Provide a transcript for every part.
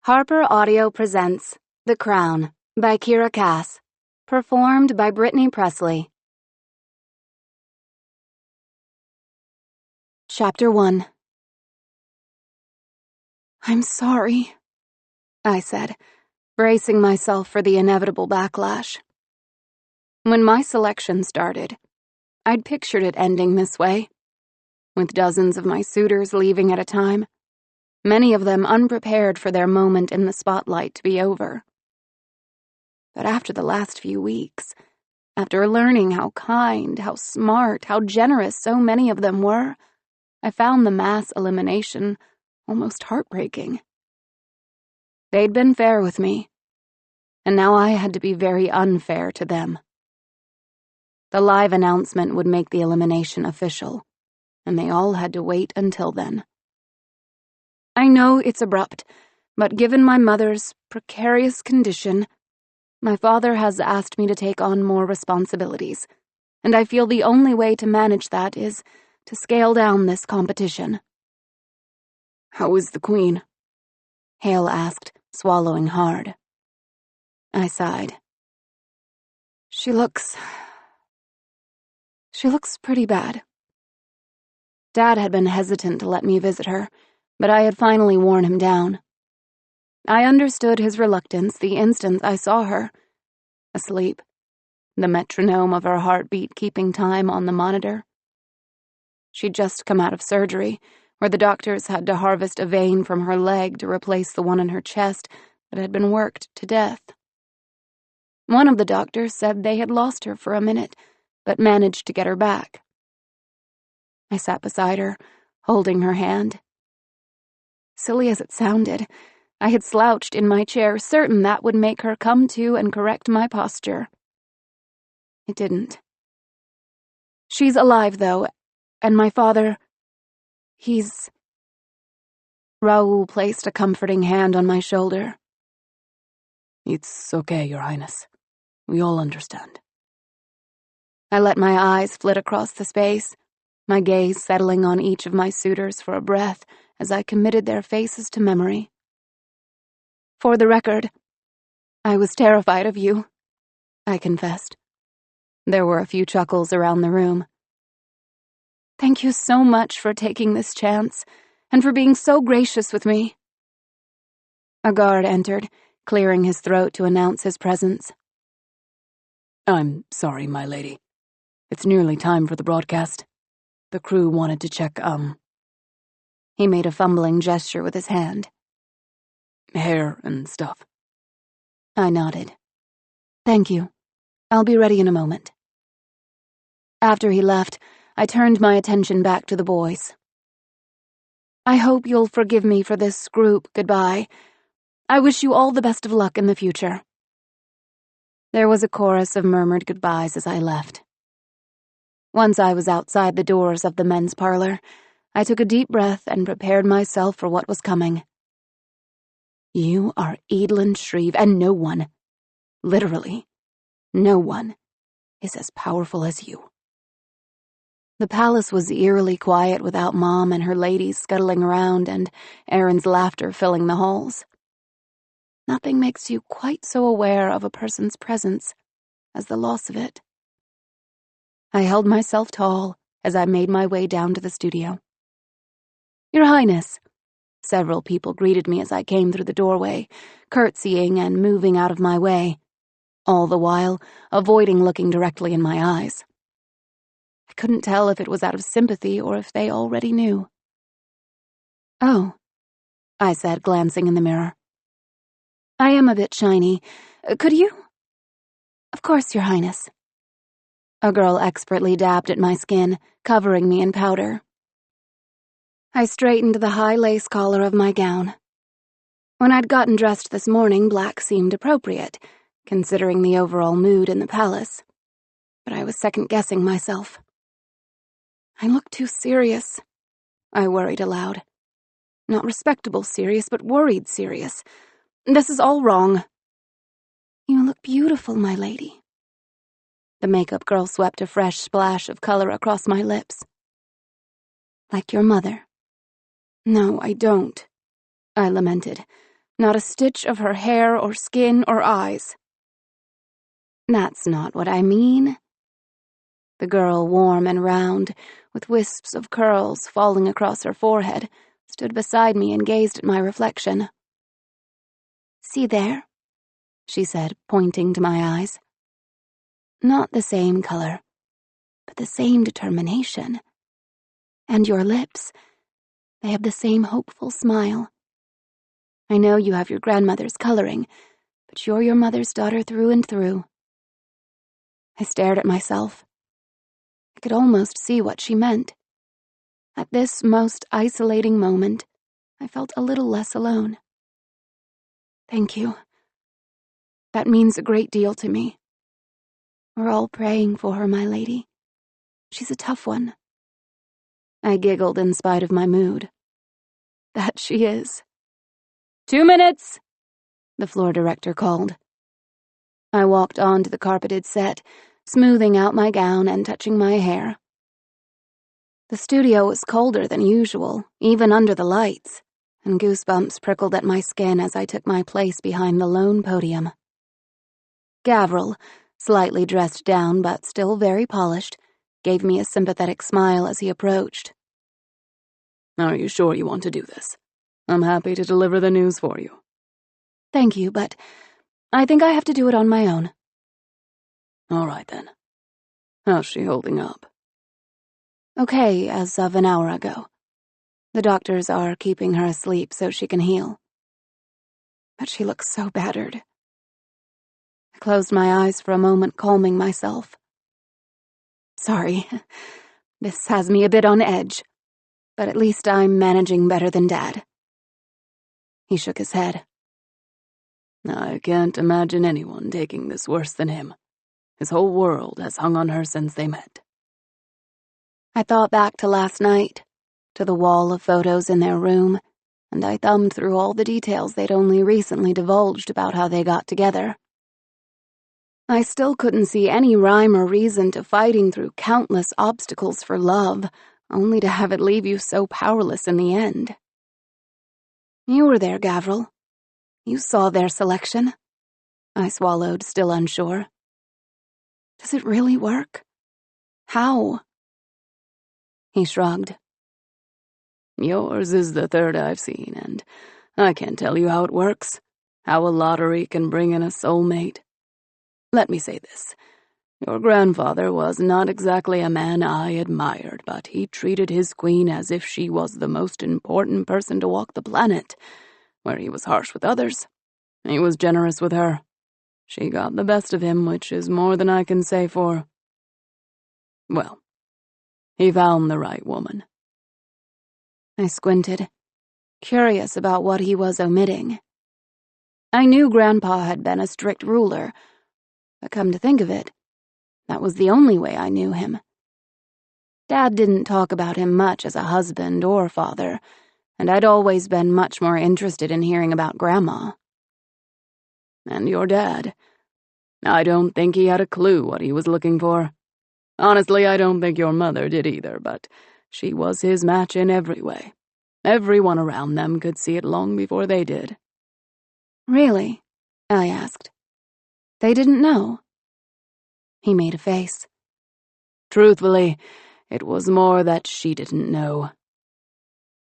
Harper Audio presents The Crown by Kiera Cass, performed by Brittany Presley. Chapter 1. "I'm sorry," I said, bracing myself for the inevitable backlash. When my selection started, I'd pictured it ending this way, with dozens of my suitors leaving at a time, many of them unprepared for their moment in the spotlight to be over. But after the last few weeks, after learning how kind, how smart, how generous so many of them were, I found the mass elimination almost heartbreaking. They'd been fair with me, and now I had to be very unfair to them. The live announcement would make the elimination official, and they all had to wait until then. I know it's abrupt, but given my mother's precarious condition, my father has asked me to take on more responsibilities, and I feel the only way to manage that is to scale down this competition. "How is the Queen?" Hale asked, swallowing hard. I sighed. She looks pretty bad." Dad had been hesitant to let me visit her, but I had finally worn him down. I understood his reluctance the instant I saw her, asleep, the metronome of her heartbeat keeping time on the monitor. She'd just come out of surgery, where the doctors had to harvest a vein from her leg to replace the one in her chest that had been worked to death. One of the doctors said they had lost her for a minute, but managed to get her back. I sat beside her, holding her hand. Silly as it sounded, I had slouched in my chair, certain that would make her come to and correct my posture. It didn't. "She's alive, though, and my father, he's..." Raoul placed a comforting hand on my shoulder. "It's okay, Your Highness. We all understand." I let my eyes flit across the space, my gaze settling on each of my suitors for a breath as I committed their faces to memory. "For the record, I was terrified of you," I confessed. There were a few chuckles around the room. "Thank you so much for taking this chance, and for being so gracious with me." A guard entered, clearing his throat to announce his presence. "I'm sorry, my lady. It's nearly time for the broadcast. The crew wanted to check, He made a fumbling gesture with his hand. "Hair and stuff." I nodded. "Thank you. I'll be ready in a moment." After he left, I turned my attention back to the boys. "I hope you'll forgive me for this group goodbye. I wish you all the best of luck in the future." There was a chorus of murmured goodbyes as I left. Once I was outside the doors of the men's parlor, I took a deep breath and prepared myself for what was coming. You are Edelyn Shreve, and no one, literally, no one, is as powerful as you. The palace was eerily quiet without Mom and her ladies scuttling around and Aaron's laughter filling the halls. Nothing makes you quite so aware of a person's presence as the loss of it. I held myself tall as I made my way down to the studio. "Your Highness," several people greeted me as I came through the doorway, curtsying and moving out of my way, all the while avoiding looking directly in my eyes. I couldn't tell if it was out of sympathy or if they already knew. "Oh," I said, glancing in the mirror. "I am a bit shiny. Could you?" "Of course, Your Highness." A girl expertly dabbed at my skin, covering me in powder. I straightened the high lace collar of my gown. When I'd gotten dressed this morning, black seemed appropriate, considering the overall mood in the palace. But I was second-guessing myself. I look too serious, I worried aloud. Not respectable serious, but worried serious. This is all wrong. "You look beautiful, my lady." The makeup girl swept a fresh splash of color across my lips. "Like your mother." "No, I don't," I lamented, Not a stitch of her hair or skin or eyes. That's not what I mean. The girl, warm and round, with wisps of curls falling across her forehead, stood beside me and gazed at my reflection. See there, she said, pointing to my eyes. Not the same color, but the same determination. And your lips, they have the same hopeful smile. I know you have your grandmother's coloring, but you're your mother's daughter through and through. I stared at myself. I could almost see what she meant. At this most isolating moment, I felt a little less alone. Thank you. That means a great deal to me. We're all praying for her, my lady. She's a tough one. I giggled in spite of my mood. That she is. 2 minutes, the floor director called. I walked onto the carpeted set, smoothing out my gown and touching my hair. The studio was colder than usual, even under the lights, and goosebumps prickled at my skin as I took my place behind the lone podium. Gavril, slightly dressed down but still very polished, gave me a sympathetic smile as he approached. Are you sure you want to do this? I'm happy to deliver the news for you. Thank you, but I think I have to do it on my own. All right, then. How's she holding up? Okay, as of an hour ago. The doctors are keeping her asleep so she can heal. But she looks so battered. I closed my eyes for a moment, calming myself. Sorry, this has me a bit on edge, but at least I'm managing better than Dad. He shook his head. I can't imagine anyone taking this worse than him. His whole world has hung on her since they met. I thought back to last night, to the wall of photos in their room, and I thumbed through all the details they'd only recently divulged about how they got together. I still couldn't see any rhyme or reason to fighting through countless obstacles for love, only to have it leave you so powerless in the end. You were there, Gavril. You saw their selection. I swallowed, still unsure. Does it really work? How? He shrugged. Yours is the third I've seen, and I can't tell you how it works, how a lottery can bring in a soulmate. Let me say this. Your grandfather was not exactly a man I admired, but he treated his queen as if she was the most important person to walk the planet. Where he was harsh with others, he was generous with her. She got the best of him, which is more than I can say for... Well, he found the right woman. I squinted, curious about what he was omitting. I knew Grandpa had been a strict ruler, but come to think of it, that was the only way I knew him. Dad didn't talk about him much as a husband or father, and I'd always been much more interested in hearing about Grandma. And your dad. I don't think he had a clue what he was looking for. Honestly, I don't think your mother did either, but she was his match in every way. Everyone around them could see it long before they did. Really? I asked. They didn't know? He made a face. Truthfully, it was more that she didn't know.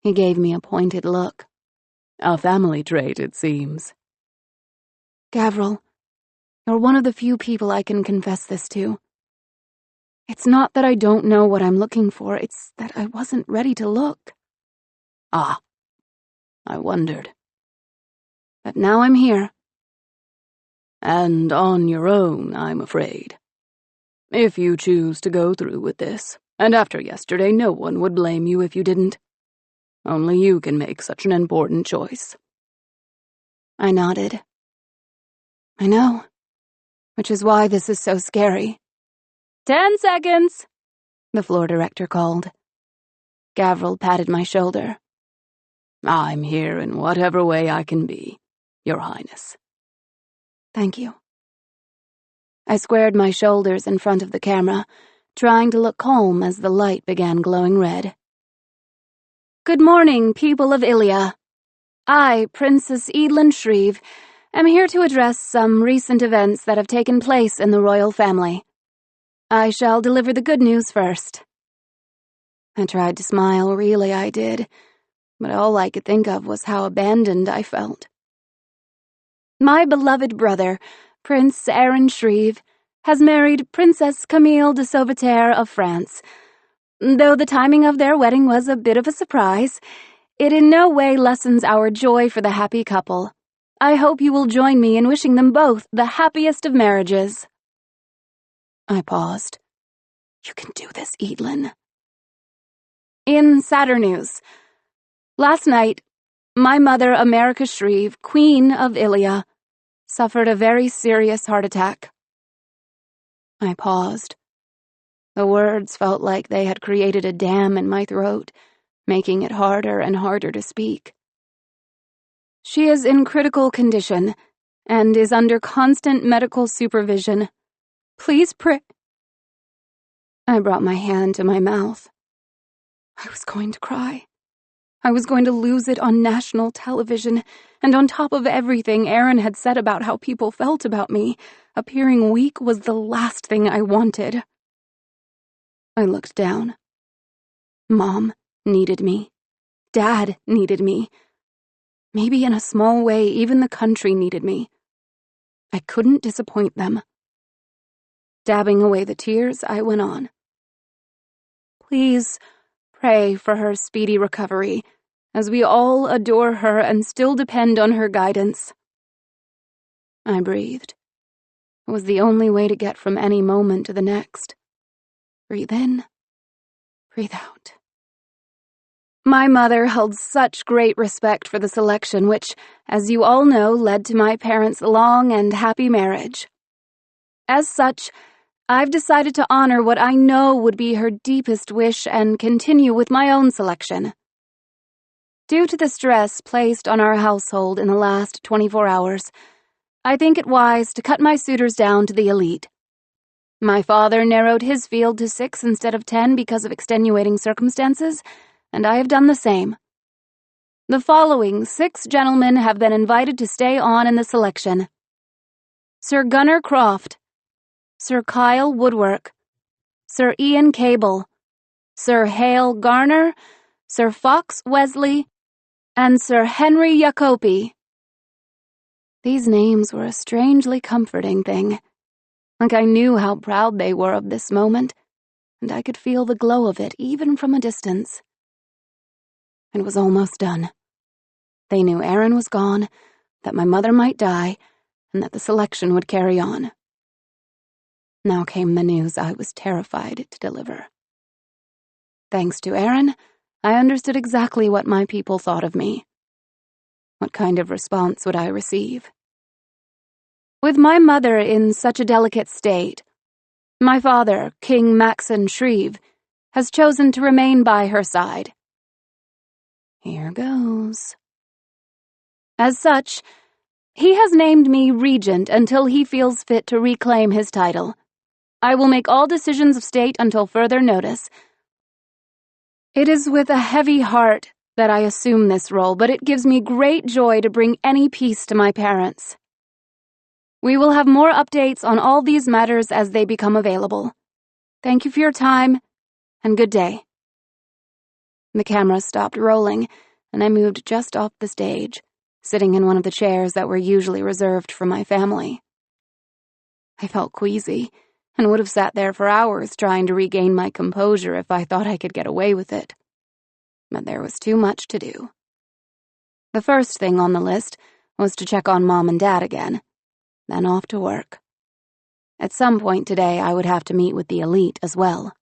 He gave me a pointed look. A family trait, it seems. Gavril, you're one of the few people I can confess this to. It's not that I don't know what I'm looking for, it's that I wasn't ready to look. Ah, I wondered. But now I'm here. And on your own, I'm afraid. If you choose to go through with this, and after yesterday, no one would blame you if you didn't. Only you can make such an important choice. I nodded. I know, which is why this is so scary. 10 seconds, the floor director called. Gavril patted my shoulder. I'm here in whatever way I can be, Your Highness. Thank you. I squared my shoulders in front of the camera, trying to look calm as the light began glowing red. Good morning, people of Ilia. I, Princess Edelyn Shreve, am here to address some recent events that have taken place in the royal family. I shall deliver the good news first." I tried to smile, really I did, but all I could think of was how abandoned I felt. My beloved brother, Prince Aaron Shreve, has married Princess Camille de Sauveterre of France. Though the timing of their wedding was a bit of a surprise, it in no way lessens our joy for the happy couple. I hope you will join me in wishing them both the happiest of marriages." I paused. "You can do this, Edelyn." In sadder news, last night, my mother, America Shreve, Queen of Ilia, suffered a very serious heart attack. I paused. The words felt like they had created a dam in my throat, making it harder and harder to speak. She is in critical condition and is under constant medical supervision. Please pray. I brought my hand to my mouth. I was going to cry. I was going to lose it on national television, and on top of everything Aaron had said about how people felt about me, appearing weak was the last thing I wanted. I looked down. Mom needed me. Dad needed me. Maybe in a small way, even the country needed me. I couldn't disappoint them. Dabbing away the tears, I went on. Please pray for her speedy recovery, as we all adore her and still depend on her guidance. I breathed. It was the only way to get from any moment to the next. Breathe in, breathe out. My mother held such great respect for the selection, which, as you all know, led to my parents' long and happy marriage. As such, I've decided to honor what I know would be her deepest wish and continue with my own selection. Due to the stress placed on our household in the last 24 hours, I think it wise to cut my suitors down to the elite. My father narrowed his field to 6 instead of 10 because of extenuating circumstances, and I have done the same. The following 6 gentlemen have been invited to stay on in the selection: Sir Gunnar Croft, Sir Kyle Woodwork, Sir Ian Cable, Sir Hale Garner, Sir Fox Wesley, and Sir Henry Jacobi. These names were a strangely comforting thing, like I knew how proud they were of this moment, and I could feel the glow of it even from a distance. It was almost done. They knew Aaron was gone, that my mother might die, and that the selection would carry on. Now came the news I was terrified to deliver. Thanks to Aaron, I understood exactly what my people thought of me. What kind of response would I receive? With my mother in such a delicate state, my father, King Maxon Shreve, has chosen to remain by her side. Here goes. As such, he has named me regent until he feels fit to reclaim his title. I will make all decisions of state until further notice. It is with a heavy heart that I assume this role, but it gives me great joy to bring any peace to my parents. We will have more updates on all these matters as they become available. Thank you for your time, and good day. The camera stopped rolling, and I moved just off the stage, sitting in one of the chairs that were usually reserved for my family. I felt queasy, and would have sat there for hours trying to regain my composure if I thought I could get away with it. But there was too much to do. The first thing on the list was to check on Mom and Dad again, then off to work. At some point today, I would have to meet with the elite as well.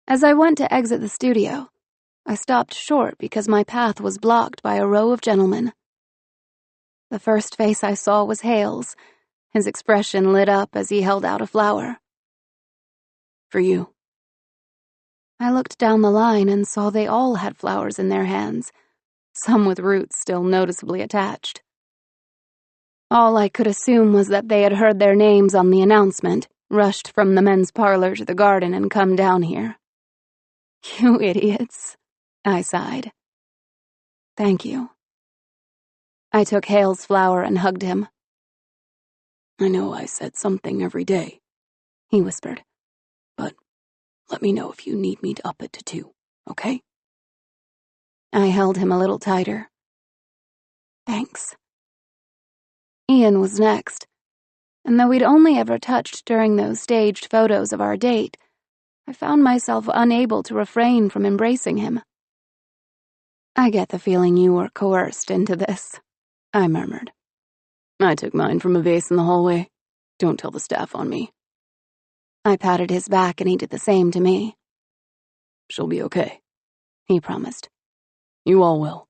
As I went to exit the studio, I stopped short because my path was blocked by a row of gentlemen. The first face I saw was Hale's. His expression lit up as he held out a flower. For you. I looked down the line and saw they all had flowers in their hands, some with roots still noticeably attached. All I could assume was that they had heard their names on the announcement, rushed from the men's parlor to the garden, and come down here. You idiots, I sighed. Thank you. I took Hale's flower and hugged him. "I know I said something every day," he whispered, "but let me know if you need me to up it to 2, okay?" I held him a little tighter. "Thanks." Ian was next, and though we'd only ever touched during those staged photos of our date, I found myself unable to refrain from embracing him. "I get the feeling you were coerced into this," I murmured. "I took mine from a vase in the hallway. Don't tell the staff on me." I patted his back and he did the same to me. "She'll be okay," he promised. "You all will."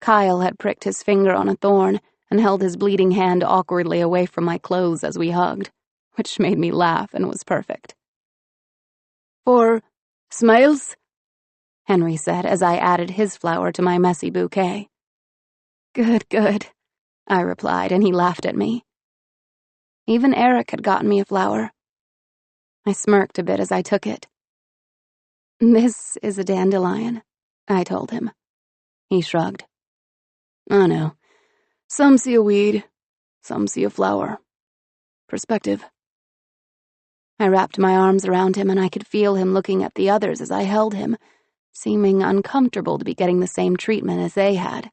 Kyle had pricked his finger on a thorn and held his bleeding hand awkwardly away from my clothes as we hugged, which made me laugh and was perfect. "For smiles?" Henry said as I added his flower to my messy bouquet. "Good, good," I replied, and he laughed at me. Even Eric had gotten me a flower. I smirked a bit as I took it. "This is a dandelion," I told him. He shrugged. "I know. Some see a weed, some see a flower. Perspective." I wrapped my arms around him and I could feel him looking at the others as I held him, seeming uncomfortable to be getting the same treatment as they had.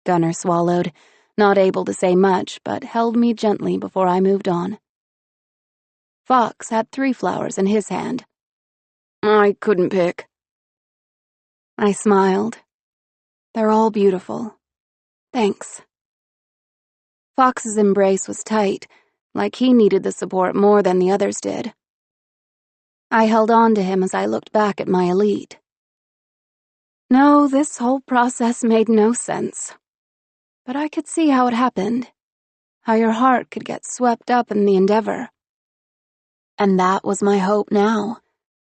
Gunnar swallowed, not able to say much, but held me gently before I moved on. Fox had 3 flowers in his hand. "I couldn't pick." I smiled. "They're all beautiful. Thanks." Fox's embrace was tight, like he needed the support more than the others did. I held on to him as I looked back at my elite. No, this whole process made no sense. But I could see how it happened, how your heart could get swept up in the endeavor. And that was my hope now,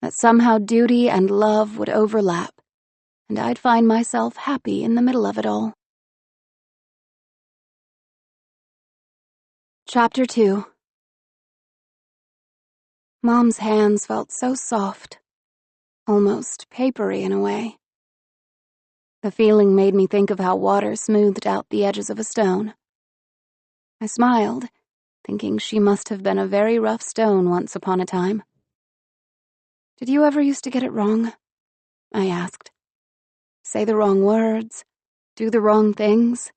that somehow duty and love would overlap, and I'd find myself happy in the middle of it all. Chapter 2. Mom's hands felt so soft, almost papery in a way. The feeling made me think of how water smoothed out the edges of a stone. I smiled, thinking she must have been a very rough stone once upon a time. "Did you ever used to get it wrong?" I asked. "Say the wrong words? Do the wrong things?"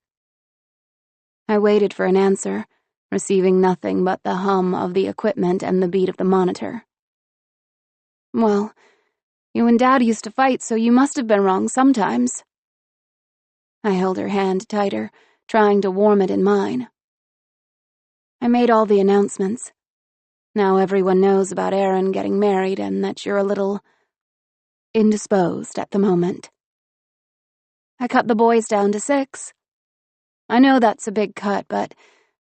I waited for an answer, receiving nothing but the hum of the equipment and the beat of the monitor. "Well, you and Dad used to fight, so you must have been wrong sometimes." I held her hand tighter, trying to warm it in mine. "I made all the announcements. Now everyone knows about Aaron getting married and that you're a little indisposed at the moment. I cut the boys down to 6. I know that's a big cut, but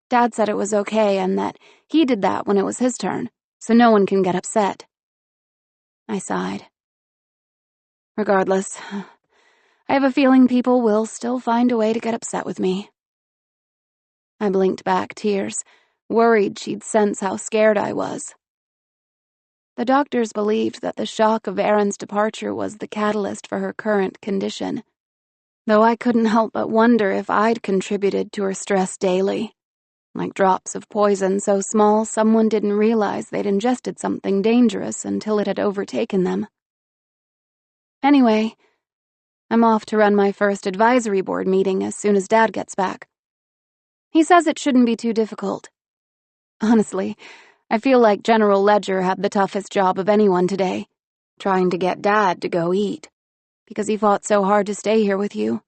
Dad said it was okay and that he did that when it was his turn, so no one can get upset." I sighed. "Regardless, I have a feeling people will still find a way to get upset with me." I blinked back tears, worried she'd sense how scared I was. The doctors believed that the shock of Aaron's departure was the catalyst for her current condition, though I couldn't help but wonder if I'd contributed to her stress daily, like drops of poison so small someone didn't realize they'd ingested something dangerous until it had overtaken them. Anyway, I'm off to run my first advisory board meeting as soon as Dad gets back. He says it shouldn't be too difficult. Honestly, I feel like General Ledger had the toughest job of anyone today, trying to get Dad to go eat, because he fought so hard to stay here with you.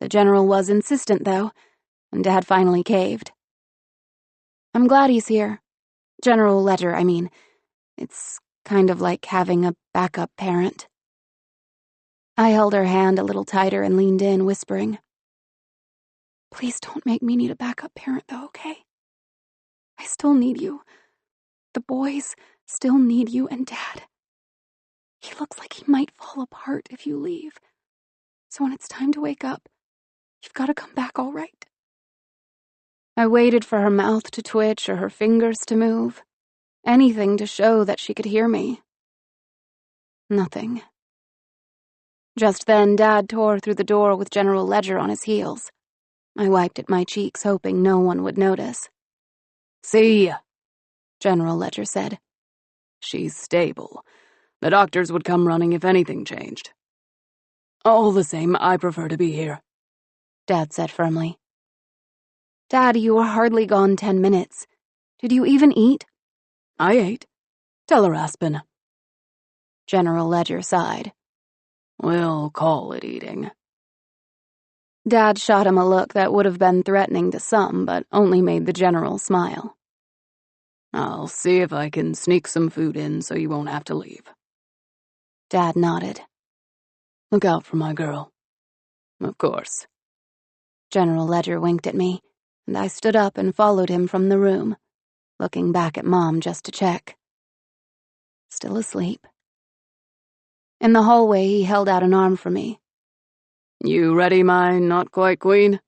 The General was insistent, though, and Dad finally caved. I'm glad he's here. General Ledger, I mean. It's kind of like having a backup parent. I held her hand a little tighter and leaned in, whispering, "Please don't make me need a backup parent, though, okay? I still need you. The boys still need you and Dad. He looks like he might fall apart if you leave. So when it's time to wake up, you've got to come back all right." I waited for her mouth to twitch or her fingers to move, anything to show that she could hear me. Nothing. Just then, Dad tore through the door with General Ledger on his heels. I wiped at my cheeks, hoping no one would notice. "See ya," General Ledger said. "She's stable. The doctors would come running if anything changed. All the same, I prefer to be here," Dad said firmly. Dad, you were hardly gone 10 minutes. Did you even eat? "I ate. Tell her, Aspen." General Ledger sighed. "We'll call it eating." Dad shot him a look that would have been threatening to some, but only made the general smile. "I'll see if I can sneak some food in so you won't have to leave." Dad nodded. "Look out for my girl." "Of course." General Ledger winked at me, and I stood up and followed him from the room, looking back at Mom just to check. Still asleep. In the hallway, he held out an arm for me. "You ready, my not-quite-queen?"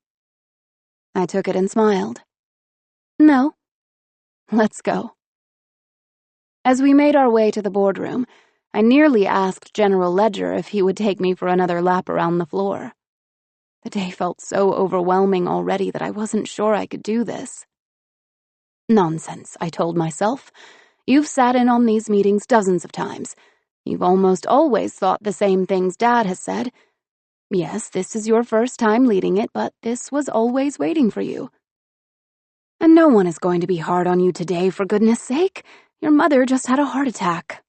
I took it and smiled. "No. Let's go." As we made our way to the boardroom, I nearly asked General Ledger if he would take me for another lap around the floor. The day felt so overwhelming already that I wasn't sure I could do this. Nonsense, I told myself. You've sat in on these meetings dozens of times. You've almost always thought the same things Dad has said. Yes, this is your first time leading it, but this was always waiting for you. And no one is going to be hard on you today, for goodness sake. Your mother just had a heart attack.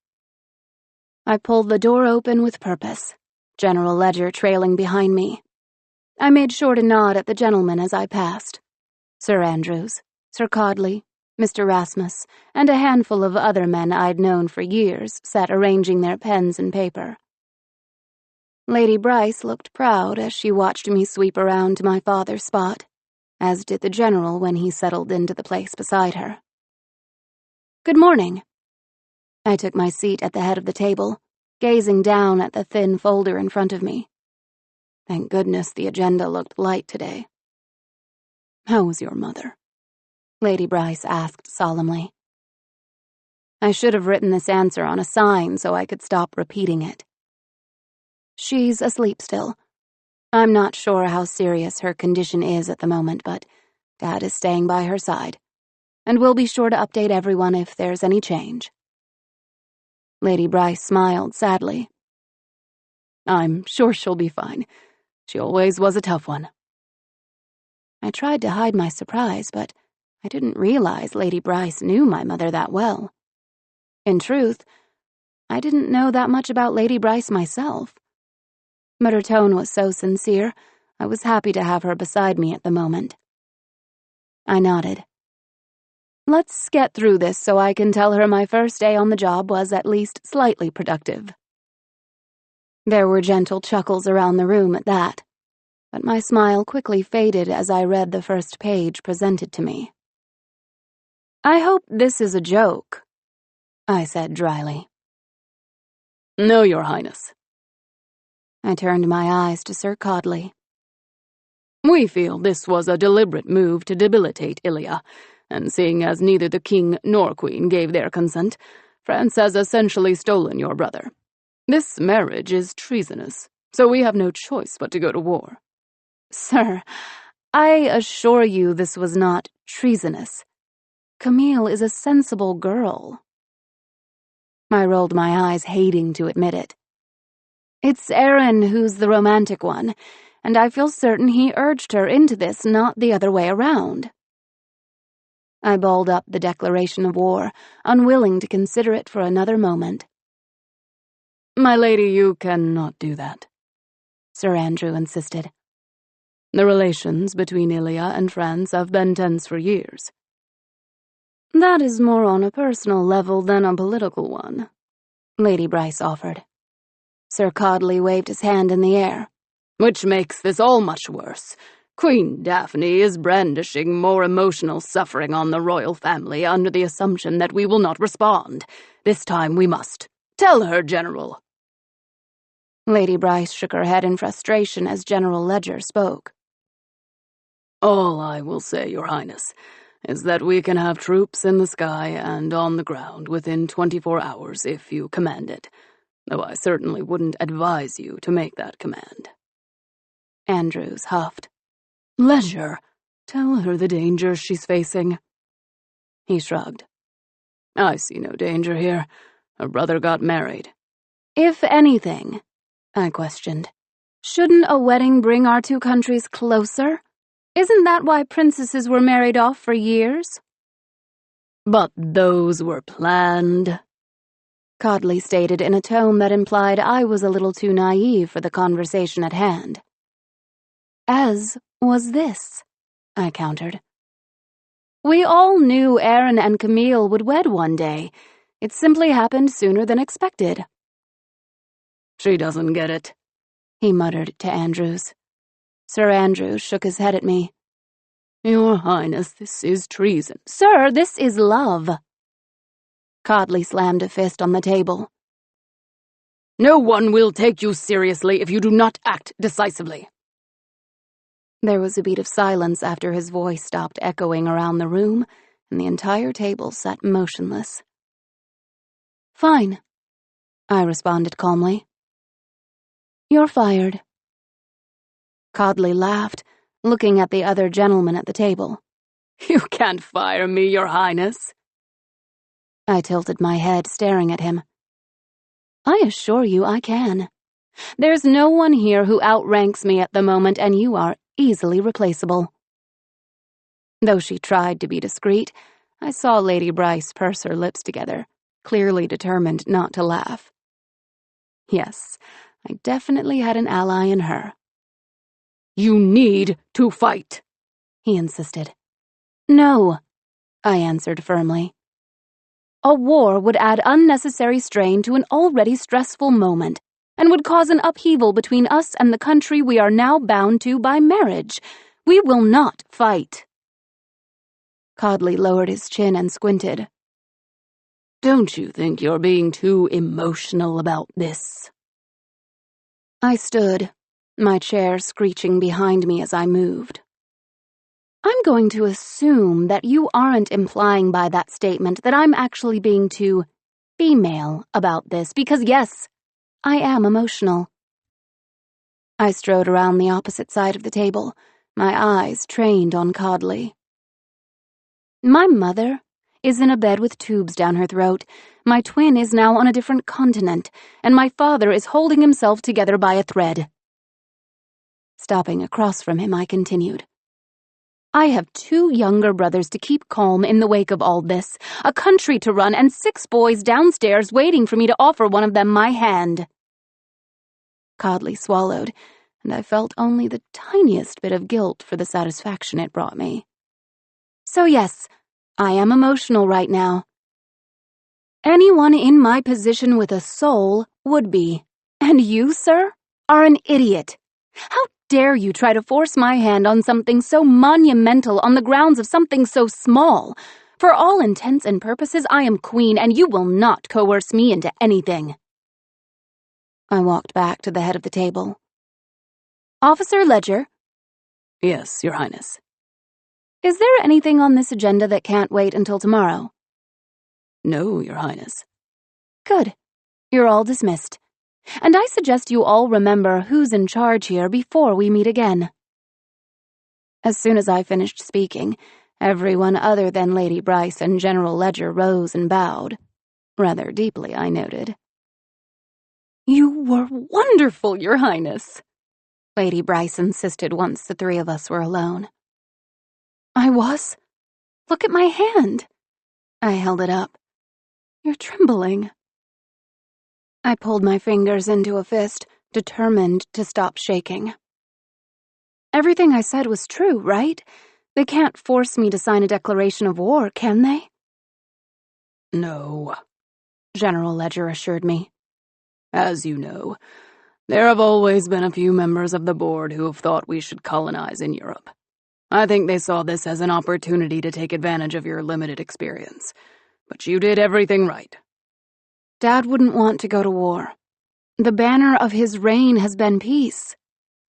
I pulled the door open with purpose, General Ledger trailing behind me. I made sure to nod at the gentlemen as I passed. Sir Andrews, Sir Codley, Mr. Rasmus, and a handful of other men I'd known for years sat arranging their pens and paper. Lady Bryce looked proud as she watched me sweep around to my father's spot, as did the general when he settled into the place beside her. "Good morning." I took my seat at the head of the table, gazing down at the thin folder in front of me. Thank goodness the agenda looked light today. "How was your mother?" Lady Bryce asked solemnly. I should have written this answer on a sign so I could stop repeating it. She's asleep still. I'm not sure how serious her condition is at the moment, but Dad is staying by her side, and we'll be sure to update everyone if there's any change. Lady Bryce smiled sadly. "I'm sure she'll be fine. She always was a tough one." I tried to hide my surprise, but I didn't realize Lady Bryce knew my mother that well. In truth, I didn't know that much about Lady Bryce myself. But her tone was so sincere, I was happy to have her beside me at the moment. I nodded. Let's get through this so I can tell her my first day on the job was at least slightly productive. There were gentle chuckles around the room at that, but my smile quickly faded as I read the first page presented to me. "I hope this is a joke," I said dryly. "No, Your Highness." I turned my eyes to Sir Codley. "We feel this was a deliberate move to debilitate Ilia, and seeing as neither the king nor queen gave their consent, France has essentially stolen your brother. This marriage is treasonous, so we have no choice but to go to war." "Sir, I assure you this was not treasonous. Camille is a sensible girl." I rolled my eyes, hating to admit it. "It's Aaron who's the romantic one, and I feel certain he urged her into this, not the other way around." I balled up the declaration of war, unwilling to consider it for another moment. "My lady, you cannot do that," Sir Andrew insisted. "The relations between Ilia and France have been tense for years." "That is more on a personal level than a political one," Lady Bryce offered. Sir Codley waved his hand in the air. "Which makes this all much worse. Queen Daphne is brandishing more emotional suffering on the royal family under the assumption that we will not respond. This time we must. Tell her, General." Lady Bryce shook her head in frustration as General Ledger spoke. "All I will say, Your Highness, is that we can have troops in the sky and on the ground within 24 hours if you command it. though I certainly wouldn't advise you to make that command. Andrews huffed. Ledger, tell her the dangers she's facing. He shrugged. I see no danger here. Her brother got married. If anything, I questioned, shouldn't a wedding bring our two countries closer? Isn't that why princesses were married off for years? But those were planned, Codley stated in a tone that implied I was a little too naive for the conversation at hand. As was this, I countered. We all knew Aaron and Camille would wed one day. It simply happened sooner than expected. She doesn't get it, he muttered to Andrews. Sir Andrews shook his head at me. Your Highness, this is treason. Sir, this is love. Codley slammed a fist on the table. No one will take you seriously if you do not act decisively. There was a beat of silence after his voice stopped echoing around the room, and the entire table sat motionless. Fine, I responded calmly. You're fired. Codley laughed, looking at the other gentleman at the table. You can't fire me, Your Highness. I tilted my head, staring at him. I assure you I can. There's no one here who outranks me at the moment, and you are easily replaceable. Though she tried to be discreet, I saw Lady Bryce purse her lips together, clearly determined not to laugh. Yes, I definitely had an ally in her. You need to fight, he insisted. No, I answered firmly. A war would add unnecessary strain to an already stressful moment, and would cause an upheaval between us and the country we are now bound to by marriage. We will not fight. Codley lowered his chin and squinted. Don't you think you're being too emotional about this? I stood, my chair screeching behind me as I moved. I'm going to assume that you aren't implying by that statement that I'm actually being too female about this, because yes, I am emotional. I strode around the opposite side of the table, my eyes trained on Codley. My mother is in a bed with tubes down her throat, my twin is now on a different continent, and my father is holding himself together by a thread. Stopping across from him, I continued. I have 2 younger brothers to keep calm in the wake of all this, a country to run, and 6 boys downstairs waiting for me to offer one of them my hand. Codley swallowed, and I felt only the tiniest bit of guilt for the satisfaction it brought me. So yes, I am emotional right now. Anyone in my position with a soul would be. And you, sir, are an idiot. How dare you try to force my hand on something so monumental on the grounds of something so small? For all intents and purposes, I am queen, and you will not coerce me into anything. I walked back to the head of the table. Officer Ledger? Yes, Your Highness. Is there anything on this agenda that can't wait until tomorrow? No, Your Highness. Good. You're all dismissed. And I suggest you all remember who's in charge here before we meet again. As soon as I finished speaking, everyone other than Lady Bryce and General Ledger rose and bowed. Rather deeply, I noted. You were wonderful, Your Highness, Lady Bryce insisted once the 3 of us were alone. I was? Look at my hand. I held it up. You're trembling. I pulled my fingers into a fist, determined to stop shaking. Everything I said was true, right? They can't force me to sign a declaration of war, can they? No, General Ledger assured me. As you know, there have always been a few members of the board who have thought we should colonize in Europe. I think they saw this as an opportunity to take advantage of your limited experience. But you did everything right. Dad wouldn't want to go to war. The banner of his reign has been peace.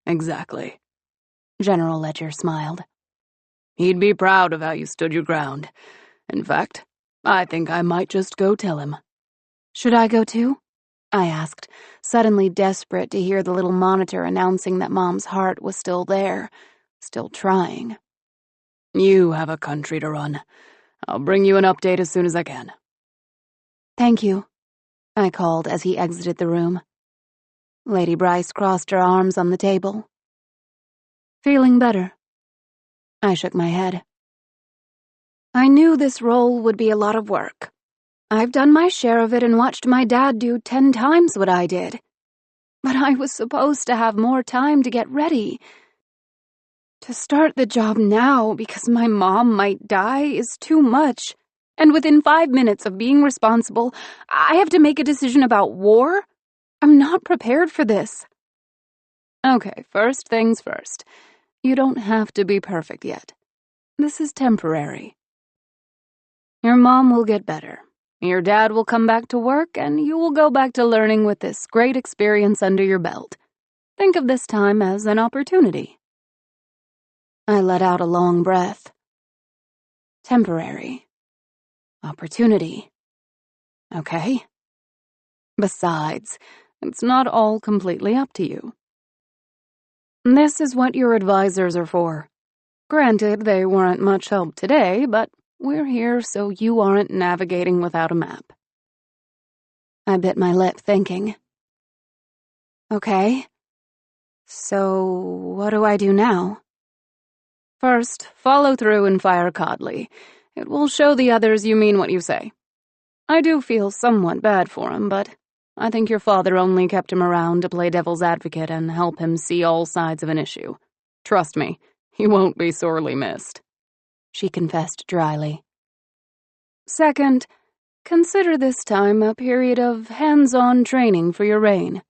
Exactly. General Ledger smiled. He'd be proud of how you stood your ground. In fact, I think I might just go tell him. Should I go too? I asked, suddenly desperate to hear the little monitor announcing that Mom's heart was still there, still trying. You have a country to run. I'll bring you an update as soon as I can. Thank you, I called as he exited the room. Lady Bryce crossed her arms on the table. Feeling better? I shook my head. I knew this role would be a lot of work. I've done my share of it and watched my dad do 10 times what I did. But I was supposed to have more time to get ready. To start the job now because my mom might die is too much. And within 5 minutes of being responsible, I have to make a decision about war? I'm not prepared for this. Okay, first things first. You don't have to be perfect yet. This is temporary. Your mom will get better. Your dad will come back to work, and you will go back to learning with this great experience under your belt. Think of this time as an opportunity. I let out a long breath. Temporary. Opportunity. Okay. Besides, it's not all completely up to you. This is what your advisors are for. Granted, they weren't much help today, but we're here so you aren't navigating without a map. I bit my lip, thinking. Okay. So, what do I do now? First, follow through and fire Codley. It will show the others you mean what you say. I do feel somewhat bad for him, but I think your father only kept him around to play devil's advocate and help him see all sides of an issue. Trust me, he won't be sorely missed, she confessed dryly. Second, consider this time a period of hands-on training for your reign.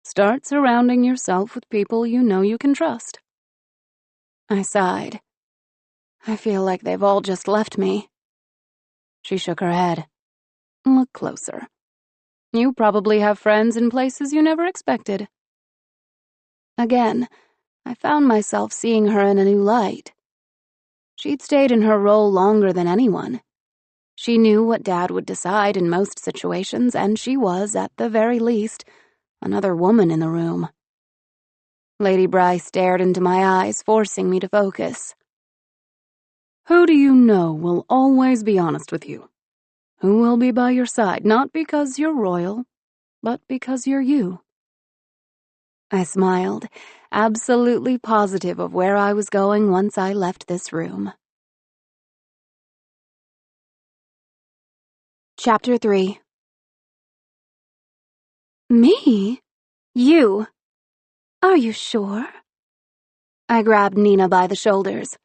Start surrounding yourself with people you know you can trust. I sighed. I feel like they've all just left me. She shook her head. Look closer. You probably have friends in places you never expected. Again, I found myself seeing her in a new light. She'd stayed in her role longer than anyone. She knew what Dad would decide in most situations, and she was, at the very least, another woman in the room. Lady Bryce stared into my eyes, forcing me to focus. Who do you know will always be honest with you? Who will be by your side, not because you're royal, but because you're you? I smiled, absolutely positive of where I was going once I left this room. Chapter 3. Me? You? Are you sure? I grabbed Nina by the shoulders.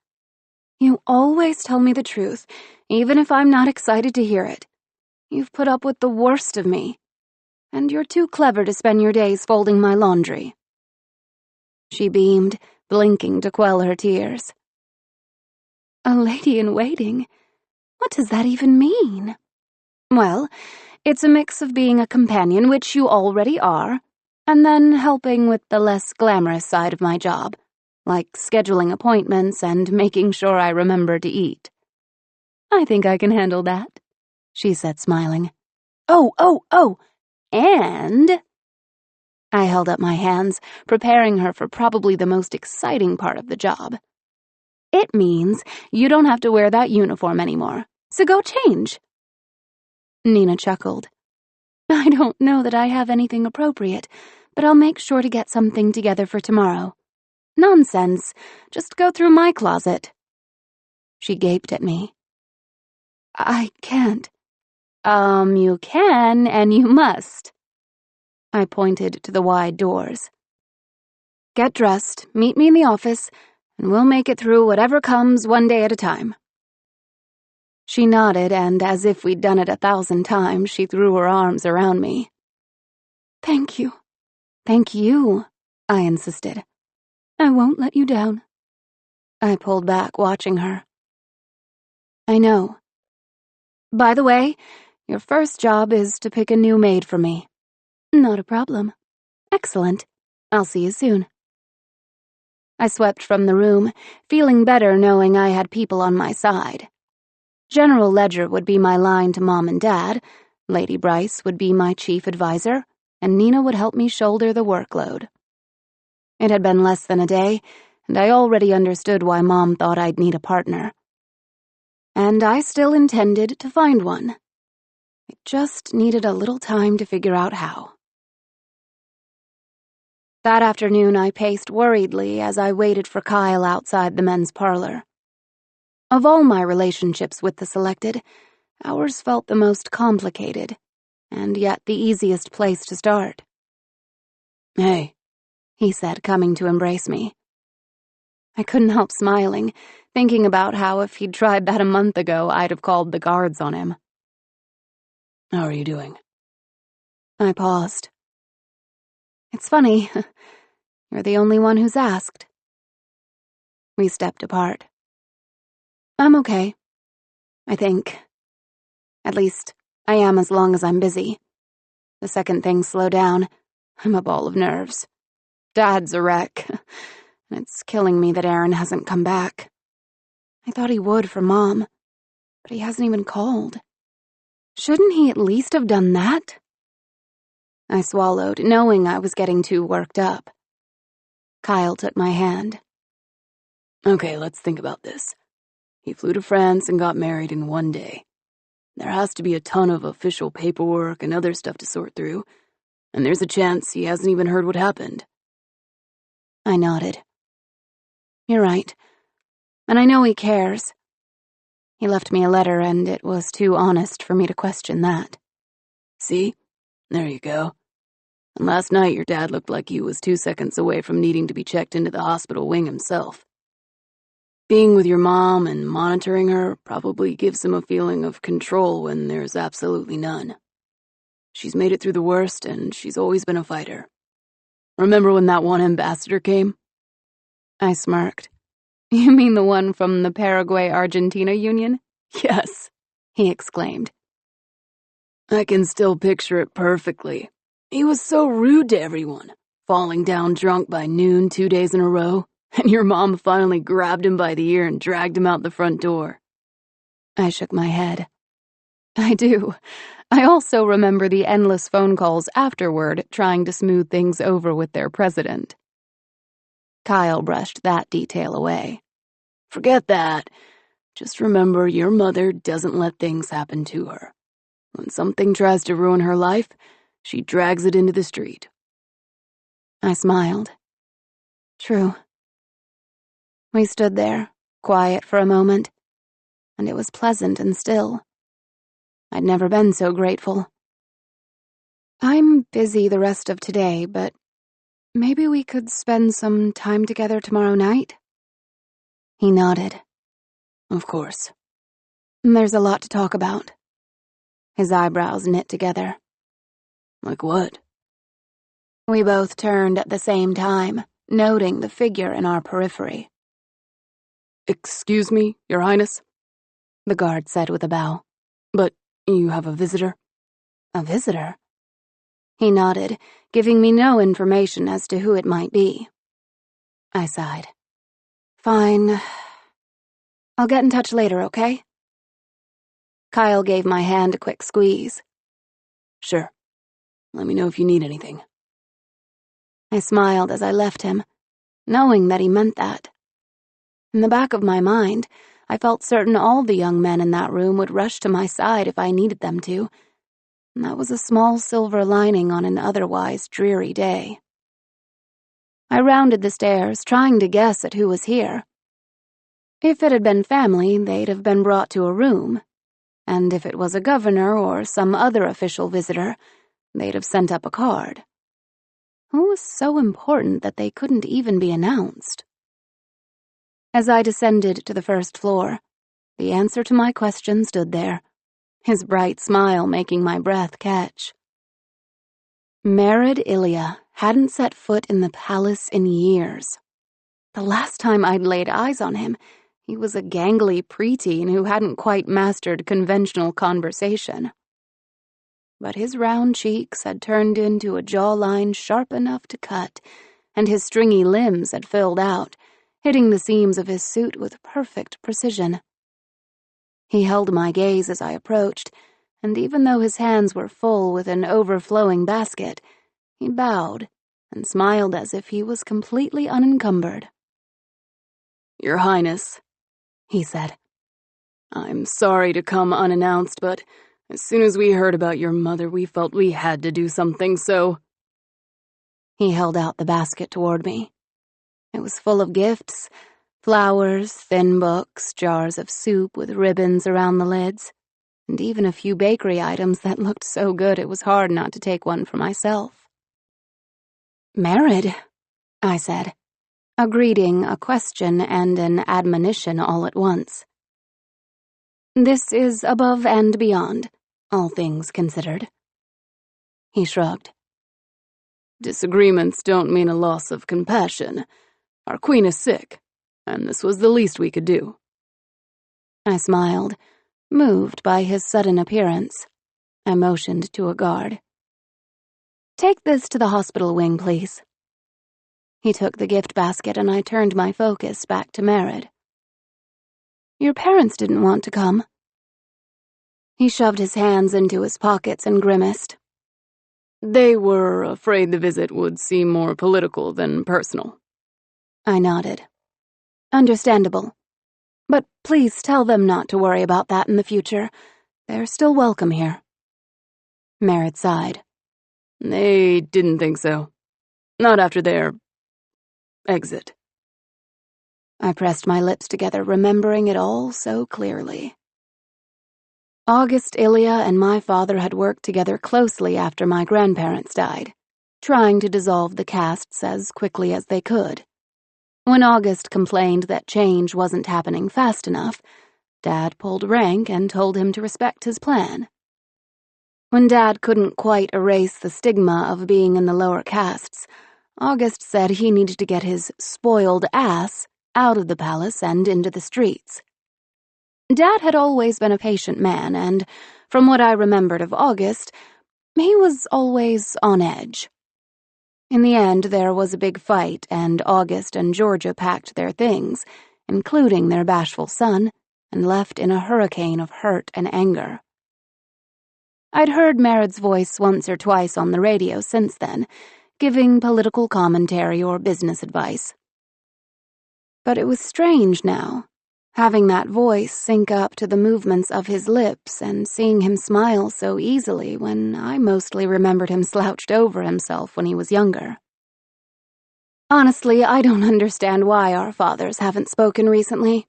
You always tell me the truth, even if I'm not excited to hear it. You've put up with the worst of me. And you're too clever to spend your days folding my laundry. She beamed, blinking to quell her tears. A lady-in-waiting? What does that even mean? Well, it's a mix of being a companion, which you already are, and then helping with the less glamorous side of my job, like scheduling appointments and making sure I remember to eat. I think I can handle that, she said, smiling. Oh, and... I held up my hands, preparing her for probably the most exciting part of the job. It means you don't have to wear that uniform anymore, so go change. Nina chuckled. I don't know that I have anything appropriate, but I'll make sure to get something together for tomorrow. Nonsense. Just go through my closet. She gaped at me. I can't. You can and you must. I pointed to the wide doors. Get dressed, meet me in the office, and we'll make it through whatever comes one day at a time. She nodded, and as if we'd done it 1,000 times, she threw her arms around me. Thank you. Thank you, I insisted. I won't let you down. I pulled back, watching her. I know. By the way, your first job is to pick a new maid for me. Not a problem. Excellent. I'll see you soon. I swept from the room, feeling better knowing I had people on my side. General Ledger would be my line to Mom and Dad, Lady Bryce would be my chief advisor, and Nina would help me shoulder the workload. It had been less than a day, and I already understood why Mom thought I'd need a partner. And I still intended to find one. It just needed a little time to figure out how. That afternoon, I paced worriedly as I waited for Kyle outside the men's parlor. Of all my relationships with the selected, ours felt the most complicated, and yet the easiest place to start. "Hey," he said, coming to embrace me. I couldn't help smiling, thinking about how if he'd tried that a month ago, I'd have called the guards on him. "How are you doing?" I paused. It's funny, you're the only one who's asked. We stepped apart. I'm okay, I think. At least, I am as long as I'm busy. The second things slow down, I'm a ball of nerves. Dad's a wreck, and it's killing me that Aaron hasn't come back. I thought he would for Mom, but he hasn't even called. Shouldn't he at least have done that? I swallowed, knowing I was getting too worked up. Kyle took my hand. "Okay, let's think about this. He flew to France and got married in one day. There has to be a ton of official paperwork and other stuff to sort through, and there's a chance he hasn't even heard what happened." I nodded. You're right. And I know he cares. He left me a letter, and it was too honest for me to question that. "See? There you go. And last night your dad looked like he was 2 seconds away from needing to be checked into the hospital wing himself. Being with your mom and monitoring her probably gives him a feeling of control when there's absolutely none. She's made it through the worst, and she's always been a fighter. Remember when that one ambassador came?" I smirked. You mean the one from the Paraguay-Argentina Union? "Yes," he exclaimed. "I can still picture it perfectly. He was so rude to everyone, falling down drunk by noon 2 days in a row, and your mom finally grabbed him by the ear and dragged him out the front door." I shook my head. I do. I also remember the endless phone calls afterward trying to smooth things over with their president. Kyle brushed that detail away. "Forget that. Just remember your mother doesn't let things happen to her. When something tries to ruin her life, she drags it into the street." I smiled. True. We stood there, quiet for a moment, and it was pleasant and still. I'd never been so grateful. I'm busy the rest of today, but maybe we could spend some time together tomorrow night? He nodded. "Of course." There's a lot to talk about. His eyebrows knit together. "Like what?" We both turned at the same time, noting the figure in our periphery. "Excuse me, Your Highness," the guard said with a bow. "But you have a visitor." A visitor? He nodded, giving me no information as to who it might be. I sighed. Fine. I'll get in touch later, okay? Kyle gave my hand a quick squeeze. "Sure. Let me know if you need anything." I smiled as I left him, knowing that he meant that. In the back of my mind, I felt certain all the young men in that room would rush to my side if I needed them to, and that was a small silver lining on an otherwise dreary day. I rounded the stairs, trying to guess at who was here. If it had been family, they'd have been brought to a room, and if it was a governor or some other official visitor, they'd have sent up a card. Who was so important that they couldn't even be announced? As I descended to the first floor, the answer to my question stood there, his bright smile making my breath catch. Merid Ilya hadn't set foot in the palace in years. The last time I'd laid eyes on him, he was a gangly preteen who hadn't quite mastered conventional conversation. But his round cheeks had turned into a jawline sharp enough to cut, and his stringy limbs had filled out, hitting the seams of his suit with perfect precision. He held my gaze as I approached, and even though his hands were full with an overflowing basket, He bowed and smiled as if he was completely unencumbered. "Your Highness," he said, "I'm sorry to come unannounced, but as soon as we heard about your mother, we felt we had to do something, so—" He held out the basket toward me. It was full of gifts, flowers, thin books, jars of soup with ribbons around the lids, and even a few bakery items that looked so good it was hard not to take one for myself. "Merid," I said, a greeting, a question, and an admonition all at once. "This is above and beyond, all things considered." He shrugged. "Disagreements don't mean a loss of compassion. Our queen is sick, and this was the least we could do." I smiled, moved by his sudden appearance. I motioned to a guard. "Take this to the hospital wing, please." He took the gift basket and I turned my focus back to Merid. "Your parents didn't want to come." He shoved his hands into his pockets and grimaced. "They were afraid the visit would seem more political than personal." I nodded. "Understandable. But please tell them not to worry about that in the future. They're still welcome here." Merid sighed. "They didn't think so. Not after their exit." I pressed my lips together, remembering it all so clearly. August, Ilya, and my father had worked together closely after my grandparents died, trying to dissolve the castes as quickly as they could. When August complained that change wasn't happening fast enough, Dad pulled rank and told him to respect his plan. When Dad couldn't quite erase the stigma of being in the lower castes, August said he needed to get his spoiled ass out of the palace and into the streets. Dad had always been a patient man, and, from what I remembered of August, he was always on edge. In the end, there was a big fight, and August and Georgia packed their things, including their bashful son, and left in a hurricane of hurt and anger. I'd heard Merid's voice once or twice on the radio since then, giving political commentary or business advice. But it was strange now, having that voice sync up to the movements of his lips and seeing him smile so easily when I mostly remembered him slouched over himself when he was younger. Honestly, I don't understand why our fathers haven't spoken recently.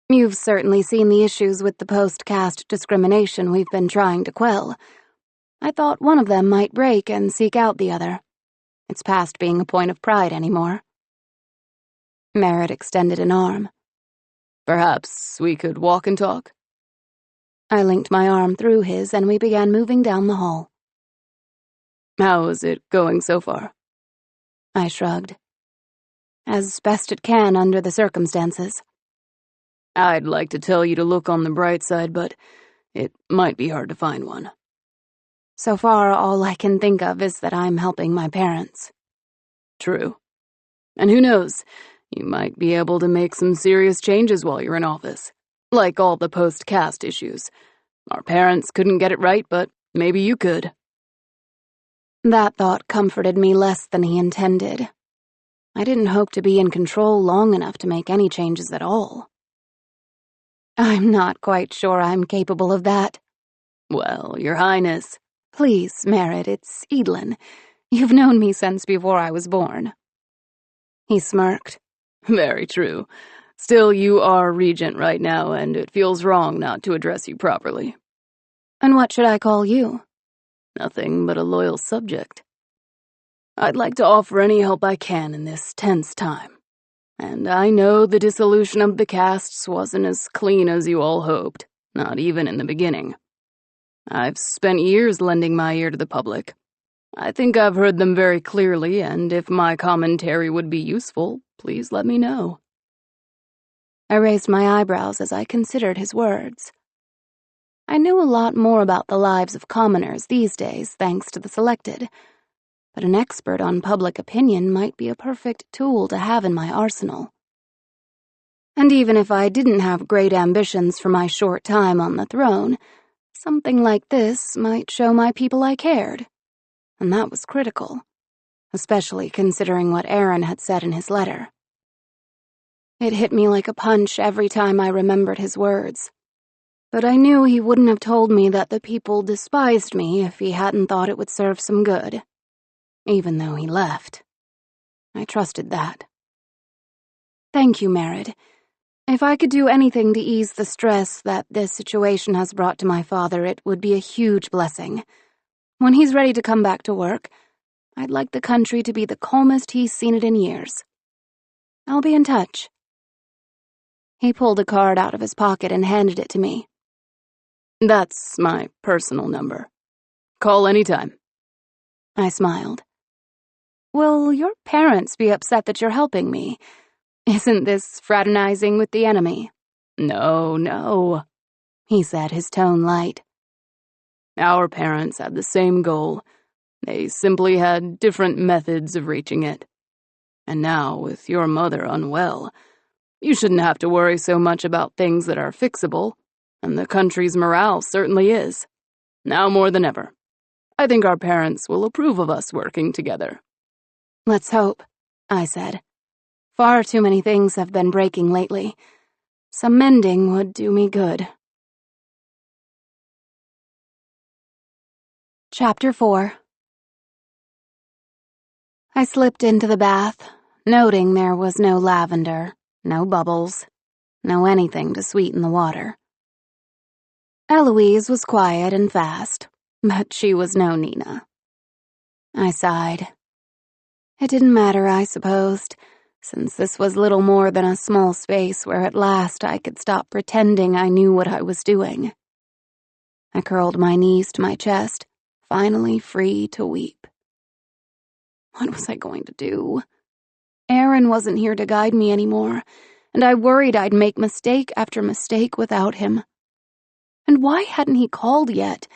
You've certainly seen the issues with the post-caste discrimination we've been trying to quell. I thought one of them might break and seek out the other. It's past being a point of pride anymore. Merid extended an arm. "Perhaps we could walk and talk?" I linked my arm through his and we began moving down the hall. "How is it going so far?" I shrugged. As best it can under the circumstances. "I'd like to tell you to look on the bright side, but it might be hard to find one." So far, all I can think of is that I'm helping my parents. "True. And who knows, you might be able to make some serious changes while you're in office. Like all the post-caste issues. Our parents couldn't get it right, but maybe you could." That thought comforted me less than he intended. I didn't hope to be in control long enough to make any changes at all. I'm not quite sure I'm capable of that. "Well, Your Highness—" "Please, Merid, it's Eadlin. You've known me since before I was born." He smirked. "Very true. Still, you are regent right now, and it feels wrong not to address you properly." "And what should I call you?" "Nothing but a loyal subject. I'd like to offer any help I can in this tense time. And I know the dissolution of the castes wasn't as clean as you all hoped, not even in the beginning. I've spent years lending my ear to the public. I think I've heard them very clearly, and if my commentary would be useful, please let me know." I raised my eyebrows as I considered his words. I knew a lot more about the lives of commoners these days, thanks to the Selected, but an expert on public opinion might be a perfect tool to have in my arsenal. And even if I didn't have great ambitions for my short time on the throne, something like this might show my people I cared, and that was critical. especially considering what Aaron had said in his letter. It hit me like a punch every time I remembered his words. But I knew he wouldn't have told me that the people despised me if he hadn't thought it would serve some good. Even though he left. I trusted that. Thank you, Merritt. If I could do anything to ease the stress that this situation has brought to my father, it would be a huge blessing. When he's ready to come back to work, I'd like the country to be the calmest he's seen it in years. I'll be in touch. He pulled a card out of his pocket and handed it to me. That's my personal number. Call anytime. I smiled. Will your parents be upset that you're helping me? Isn't this fraternizing with the enemy? No, he said, his tone light. Our parents had the same goal. They simply had different methods of reaching it. And now, with your mother unwell, you shouldn't have to worry so much about things that are fixable, and the country's morale certainly is. Now more than ever. I think our parents will approve of us working together. Let's hope, I said. Far too many things have been breaking lately. Some mending would do me good. Chapter 4. I slipped into the bath, noting there was no lavender, no bubbles, no anything to sweeten the water. Eloise was quiet and fast, but she was no Nina. I sighed. It didn't matter, I supposed, since this was little more than a small space where at last I could stop pretending I knew what I was doing. I curled my knees to my chest, finally free to weep. What was I going to do? Aaron wasn't here to guide me anymore, and I worried I'd make mistake after mistake without him. And why hadn't he called yet?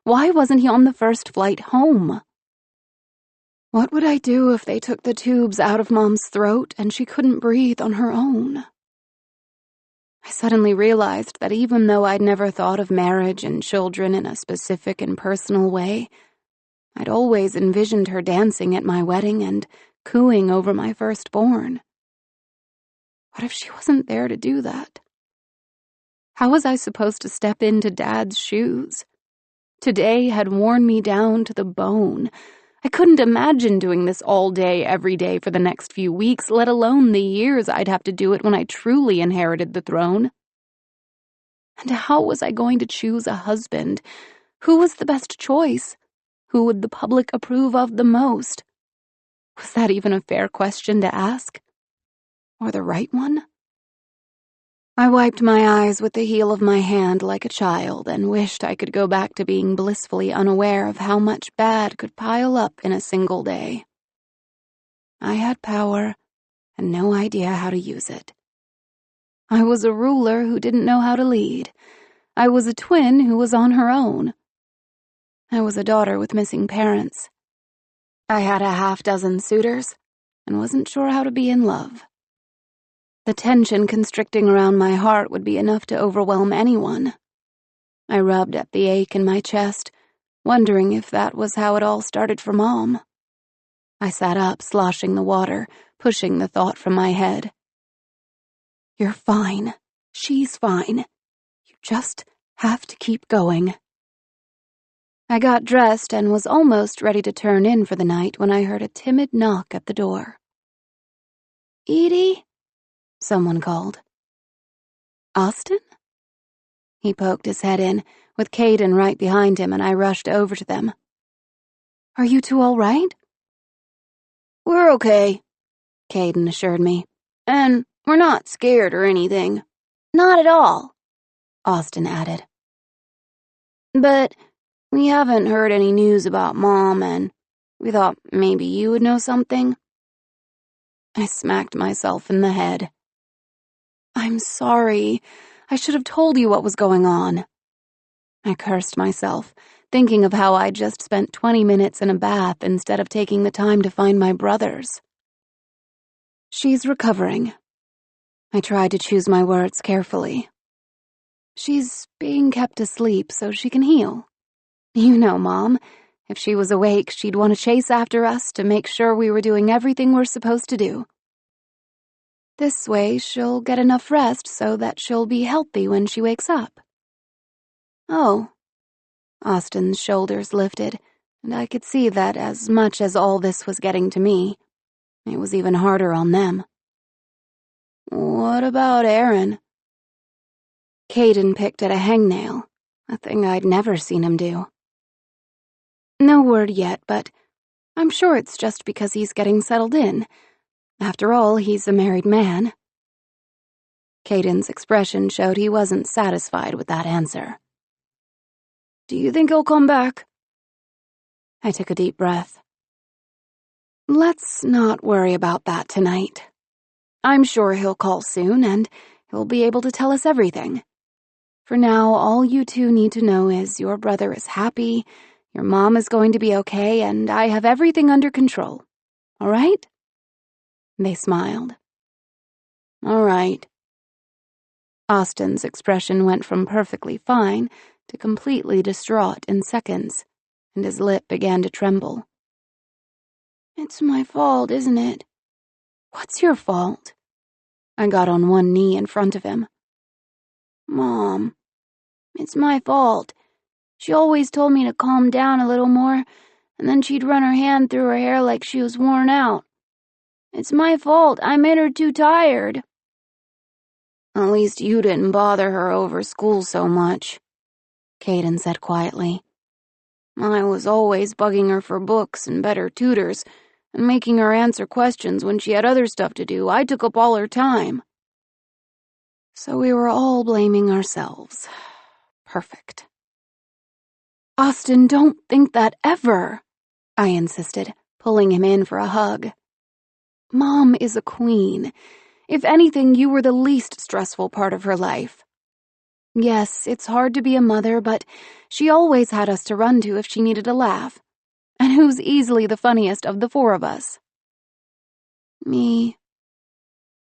Why wasn't he on the first flight home? What would I do if they took the tubes out of Mom's throat and she couldn't breathe on her own? I suddenly realized that even though I'd never thought of marriage and children in a specific and personal way, I'd always envisioned her dancing at my wedding and cooing over my firstborn. What if she wasn't there to do that? How was I supposed to step into Dad's shoes? Today had worn me down to the bone. I couldn't imagine doing this all day, every day for the next few weeks, let alone the years I'd have to do it when I truly inherited the throne. And how was I going to choose a husband? Who was the best choice? Who would the public approve of the most? Was that even a fair question to ask? Or the right one? I wiped my eyes with the heel of my hand like a child and wished I could go back to being blissfully unaware of how much bad could pile up in a single day. I had power and no idea how to use it. I was a ruler who didn't know how to lead. I was a twin who was on her own. I was a daughter with missing parents. I had a half-dozen suitors and wasn't sure how to be in love. The tension constricting around my heart would be enough to overwhelm anyone. I rubbed at the ache in my chest, wondering if that was how it all started for Mom. I sat up, sloshing the water, pushing the thought from my head. You're fine. She's fine. You just have to keep going. I got dressed and was almost ready to turn in for the night when I heard a timid knock at the door. Edie? Someone called. Austin? He poked his head in, with Caden right behind him, and I rushed over to them. Are you two all right? We're okay, Caden assured me. And we're not scared or anything. Not at all, Austin added. But we haven't heard any news about Mom, and we thought maybe you would know something. I smacked myself in the head. I'm sorry. I should have told you what was going on. I cursed myself, thinking of how I'd just spent 20 minutes in a bath instead of taking the time to find my brothers. She's recovering. I tried to choose my words carefully. She's being kept asleep so she can heal. You know, Mom, If she was awake, she'd want to chase after us to make sure we were doing everything we're supposed to do. This way, she'll get enough rest so that she'll be healthy when she wakes up. Oh. Austin's shoulders lifted, and I could see that as much as all this was getting to me, it was even harder on them. What about Aaron? Caden picked at a hangnail, a thing I'd never seen him do. No word yet, but I'm sure it's just because he's getting settled in. After all, he's a married man. Caden's expression showed he wasn't satisfied with that answer. Do you think he'll come back? I took a deep breath. Let's not worry about that tonight. I'm sure he'll call soon, and he'll be able to tell us everything. For now, all you two need to know is your brother is happy, your mom is going to be okay, and I have everything under control. All right? They smiled. All right. Austin's expression went from perfectly fine to completely distraught in seconds, and his lip began to tremble. It's my fault, isn't it? What's your fault? I got on one knee in front of him. Mom, it's my fault. She always told me to calm down a little more, and then she'd run her hand through her hair like she was worn out. It's my fault. I made her too tired. At least you didn't bother her over school so much, Caden said quietly. I was always bugging her for books and better tutors, and making her answer questions when she had other stuff to do. I took up all her time. So we were all blaming ourselves. Perfect. Austin, don't think that ever, I insisted, pulling him in for a hug. Mom is a queen. If anything, you were the least stressful part of her life. Yes, it's hard to be a mother, but she always had us to run to if she needed a laugh. And who's easily the funniest of the four of us? Me.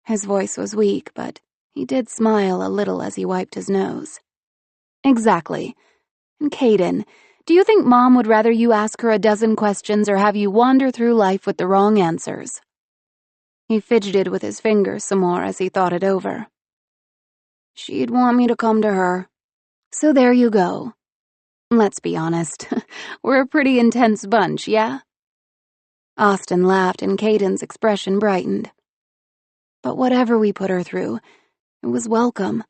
His voice was weak, but he did smile a little as he wiped his nose. Exactly. And Caden, do you think Mom would rather you ask her a dozen questions or have you wander through life with the wrong answers? He fidgeted with his fingers some more as he thought it over. She'd want me to come to her. So there you go. Let's be honest, we're a pretty intense bunch, yeah? Austin laughed and Caden's expression brightened. But whatever we put her through, it was welcome.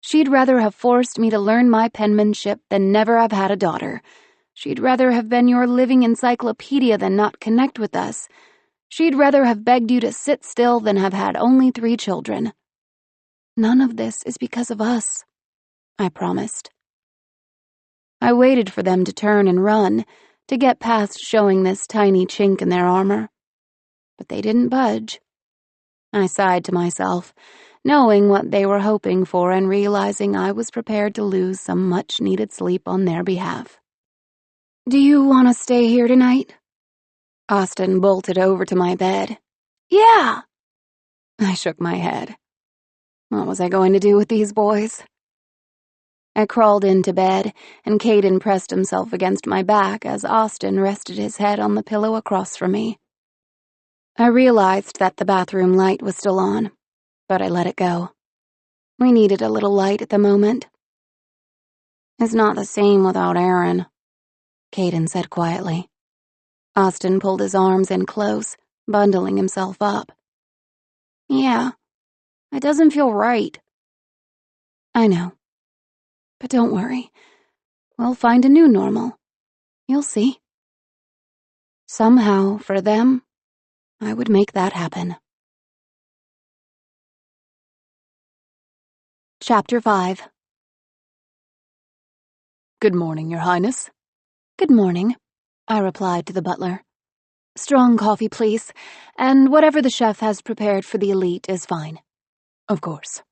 She'd rather have forced me to learn my penmanship than never have had a daughter. She'd rather have been your living encyclopedia than not connect with us. She'd rather have begged you to sit still than have had only 3 children. None of this is because of us, I promised. I waited for them to turn and run, to get past showing this tiny chink in their armor. But they didn't budge. I sighed to myself, knowing what they were hoping for and realizing I was prepared to lose some much-needed sleep on their behalf. Do you want to stay here tonight? Austin bolted over to my bed. Yeah! I shook my head. What was I going to do with these boys? I crawled into bed, and Caden pressed himself against my back as Austin rested his head on the pillow across from me. I realized that the bathroom light was still on, but I let it go. We needed a little light at the moment. It's not the same without Aaron, Caden said quietly. Austin pulled his arms in close, bundling himself up. Yeah, it doesn't feel right. I know. But don't worry. We'll find a new normal. You'll see. Somehow, for them, I would make that happen. Chapter 5. Good morning, Your Highness. Good morning, I replied to the butler. Strong coffee, please, and whatever the chef has prepared for the elite is fine. Of course.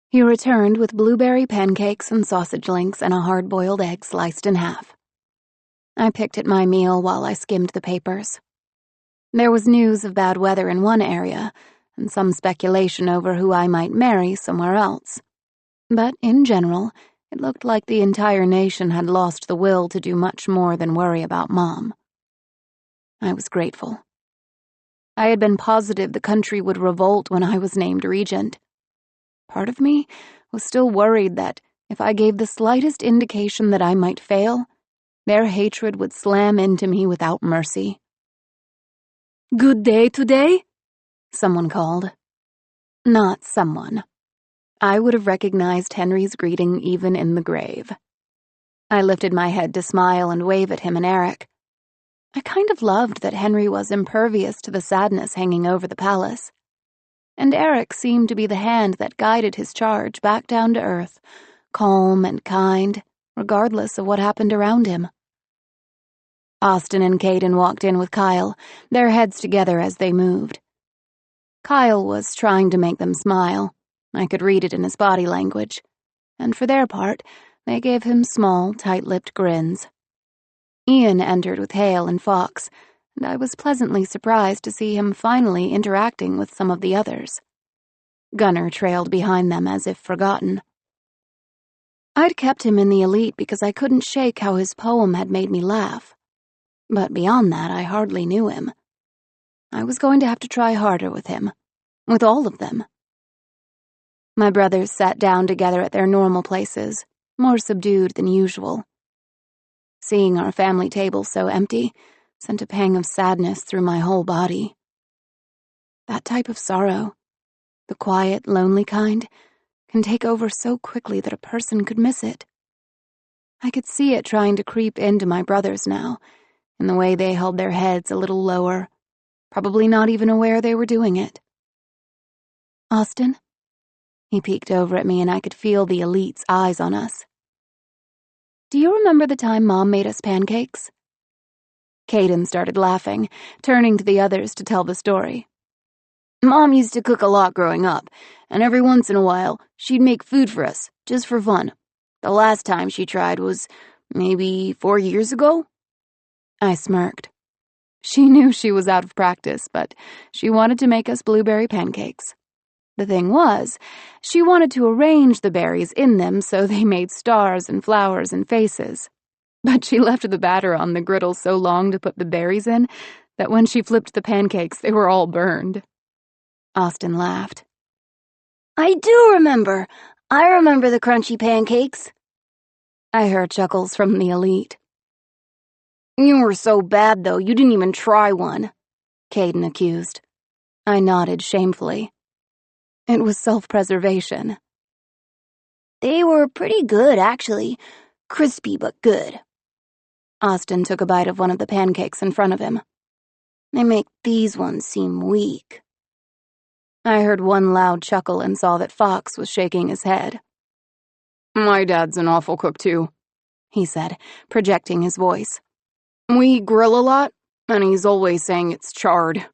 He returned with blueberry pancakes and sausage links and a hard-boiled egg sliced in half. I picked at my meal while I skimmed the papers. There was news of bad weather in one area, and some speculation over who I might marry somewhere else. But in general, It looked like the entire nation had lost the will to do much more than worry about Mom. I was grateful. I had been positive the country would revolt when I was named regent. Part of me was still worried that if I gave the slightest indication that I might fail, their hatred would slam into me without mercy. "Good day today?" Someone called. Not someone. I would have recognized Henry's greeting even in the grave. I lifted my head to smile and wave at him and Eric. I kind of loved that Henry was impervious to the sadness hanging over the palace. And Eric seemed to be the hand that guided his charge back down to earth, calm and kind, regardless of what happened around him. Austin and Caden walked in with Kyle, their heads together as they moved. Kyle was trying to make them smile. I could read it in his body language. And for their part, they gave him small, tight-lipped grins. Ian entered with Hale and Fox, and I was pleasantly surprised to see him finally interacting with some of the others. Gunnar trailed behind them as if forgotten. I'd kept him in the elite because I couldn't shake how his poem had made me laugh. But beyond that, I hardly knew him. I was going to have to try harder with him. With all of them. My brothers sat down together at their normal places, more subdued than usual. Seeing our family table so empty sent a pang of sadness through my whole body. That type of sorrow, the quiet, lonely kind, can take over so quickly that a person could miss it. I could see it trying to creep into my brothers now, in the way they held their heads a little lower, probably not even aware they were doing it. Austin? He peeked over at me and I could feel the elite's eyes on us. Do you remember the time Mom made us pancakes? Caden started laughing, turning to the others to tell the story. "Mom used to cook a lot growing up, and every once in a while, she'd make food for us, just for fun. The last time she tried was maybe 4 years ago?" I smirked. She knew she was out of practice, but she wanted to make us blueberry pancakes. The thing was, she wanted to arrange the berries in them so they made stars and flowers and faces. But she left the batter on the griddle so long to put the berries in that when she flipped the pancakes, they were all burned. Austin laughed. "I do remember. I remember the crunchy pancakes." I heard chuckles from the elite. "You were so bad, though, you didn't even try one," Caden accused. I nodded shamefully. It was self-preservation. "They were pretty good, actually. Crispy but good." Austin took a bite of one of the pancakes in front of him. "They make these ones seem weak." I heard one loud chuckle and saw that Fox was shaking his head. "My dad's an awful cook, too," he said, projecting his voice. "We grill a lot, and he's always saying it's charred."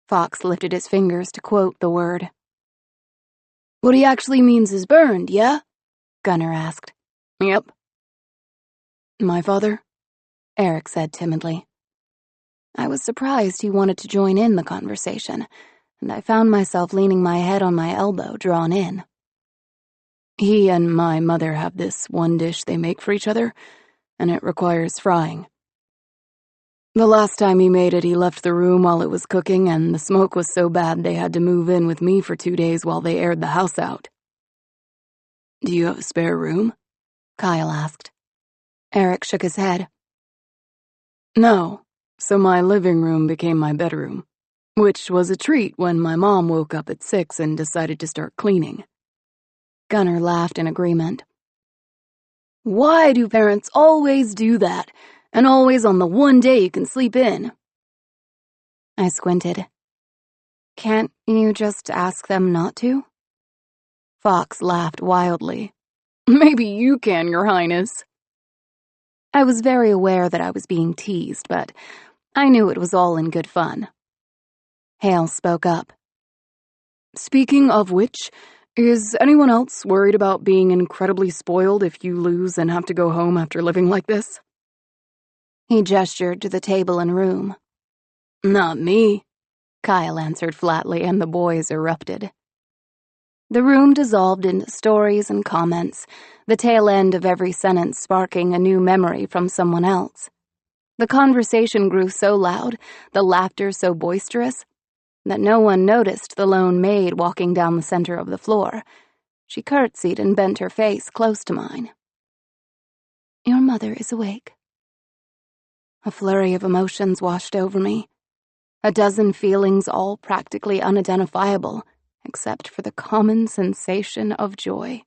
Fox lifted his fingers to quote the word. "What he actually means is burned, yeah?" Gunnar asked. "Yep." "My father?" Eric said timidly. I was surprised he wanted to join in the conversation, and I found myself leaning my head on my elbow, drawn in. "He and my mother have this one dish they make for each other, and it requires frying. The last time he made it, he left the room while it was cooking, and the smoke was so bad they had to move in with me for 2 days while they aired the house out." "Do you have a spare room?" Kyle asked. Eric shook his head. "No, so my living room became my bedroom, which was a treat when my mom woke up at 6 and decided to start cleaning." Gunnar laughed in agreement. "Why do parents always do that? And always on the one day you can sleep in?" I squinted. Can't you just ask them not to? Fox laughed wildly. "Maybe you can, Your Highness." I was very aware that I was being teased, but I knew it was all in good fun. Hale spoke up. "Speaking of which, is anyone else worried about being incredibly spoiled if you lose and have to go home after living like this?" He gestured to the table and room. "Not me," Kyle answered flatly, and the boys erupted. The room dissolved into stories and comments, the tail end of every sentence sparking a new memory from someone else. The conversation grew so loud, the laughter so boisterous, that no one noticed the lone maid walking down the center of the floor. She curtsied and bent her face close to mine. "Your mother is awake." A flurry of emotions washed over me. A dozen feelings, all practically unidentifiable, except for the common sensation of joy.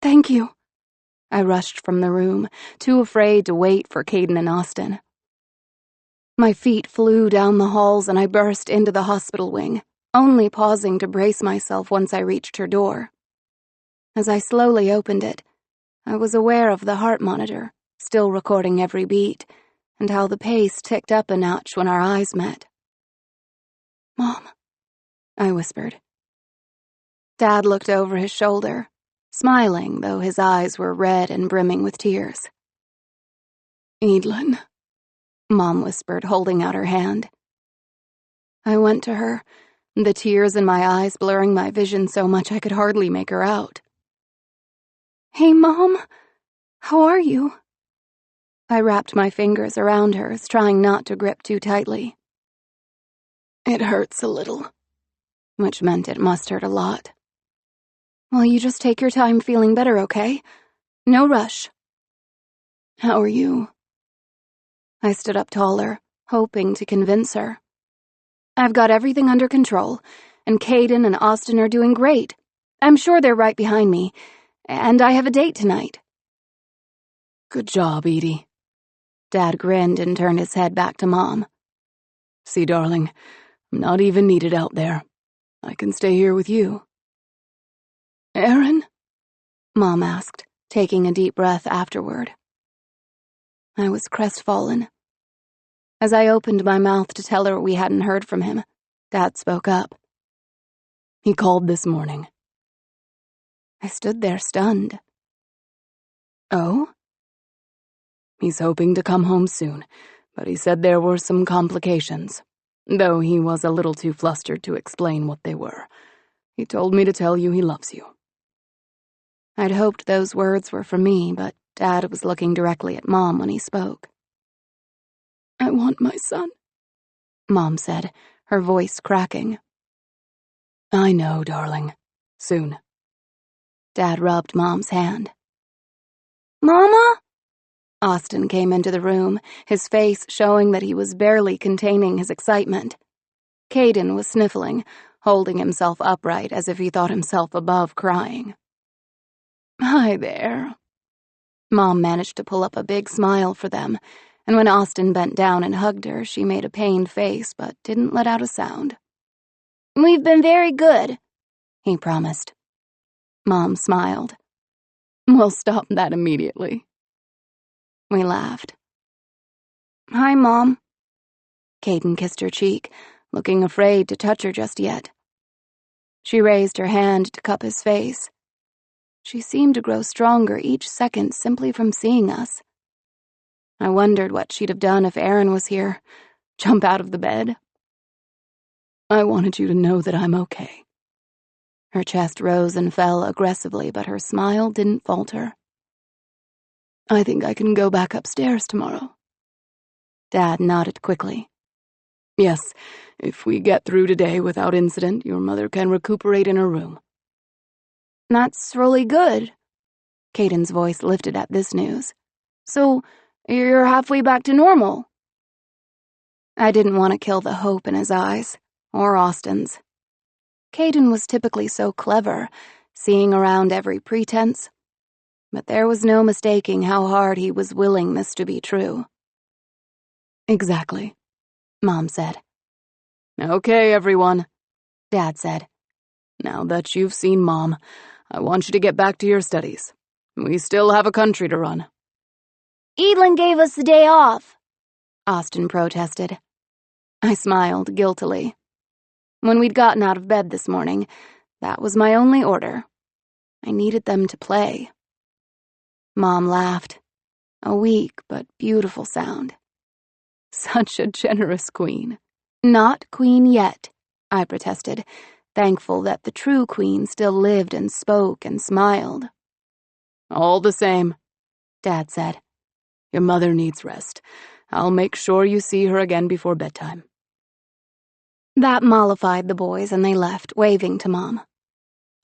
"Thank you." I rushed from the room, too afraid to wait for Caden and Austin. My feet flew down the halls and I burst into the hospital wing, only pausing to brace myself once I reached her door. As I slowly opened it, I was aware of the heart monitor, still recording every beat, and how the pace ticked up a notch when our eyes met. "Mom," I whispered. Dad looked over his shoulder, smiling, though his eyes were red and brimming with tears. "Eidlin," Mom whispered, holding out her hand. I went to her, the tears in my eyes blurring my vision so much I could hardly make her out. "Hey, Mom, how are you?" I wrapped my fingers around hers, trying not to grip too tightly. "It hurts a little," which meant it must hurt a lot. "Well, you just take your time feeling better, okay? No rush." "How are you?" I stood up taller, hoping to convince her. "I've got everything under control, and Caden and Austin are doing great. I'm sure they're right behind me, and I have a date tonight." "Good job, Edie." Dad grinned and turned his head back to Mom. "See, darling, I'm not even needed out there. I can stay here with you." "Aaron?" Mom asked, taking a deep breath afterward. I was crestfallen. As I opened my mouth to tell her we hadn't heard from him, Dad spoke up. "He called this morning." I stood there stunned. "Oh?" "He's hoping to come home soon, but he said there were some complications, though he was a little too flustered to explain what they were. He told me to tell you he loves you." I'd hoped those words were for me, but Dad was looking directly at Mom when he spoke. "I want my son," Mom said, her voice cracking. "I know, darling. Soon." Dad rubbed Mom's hand. Mama? Austin came into the room, his face showing that he was barely containing his excitement. Caden was sniffling, holding himself upright as if he thought himself above crying. "Hi there." Mom managed to pull up a big smile for them, and when Austin bent down and hugged her, she made a pained face but didn't let out a sound. We've been very good, he promised. Mom smiled. "We'll stop that immediately." We laughed. Hi, Mom. Caden kissed her cheek, looking afraid to touch her just yet. She raised her hand to cup his face. She seemed to grow stronger each second simply from seeing us. I wondered what she'd have done if Aaron was here. Jump out of the bed? "I wanted you to know that I'm okay." Her chest rose and fell aggressively, but her smile didn't falter. "I think I can go back upstairs tomorrow." Dad nodded quickly. "Yes, if we get through today without incident, your mother can recuperate in her room." That's really good. Caden's voice lifted at this news. So, you're halfway back to normal. I didn't want to kill the hope in his eyes, or Austin's. Caden was typically so clever, seeing around every pretense, but there was no mistaking how hard he was willing this to be true. "Exactly," Mom said. "Okay, everyone," Dad said. "Now that you've seen Mom, I want you to get back to your studies. We still have a country to run." Eidlin gave us the day off, Austin protested. I smiled guiltily. When we'd gotten out of bed this morning, that was my only order. I needed them to play. Mom laughed. A weak but beautiful sound. "Such a generous queen." "Not queen yet," I protested, thankful that the true queen still lived and spoke and smiled. "All the same," Dad said, "your mother needs rest. I'll make sure you see her again before bedtime." That mollified the boys, and they left, waving to Mom.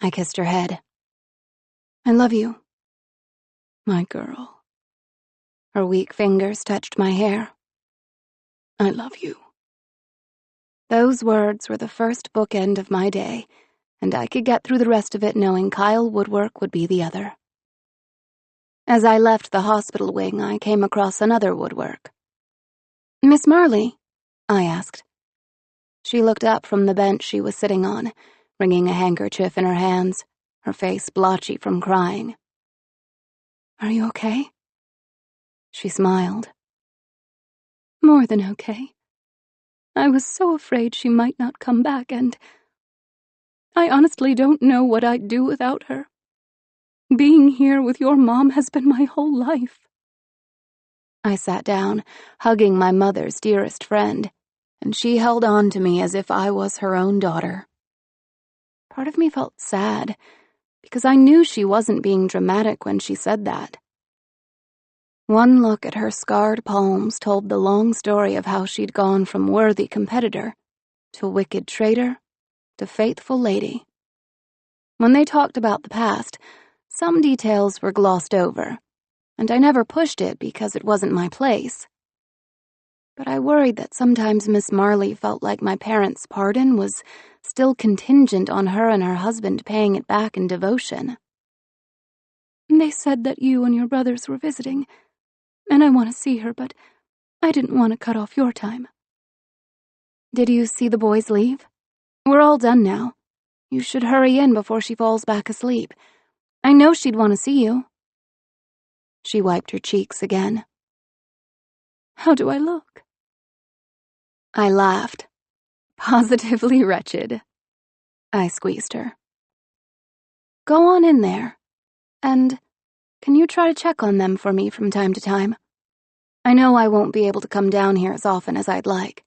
I kissed her head. "I love you." "My girl." Her weak fingers touched my hair. "I love you." Those words were the first bookend of my day, and I could get through the rest of it knowing Kyle Woodwork would be the other. As I left the hospital wing, I came across another Woodwork. "Miss Marley?" I asked. She looked up from the bench she was sitting on, wringing a handkerchief in her hands, her face blotchy from crying. "Are you okay?" She smiled. "More than okay. I was so afraid she might not come back, and I honestly don't know what I'd do without her. Being here with your mom has been my whole life." I sat down, hugging my mother's dearest friend, and she held on to me as if I was her own daughter. Part of me felt sad, because I knew she wasn't being dramatic when she said that. One look at her scarred palms told the long story of how she'd gone from worthy competitor to wicked traitor to faithful lady. When they talked about the past, some details were glossed over, and I never pushed it because it wasn't my place. But I worried that sometimes Miss Marley felt like my parents' pardon was still contingent on her and her husband paying it back in devotion. "They said that you and your brothers were visiting, and I want to see her, but I didn't want to cut off your time." "Did you see the boys leave? We're all done now. You should hurry in before she falls back asleep. I know she'd want to see you." She wiped her cheeks again. "How do I look?" I laughed. "Positively wretched." I squeezed her. "Go on in there. And can you try to check on them for me from time to time? I know I won't be able to come down here as often as I'd like."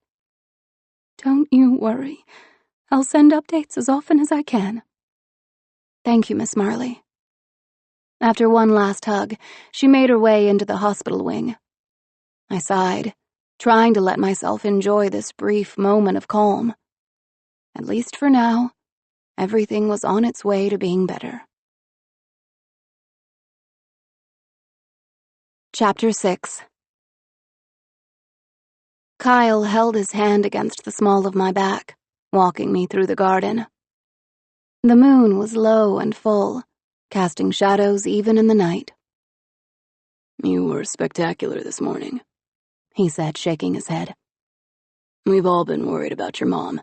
"Don't you worry. I'll send updates as often as I can." "Thank you, Miss Marley." After one last hug, she made her way into the hospital wing. I sighed, trying to let myself enjoy this brief moment of calm. At least for now, everything was on its way to being better. Chapter 6. Kyle held his hand against the small of my back, walking me through the garden. The moon was low and full, casting shadows even in the night. "You were spectacular this morning," he said, shaking his head. "We've all been worried about your mom,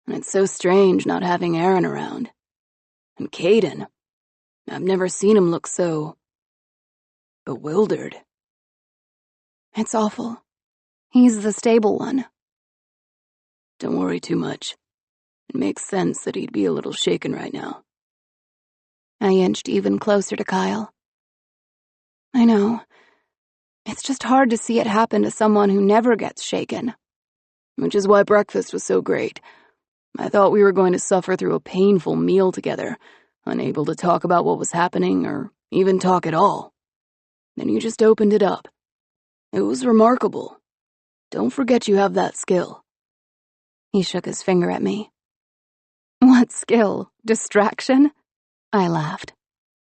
and it's so strange not having Aaron around. And Caden, I've never seen him look so bewildered." "It's awful. He's the stable one." "Don't worry too much. It makes sense that he'd be a little shaken right now." I inched even closer to Kyle. "I know. It's just hard to see it happen to someone who never gets shaken." "Which is why breakfast was so great. I thought we were going to suffer through a painful meal together, unable to talk about what was happening or even talk at all. Then you just opened it up. It was remarkable. Don't forget you have that skill." He shook his finger at me. "What skill? Distraction?" I laughed.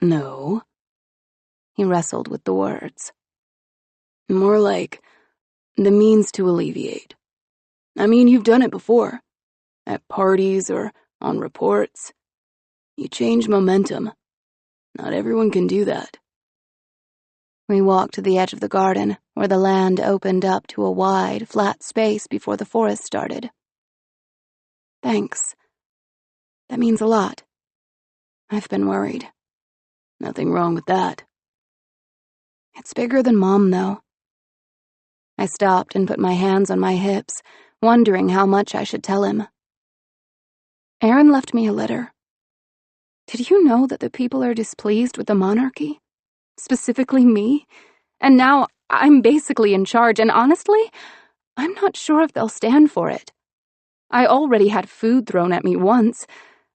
"No." He wrestled with the words. "More like the means to alleviate. I mean, you've done it before. At parties or on reports. You change momentum. Not everyone can do that." We walked to the edge of the garden, where the land opened up to a wide, flat space before the forest started. "Thanks. That means a lot. I've been worried." "Nothing wrong with that." "It's bigger than Mom, though." I stopped and put my hands on my hips, wondering how much I should tell him. "Aaron left me a letter. Did you know that the people are displeased with the monarchy? Specifically me? And now I'm basically in charge, and honestly, I'm not sure if they'll stand for it. I already had food thrown at me once.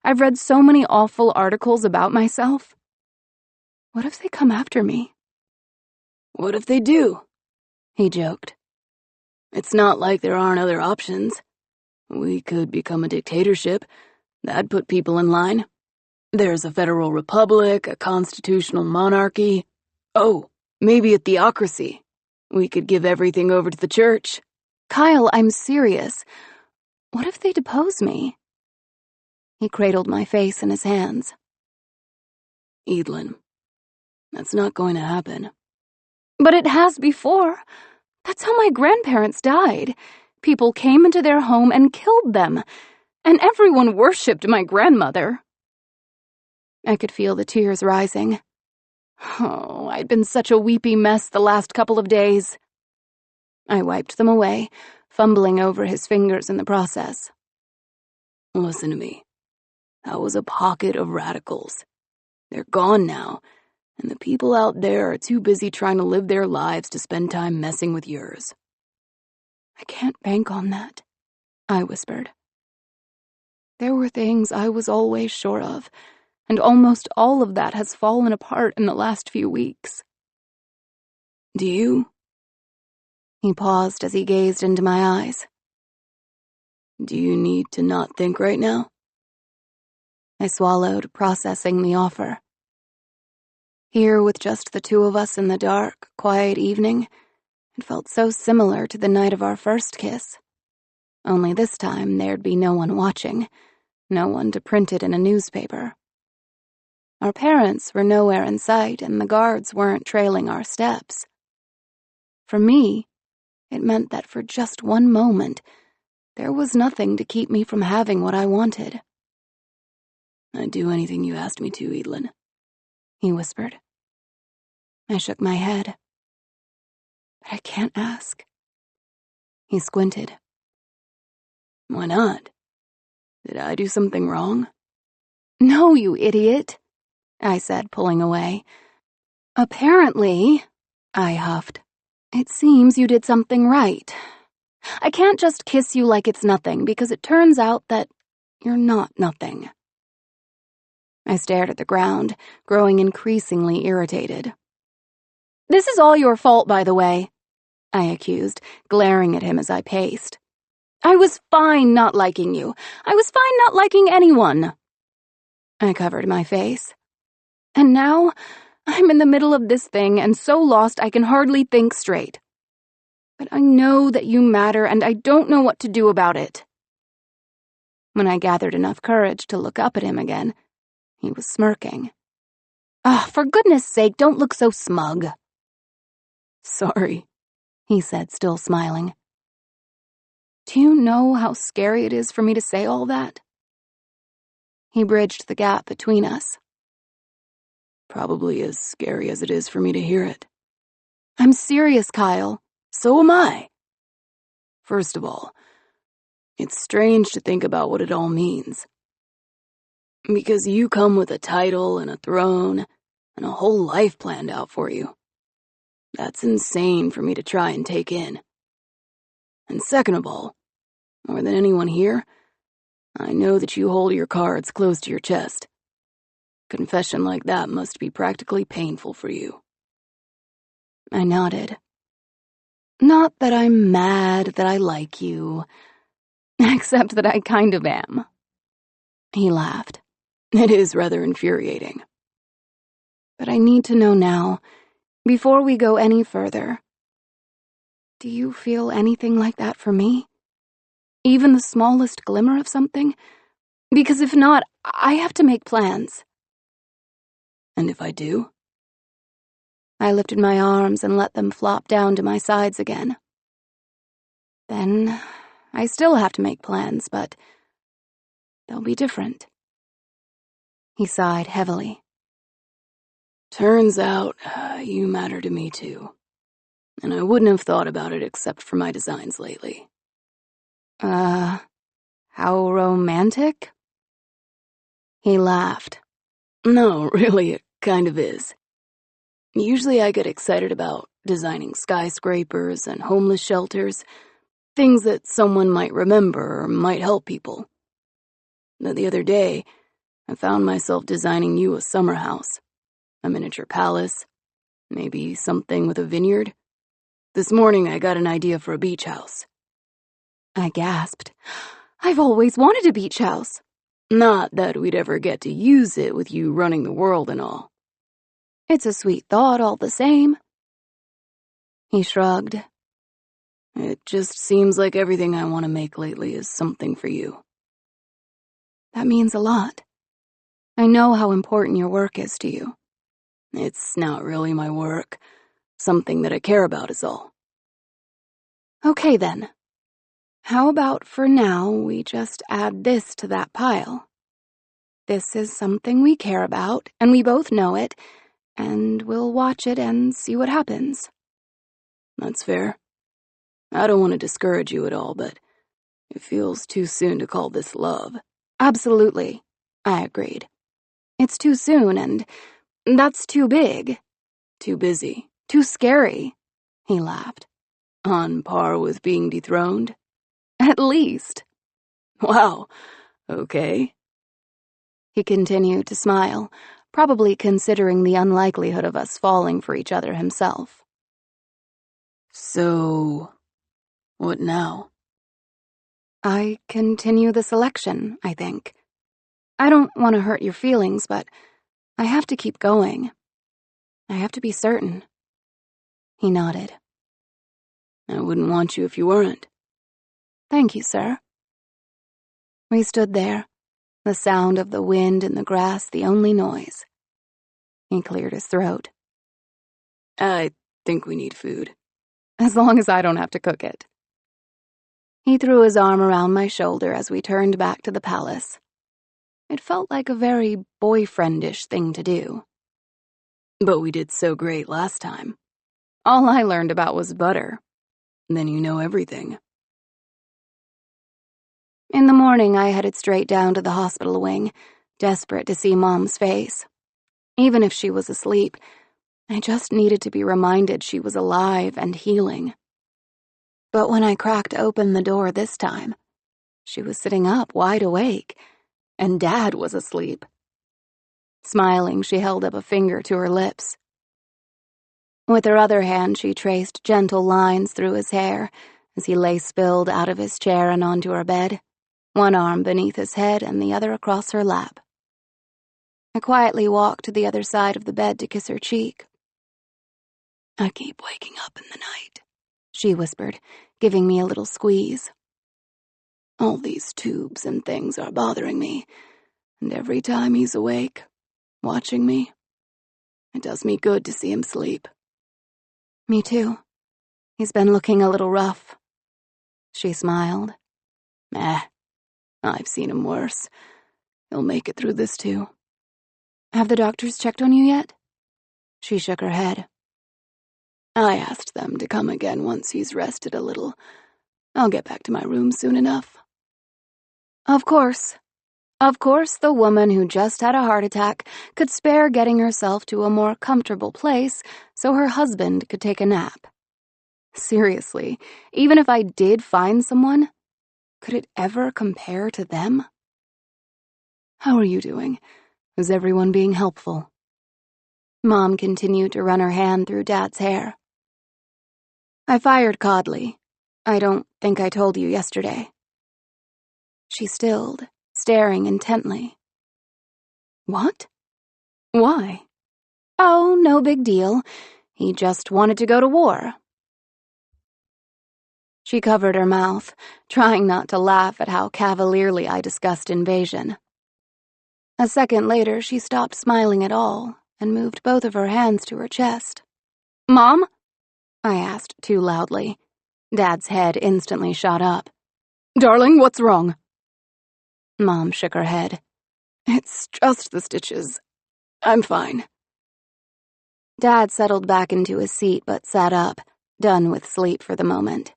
I've read so many awful articles about myself. What if they come after me? What if they do? He joked. It's not like there aren't other options. We could become a dictatorship. That'd put people in line. There's a federal republic, a constitutional monarchy. Oh, maybe a theocracy. We could give everything over to the church. Kyle, I'm serious. What if they depose me? He cradled my face in his hands. Evelyn, that's not going to happen. But it has before. That's how my grandparents died. People came into their home and killed them, and everyone worshipped my grandmother. I could feel the tears rising. Oh, I'd been such a weepy mess the last couple of days. I wiped them away, fumbling over his fingers in the process. Listen to me. That was a pocket of radicals. They're gone now, and the people out there are too busy trying to live their lives to spend time messing with yours. I can't bank on that, I whispered. There were things I was always sure of, and almost all of that has fallen apart in the last few weeks. Do you? He paused as he gazed into my eyes. Do you need to not think right now? I swallowed, processing the offer. Here, with just the two of us in the dark, quiet evening, it felt so similar to the night of our first kiss. Only this time there'd be no one watching, no one to print it in a newspaper. Our parents were nowhere in sight, and the guards weren't trailing our steps. For me, it meant that for just one moment, there was nothing to keep me from having what I wanted. I'd do anything you asked me to, Evelyn, he whispered. I shook my head. But I can't ask. He squinted. Why not? Did I do something wrong? No, you idiot, I said, pulling away. Apparently, I huffed, it seems you did something right. I can't just kiss you like it's nothing, because it turns out that you're not nothing. I stared at the ground, growing increasingly irritated. This is all your fault, by the way, I accused, glaring at him as I paced. I was fine not liking you. I was fine not liking anyone. I covered my face. And now, I'm in the middle of this thing and so lost I can hardly think straight. But I know that you matter and I don't know what to do about it. When I gathered enough courage to look up at him again, he was smirking. For goodness sake, don't look so smug. Sorry, he said, still smiling. Do you know how scary it is for me to say all that? He bridged the gap between us. Probably as scary as it is for me to hear it. I'm serious, Kyle. So am I. First of all, it's strange to think about what it all means. Because you come with a title and a throne and a whole life planned out for you. That's insane for me to try and take in. And second of all, more than anyone here, I know that you hold your cards close to your chest. Confession like that must be practically painful for you. I nodded. Not that I'm mad that I like you, except that I kind of am. He laughed. It is rather infuriating. But I need to know now, before we go any further. Do you feel anything like that for me? Even the smallest glimmer of something? Because if not, I have to make plans. And if I do? I lifted my arms and let them flop down to my sides again. Then I still have to make plans, but they'll be different. He sighed heavily. Turns out, you matter to me too. And I wouldn't have thought about it except for my designs lately. How romantic? He laughed. No, really, it kind of is. Usually I get excited about designing skyscrapers and homeless shelters, Things that someone might remember or might help people. The other day, I found myself designing you a summer house, a miniature palace, maybe something with a vineyard. This morning I got an idea for a beach house. I gasped. I've always wanted a beach house. Not that we'd ever get to use it with you running the world and all. It's a sweet thought all the same. He shrugged. It just seems like everything I want to make lately is something for you. That means a lot. I know how important your work is to you. It's not really my work. Something that I care about is all. Okay then. How about for now we just add this to that pile? This is something we care about, and we both know it, and we'll watch it and see what happens. That's fair. I don't want to discourage you at all, but it feels too soon to call this love. Absolutely, I agreed. It's too soon, and that's too big. Too busy. Too scary, he laughed. On par with being dethroned? At least. Wow, okay. He continued to smile, probably considering the unlikelihood of us falling for each other himself. So, what now? I continue the selection, I think. I don't want to hurt your feelings, but I have to keep going. I have to be certain. He nodded. I wouldn't want you if you weren't. Thank you, sir. We stood there, the sound of the wind in the grass the only noise. He cleared his throat. I think we need food. As long as I don't have to cook it. He threw his arm around my shoulder as we turned back to the palace. It felt like a very boyfriendish thing to do. But we did so great last time. All I learned about was butter. Then you know everything. In the morning, I headed straight down to the hospital wing, desperate to see Mom's face. Even if she was asleep, I just needed to be reminded she was alive and healing. But when I cracked open the door this time, she was sitting up, wide awake, and Dad was asleep. Smiling, she held up a finger to her lips. With her other hand, she traced gentle lines through his hair as he lay spilled out of his chair and onto her bed, one arm beneath his head and the other across her lap. I quietly walked to the other side of the bed to kiss her cheek. I keep waking up in the night, she whispered, giving me a little squeeze. All these tubes and things are bothering me, and every time he's awake, watching me, it does me good to see him sleep. Me too. He's been looking a little rough. She smiled. I've seen him worse. He'll make it through this too. Have the doctors checked on you yet? She shook her head. I asked them to come again once he's rested a little. I'll get back to my room soon enough. Of course. Of course, the woman who just had a heart attack could spare getting herself to a more comfortable place so her husband could take a nap. Seriously, even if I did find someone, could it ever compare to them? How are you doing? Is everyone being helpful? Mom continued to run her hand through Dad's hair. I fired Codley. I don't think I told you yesterday. She stilled, staring intently. What? Why? Oh, no big deal. He just wanted to go to war. She covered her mouth, trying not to laugh at how cavalierly I discussed invasion. A second later, she stopped smiling at all and moved both of her hands to her chest. "Mom?" I asked too loudly. Dad's head instantly shot up. Darling, what's wrong? Mom shook her head. It's just the stitches. I'm fine. Dad settled back into his seat but sat up, done with sleep for the moment.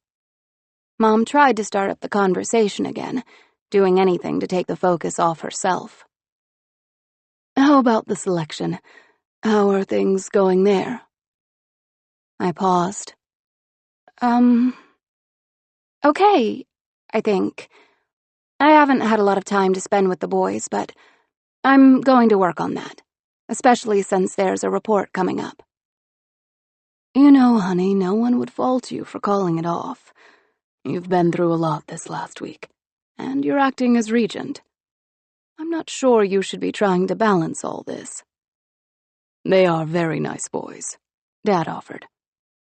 Mom tried to start up the conversation again, doing anything to take the focus off herself. How about the selection? How are things going there? I paused. okay, I think. I haven't had a lot of time to spend with the boys, but I'm going to work on that, especially since there's a report coming up. You know, honey, no one would fault you for calling it off. You've been through a lot this last week, and you're acting as regent. I'm not sure you should be trying to balance all this. They are very nice boys, Dad offered.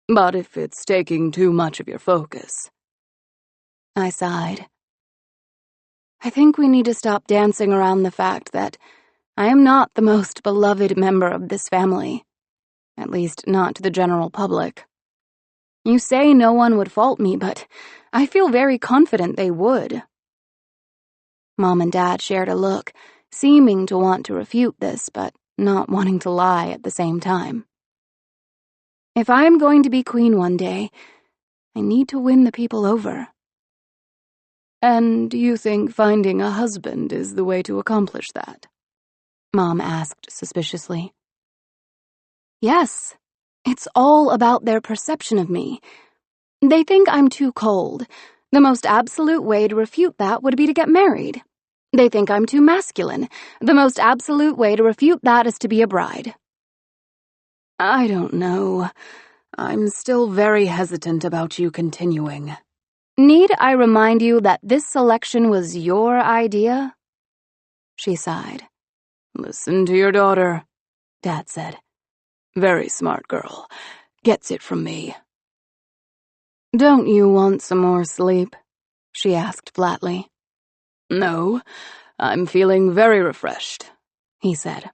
But if it's taking too much of your focus... I sighed. I think we need to stop dancing around the fact that I am not the most beloved member of this family. At least not to the general public. You say no one would fault me, but I feel very confident they would. Mom and Dad shared a look, seeming to want to refute this, but not wanting to lie at the same time. If I am going to be queen one day, I need to win the people over. And you think finding a husband is the way to accomplish that? Mom asked suspiciously. Yes, it's all about their perception of me. They think I'm too cold. The most absolute way to refute that would be to get married. They think I'm too masculine. The most absolute way to refute that is to be a bride. I don't know. I'm still very hesitant about you continuing. Need I remind you that this selection was your idea? She sighed. Listen to your daughter, Dad said. Very smart girl. Gets it from me. Don't you want some more sleep? She asked flatly. No, I'm feeling very refreshed, he said.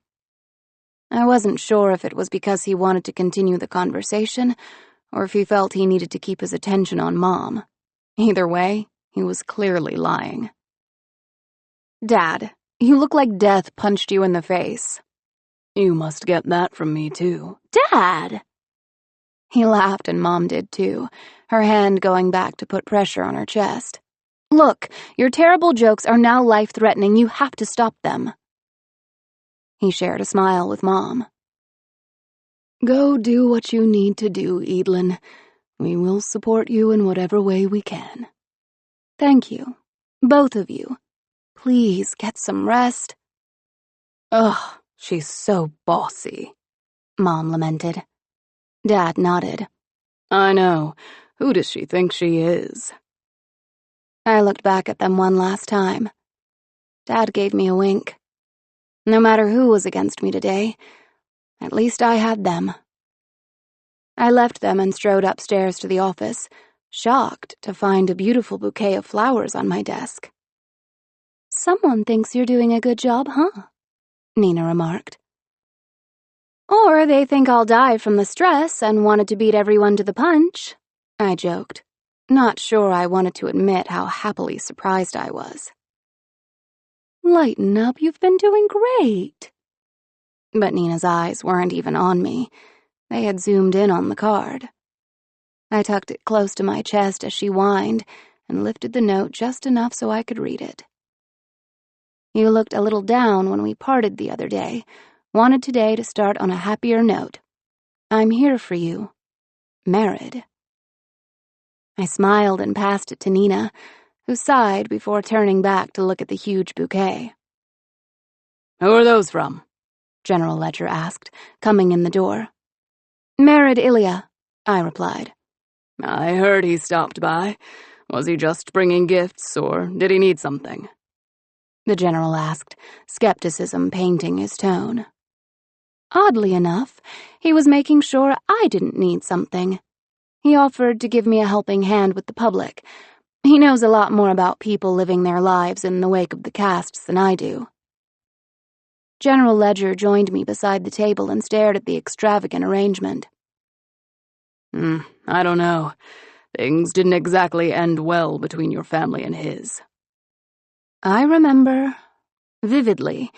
I wasn't sure if it was because he wanted to continue the conversation or if he felt he needed to keep his attention on Mom. Either way, he was clearly lying. Dad, you look like death punched you in the face. You must get that from me, too. Dad! He laughed and Mom did, too, her hand going back to put pressure on her chest. Look, your terrible jokes are now life-threatening. You have to stop them. He shared a smile with Mom. Go do what you need to do, Evelyn. We will support you in whatever way we can. Thank you. Both of you. Please get some rest. Ugh, she's so bossy, Mom lamented. Dad nodded. I know. Who does she think she is? I looked back at them one last time. Dad gave me a wink. No matter who was against me today, at least I had them. I left them and strode upstairs to the office, shocked to find a beautiful bouquet of flowers on my desk. Someone thinks you're doing a good job, huh? Nina remarked. Or they think I'll die from the stress and wanted to beat everyone to the punch, I joked, not sure I wanted to admit how happily surprised I was. Lighten up, you've been doing great. But Nina's eyes weren't even on me. They had zoomed in on the card. I tucked it close to my chest as she whined and lifted the note just enough so I could read it. You looked a little down when we parted the other day. Wanted today to start on a happier note. I'm here for you. Merid. I smiled and passed it to Nina, who sighed before turning back to look at the huge bouquet. Who are those from? General Ledger asked, coming in the door. Merid Ilya, I replied. I heard he stopped by. Was he just bringing gifts, or did he need something? The general asked, skepticism painting his tone. Oddly enough, he was making sure I didn't need something. He offered to give me a helping hand with the public. He knows a lot more about people living their lives in the wake of the casts than I do. General Ledger joined me beside the table and stared at the extravagant arrangement. I don't know. Things didn't exactly end well between your family and his. I remember vividly,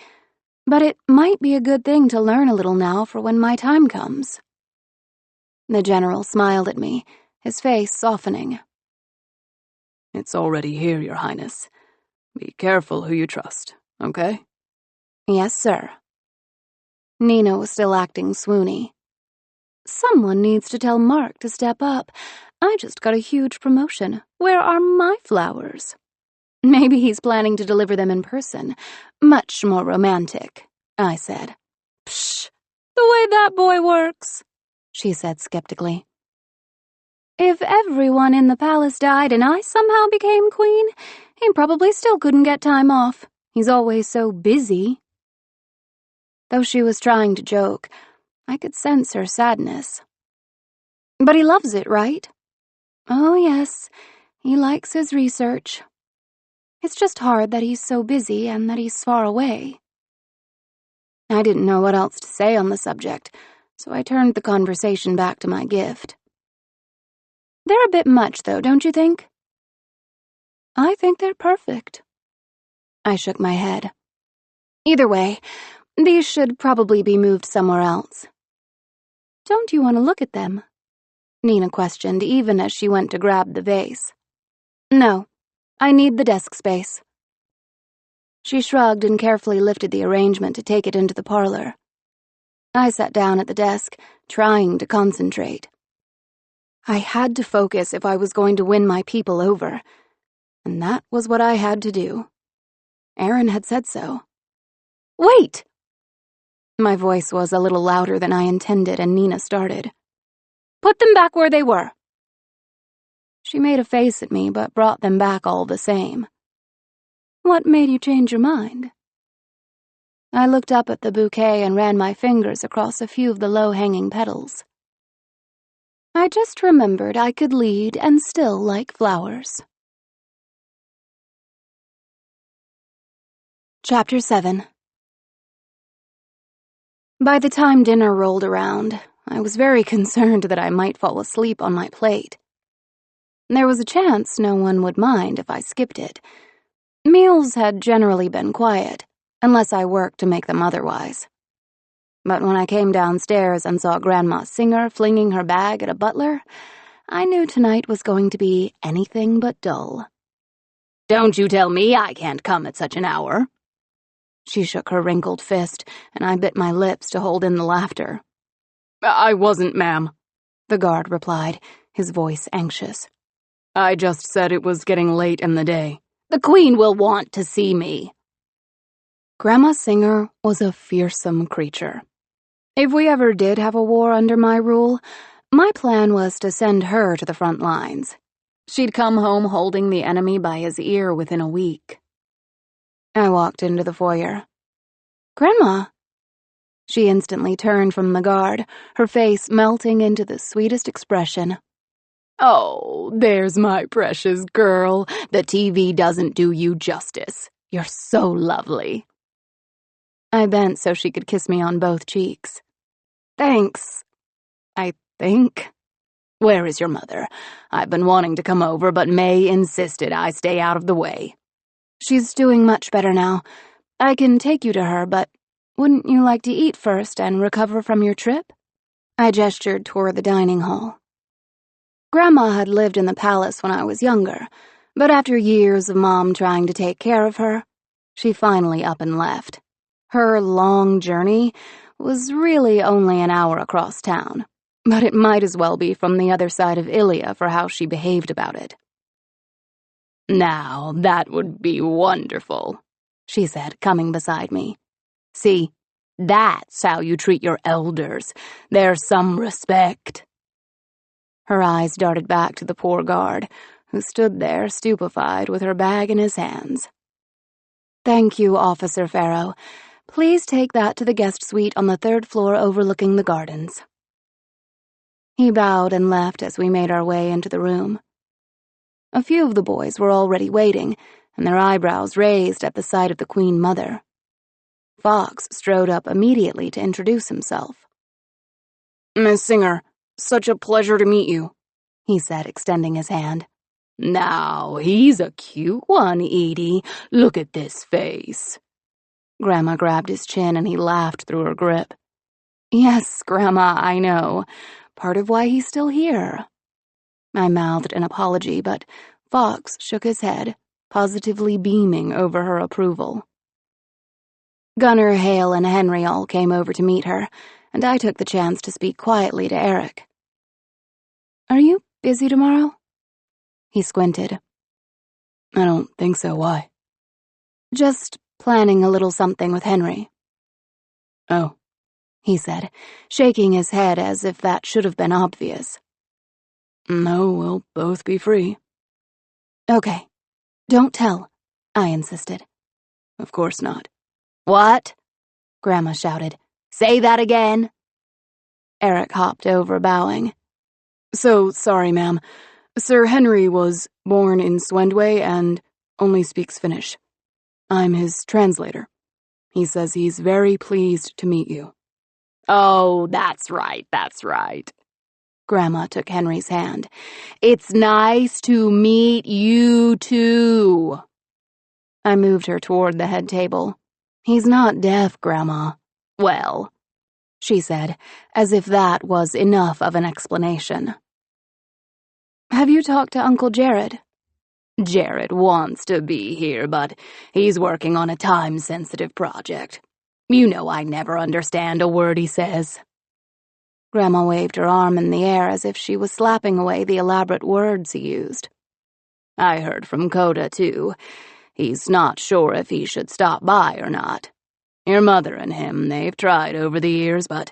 but it might be a good thing to learn a little now for when my time comes. The general smiled at me, his face softening. It's already here, Your Highness. Be careful who you trust, okay? Yes, sir. Nina was still acting swoony. Someone needs to tell Mark to step up. I just got a huge promotion. Where are my flowers? Maybe he's planning to deliver them in person. Much more romantic, I said. Psh, the way that boy works, she said skeptically. If everyone in the palace died and I somehow became queen, he probably still couldn't get time off. He's always so busy. Though she was trying to joke, I could sense her sadness. But he loves it, right? Oh, yes, he likes his research. It's just hard that he's so busy and that he's far away. I didn't know what else to say on the subject, so I turned the conversation back to my gift. They're a bit much, though, don't you think? I think they're perfect. I shook my head. Either way, these should probably be moved somewhere else. Don't you want to look at them? Nina questioned, even as she went to grab the vase. No, I need the desk space. She shrugged and carefully lifted the arrangement to take it into the parlor. I sat down at the desk, trying to concentrate. I had to focus if I was going to win my people over, and that was what I had to do. Aaron had said so. Wait! My voice was a little louder than I intended, and Nina started. Put them back where they were. She made a face at me, but brought them back all the same. What made you change your mind? I looked up at the bouquet and ran my fingers across a few of the low-hanging petals. I just remembered I could lead and still like flowers. Chapter 7. By the time dinner rolled around, I was very concerned that I might fall asleep on my plate. There was a chance no one would mind if I skipped it. Meals had generally been quiet, unless I worked to make them otherwise. But when I came downstairs and saw Grandma Singer flinging her bag at a butler, I knew tonight was going to be anything but dull. Don't you tell me I can't come at such an hour. She shook her wrinkled fist, and I bit my lips to hold in the laughter. I wasn't, ma'am, the guard replied, his voice anxious. I just said it was getting late in the day. The Queen will want to see me. Grandma Singer was a fearsome creature. If we ever did have a war under my rule, my plan was to send her to the front lines. She'd come home holding the enemy by his ear within a week. I walked into the foyer. Grandma! She instantly turned from the guard, her face melting into the sweetest expression. Oh, there's my precious girl. The TV doesn't do you justice. You're so lovely. I bent so she could kiss me on both cheeks. Thanks, I think. Where is your mother? I've been wanting to come over, but May insisted I stay out of the way. She's doing much better now. I can take you to her, but wouldn't you like to eat first and recover from your trip? I gestured toward the dining hall. Grandma had lived in the palace when I was younger, but after years of Mom trying to take care of her, she finally up and left. Her long journey was really only an hour across town, but it might as well be from the other side of Ilia for how she behaved about it. Now, that would be wonderful, she said, coming beside me. See, that's how you treat your elders. There's some respect. Her eyes darted back to the poor guard, who stood there stupefied with her bag in his hands. Thank you, Officer Farrow. Please take that to the guest suite on the 3rd floor overlooking the gardens. He bowed and left as we made our way into the room. A few of the boys were already waiting, and their eyebrows raised at the sight of the Queen Mother. Fox strode up immediately to introduce himself. Miss Singer, such a pleasure to meet you, he said, extending his hand. Now, he's a cute one, Edie. Look at this face. Grandma grabbed his chin and he laughed through her grip. Yes, Grandma, I know. Part of why he's still here. I mouthed an apology, but Fox shook his head, positively beaming over her approval. Gunnar, Hale, and Henry all came over to meet her, and I took the chance to speak quietly to Eric. Are you busy tomorrow?" He squinted. "I don't think so. Why?" "Just planning a little something with Henry." "Oh," he said, shaking his head as if that should have been obvious. "No, we'll both be free." "Okay. Don't tell," I insisted. "Of course not." "What?" Grandma shouted. "Say that again." Eric hopped over, bowing. "So sorry, ma'am. Sir Henry was born in Swendway and only speaks Finnish. I'm his translator. He says he's very pleased to meet you." "Oh, that's right. Grandma took Henry's hand. "It's nice to meet you, too." I moved her toward the head table. "He's not deaf, Grandma." "Well," she said, as if that was enough of an explanation. "Have you talked to Uncle Jared?" "Jared wants to be here, but he's working on a time-sensitive project. You know I never understand a word he says." Grandma waved her arm in the air as if she was slapping away the elaborate words he used. "I heard from Coda, too. He's not sure if he should stop by or not. Your mother and him, they've tried over the years, but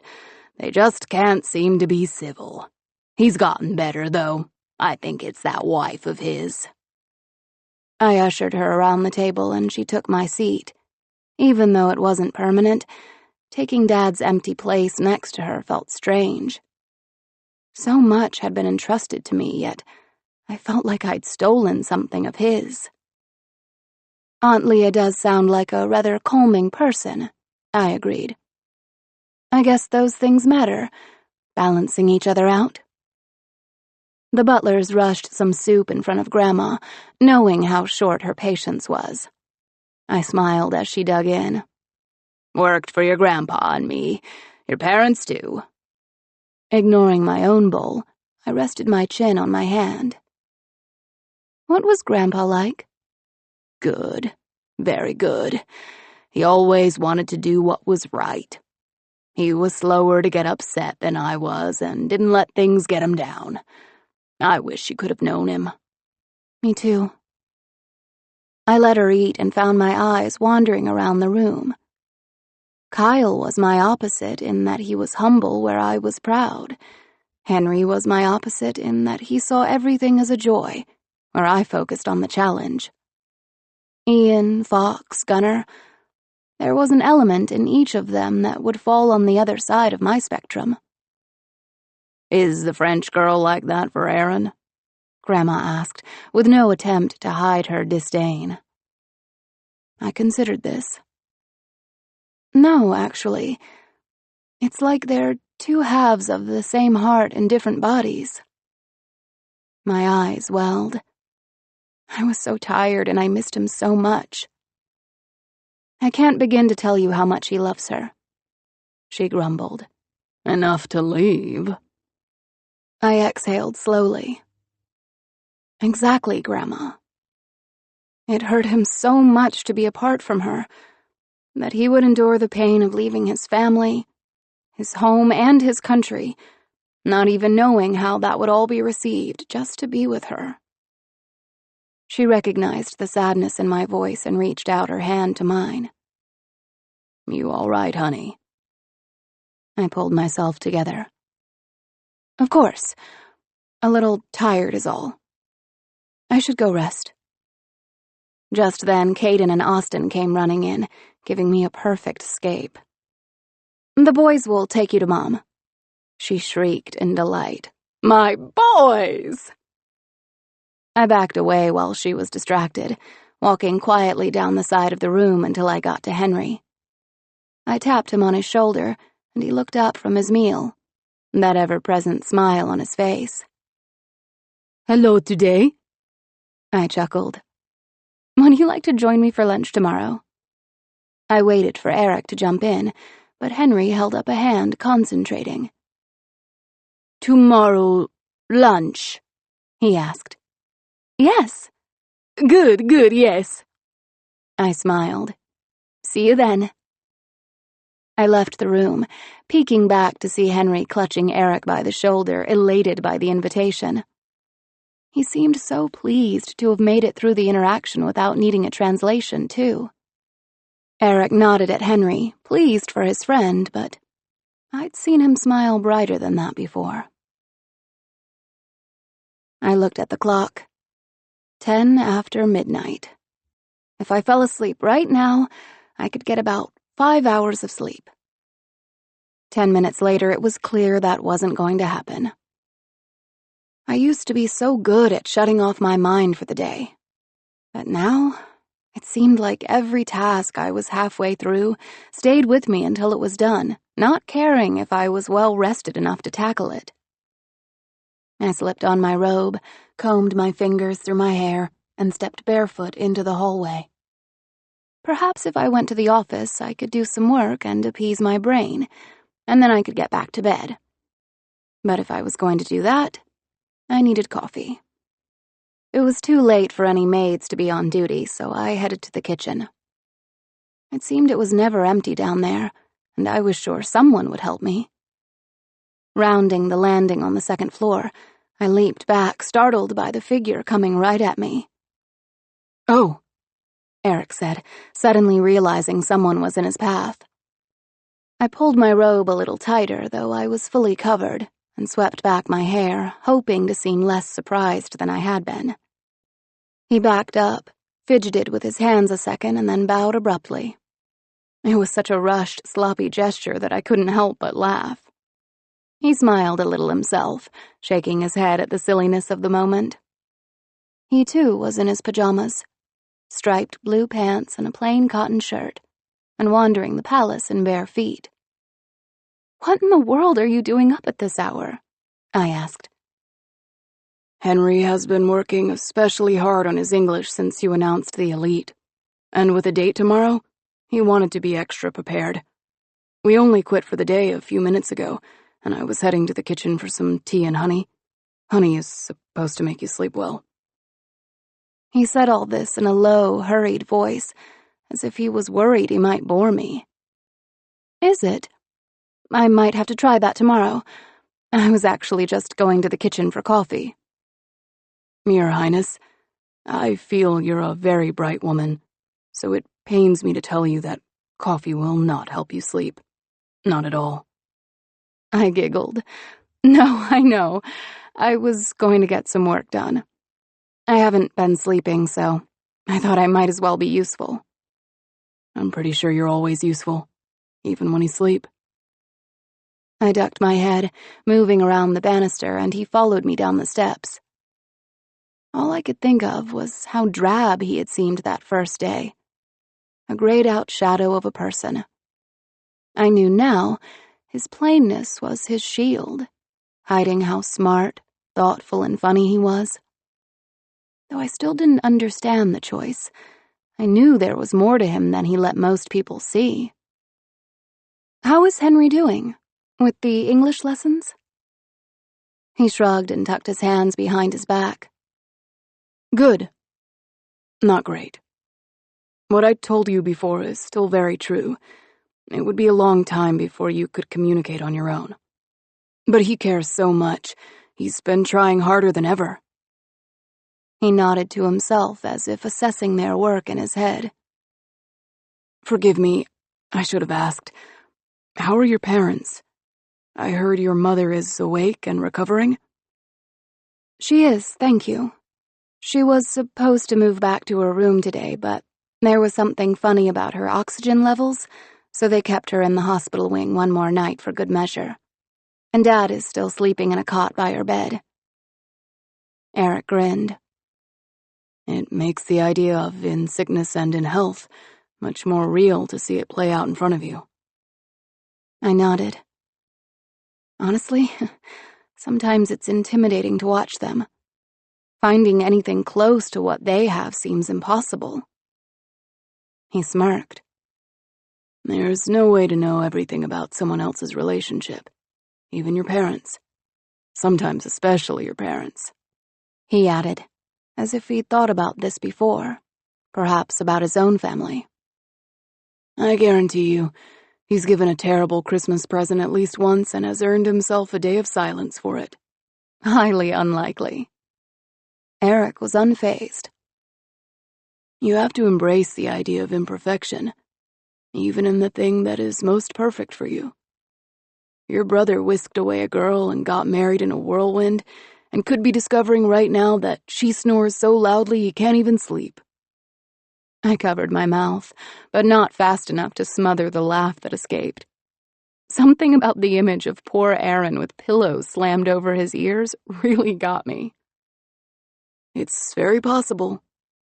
they just can't seem to be civil. He's gotten better, though. I think it's that wife of his." I ushered her around the table and she took my seat. Even though it wasn't permanent, taking Dad's empty place next to her felt strange. So much had been entrusted to me, yet I felt like I'd stolen something of his. "Aunt Leah does sound like a rather calming person," I agreed. "I guess those things matter, balancing each other out." The butlers rushed some soup in front of Grandma, knowing how short her patience was. I smiled as she dug in. "Worked for your grandpa and me. Your parents, too." Ignoring my own bowl, I rested my chin on my hand. "What was Grandpa like?" "Good. Very good. He always wanted to do what was right. He was slower to get upset than I was and didn't let things get him down. I wish you could have known him." "Me too." I let her eat and found my eyes wandering around the room. Kyle was my opposite in that he was humble where I was proud. Henry was my opposite in that he saw everything as a joy, where I focused on the challenge. Ian, Fox, Gunnar, there was an element in each of them that would fall on the other side of my spectrum. "Is the French girl like that for Aaron?" Grandma asked, with no attempt to hide her disdain. I considered this. "No, actually. It's like they're two halves of the same heart in different bodies." My eyes welled. I was so tired and I missed him so much. "I can't begin to tell you how much he loves her," she grumbled. "Enough to leave." I exhaled slowly. "Exactly, Grandma. It hurt him so much to be apart from her, that he would endure the pain of leaving his family, his home, and his country, not even knowing how that would all be received, just to be with her." She recognized the sadness in my voice and reached out her hand to mine. "You all right, honey?" I pulled myself together. "Of course. A little tired is all. I should go rest." Just then, Caden and Austin came running in, giving me a perfect escape. "The boys will take you to Mom," she shrieked in delight. "My boys!" I backed away while she was distracted, walking quietly down the side of the room until I got to Henry. I tapped him on his shoulder, and he looked up from his meal, that ever-present smile on his face. "Hello today?" I chuckled. "Would you like to join me for lunch tomorrow?" I waited for Eric to jump in, but Henry held up a hand, concentrating. "Tomorrow, lunch?" he asked. "Yes." Good, yes." I smiled. "See you then." I left the room, peeking back to see Henry clutching Eric by the shoulder, elated by the invitation. He seemed so pleased to have made it through the interaction without needing a translation, too. Eric nodded at Henry, pleased for his friend, but I'd seen him smile brighter than that before. I looked at the clock. 10 after midnight. If I fell asleep right now, I could get about 5 hours of sleep. 10 minutes later, it was clear that wasn't going to happen. I used to be so good at shutting off my mind for the day. But now, it seemed like every task I was halfway through stayed with me until it was done, not caring if I was well rested enough to tackle it. I slipped on my robe, combed my fingers through my hair, and stepped barefoot into the hallway. Perhaps if I went to the office, I could do some work and appease my brain, and then I could get back to bed. But if I was going to do that, I needed coffee. It was too late for any maids to be on duty, so I headed to the kitchen. It seemed it was never empty down there, and I was sure someone would help me. Rounding the landing on the second floor, I leaped back, startled by the figure coming right at me. "Oh," Eric said, suddenly realizing someone was in his path. I pulled my robe a little tighter, though I was fully covered, and swept back my hair, hoping to seem less surprised than I had been. He backed up, fidgeted with his hands a second, and then bowed abruptly. It was such a rushed, sloppy gesture that I couldn't help but laugh. He smiled a little himself, shaking his head at the silliness of the moment. He, too, was in his pajamas, striped blue pants and a plain cotton shirt, and wandering the palace in bare feet. "What in the world are you doing up at this hour?" I asked. "Henry has been working especially hard on his English since you announced the elite. And with a date tomorrow, he wanted to be extra prepared. We only quit for the day a few minutes ago, and I was heading to the kitchen for some tea and honey. Honey is supposed to make you sleep well." He said all this in a low, hurried voice, as if he was worried he might bore me. "Is it? I might have to try that tomorrow. I was actually just going to the kitchen for coffee." "Your Highness, I feel you're a very bright woman, so it pains me to tell you that coffee will not help you sleep. Not at all." I giggled. "No, I know. I was going to get some work done. I haven't been sleeping, so I thought I might as well be useful." "I'm pretty sure you're always useful, even when you sleep." I ducked my head, moving around the banister, and he followed me down the steps. All I could think of was how drab he had seemed that first day. A grayed-out shadow of a person. I knew now his plainness was his shield, hiding how smart, thoughtful, and funny he was. Though I still didn't understand the choice, I knew there was more to him than he let most people see. "How is Henry doing? With the English lessons?" He shrugged and tucked his hands behind his back. "Good. Not great. What I told you before is still very true. It would be a long time before you could communicate on your own. But he cares so much. He's been trying harder than ever." He nodded to himself as if assessing their work in his head. "Forgive me, I should have asked. How are your parents? I heard your mother is awake and recovering." "She is, thank you. She was supposed to move back to her room today, but there was something funny about her oxygen levels, so they kept her in the hospital wing one more night for good measure. And Dad is still sleeping in a cot by her bed." Eric grinned. "It makes the idea of in sickness and in health much more real to see it play out in front of you." I nodded. Honestly, sometimes it's intimidating to watch them. Finding anything close to what they have seems impossible. He smirked. "There's no way to know everything about someone else's relationship, even your parents. Sometimes especially your parents," he added, as if he'd thought about this before, perhaps about his own family. "I guarantee you, he's given a terrible Christmas present at least once and has earned himself a day of silence for it." Highly unlikely. Eric was unfazed. You have to embrace the idea of imperfection, even in the thing that is most perfect for you. Your brother whisked away a girl and got married in a whirlwind, and could be discovering right now that she snores so loudly he can't even sleep. I covered my mouth, but not fast enough to smother the laugh that escaped. Something about the image of poor Aaron with pillows slammed over his ears really got me. It's very possible,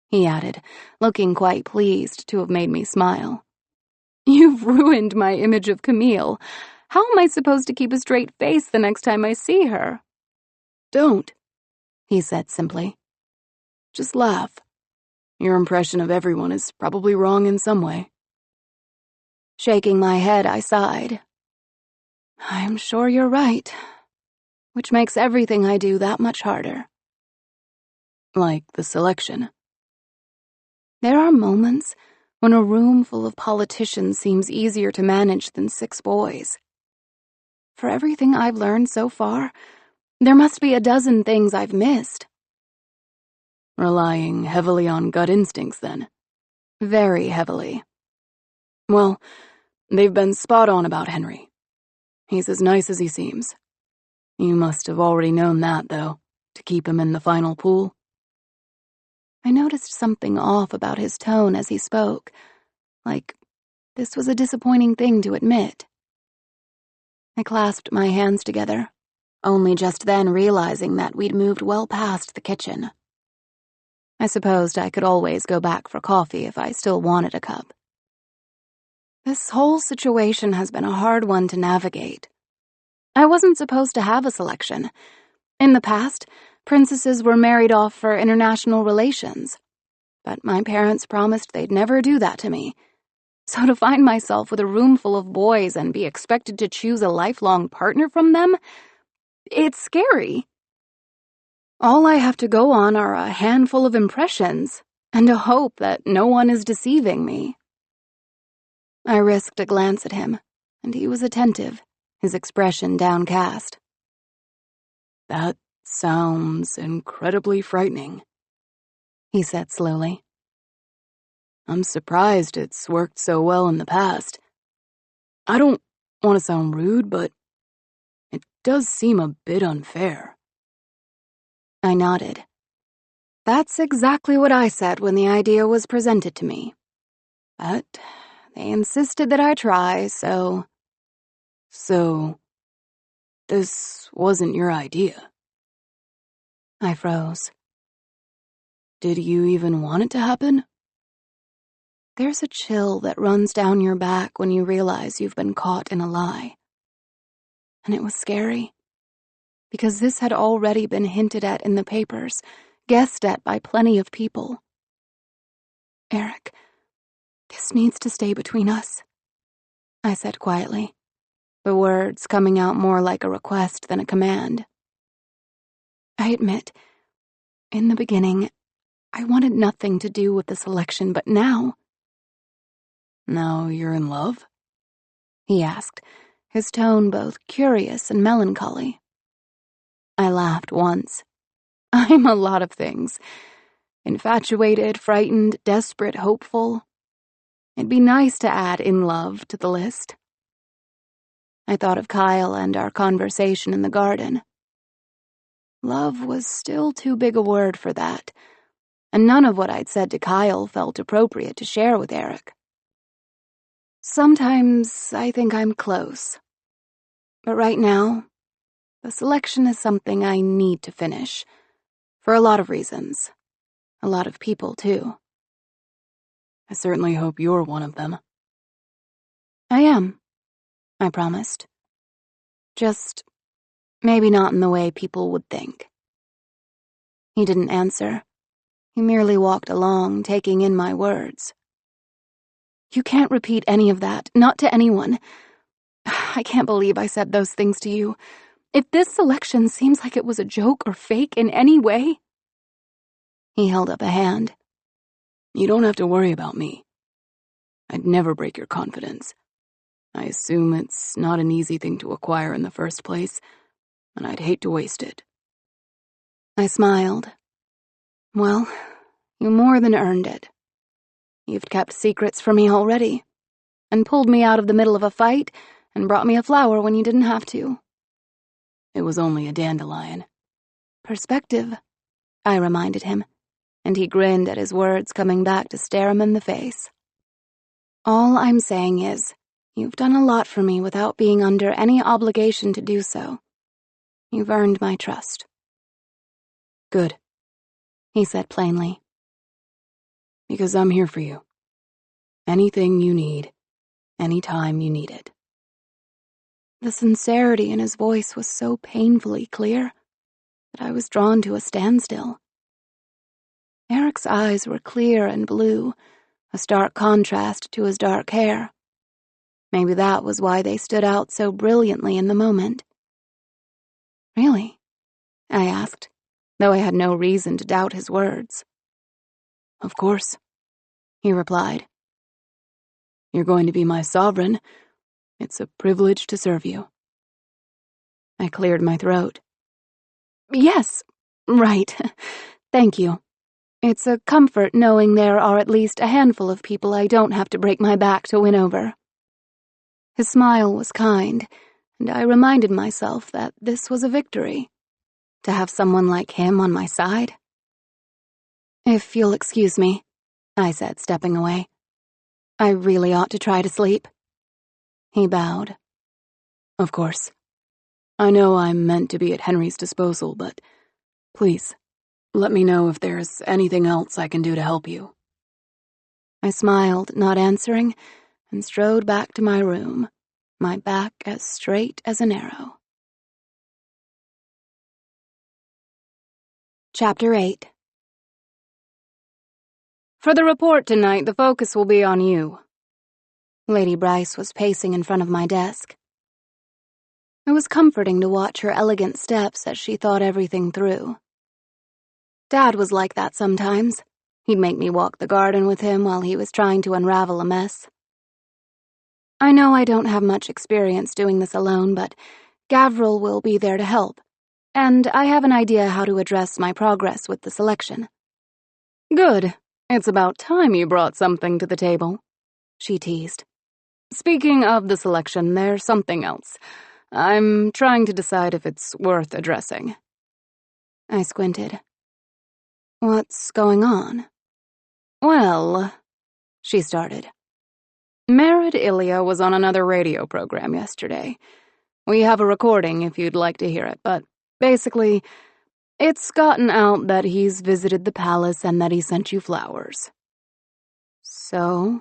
he added, looking quite pleased to have made me smile. You've ruined my image of Camille. How am I supposed to keep a straight face the next time I see her? Don't, he said simply. Just laugh. Your impression of everyone is probably wrong in some way. Shaking my head, I sighed. I'm sure you're right, which makes everything I do that much harder. Like the selection. There are moments when a room full of politicians seems easier to manage than 6 boys. For everything I've learned so far, there must be a dozen things I've missed. Relying heavily on gut instincts, then? Very heavily. Well, they've been spot on about Henry. He's as nice as he seems. You must have already known that, though, to keep him in the final pool. I noticed something off about his tone as he spoke, like this was a disappointing thing to admit. I clasped my hands together, only just then realizing that we'd moved well past the kitchen. I supposed I could always go back for coffee if I still wanted a cup. This whole situation has been a hard one to navigate. I wasn't supposed to have a selection. In the past, princesses were married off for international relations. But my parents promised they'd never do that to me. So to find myself with a room full of boys and be expected to choose a lifelong partner from them, it's scary. All I have to go on are a handful of impressions and a hope that no one is deceiving me. I risked a glance at him, and he was attentive, his expression downcast. That sounds incredibly frightening, he said slowly. I'm surprised it's worked so well in the past. I don't want to sound rude, but it does seem a bit unfair. I nodded. That's exactly what I said when the idea was presented to me. But they insisted that I try, so... So, this wasn't your idea? I froze. Did you even want it to happen? There's a chill that runs down your back when you realize you've been caught in a lie. And it was scary. Because this had already been hinted at in the papers, guessed at by plenty of people. Eric, this needs to stay between us, I said quietly, the words coming out more like a request than a command. I admit, in the beginning, I wanted nothing to do with the selection, but now... Now you're in love? He asked, his tone both curious and melancholy. I laughed once. I'm a lot of things. Infatuated, frightened, desperate, hopeful. It'd be nice to add in love to the list. I thought of Kyle and our conversation in the garden. Love was still too big a word for that, and none of what I'd said to Kyle felt appropriate to share with Eric. Sometimes I think I'm close. But right now, the selection is something I need to finish. For a lot of reasons. A lot of people, too. I certainly hope you're one of them. I am, I promised. Just maybe not in the way people would think. He didn't answer. He merely walked along, taking in my words. You can't repeat any of that, not to anyone. I can't believe I said those things to you. If this selection seems like it was a joke or fake in any way... He held up a hand. You don't have to worry about me. I'd never break your confidence. I assume it's not an easy thing to acquire in the first place, and I'd hate to waste it. I smiled. Well, you more than earned it. You've kept secrets from me already, and pulled me out of the middle of a fight, and brought me a flower when you didn't have to. It was only a dandelion. Perspective, I reminded him, and he grinned at his words coming back to stare him in the face. All I'm saying is, you've done a lot for me without being under any obligation to do so. You've earned my trust. Good, he said plainly. Because I'm here for you. Anything you need, anytime you need it. The sincerity in his voice was so painfully clear that I was drawn to a standstill. Eric's eyes were clear and blue, a stark contrast to his dark hair. Maybe that was why they stood out so brilliantly in the moment. Really? I asked, though I had no reason to doubt his words. Of course, he replied. You're going to be my sovereign. It's a privilege to serve you. I cleared my throat. Yes, right. Thank you. It's a comfort knowing there are at least a handful of people I don't have to break my back to win over. His smile was kind, and I reminded myself that this was a victory. To have someone like him on my side. If you'll excuse me, I said, stepping away. I really ought to try to sleep. He bowed. Of course. I know I'm meant to be at Henry's disposal, but please, let me know if there's anything else I can do to help you. I smiled, not answering, and strode back to my room, my back as straight as an arrow. Chapter 8. For the report tonight, the focus will be on you. Lady Bryce was pacing in front of my desk. It was comforting to watch her elegant steps as she thought everything through. Dad was like that sometimes. He'd make me walk the garden with him while he was trying to unravel a mess. I know I don't have much experience doing this alone, but Gavril will be there to help, and I have an idea how to address my progress with the selection. Good. It's about time you brought something to the table, she teased. Speaking of the selection, there's something else. I'm trying to decide if it's worth addressing. I squinted. What's going on? Well, she started. Merid Ilya was on another radio program yesterday. We have a recording if you'd like to hear it, but basically, it's gotten out that he's visited the palace and that he sent you flowers. So?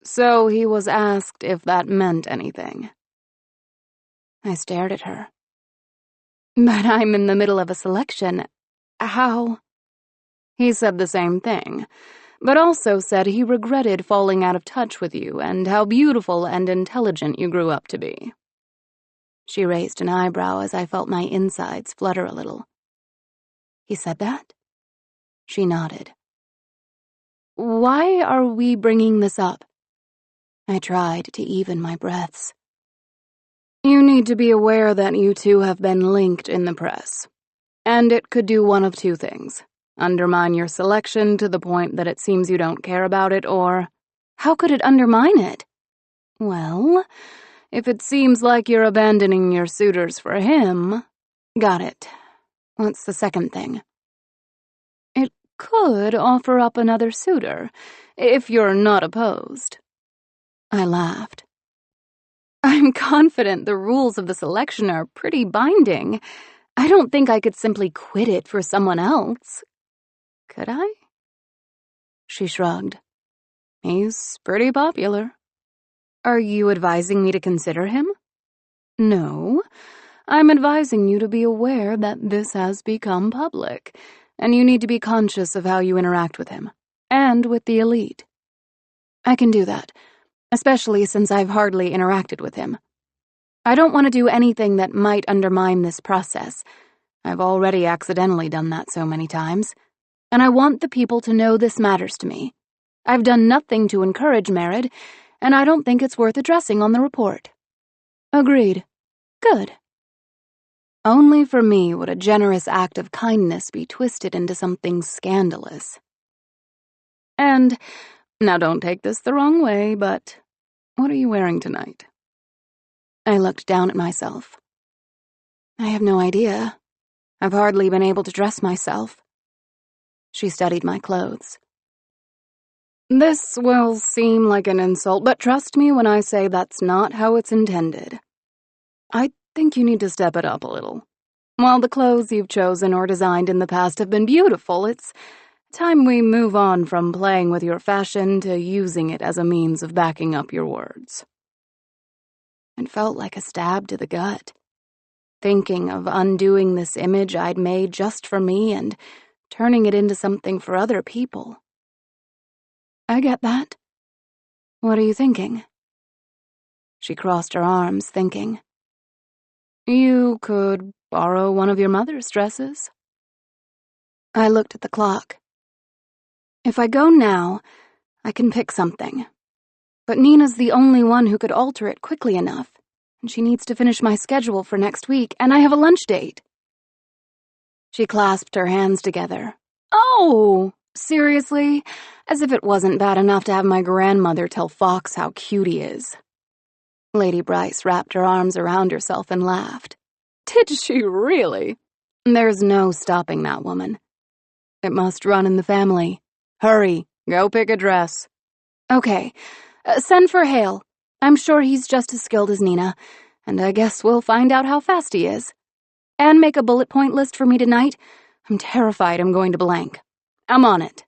So he was asked if that meant anything. I stared at her. But I'm in the middle of a selection. How? He said the same thing, but also said he regretted falling out of touch with you and how beautiful and intelligent you grew up to be. She raised an eyebrow as I felt my insides flutter a little. He said that? She nodded. Why are we bringing this up? I tried to even my breaths. You need to be aware that you two have been linked in the press, and it could do one of two things. Undermine your selection to the point that it seems you don't care about it, or... How could it undermine it? Well, if it seems like you're abandoning your suitors for him... Got it. What's the second thing? It could offer up another suitor, if you're not opposed. I laughed. I'm confident the rules of the selection are pretty binding. I don't think I could simply quit it for someone else. Could I? She shrugged. He's pretty popular. Are you advising me to consider him? No. I'm advising you to be aware that this has become public, and you need to be conscious of how you interact with him, and with the elite. I can do that, especially since I've hardly interacted with him. I don't want to do anything that might undermine this process. I've already accidentally done that so many times, and I want the people to know this matters to me. I've done nothing to encourage Merid, and I don't think it's worth addressing on the report. Agreed. Good. Only for me would a generous act of kindness be twisted into something scandalous. And, now don't take this the wrong way, but what are you wearing tonight? I looked down at myself. I have no idea. I've hardly been able to dress myself. She studied my clothes. This will seem like an insult, but trust me when I say that's not how it's intended. I think you need to step it up a little. While the clothes you've chosen or designed in the past have been beautiful, it's time we move on from playing with your fashion to using it as a means of backing up your words. It felt like a stab to the gut, thinking of undoing this image I'd made just for me and turning it into something for other people. I get that. What are you thinking? She crossed her arms, thinking. You could borrow one of your mother's dresses. I looked at the clock. If I go now, I can pick something. But Nina's the only one who could alter it quickly enough, and she needs to finish my schedule for next week, and I have a lunch date. She clasped her hands together. Oh, seriously? As if it wasn't bad enough to have my grandmother tell Fox how cute he is. Lady Bryce wrapped her arms around herself and laughed. Did she really? There's no stopping that woman. It must run in the family. Hurry, go pick a dress. Okay, send for Hale. I'm sure he's just as skilled as Nina, and I guess we'll find out how fast he is. And make a bullet point list for me tonight. I'm terrified I'm going to blank. I'm on it.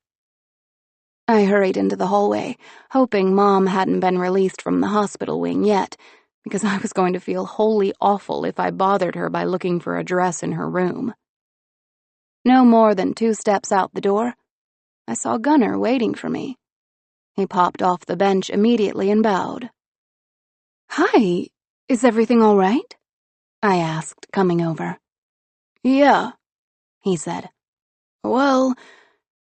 I hurried into the hallway, hoping Mom hadn't been released from the hospital wing yet, because I was going to feel wholly awful if I bothered her by looking for a dress in her room. No more than 2 steps out the door, I saw Gunnar waiting for me. He popped off the bench immediately and bowed. Hi, is everything all right? I asked, coming over. Yeah, he said. Well,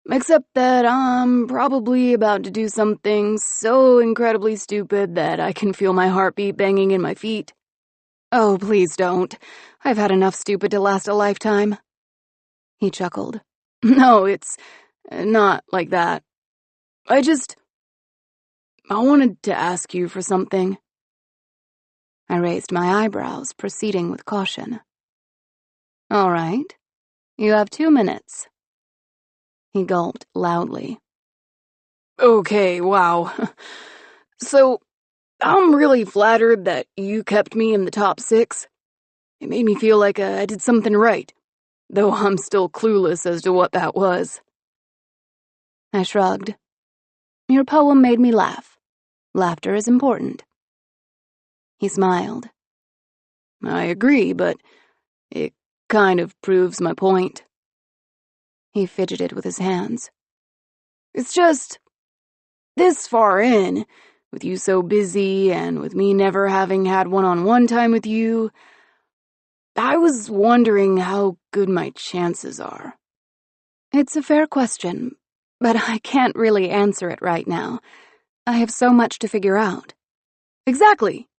except that I'm probably about to do something so incredibly stupid that I can feel my heartbeat banging in my feet. Oh, please don't. I've had enough stupid to last a lifetime. He chuckled. No, it's not like that. I wanted to ask you for something. I raised my eyebrows, proceeding with caution. All right. You have 2 minutes. He gulped loudly. Okay, wow. So, I'm really flattered that you kept me in the top 6. It made me feel like I did something right, though I'm still clueless as to what that was. I shrugged. Your poem made me laugh. Laughter is important. He smiled. I agree, but it kind of proves my point. He fidgeted with his hands. It's just, this far in, with you so busy and with me never having had one-on-one time with you, I was wondering how good my chances are. It's a fair question, but I can't really answer it right now. I have so much to figure out. Exactly,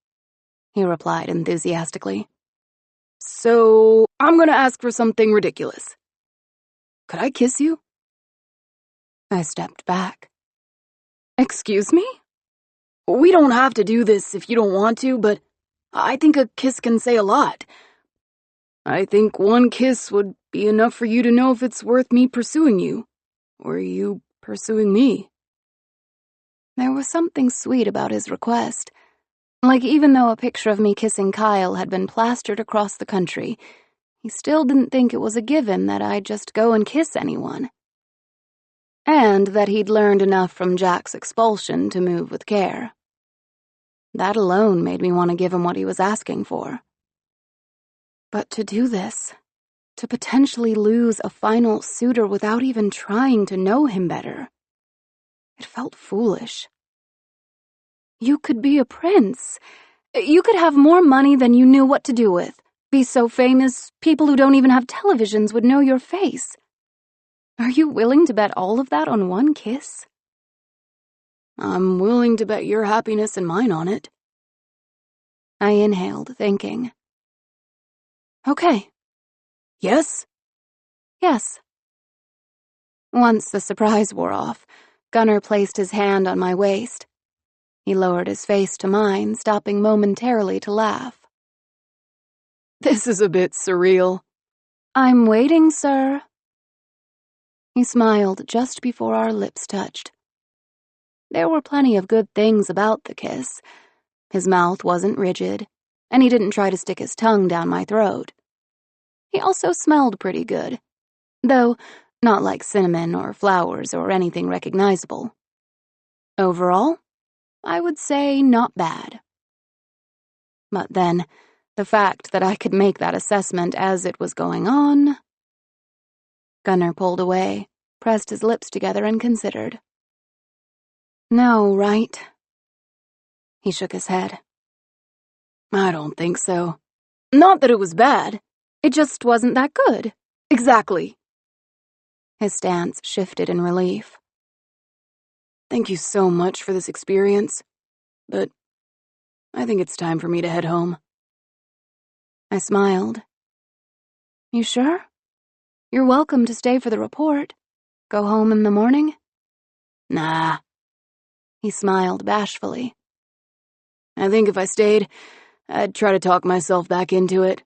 he replied enthusiastically. So, I'm gonna ask for something ridiculous. Could I kiss you? I stepped back. Excuse me? We don't have to do this if you don't want to, but I think a kiss can say a lot. I think one kiss would be enough for you to know if it's worth me pursuing you, or you pursuing me. There was something sweet about his request. Like even though a picture of me kissing Kyle had been plastered across the country, he still didn't think it was a given that I'd just go and kiss anyone. And that he'd learned enough from Jack's expulsion to move with care. That alone made me want to give him what he was asking for. But to do this, to potentially lose a final suitor without even trying to know him better, it felt foolish. You could be a prince. You could have more money than you knew what to do with. Be so famous, people who don't even have televisions would know your face. Are you willing to bet all of that on one kiss? I'm willing to bet your happiness and mine on it. I inhaled, thinking. Okay, Yes? Yes. Once the surprise wore off, Gunnar placed his hand on my waist. He lowered his face to mine, stopping momentarily to laugh. This is a bit surreal. I'm waiting, sir. He smiled just before our lips touched. There were plenty of good things about the kiss. His mouth wasn't rigid, and he didn't try to stick his tongue down my throat. He also smelled pretty good, though not like cinnamon or flowers or anything recognizable. Overall, I would say not bad. But then, the fact that I could make that assessment as it was going on... Gunnar pulled away, pressed his lips together, and considered. No, right? He shook his head. I don't think so. Not that it was bad. It just wasn't that good. Exactly. His stance shifted in relief. Thank you so much for this experience, but I think it's time for me to head home. I smiled. You sure? You're welcome to stay for the report. Go home in the morning? Nah. He smiled bashfully. I think if I stayed, I'd try to talk myself back into it.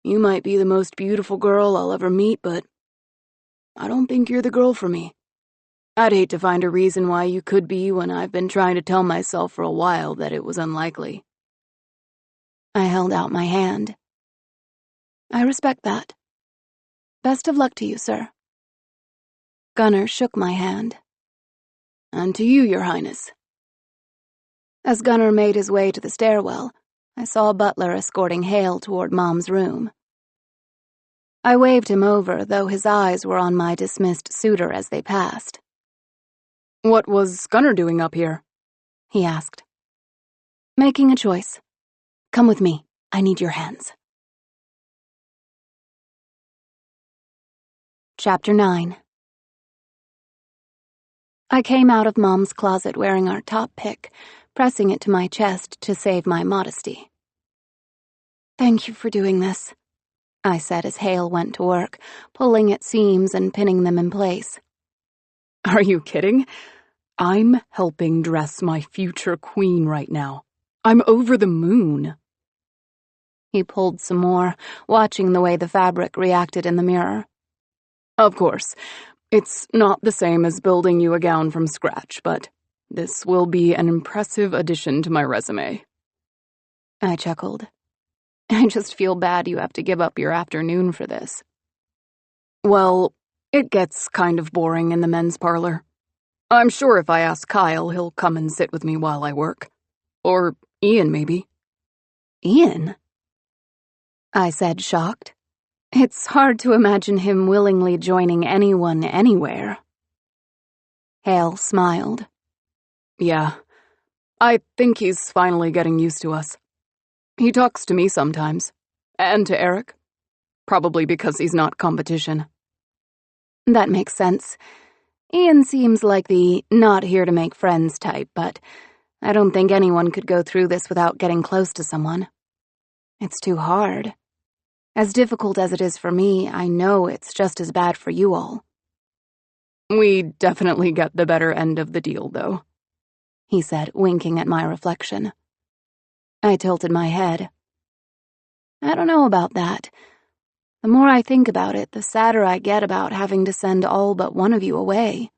You might be the most beautiful girl I'll ever meet, but I don't think you're the girl for me. I'd hate to find a reason why you could be when I've been trying to tell myself for a while that it was unlikely. I held out my hand. I respect that. Best of luck to you, sir. Gunnar shook my hand. And to you, Your Highness. As Gunnar made his way to the stairwell, I saw a butler escorting Hale toward Mom's room. I waved him over, though his eyes were on my dismissed suitor as they passed. What was Gunnar doing up here? He asked. Making a choice. Come with me. I need your hands. Chapter 9. I came out of Mom's closet wearing our top pick, pressing it to my chest to save my modesty. Thank you for doing this, I said as Hale went to work, pulling at seams and pinning them in place. Are you kidding? I'm helping dress my future queen right now. I'm over the moon. He pulled some more, watching the way the fabric reacted in the mirror. Of course, it's not the same as building you a gown from scratch, but this will be an impressive addition to my resume. I chuckled. I just feel bad you have to give up your afternoon for this. Well, it gets kind of boring in the men's parlor. I'm sure if I ask Kyle, he'll come and sit with me while I work. Or Ian, maybe. Ian? I said, shocked. It's hard to imagine him willingly joining anyone anywhere. Hale smiled. Yeah, I think he's finally getting used to us. He talks to me sometimes, and to Eric. Probably because he's not competition. That makes sense. Ian seems like the not here to make friends type, but I don't think anyone could go through this without getting close to someone. It's too hard. As difficult as it is for me, I know it's just as bad for you all. We definitely get the better end of the deal, though, he said, winking at my reflection. I tilted my head. I don't know about that. The more I think about it, the sadder I get about having to send all but one of you away.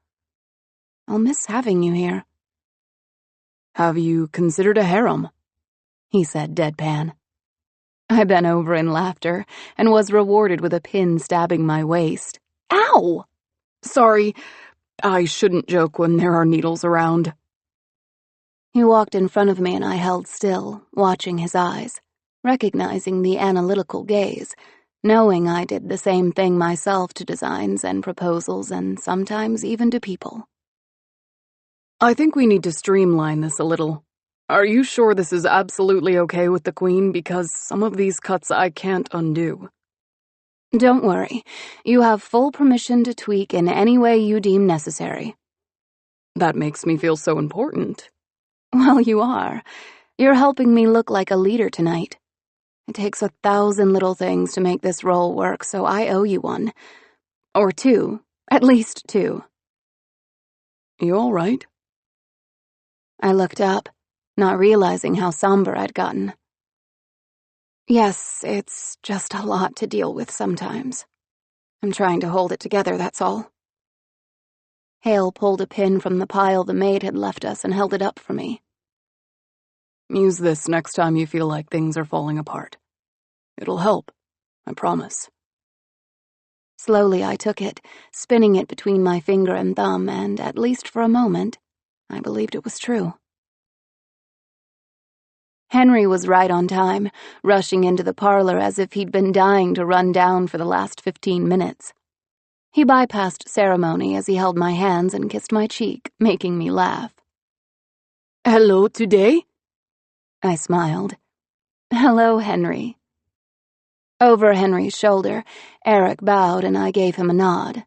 I'll miss having you here. Have you considered a harem? He said, deadpan. I bent over in laughter and was rewarded with a pin stabbing my waist. Ow! Sorry, I shouldn't joke when there are needles around. He walked in front of me and I held still, watching his eyes, recognizing the analytical gaze, knowing I did the same thing myself to designs and proposals and sometimes even to people. I think we need to streamline this a little. Are you sure this is absolutely okay with the Queen? Because some of these cuts I can't undo. Don't worry. You have full permission to tweak in any way you deem necessary. That makes me feel so important. Well, you are. You're helping me look like a leader tonight. It takes 1,000 little things to make this role work, so I owe you one. Or two. At least two. You all right? I looked up, not realizing how somber I'd gotten. Yes, it's just a lot to deal with sometimes. I'm trying to hold it together, that's all. Hale pulled a pin from the pile the maid had left us and held it up for me. Use this next time you feel like things are falling apart. It'll help, I promise. Slowly I took it, spinning it between my finger and thumb, and at least for a moment, I believed it was true. Henry was right on time, rushing into the parlor as if he'd been dying to run down for the last 15 minutes. He bypassed ceremony as he held my hands and kissed my cheek, making me laugh. Hello today? I smiled. Hello, Henry. Over Henry's shoulder, Eric bowed and I gave him a nod.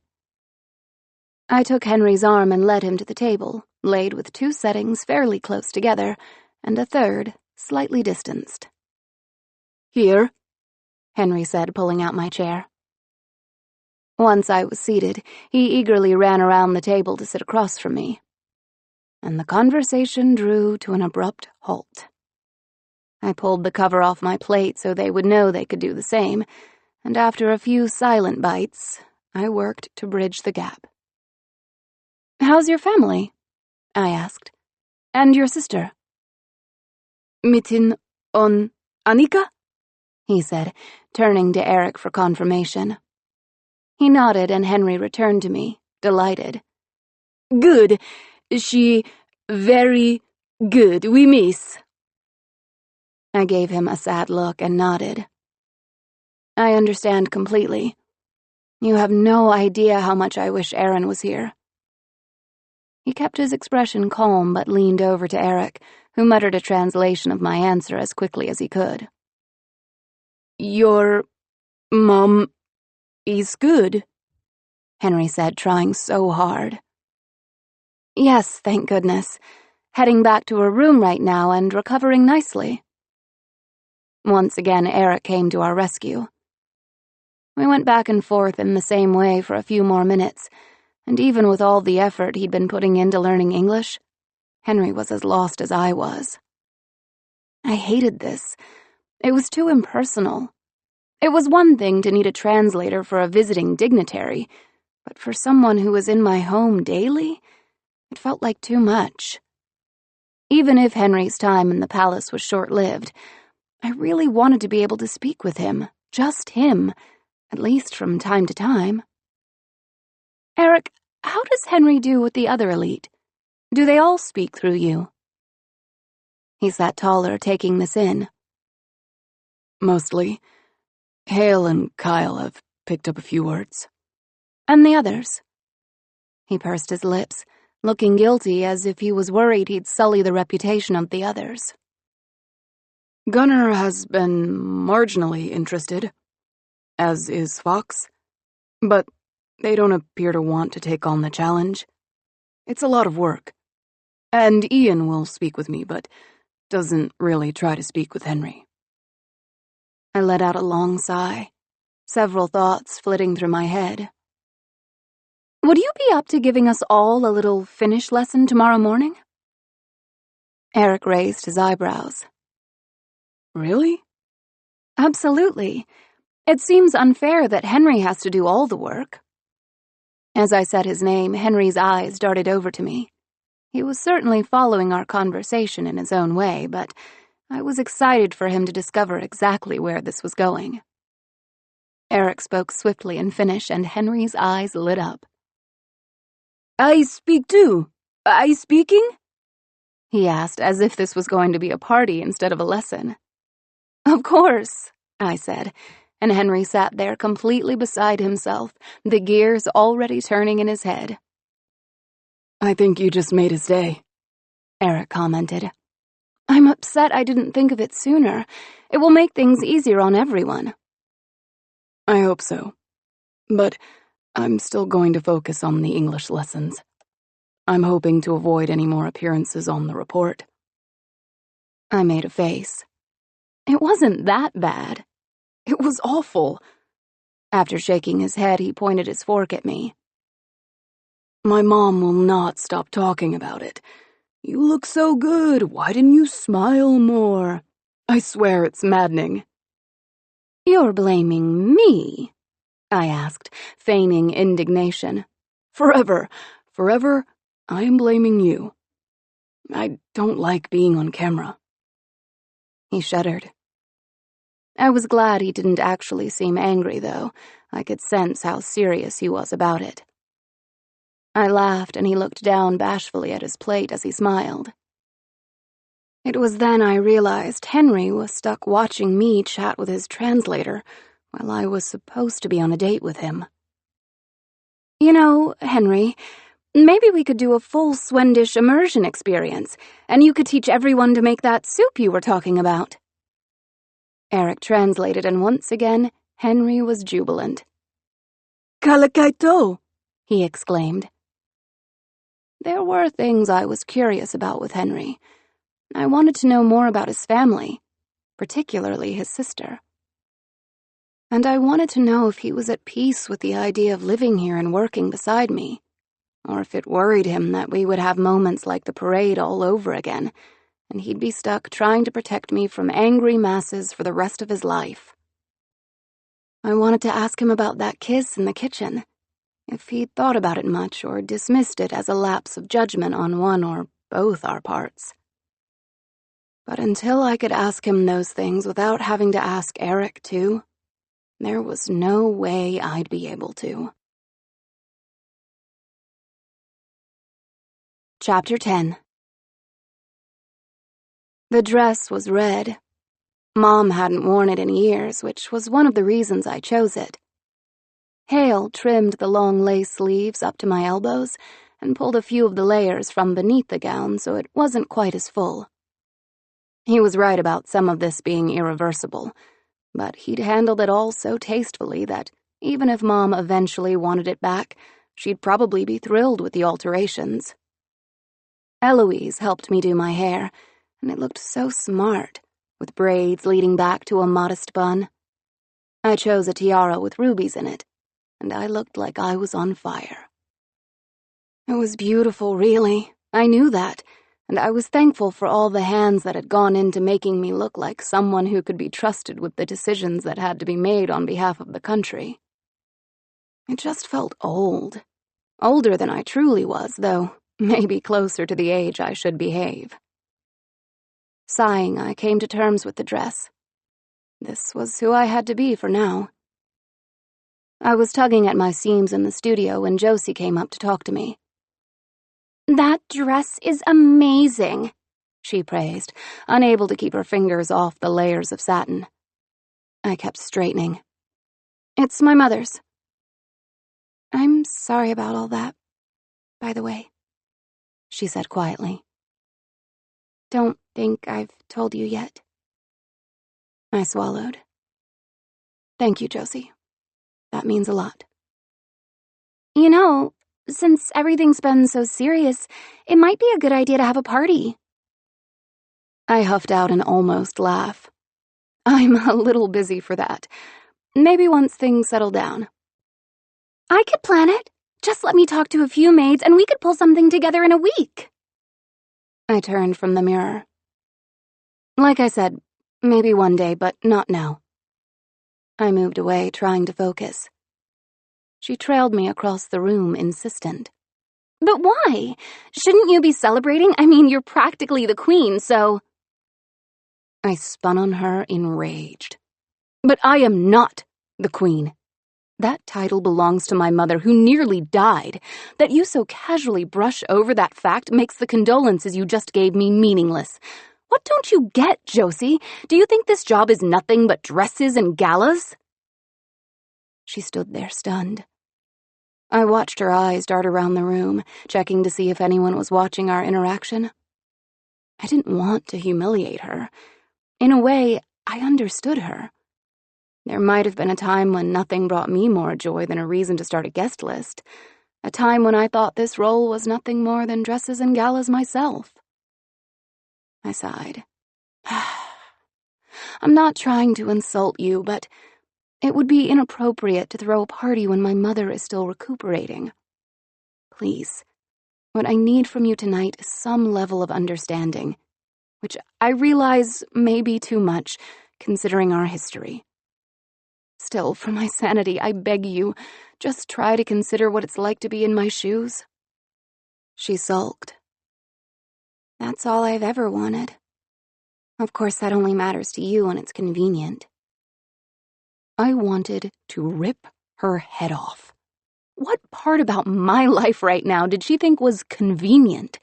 I took Henry's arm and led him to the table, laid with 2 settings fairly close together, and a third, slightly distanced. Here, Henry said, pulling out my chair. Once I was seated, he eagerly ran around the table to sit across from me. And the conversation drew to an abrupt halt. I pulled the cover off my plate so they would know they could do the same, and after a few silent bites, I worked to bridge the gap. How's your family? I asked. And your sister? Mitten on Annika? He said, turning to Eric for confirmation. He nodded and Henry returned to me, delighted. Good. She very good, we miss. I gave him a sad look and nodded. I understand completely. You have no idea how much I wish Aaron was here. He kept his expression calm but leaned over to Eric, who muttered a translation of my answer as quickly as he could. Your mom is good, Henry said, trying so hard. Yes, thank goodness. Heading back to her room right now and recovering nicely. Once again, Eric came to our rescue. We went back and forth in the same way for a few more minutes, and even with all the effort he'd been putting into learning English, Henry was as lost as I was. I hated this. It was too impersonal. It was one thing to need a translator for a visiting dignitary, but for someone who was in my home daily, it felt like too much. Even if Henry's time in the palace was short-lived, I really wanted to be able to speak with him, just him, at least from time to time. Eric, how does Henry do with the other elite? Do they all speak through you? He sat taller, taking this in. Mostly. Hale and Kyle have picked up a few words. And the others? He pursed his lips, looking guilty as if he was worried he'd sully the reputation of the others. Gunnar has been marginally interested, as is Fox, but they don't appear to want to take on the challenge. It's a lot of work. And Ian will speak with me, but doesn't really try to speak with Henry. I let out a long sigh, several thoughts flitting through my head. Would you be up to giving us all a little Finnish lesson tomorrow morning? Eric raised his eyebrows. Really? Absolutely. It seems unfair that Henry has to do all the work. As I said his name, Henry's eyes darted over to me. He was certainly following our conversation in his own way, but I was excited for him to discover exactly where this was going. Eric spoke swiftly in Finnish, and Henry's eyes lit up. I speak too. I speaking? He asked, as if this was going to be a party instead of a lesson. Of course, I said, and Henry sat there completely beside himself, the gears already turning in his head. I think you just made his day, Eric commented. I'm upset I didn't think of it sooner. It will make things easier on everyone. I hope so. But I'm still going to focus on the English lessons. I'm hoping to avoid any more appearances on the report. I made a face. It wasn't that bad. It was awful. After shaking his head, he pointed his fork at me. My mom will not stop talking about it. You look so good. Why didn't you smile more? I swear it's maddening. You're blaming me? I asked, feigning indignation. Forever, I am blaming you. I don't like being on camera. He shuddered. I was glad he didn't actually seem angry, though. I could sense how serious he was about it. I laughed, and he looked down bashfully at his plate as he smiled. It was then I realized Henry was stuck watching me chat with his translator while I was supposed to be on a date with him. You know, Henry, maybe we could do a full Swendish immersion experience, and you could teach everyone to make that soup you were talking about. Eric translated, and once again, Henry was jubilant. Kalakaito! He exclaimed. There were things I was curious about with Henry. I wanted to know more about his family, particularly his sister. And I wanted to know if he was at peace with the idea of living here and working beside me, or if it worried him that we would have moments like the parade all over again, and he'd be stuck trying to protect me from angry masses for the rest of his life. I wanted to ask him about that kiss in the kitchen, if he'd thought about it much or dismissed it as a lapse of judgment on one or both our parts. But until I could ask him those things without having to ask Eric too, there was no way I'd be able to. Chapter 10. The dress was red. Mom hadn't worn it in years, which was one of the reasons I chose it. Hale trimmed the long lace sleeves up to my elbows and pulled a few of the layers from beneath the gown so it wasn't quite as full. He was right about some of this being irreversible, but he'd handled it all so tastefully that even if Mom eventually wanted it back, she'd probably be thrilled with the alterations. Eloise helped me do my hair, and it looked so smart, with braids leading back to a modest bun. I chose a tiara with rubies in it, and I looked like I was on fire. It was beautiful, really. I knew that, and I was thankful for all the hands that had gone into making me look like someone who could be trusted with the decisions that had to be made on behalf of the country. It just felt old. Older than I truly was, though maybe closer to the age I should behave. Sighing, I came to terms with the dress. This was who I had to be for now. I was tugging at my seams in the studio when Josie came up to talk to me. That dress is amazing, she praised, unable to keep her fingers off the layers of satin. I kept straightening. It's my mother's. I'm sorry about all that, by the way, she said quietly. Don't think I've told you yet. I swallowed. Thank you, Josie. That means a lot. You know, since everything's been so serious, it might be a good idea to have a party. I huffed out an almost laugh. I'm a little busy for that. Maybe once things settle down. I could plan it. Just let me talk to a few maids and we could pull something together in a week. I turned from the mirror. Like I said, maybe one day, but not now. I moved away, trying to focus. She trailed me across the room, insistent. But why? Shouldn't you be celebrating? I mean, you're practically the queen, so... I spun on her, enraged. But I am not the queen. That title belongs to my mother, who nearly died. That you so casually brush over that fact makes the condolences you just gave me meaningless. What don't you get, Josie? Do you think this job is nothing but dresses and galas? She stood there, stunned. I watched her eyes dart around the room, checking to see if anyone was watching our interaction. I didn't want to humiliate her. In a way, I understood her. There might have been a time when nothing brought me more joy than a reason to start a guest list. A time when I thought this role was nothing more than dresses and galas myself. I sighed. I'm not trying to insult you, but it would be inappropriate to throw a party when my mother is still recuperating. Please, what I need from you tonight is some level of understanding, which I realize may be too much, considering our history. Still, for my sanity, I beg you, just try to consider what it's like to be in my shoes. She sulked. That's all I've ever wanted. Of course, that only matters to you when it's convenient. I wanted to rip her head off. What part about my life right now did she think was convenient?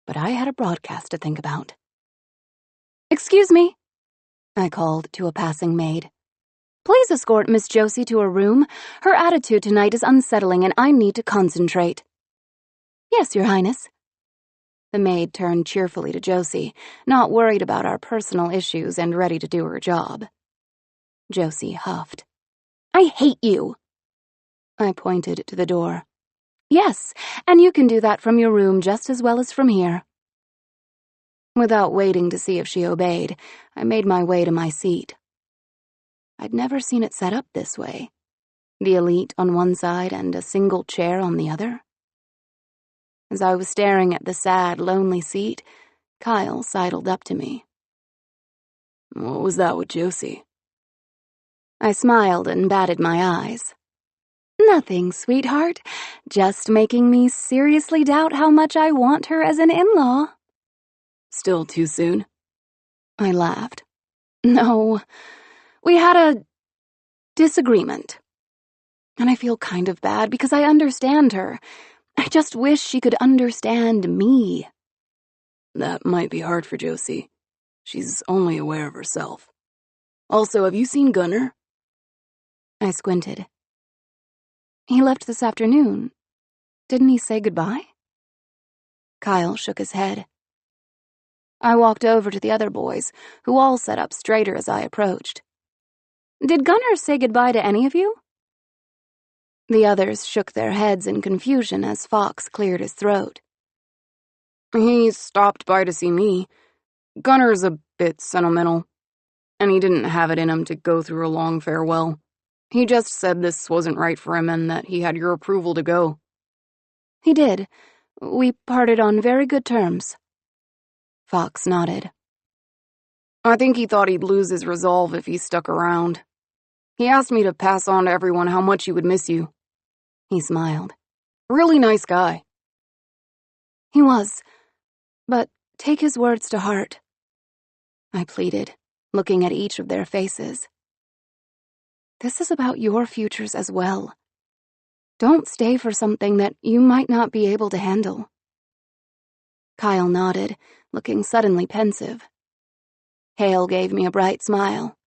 But I had a broadcast to think about. Excuse me, I called to a passing maid. Please escort Miss Josie to her room. Her attitude tonight is unsettling and I need to concentrate. Yes, Your Highness. The maid turned cheerfully to Josie, not worried about our personal issues and ready to do her job. Josie huffed. I hate you. I pointed to the door. Yes, and you can do that from your room just as well as from here. Without waiting to see if she obeyed, I made my way to my seat. I'd never seen it set up this way. The elite on one side and a single chair on the other. As I was staring at the sad, lonely seat, Kyle sidled up to me. What was that with Josie? I smiled and batted my eyes. Nothing, sweetheart. Just making me seriously doubt how much I want her as an in-law. Still too soon? I laughed. No, we had a disagreement. And I feel kind of bad because I understand her. I just wish she could understand me. That might be hard for Josie. She's only aware of herself. Also, have you seen Gunnar? I squinted. He left this afternoon. Didn't he say goodbye? Kyle shook his head. I walked over to the other boys, who all sat up straighter as I approached. Did Gunnar say goodbye to any of you? The others shook their heads in confusion as Fox cleared his throat. He stopped by to see me. Gunnar's a bit sentimental, and he didn't have it in him to go through a long farewell. He just said this wasn't right for him and that he had your approval to go. He did. We parted on very good terms. Fox nodded. I think he thought he'd lose his resolve if he stuck around. He asked me to pass on to everyone how much he would miss you. He smiled. Really nice guy. He was, but take his words to heart. I pleaded, looking at each of their faces. This is about your futures as well. Don't stay for something that you might not be able to handle. Kyle nodded, looking suddenly pensive. Hale gave me a bright smile.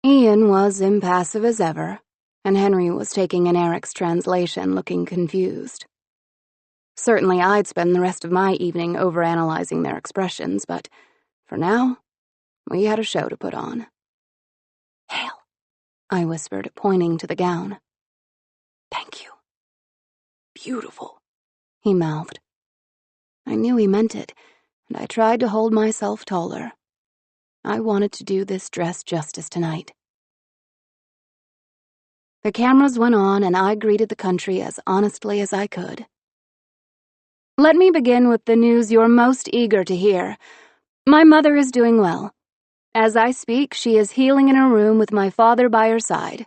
Ian was impassive as ever, and Henry was taking in Eric's translation, looking confused. Certainly I'd spend the rest of my evening overanalyzing their expressions, but for now, we had a show to put on. Hale, I whispered, pointing to the gown. Thank you. Beautiful, he mouthed. I knew he meant it, and I tried to hold myself taller. I wanted to do this dress justice tonight. The cameras went on, and I greeted the country as honestly as I could. Let me begin with the news you're most eager to hear. My mother is doing well. As I speak, she is healing in her room with my father by her side.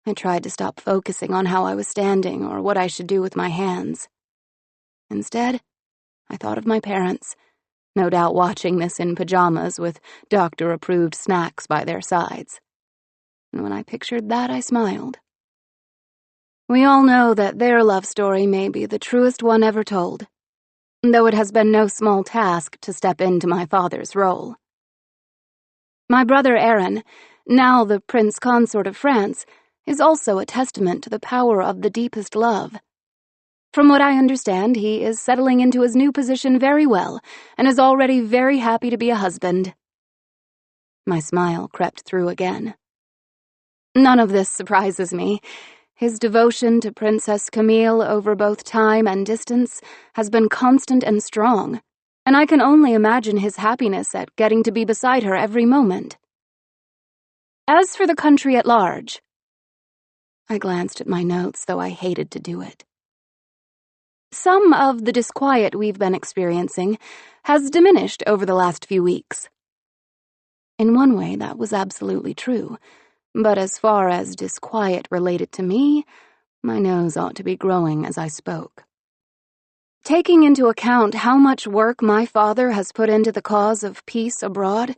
I tried to stop focusing on how I was standing or what I should do with my hands. Instead, I thought of my parents, no doubt watching this in pajamas with doctor-approved snacks by their sides. And when I pictured that, I smiled. We all know that their love story may be the truest one ever told, though it has been no small task to step into my father's role. My brother Aaron, now the Prince Consort of France, is also a testament to the power of the deepest love. From what I understand, he is settling into his new position very well and is already very happy to be a husband. My smile crept through again. None of this surprises me. His devotion to Princess Camille over both time and distance has been constant and strong, and I can only imagine his happiness at getting to be beside her every moment. As for the country at large, I glanced at my notes, though I hated to do it. Some of the disquiet we've been experiencing has diminished over the last few weeks. In one way, that was absolutely true, but as far as disquiet related to me, my nose ought to be growing as I spoke. Taking into account how much work my father has put into the cause of peace abroad,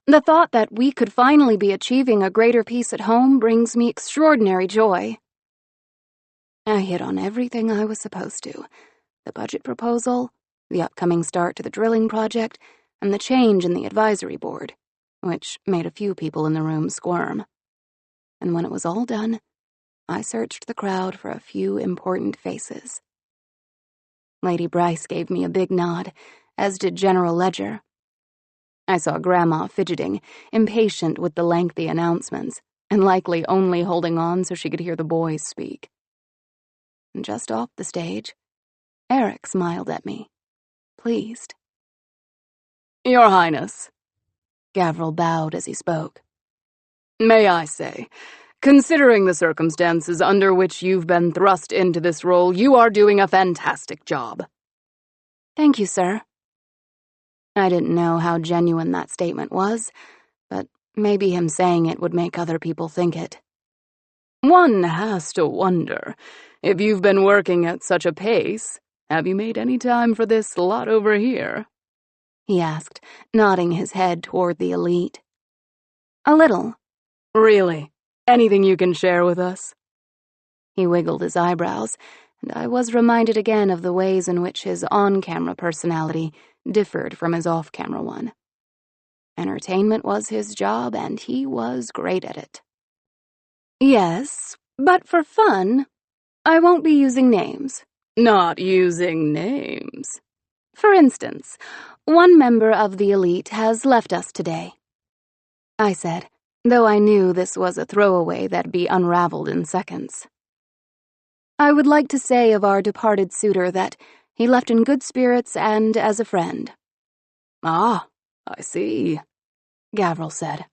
the thought that we could finally be achieving a greater peace at home brings me extraordinary joy. I hit on everything I was supposed to: the budget proposal, the upcoming start to the drilling project, and the change in the advisory board, which made a few people in the room squirm. And when it was all done, I searched the crowd for a few important faces. Lady Bryce gave me a big nod, as did General Ledger. I saw Grandma fidgeting, impatient with the lengthy announcements, and likely only holding on so she could hear the boys speak. And just off the stage, Eric smiled at me, pleased. Your Highness, Gavril bowed as he spoke. May I say, considering the circumstances under which you've been thrust into this role, you are doing a fantastic job. Thank you, sir. I didn't know how genuine that statement was, but maybe him saying it would make other people think it. One has to wonder, if you've been working at such a pace, have you made any time for this lot over here? He asked, nodding his head toward the elite. A little. Really? Anything you can share with us? He wiggled his eyebrows, and I was reminded again of the ways in which his on-camera personality differed from his off-camera one. Entertainment was his job, and he was great at it. Yes, but for fun, I won't be using names. Not using names? For instance, one member of the elite has left us today, I said, though I knew this was a throwaway that'd be unraveled in seconds. I would like to say of our departed suitor that he left in good spirits and as a friend. Ah, I see, Gavril said.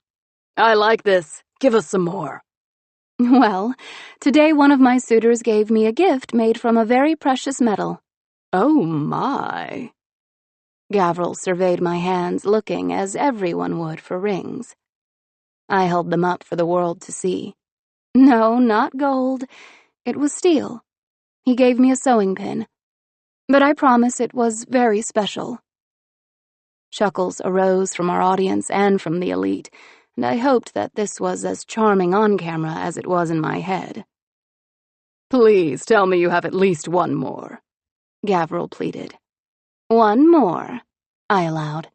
I like this. Give us some more. Well, today one of my suitors gave me a gift made from a very precious metal. Oh, my. Gavril surveyed my hands, looking as everyone would for rings. I held them up for the world to see. No, not gold. It was steel. He gave me a sewing pin. But I promise it was very special. Chuckles arose from our audience and from the elite, and I hoped that this was as charming on camera as it was in my head. Please tell me you have at least one more, Gavril pleaded. One more, I allowed.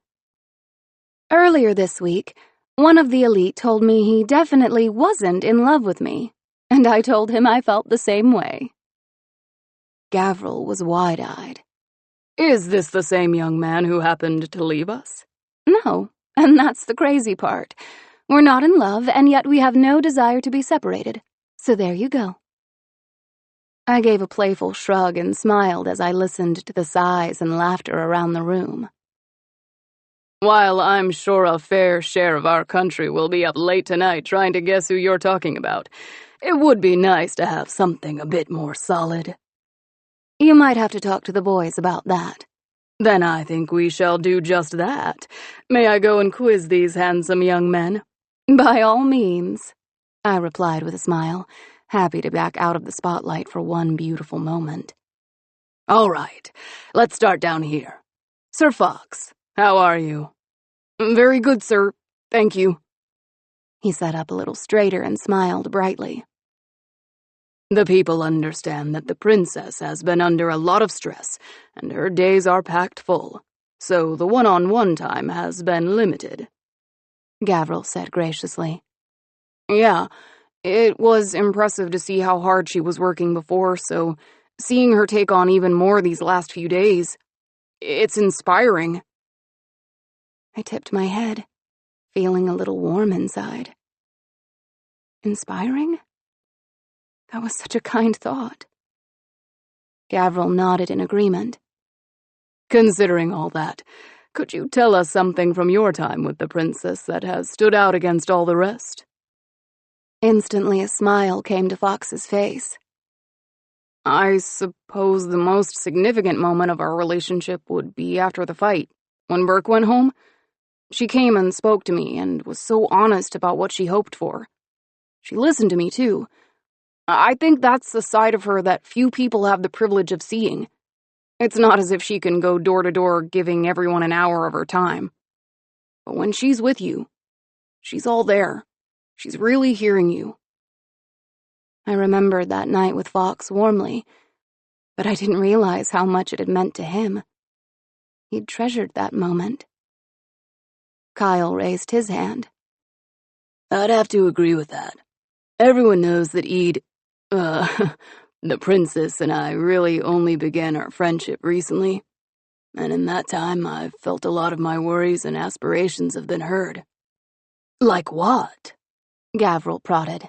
Earlier this week, one of the elite told me he definitely wasn't in love with me, and I told him I felt the same way. Gavril was wide-eyed. Is this the same young man who happened to leave us? No, and that's the crazy part. We're not in love, and yet we have no desire to be separated. So there you go. I gave a playful shrug and smiled as I listened to the sighs and laughter around the room. While I'm sure a fair share of our country will be up late tonight trying to guess who you're talking about, it would be nice to have something a bit more solid. You might have to talk to the boys about that. Then I think we shall do just that. May I go and quiz these handsome young men? By all means, I replied with a smile, happy to back out of the spotlight for one beautiful moment. All right, let's start down here. Sir Fox, how are you? Very good, sir. Thank you. He sat up a little straighter and smiled brightly. The people understand that the princess has been under a lot of stress, and her days are packed full, so the one-on-one time has been limited. Gavril said graciously. Yeah, it was impressive to see how hard she was working before, so seeing her take on even more these last few days, it's inspiring. I tipped my head, feeling a little warm inside. Inspiring? That was such a kind thought. Gavril nodded in agreement. Considering all that, could you tell us something from your time with the princess that has stood out against all the rest? Instantly a smile came to Fox's face. I suppose the most significant moment of our relationship would be after the fight, when Burke went home. She came and spoke to me and was so honest about what she hoped for. She listened to me, too. I think that's a side of her that few people have the privilege of seeing. It's not as if she can go door to door giving everyone an hour of her time. But when she's with you, she's all there. She's really hearing you. I remembered that night with Fox warmly, but I didn't realize how much it had meant to him. He'd treasured that moment. Kyle raised his hand. I'd have to agree with that. Everyone knows that the princess and I really only began our friendship recently, and in that time I've felt a lot of my worries and aspirations have been heard. Like what? Gavril prodded.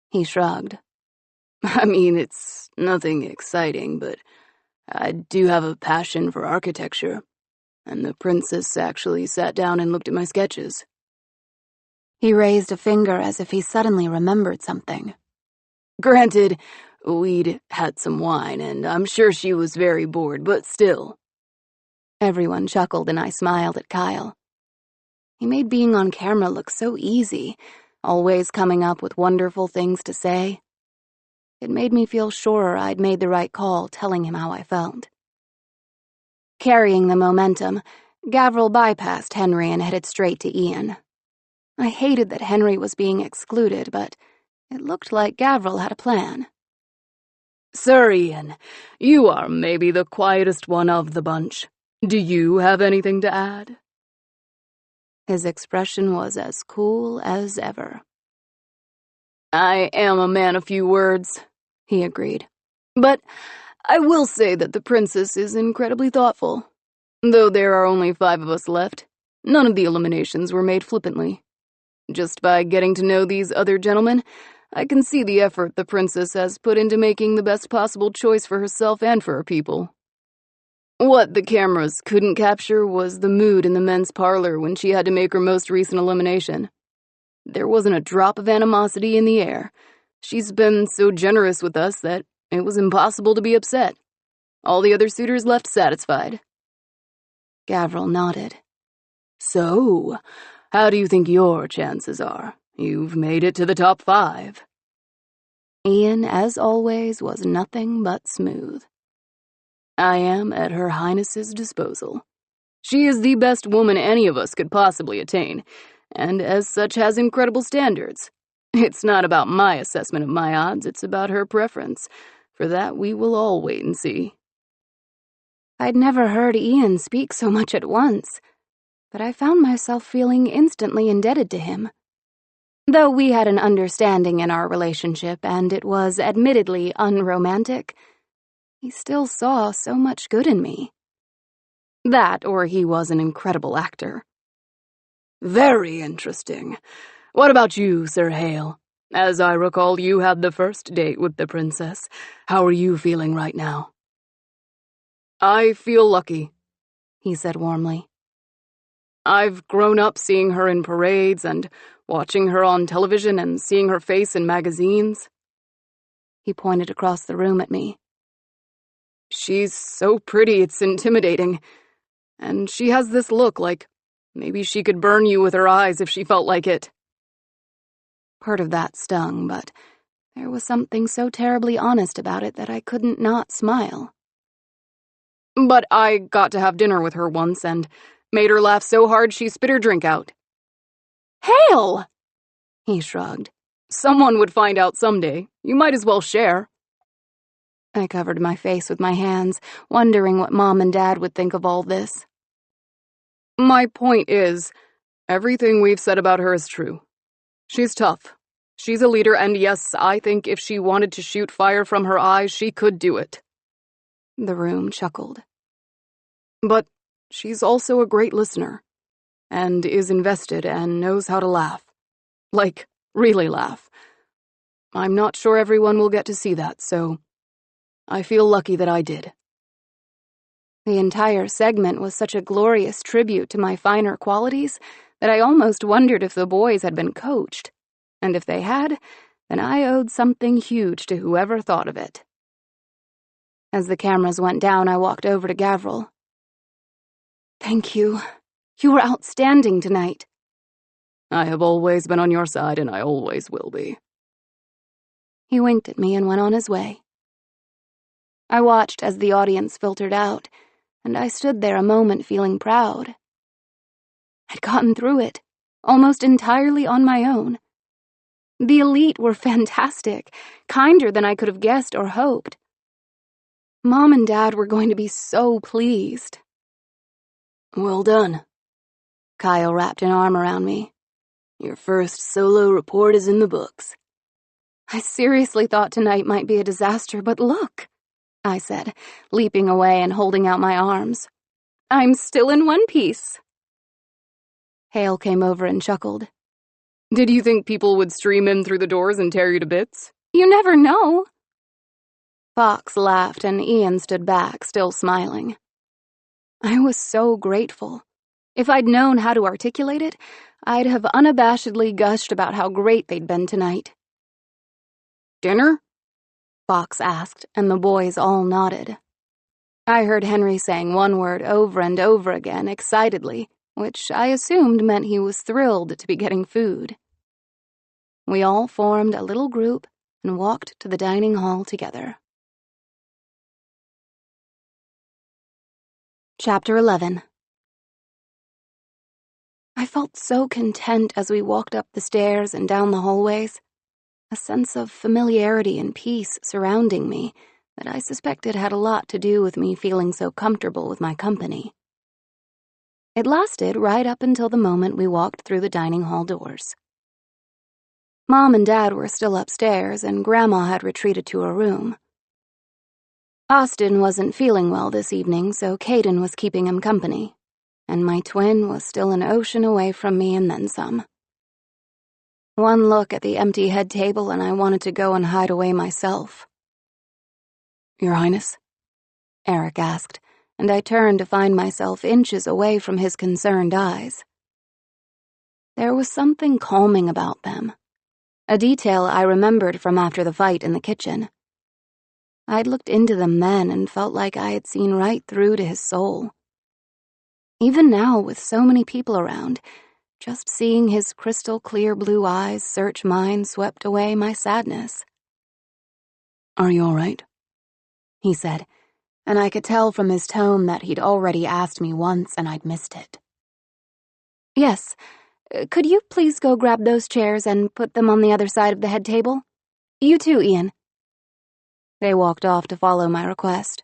He shrugged. I mean, it's nothing exciting, but I do have a passion for architecture, and the princess actually sat down and looked at my sketches. He raised a finger as if he suddenly remembered something. Granted, we'd had some wine, and I'm sure she was very bored, but still. Everyone chuckled, and I smiled at Kyle. He made being on camera look so easy, always coming up with wonderful things to say. It made me feel sure I'd made the right call telling him how I felt. Carrying the momentum, Gavril bypassed Henry and headed straight to Ian. I hated that Henry was being excluded, but it looked like Gavril had a plan. Sir Ian, you are maybe the quietest one of the bunch. Do you have anything to add? His expression was as cool as ever. I am a man of few words, he agreed. But I will say that the princess is incredibly thoughtful. Though there are only 5 of us left, none of the eliminations were made flippantly. Just by getting to know these other gentlemen, I can see the effort the princess has put into making the best possible choice for herself and for her people. What the cameras couldn't capture was the mood in the men's parlor when she had to make her most recent elimination. There wasn't a drop of animosity in the air. She's been so generous with us that it was impossible to be upset. All the other suitors left satisfied. Gavril nodded. So, how do you think your chances are? You've made it to the top 5. Ian, as always, was nothing but smooth. I am at Her Highness's disposal. She is the best woman any of us could possibly attain, and as such has incredible standards. It's not about my assessment of my odds, it's about her preference. For that, we will all wait and see. I'd never heard Ian speak so much at once, but I found myself feeling instantly indebted to him. Though we had an understanding in our relationship, and it was admittedly unromantic, he still saw so much good in me. That, or he was an incredible actor. Very interesting. What about you, Sir Hale? As I recall, you had the first date with the princess. How are you feeling right now? I feel lucky, he said warmly. I've grown up seeing her in parades and watching her on television and seeing her face in magazines. He pointed across the room at me. She's so pretty, it's intimidating. And she has this look like maybe she could burn you with her eyes if she felt like it. Part of that stung, but there was something so terribly honest about it that I couldn't not smile. But I got to have dinner with her once and made her laugh so hard she spit her drink out. Hale! He shrugged. Someone would find out someday. You might as well share. I covered my face with my hands, wondering what Mom and Dad would think of all this. My point is, everything we've said about her is true. She's tough. She's a leader, and yes, I think if she wanted to shoot fire from her eyes, she could do it. The room chuckled. But she's also a great listener, and is invested and knows how to laugh. Like, really laugh. I'm not sure everyone will get to see that, so I feel lucky that I did. The entire segment was such a glorious tribute to my finer qualities that I almost wondered if the boys had been coached. And if they had, then I owed something huge to whoever thought of it. As the cameras went down, I walked over to Gavril. "Thank you. You were outstanding tonight." I have always been on your side, and I always will be. He winked at me and went on his way. I watched as the audience filtered out, and I stood there a moment feeling proud. I'd gotten through it, almost entirely on my own. The elite were fantastic, kinder than I could have guessed or hoped. Mom and Dad were going to be so pleased. Well done. Kyle wrapped an arm around me. Your first solo report is in the books. I seriously thought tonight might be a disaster, but look, I said, leaping away and holding out my arms. I'm still in one piece. Hale came over and chuckled. Did you think people would stream in through the doors and tear you to bits? You never know. Fox laughed and Ian stood back, still smiling. I was so grateful. If I'd known how to articulate it, I'd have unabashedly gushed about how great they'd been tonight. Dinner? Fox asked, and the boys all nodded. I heard Henry saying one word over and over again, excitedly, which I assumed meant he was thrilled to be getting food. We all formed a little group and walked to the dining hall together. Chapter 11. I felt so content as we walked up the stairs and down the hallways, a sense of familiarity and peace surrounding me that I suspected had a lot to do with me feeling so comfortable with my company. It lasted right up until the moment we walked through the dining hall doors. Mom and Dad were still upstairs, and Grandma had retreated to her room. Austin wasn't feeling well this evening, so Caden was keeping him company, and my twin was still an ocean away from me and then some. One look at the empty head table and I wanted to go and hide away myself. Your Highness? Eric asked, and I turned to find myself inches away from his concerned eyes. There was something calming about them, a detail I remembered from after the fight in the kitchen. I'd looked into them then and felt like I had seen right through to his soul. Even now, with so many people around, just seeing his crystal-clear blue eyes search mine swept away my sadness. Are you all right? He said, and I could tell from his tone that he'd already asked me once and I'd missed it. Yes. Could you please go grab those chairs and put them on the other side of the head table? You too, Ian. They walked off to follow my request.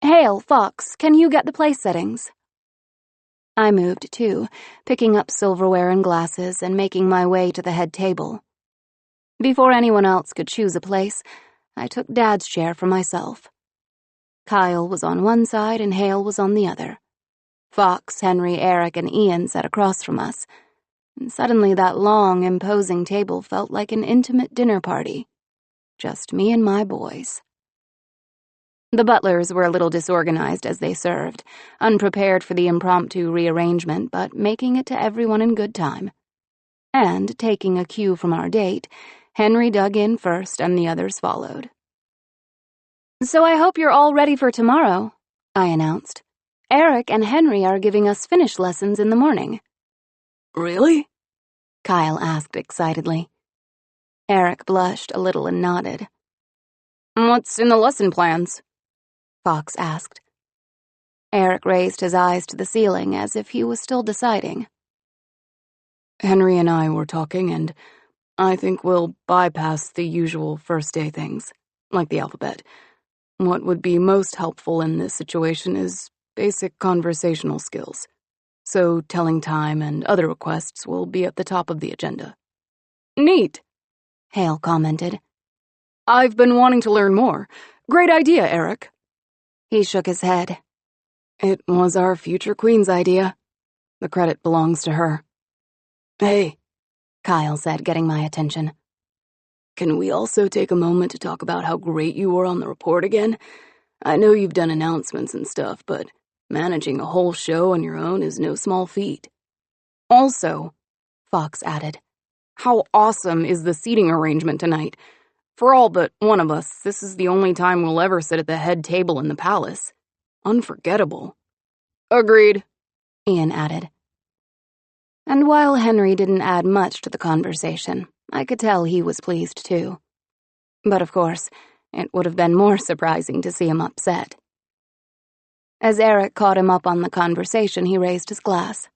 Hale, Fox, can you get the place settings? I moved, too, picking up silverware and glasses and making my way to the head table. Before anyone else could choose a place, I took Dad's chair for myself. Kyle was on one side and Hale was on the other. Fox, Henry, Eric, and Ian sat across from us, and suddenly that long, imposing table felt like an intimate dinner party. Just me and my boys. The butlers were a little disorganized as they served, unprepared for the impromptu rearrangement, but making it to everyone in good time. And, taking a cue from our date, Henry dug in first and the others followed. So I hope you're all ready for tomorrow, I announced. Eric and Henry are giving us Finnish lessons in the morning. Really? Kyle asked excitedly. Eric blushed a little and nodded. What's in the lesson plans? Fox asked. Eric raised his eyes to the ceiling as if he was still deciding. Henry and I were talking, and I think we'll bypass the usual first-day things, like the alphabet. What would be most helpful in this situation is basic conversational skills. So telling time and other requests will be at the top of the agenda. Neat, Hale commented. I've been wanting to learn more. Great idea, Eric. He shook his head. It was our future queen's idea. The credit belongs to her. Hey, Kyle said, getting my attention. Can we also take a moment to talk about how great you were on the report again? I know you've done announcements and stuff, but managing a whole show on your own is no small feat. Also, Fox added, how awesome is the seating arrangement tonight? For all but one of us, this is the only time we'll ever sit at the head table in the palace. Unforgettable. Agreed, Ian added. And while Henry didn't add much to the conversation, I could tell he was pleased too. But of course, it would have been more surprising to see him upset. As Eric caught him up on the conversation, he raised his glass.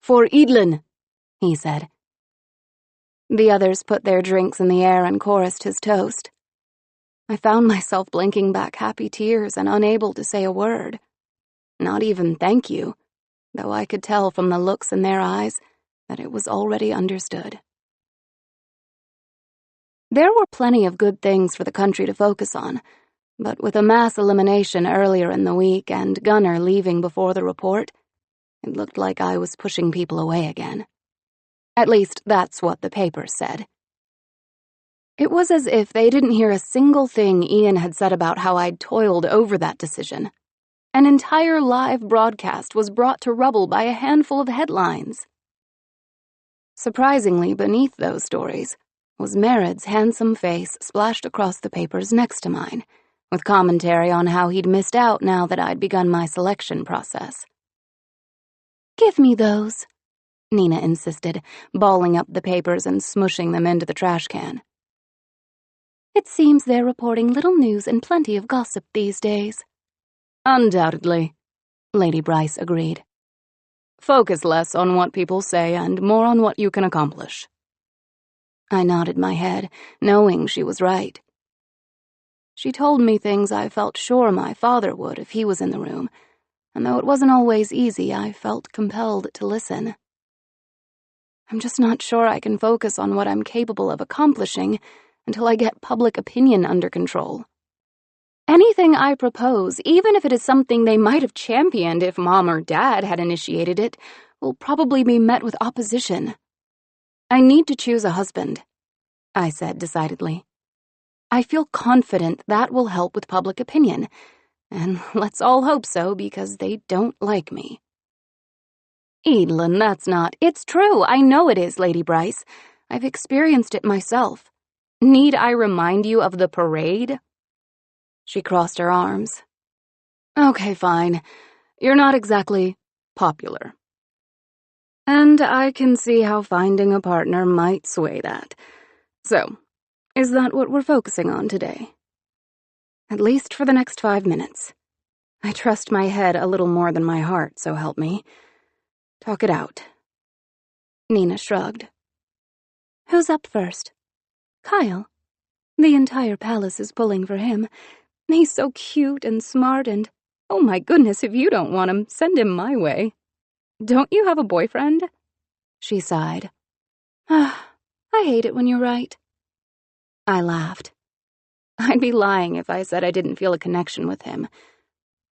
For Eadlin, he said. The others put their drinks in the air and chorused his toast. I found myself blinking back happy tears and unable to say a word. Not even thank you, though I could tell from the looks in their eyes that it was already understood. There were plenty of good things for the country to focus on, but with a mass elimination earlier in the week and Gunner leaving before the report, it looked like I was pushing people away again. At least that's what the papers said. It was as if they didn't hear a single thing Ian had said about how I'd toiled over that decision. An entire live broadcast was brought to rubble by a handful of headlines. Surprisingly, beneath those stories was Mered's handsome face splashed across the papers next to mine, with commentary on how he'd missed out now that I'd begun my selection process. Give me those, Nina insisted, balling up the papers and smushing them into the trash can. It seems they're reporting little news and plenty of gossip these days. Undoubtedly, Lady Bryce agreed. Focus less on what people say and more on what you can accomplish. I nodded my head, knowing she was right. She told me things I felt sure my father would if he was in the room, and though it wasn't always easy, I felt compelled to listen. I'm just not sure I can focus on what I'm capable of accomplishing until I get public opinion under control. Anything I propose, even if it is something they might have championed if Mom or Dad had initiated it, will probably be met with opposition. I need to choose a husband, I said decidedly. I feel confident that will help with public opinion, and let's all hope so because they don't like me. Eadlin, that's not. It's true, I know it is, Lady Bryce. I've experienced it myself. Need I remind you of the parade? She crossed her arms. Okay, fine. You're not exactly popular. And I can see how finding a partner might sway that. So, is that what we're focusing on today? At least for the next 5 minutes. I trust my head a little more than my heart, so help me. Talk it out. Nina shrugged. Who's up first? Kyle. The entire palace is pulling for him. He's so cute and smart and, oh my goodness, if you don't want him, send him my way. Don't you have a boyfriend? She sighed. Ah, I hate it when you're right. I laughed. I'd be lying if I said I didn't feel a connection with him.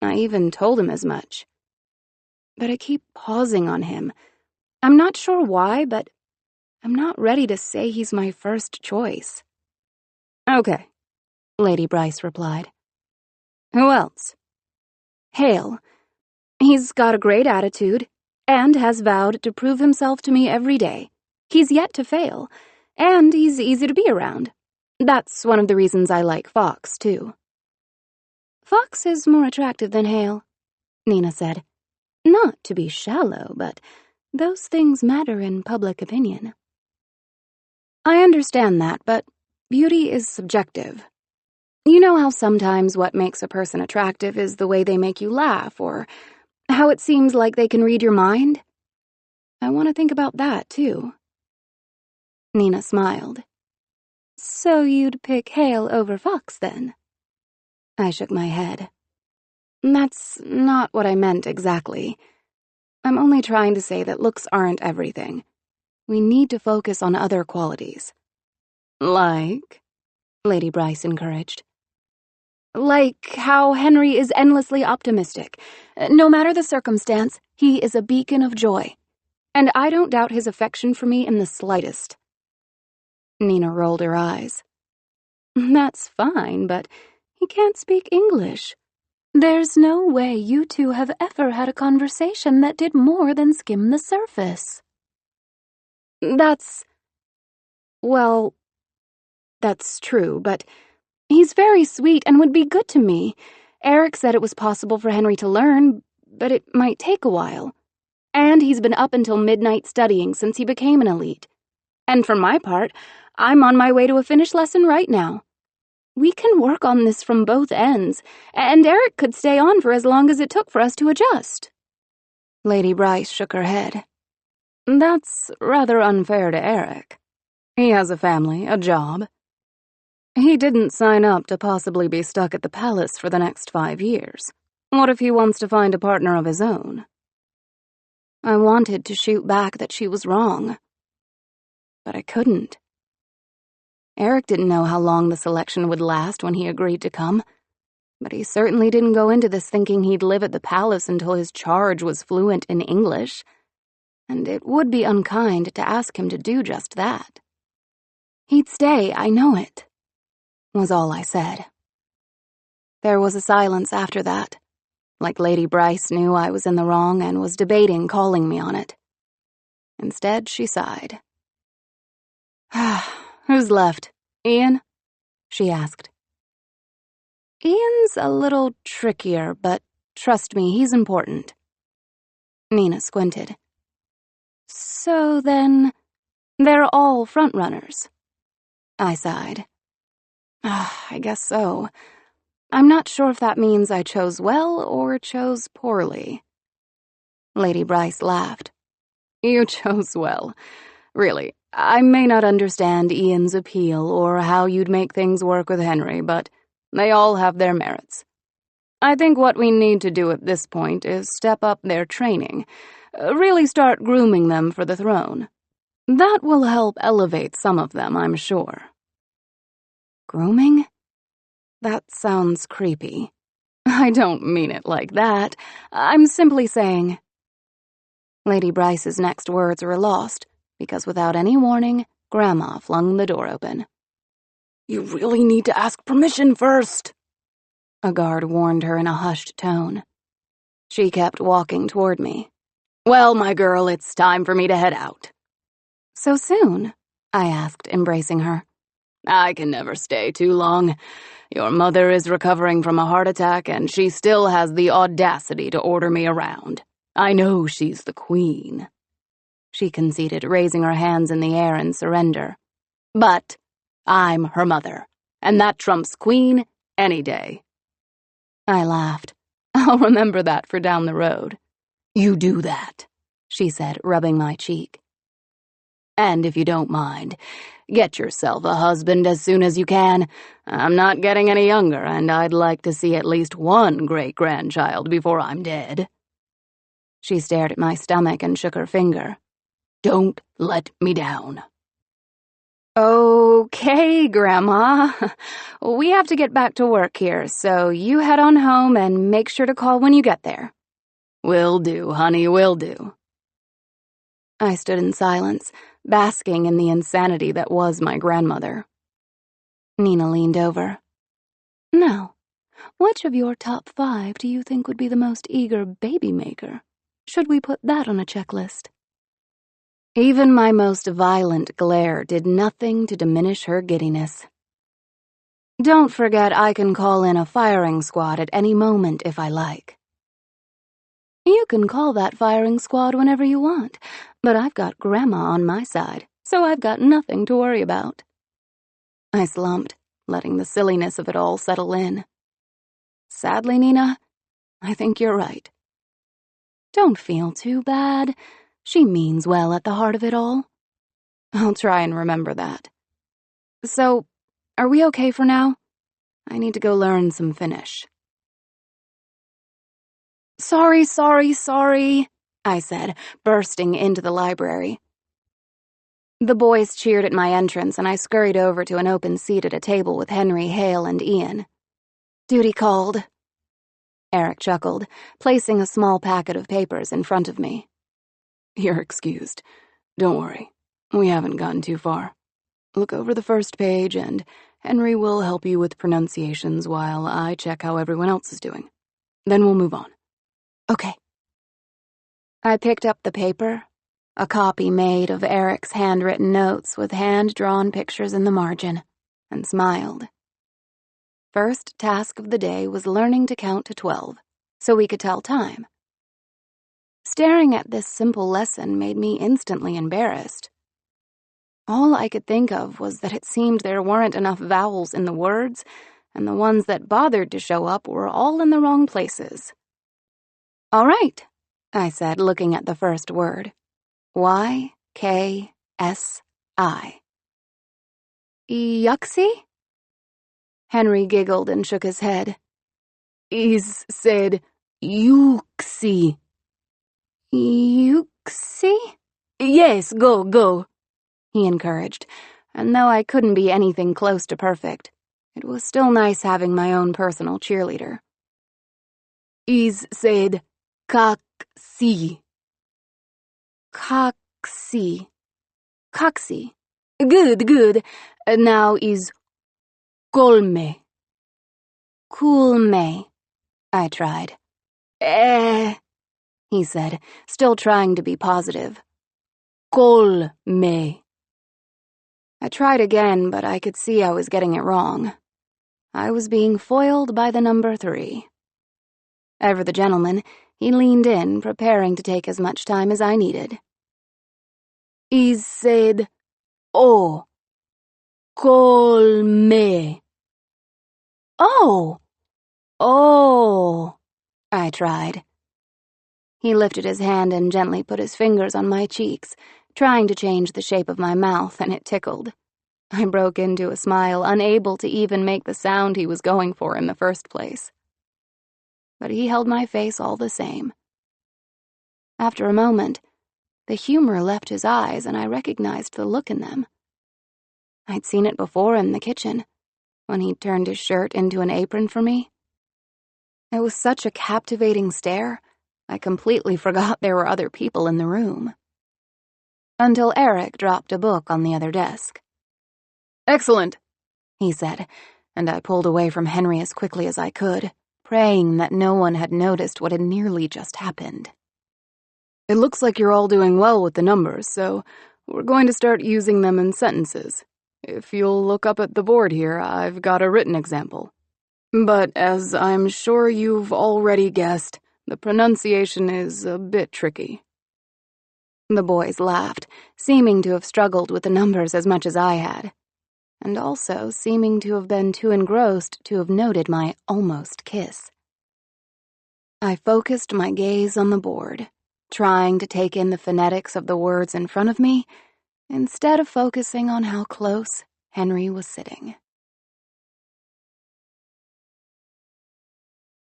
I even told him as much. But I keep pausing on him. I'm not sure why, but I'm not ready to say he's my first choice. Okay, Lady Bryce replied. Who else? Hale. He's got a great attitude, and has vowed to prove himself to me every day. He's yet to fail, and he's easy to be around. That's one of the reasons I like Fox, too. Fox is more attractive than Hale, Nina said. Not to be shallow, but those things matter in public opinion. I understand that, but beauty is subjective. You know how sometimes what makes a person attractive is the way they make you laugh, or how it seems like they can read your mind? I want to think about that, too. Nina smiled. So you'd pick Hale over Fox, then? I shook my head. That's not what I meant exactly. I'm only trying to say that looks aren't everything. We need to focus on other qualities. Like? Lady Bryce encouraged. Like how Henry is endlessly optimistic. No matter the circumstance, he is a beacon of joy. And I don't doubt his affection for me in the slightest. Nina rolled her eyes. That's fine, but He can't speak English. There's no way you two have ever had a conversation that did more than skim the surface. Well, that's true, but he's very sweet and would be good to me. Eric said it was possible for Henry to learn, but it might take a while. And he's been up until midnight studying since he became an elite. And for my part, I'm on my way to a finished lesson right now. We can work on this from both ends, and Eric could stay on for as long as it took for us to adjust. Lady Bryce shook her head. That's rather unfair to Eric. He has a family, a job. He didn't sign up to possibly be stuck at the palace for the next 5 years. What if he wants to find a partner of his own? I wanted to shoot back that she was wrong, but I couldn't. Eric didn't know how long the selection would last when he agreed to come, but he certainly didn't go into this thinking he'd live at the palace until his charge was fluent in English, and it would be unkind to ask him to do just that. He'd stay, I know it, was all I said. There was a silence after that, like Lady Bryce knew I was in the wrong and was debating calling me on it. Instead, she sighed. "Who's left? Ian?" she asked. "Ian's a little trickier, but trust me, he's important." Nina squinted. "So then, they're all frontrunners." I sighed. I guess so. I'm not sure if that means I chose well or chose poorly." Lady Bryce laughed. "You chose well. Really, I may not understand Ian's appeal or how you'd make things work with Henry, but they all have their merits. I think what we need to do at this point is step up their training, really start grooming them for the throne. That will help elevate some of them, I'm sure." Grooming? That sounds creepy. I don't mean it like that. I'm simply saying... Lady Bryce's next words were lost, because without any warning, Grandma flung the door open. "You really need to ask permission first," a guard warned her in a hushed tone. She kept walking toward me. "Well, my girl, it's time for me to head out." "So soon?" I asked, embracing her. "I can never stay too long. Your mother is recovering from a heart attack, and she still has the audacity to order me around. I know she's the queen," she conceded, raising her hands in the air in surrender. "But I'm her mother, and that trumps queen any day." I laughed. "I'll remember that for down the road." "You do that," she said, rubbing my cheek. "And if you don't mind, get yourself a husband as soon as you can. I'm not getting any younger, and I'd like to see at least one great-grandchild before I'm dead." She stared at my stomach and shook her finger. "Don't let me down." "Okay, Grandma. We have to get back to work here, so you head on home and make sure to call when you get there." "Will do, honey, will do." I stood in silence, basking in the insanity that was my grandmother. Nina leaned over. "Now, which of your top 5 do you think would be the most eager baby maker? Should we put that on a checklist?" Even my most violent glare did nothing to diminish her giddiness. "Don't forget I can call in a firing squad at any moment if I like." "You can call that firing squad whenever you want, but I've got Grandma on my side, so I've got nothing to worry about." I slumped, letting the silliness of it all settle in. Sadly, Nina, I think you're right. "Don't feel too bad. She means well at the heart of it all." I'll try and remember that. So, are we okay for now? I need to go learn some Finnish. Sorry, I said, bursting into the library. The boys cheered at my entrance, and I scurried over to an open seat at a table with Henry, Hale, and Ian. "Duty called." Eric chuckled, placing a small packet of papers in front of me. "You're excused. Don't worry. We haven't gotten too far. Look over the first page and Henry will help you with pronunciations while I check how everyone else is doing. Then we'll move on. Okay. I picked up the paper, a copy made of Eric's handwritten notes with hand-drawn pictures in the margin, and smiled. First task of the day was learning to count to 12, so we could tell time. Staring at this simple lesson made me instantly embarrassed. All I could think of was that it seemed there weren't enough vowels in the words, and the ones that bothered to show up were all in the wrong places. "All right," I said, looking at the first word. Y-K-S-I. Yuxie? Henry giggled and shook his head. He's said Yuxie. Yuxie? Yes, go, he encouraged, and though I couldn't be anything close to perfect, it was still nice having my own personal cheerleader. He's said Coxie. Coxie. Coxie. Good. Now is Colme. Coolme. I tried. He said, still trying to be positive. Colme. I tried again, but I could see I was getting it wrong. I was being foiled by the number 3. Ever the gentleman, he leaned in, preparing to take as much time as I needed. He said, "Oh, Colme." Oh, I tried. He lifted his hand and gently put his fingers on my cheeks, trying to change the shape of my mouth, and it tickled. I broke into a smile, unable to even make the sound he was going for in the first place. But he held my face all the same. After a moment, the humor left his eyes, and I recognized the look in them. I'd seen it before in the kitchen, when he turned his shirt into an apron for me. It was such a captivating stare, I completely forgot there were other people in the room. Until Eric dropped a book on the other desk. "Excellent," he said, and I pulled away from Henry as quickly as I could, praying that no one had noticed what had nearly just happened. "It looks like you're all doing well with the numbers, so we're going to start using them in sentences. If you'll look up at the board here, I've got a written example. But as I'm sure you've already guessed, the pronunciation is a bit tricky." The boys laughed, seeming to have struggled with the numbers as much as I had, and also seeming to have been too engrossed to have noted my almost kiss. I focused my gaze on the board, trying to take in the phonetics of the words in front of me, instead of focusing on how close Henry was sitting.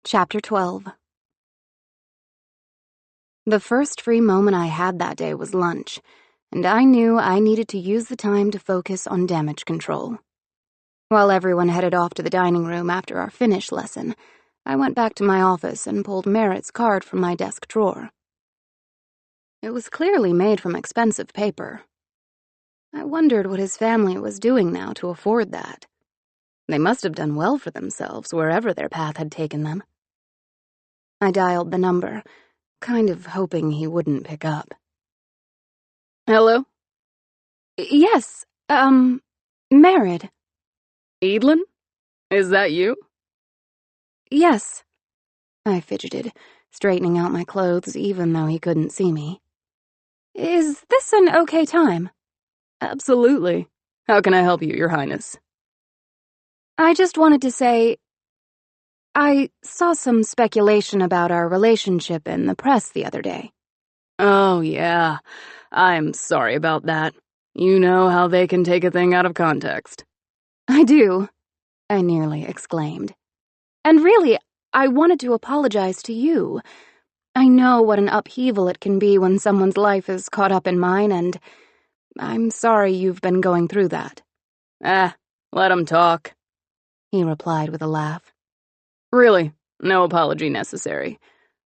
Chapter 12. The first free moment I had that day was lunch, and I knew I needed to use the time to focus on damage control. While everyone headed off to the dining room after our Finnish lesson, I went back to my office and pulled Merritt's card from my desk drawer. It was clearly made from expensive paper. I wondered what his family was doing now to afford that. They must have done well for themselves wherever their path had taken them. I dialed the number, kind of hoping he wouldn't pick up. "Hello?" "Yes, Merritt." "Edelin? Is that you?" "Yes." I fidgeted, straightening out my clothes even though he couldn't see me. "Is this an okay time?" "Absolutely. How can I help you, Your Highness?" "I just wanted to say, I saw some speculation about our relationship in the press the other day." "Oh, yeah. I'm sorry about that. You know how they can take a thing out of context." "I do," I nearly exclaimed. "And really, I wanted to apologize to you. I know what an upheaval it can be when someone's life is caught up in mine, and I'm sorry you've been going through that." Let 'em talk," he replied with a laugh. "Really, no apology necessary.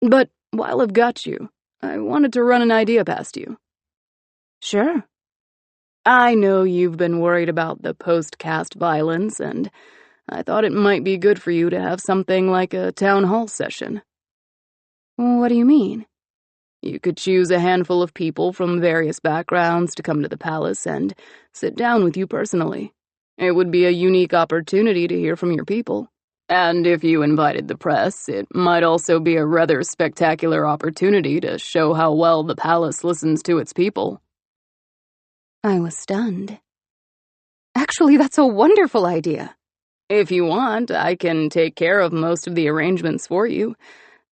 But while I've got you, I wanted to run an idea past you." "Sure." I know you've been worried about the post-cast violence, and I thought it might be good for you to have something like a town hall session. What do you mean? You could choose a handful of people from various backgrounds to come to the palace and sit down with you personally. It would be a unique opportunity to hear from your people. And if you invited the press, it might also be a rather spectacular opportunity to show how well the palace listens to its people. I was stunned. Actually, that's a wonderful idea. If you want, I can take care of most of the arrangements for you.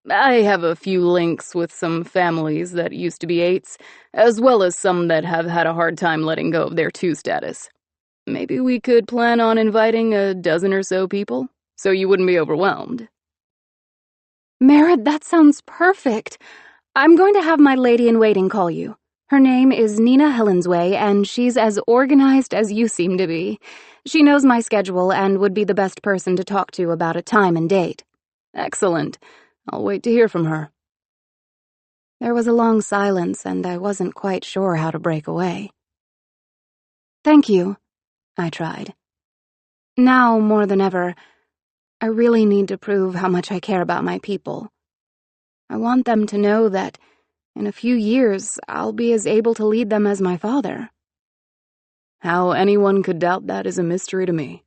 I have a few links with some families that used to be 8s, as well as some that have had a hard time letting go of their 2 status. Maybe we could plan on inviting a dozen or so people, so you wouldn't be overwhelmed. Merritt, that sounds perfect. I'm going to have my lady-in-waiting call you. Her name is Nina Helensway, and she's as organized as you seem to be. She knows my schedule and would be the best person to talk to about a time and date. Excellent. I'll wait to hear from her. There was a long silence, and I wasn't quite sure how to break away. Thank you, I tried. Now, more than ever, I really need to prove how much I care about my people. I want them to know that in a few years, I'll be as able to lead them as my father. How anyone could doubt that is a mystery to me.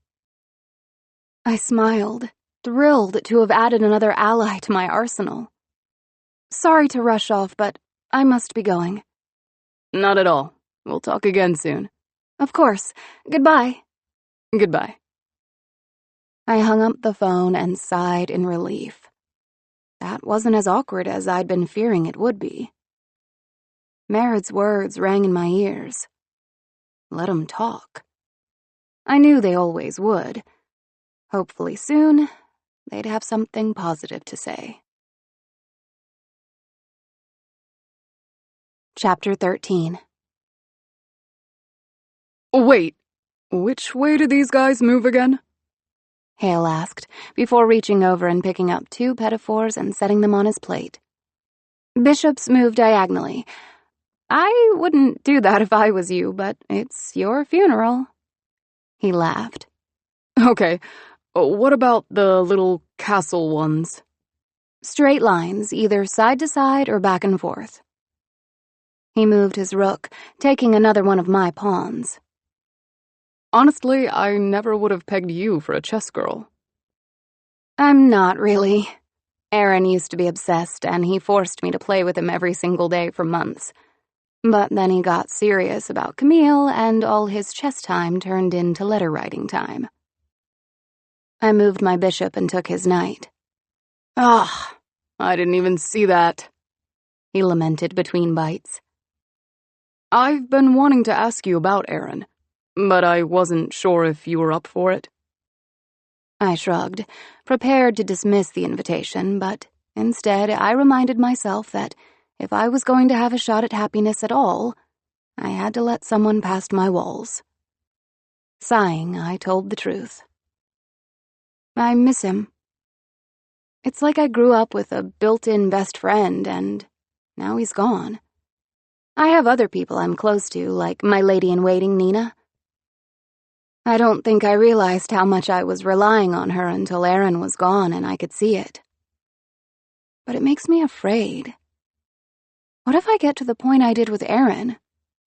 I smiled, thrilled to have added another ally to my arsenal. Sorry to rush off, but I must be going. Not at all. We'll talk again soon. Of course. Goodbye. Goodbye. I hung up the phone and sighed in relief. That wasn't as awkward as I'd been fearing it would be. Merritt's words rang in my ears. Let 'em talk. I knew they always would. Hopefully soon, they'd have something positive to say. Chapter 13. Wait, which way did these guys move again? Hale asked, before reaching over and picking up 2 pedophores and setting them on his plate. Bishops move diagonally. I wouldn't do that if I was you, but it's your funeral. He laughed. Okay, what about the little castle ones? Straight lines, either side to side or back and forth. He moved his rook, taking another one of my pawns. Honestly, I never would have pegged you for a chess girl. I'm not really. Aaron used to be obsessed, and he forced me to play with him every single day for months. But then he got serious about Camille, and all his chess time turned into letter-writing time. I moved my bishop and took his knight. Ah, I didn't even see that, he lamented between bites. I've been wanting to ask you about Aaron, but I wasn't sure if you were up for it. I shrugged, prepared to dismiss the invitation, but instead I reminded myself that if I was going to have a shot at happiness at all, I had to let someone past my walls. Sighing, I told the truth. I miss him. It's like I grew up with a built-in best friend, and now he's gone. I have other people I'm close to, like my lady-in-waiting, Nina. I don't think I realized how much I was relying on her until Aaron was gone and I could see it. But it makes me afraid. What if I get to the point I did with Aaron,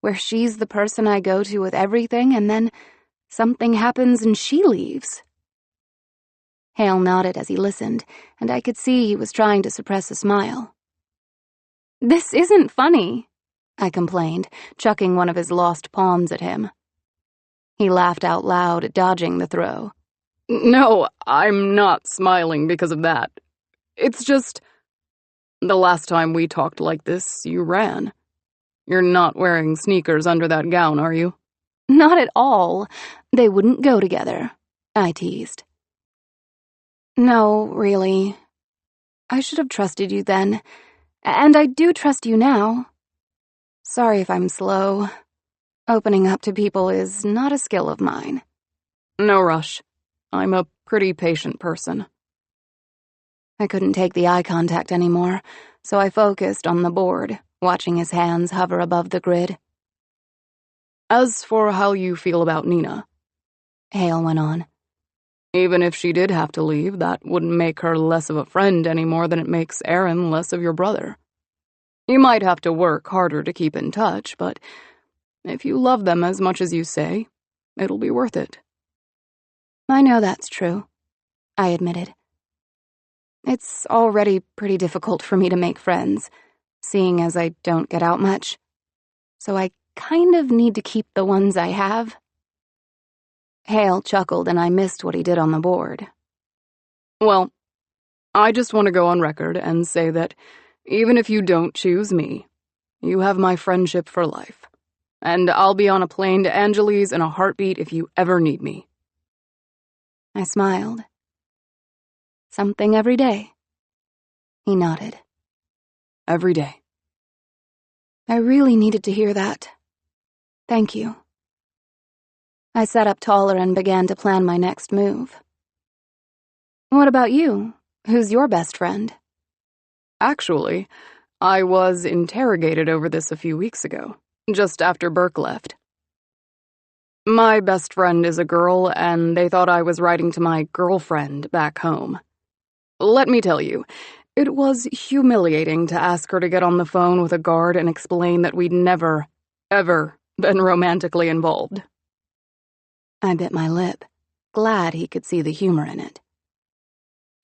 where she's the person I go to with everything, and then something happens and she leaves? Hale nodded as he listened, and I could see he was trying to suppress a smile. This isn't funny, I complained, chucking one of his lost pawns at him. He laughed out loud, dodging the throw. No, I'm not smiling because of that. It's just, the last time we talked like this, you ran. You're not wearing sneakers under that gown, are you? Not at all. They wouldn't go together, I teased. No, really. I should have trusted you then, and I do trust you now. Sorry if I'm slow. Opening up to people is not a skill of mine. No rush. I'm a pretty patient person. I couldn't take the eye contact anymore, so I focused on the board, watching his hands hover above the grid. As for how you feel about Nina," Hale went on, "even if she did have to leave, that wouldn't make her less of a friend any more than it makes Aaron less of your brother. You might have to work harder to keep in touch, but if you love them as much as you say, it'll be worth it." I know that's true, I admitted. It's already pretty difficult for me to make friends, seeing as I don't get out much. So I kind of need to keep the ones I have. Hale chuckled and I missed what he did on the board. "Well, I just want to go on record and say that even if you don't choose me, you have my friendship for life. And I'll be on a plane to Angeles in a heartbeat if you ever need me." I smiled. Something every day. He nodded. "Every day." I really needed to hear that. Thank you. I sat up taller and began to plan my next move. What about you? Who's your best friend? Actually, I was interrogated over this a few weeks ago, just after Burke left. My best friend is a girl, and they thought I was writing to my girlfriend back home. Let me tell you, it was humiliating to ask her to get on the phone with a guard and explain that we'd never, ever been romantically involved. I bit my lip, glad he could see the humor in it.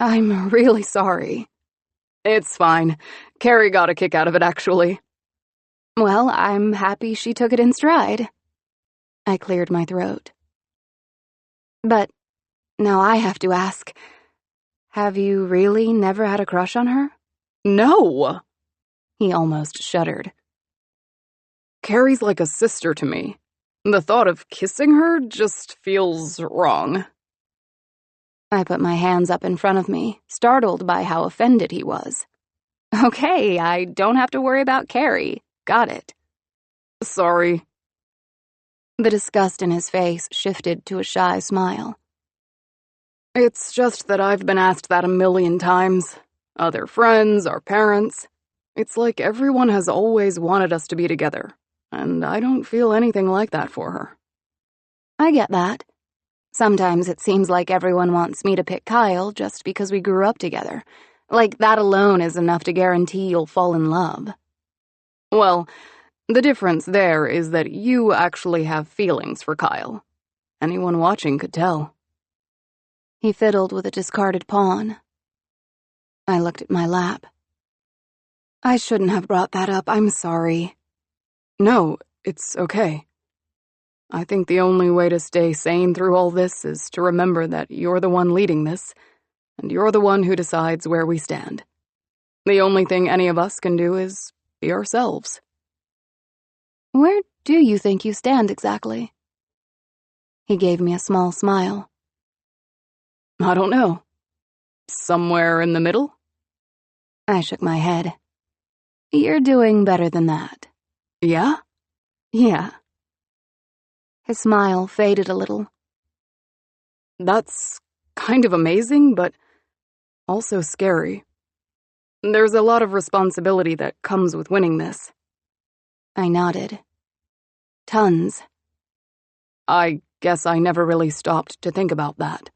I'm really sorry. It's fine. Carrie got a kick out of it, actually. Well, I'm happy she took it in stride. I cleared my throat. But now I have to ask, have you really never had a crush on her? No! He almost shuddered. Carrie's like a sister to me. The thought of kissing her just feels wrong. I put my hands up in front of me, startled by how offended he was. Okay, I don't have to worry about Carrie. Got it. Sorry. The disgust in his face shifted to a shy smile. It's just that I've been asked that 1,000,000 times. Other friends, our parents. It's like everyone has always wanted us to be together, and I don't feel anything like that for her. I get that. Sometimes it seems like everyone wants me to pick Kyle just because we grew up together. Like that alone is enough to guarantee you'll fall in love. Well, the difference there is that you actually have feelings for Kyle. Anyone watching could tell. He fiddled with a discarded pawn. I looked at my lap. I shouldn't have brought that up, I'm sorry. No, it's okay. I think the only way to stay sane through all this is to remember that you're the one leading this, and you're the one who decides where we stand. The only thing any of us can do is be ourselves. Where do you think you stand exactly? He gave me a small smile. I don't know. Somewhere in the middle? I shook my head. You're doing better than that. Yeah? Yeah. His smile faded a little. That's kind of amazing, but also scary. There's a lot of responsibility that comes with winning this. I nodded. Tons. I guess I never really stopped to think about that.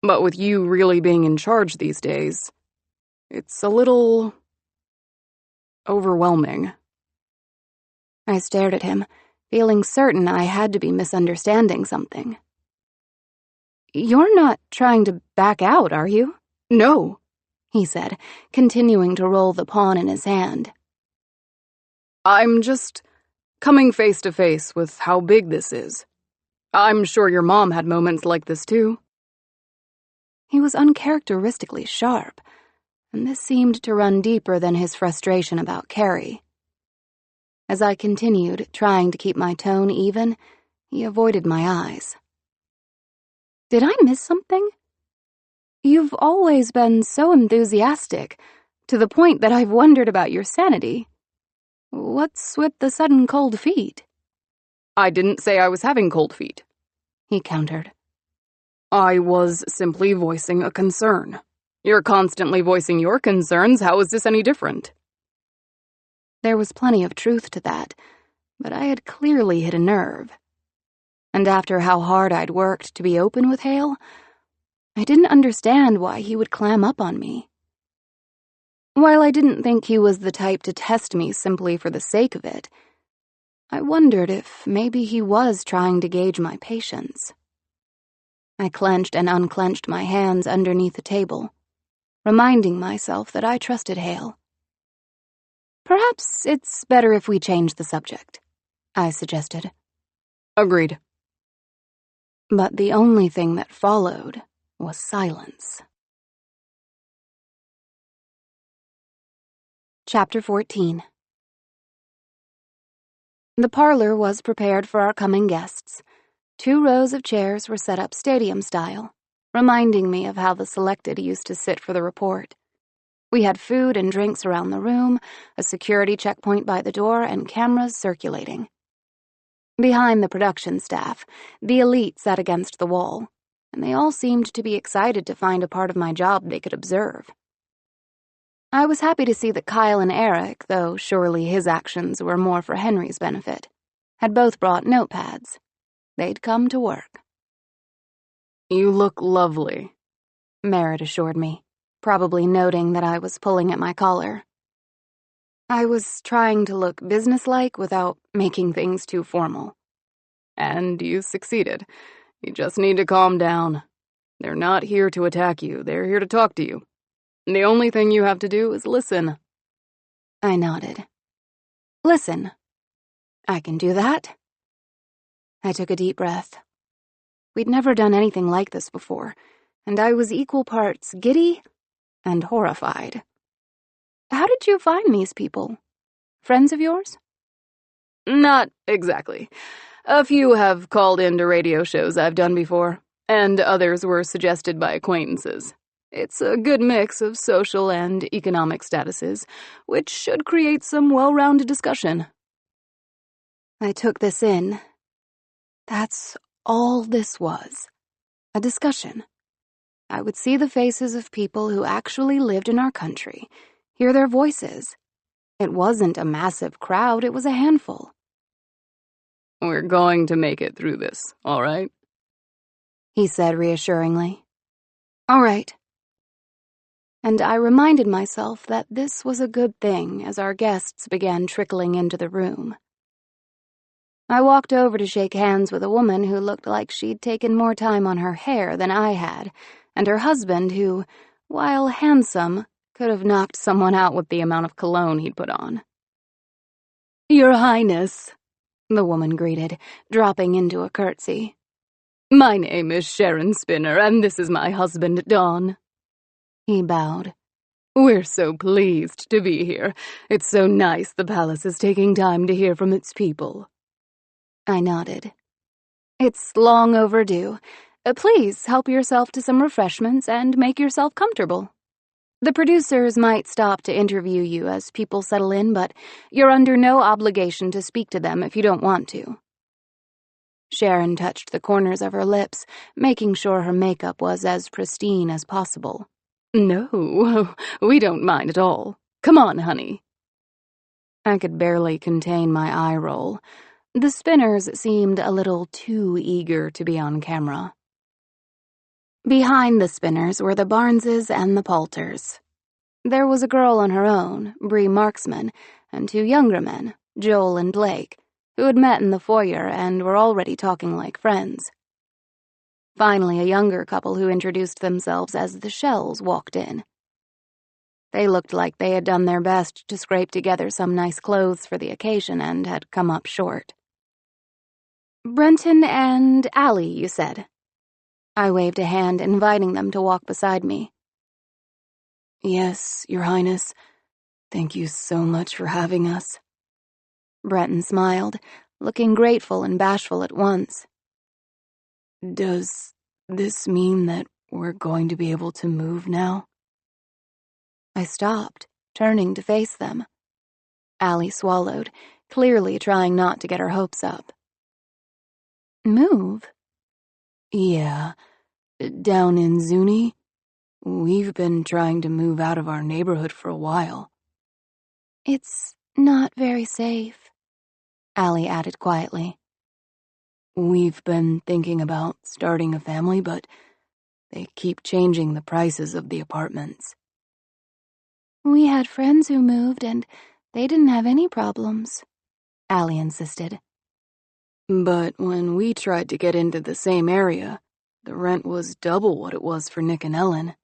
But with you really being in charge these days, it's a little overwhelming. I stared at him, feeling certain I had to be misunderstanding something. You're not trying to back out, are you? No, he said, continuing to roll the pawn in his hand. I'm just coming face to face with how big this is. I'm sure your mom had moments like this too. He was uncharacteristically sharp, and this seemed to run deeper than his frustration about Carrie. As I continued, trying to keep my tone even, he avoided my eyes. Did I miss something? You've always been so enthusiastic, to the point that I've wondered about your sanity. What's with the sudden cold feet? I didn't say I was having cold feet, he countered. I was simply voicing a concern. You're constantly voicing your concerns. How is this any different? There was plenty of truth to that, but I had clearly hit a nerve. And after how hard I'd worked to be open with Hale, I didn't understand why he would clam up on me. While I didn't think he was the type to test me simply for the sake of it, I wondered if maybe he was trying to gauge my patience. I clenched and unclenched my hands underneath the table, reminding myself that I trusted Hale. "Perhaps it's better if we change the subject," I suggested. Agreed. But the only thing that followed was silence. Chapter 14. The parlor was prepared for our coming guests. 2 rows of chairs were set up stadium-style, reminding me of how the selected used to sit for the report. We had food and drinks around the room, a security checkpoint by the door, and cameras circulating. Behind the production staff, the elite sat against the wall, and they all seemed to be excited to find a part of my job they could observe. I was happy to see that Kyle and Eric, though surely his actions were more for Henry's benefit, had both brought notepads. They'd come to work. "You look lovely," Merritt assured me, probably noting that I was pulling at my collar. I was trying to look businesslike without making things too formal. "And you succeeded. You just need to calm down. They're not here to attack you, they're here to talk to you. The only thing you have to do is listen." I nodded. "Listen. I can do that." I took a deep breath. We'd never done anything like this before, and I was equal parts giddy and horrified. "How did you find these people? Friends of yours?" "Not exactly. A few have called into radio shows I've done before, and others were suggested by acquaintances. It's a good mix of social and economic statuses, which should create some well-rounded discussion." I took this in. That's all this was. A discussion. I would see the faces of people who actually lived in our country, hear their voices. It wasn't a massive crowd, it was a handful. "We're going to make it through this, all right?" he said reassuringly. "All right." And I reminded myself that this was a good thing as our guests began trickling into the room. I walked over to shake hands with a woman who looked like she'd taken more time on her hair than I had, and her husband who, while handsome, could have knocked someone out with the amount of cologne he'd put on. "Your Highness," the woman greeted, dropping into a curtsy. "My name is Sharon Spinner, and this is my husband, Don." He bowed. "We're so pleased to be here. It's so nice the palace is taking time to hear from its people." I nodded. "It's long overdue. Please help yourself to some refreshments and make yourself comfortable. The producers might stop to interview you as people settle in, but you're under no obligation to speak to them if you don't want to." Sharon touched the corners of her lips, making sure her makeup was as pristine as possible. "No, we don't mind at all. Come on, honey." I could barely contain my eye roll. The Spinners seemed a little too eager to be on camera. Behind the Spinners were the Barneses and the Poulters. There was a girl on her own, Bree Marksman, and 2 younger men, Joel and Blake, who had met in the foyer and were already talking like friends. Finally, a younger couple who introduced themselves as the Shells walked in. They looked like they had done their best to scrape together some nice clothes for the occasion and had come up short. "Brenton and Allie, you said?" I waved a hand, inviting them to walk beside me. "Yes, Your Highness. Thank you so much for having us." Brenton smiled, looking grateful and bashful at once. "Does this mean that we're going to be able to move now?" I stopped, turning to face them. Allie swallowed, clearly trying not to get her hopes up. "Move?" "Yeah, down in Zuni. We've been trying to move out of our neighborhood for a while." "It's not very safe." Allie added quietly. We've been thinking about starting a family, but they keep changing the prices of the apartments. We had friends who moved, and they didn't have any problems, Allie insisted. But when we tried to get into the same area, the rent was double what it was for Nick and Ellen.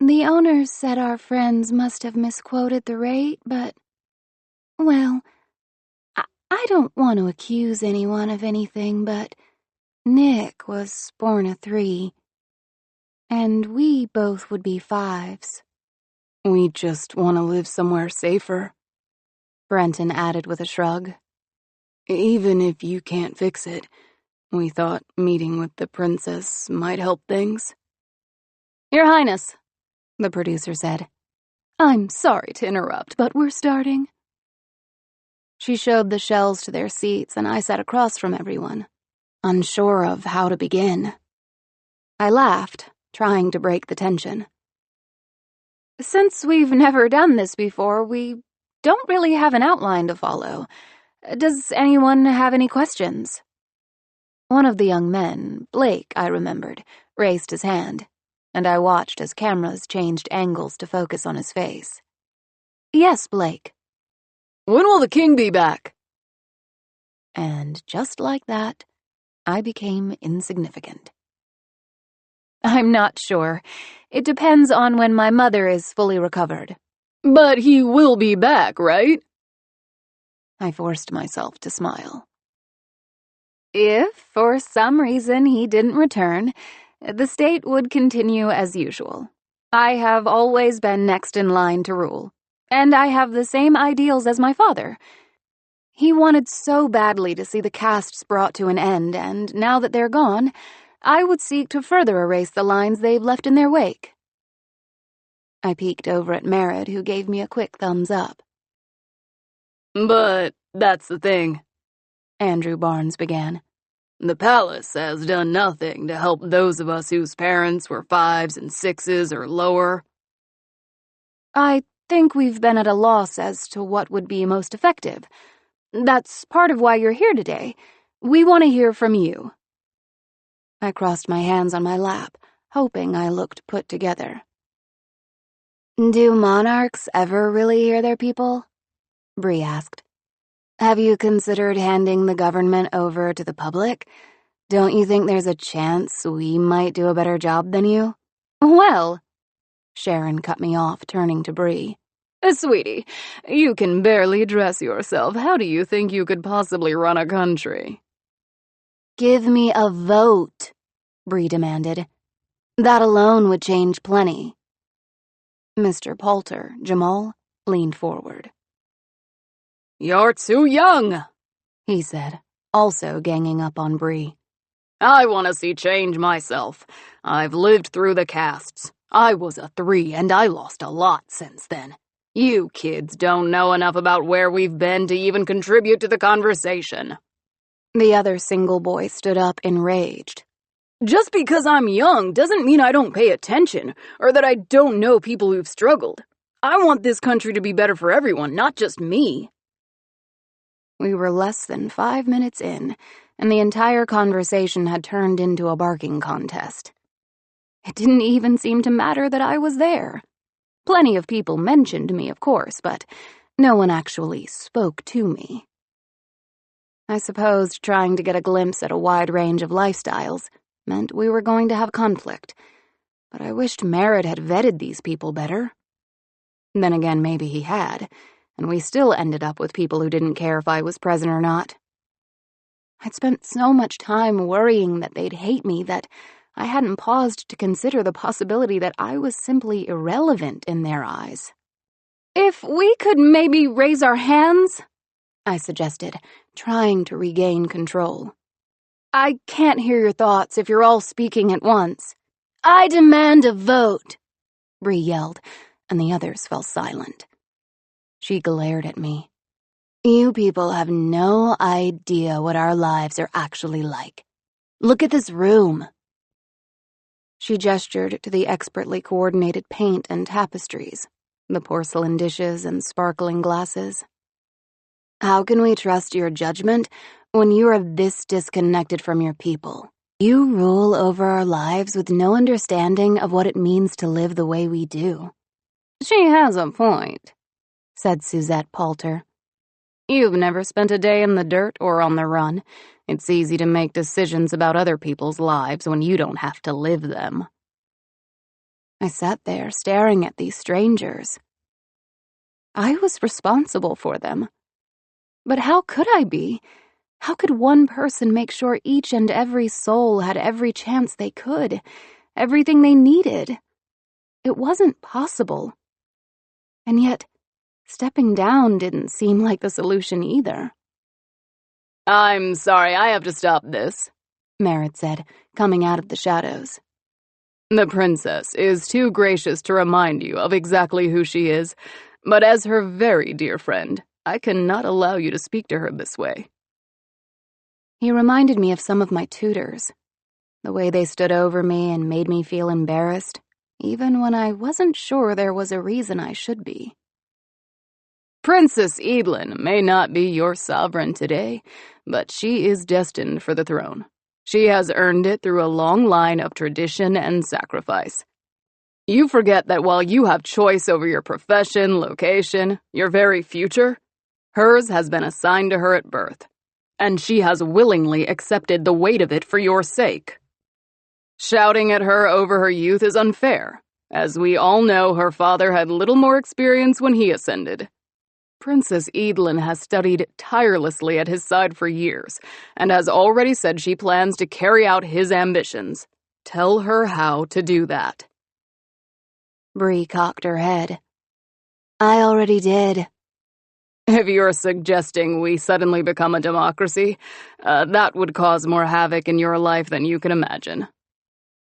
The owners said our friends must have misquoted the rate, but, well, I don't want to accuse anyone of anything, but Nick was born a 3, and we both would be 5s. We just want to live somewhere safer, Brenton added with a shrug. Even if you can't fix it, we thought meeting with the princess might help things. Your Highness, the producer said. I'm sorry to interrupt, but we're starting. She showed the shells to their seats, and I sat across from everyone, unsure of how to begin. I laughed, trying to break the tension. Since we've never done this before, we don't really have an outline to follow. Does anyone have any questions? One of the young men, Blake, I remembered, raised his hand, and I watched as cameras changed angles to focus on his face. Yes, Blake. When will the king be back? And just like that, I became insignificant. I'm not sure. It depends on when my mother is fully recovered. But he will be back, right? I forced myself to smile. If, for some reason, he didn't return, the state would continue as usual. I have always been next in line to rule, and I have the same ideals as my father. He wanted so badly to see the castes brought to an end, and now that they're gone, I would seek to further erase the lines they've left in their wake. I peeked over at Merritt, who gave me a quick thumbs up. But that's the thing, Andrew Barnes began. The palace has done nothing to help those of us whose parents were 5s and 6s or lower. I think we've been at a loss as to what would be most effective. That's part of why you're here today. We want to hear from you. I crossed my hands on my lap, hoping I looked put together. Do monarchs ever really hear their people? Bree asked. Have you considered handing the government over to the public? Don't you think there's a chance we might do a better job than you? Well, Sharon cut me off, turning to Bree. Sweetie, you can barely dress yourself. How do you think you could possibly run a country? Give me a vote, Bree demanded. That alone would change plenty. Mr. Poulter, Jamal, leaned forward. You're too young, he said, also ganging up on Bree. I want to see change myself. I've lived through the castes. I was a 3 and I lost a lot since then. You kids don't know enough about where we've been to even contribute to the conversation. The other single boy stood up, enraged. Just because I'm young doesn't mean I don't pay attention, or that I don't know people who've struggled. I want this country to be better for everyone, not just me. We were less than 5 minutes in, and the entire conversation had turned into a barking contest. It didn't even seem to matter that I was there. Plenty of people mentioned me, of course, but no one actually spoke to me. I supposed trying to get a glimpse at a wide range of lifestyles meant we were going to have conflict, but I wished Merritt had vetted these people better. Then again, maybe he had, and we still ended up with people who didn't care if I was present or not. I'd spent so much time worrying that they'd hate me that I hadn't paused to consider the possibility that I was simply irrelevant in their eyes. If we could maybe raise our hands, I suggested, trying to regain control. I can't hear your thoughts if you're all speaking at once. I demand a vote, Bree yelled, and the others fell silent. She glared at me. You people have no idea what our lives are actually like. Look at this room. She gestured to the expertly coordinated paint and tapestries, the porcelain dishes and sparkling glasses. How can we trust your judgment when you are this disconnected from your people? You rule over our lives with no understanding of what it means to live the way we do." "She has a point," said Suzette Poulter. "You've never spent a day in the dirt or on the run. It's easy to make decisions about other people's lives when you don't have to live them." I sat there staring at these strangers. I was responsible for them. But how could I be? How could one person make sure each and every soul had every chance they could, everything they needed? It wasn't possible. And yet, stepping down didn't seem like the solution either. "I'm sorry, I have to stop this," Merritt said, coming out of the shadows. "The princess is too gracious to remind you of exactly who she is, but as her very dear friend, I cannot allow you to speak to her this way." He reminded me of some of my tutors, the way they stood over me and made me feel embarrassed, even when I wasn't sure there was a reason I should be. "Princess Edelin may not be your sovereign today, but she is destined for the throne. She has earned it through a long line of tradition and sacrifice. You forget that while you have choice over your profession, location, your very future, hers has been assigned to her at birth, and she has willingly accepted the weight of it for your sake. Shouting at her over her youth is unfair. As we all know, her father had little more experience when he ascended. Princess Edelin has studied tirelessly at his side for years, and has already said she plans to carry out his ambitions. Tell her how to do that." Bree cocked her head. "I already did." "If you're suggesting we suddenly become a democracy, that would cause more havoc in your life than you can imagine,"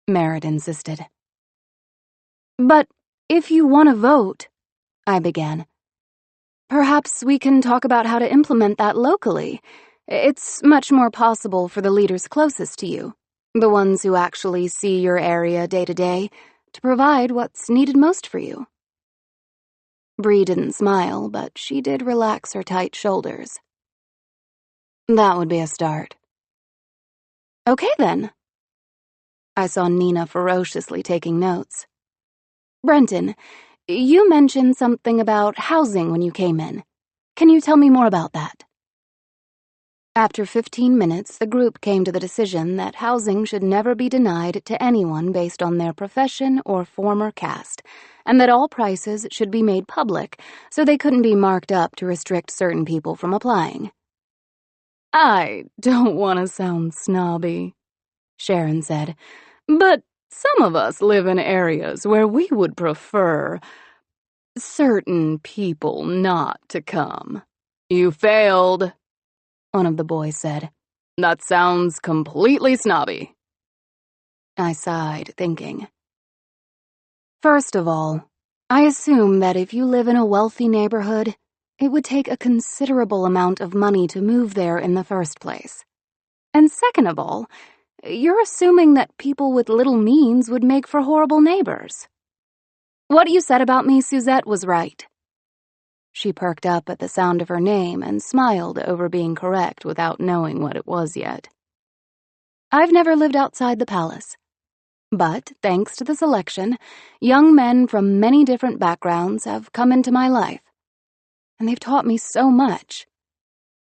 Merritt insisted. "But if you want to vote," I began. "Perhaps we can talk about how to implement that locally. It's much more possible for the leaders closest to you, the ones who actually see your area day to day, to provide what's needed most for you." Bree didn't smile, but she did relax her tight shoulders. "That would be a start." "Okay, then." I saw Nina ferociously taking notes. "Brenton, you mentioned something about housing when you came in. Can you tell me more about that?" After 15 minutes, the group came to the decision that housing should never be denied to anyone based on their profession or former caste, and that all prices should be made public so they couldn't be marked up to restrict certain people from applying. "I don't want to sound snobby," Sharon said, "but some of us live in areas where we would prefer certain people not to come." "You failed," one of the boys said. "That sounds completely snobby." I sighed, thinking. First of all, I assume that if you live in a wealthy neighborhood, it would take a considerable amount of money to move there in the first place. And second of all, you're assuming that people with little means would make for horrible neighbors. What you said about me, Suzette, was right. She perked up at the sound of her name and smiled over being correct without knowing what it was yet. I've never lived outside the palace. But, thanks to the selection, young men from many different backgrounds have come into my life. And they've taught me so much.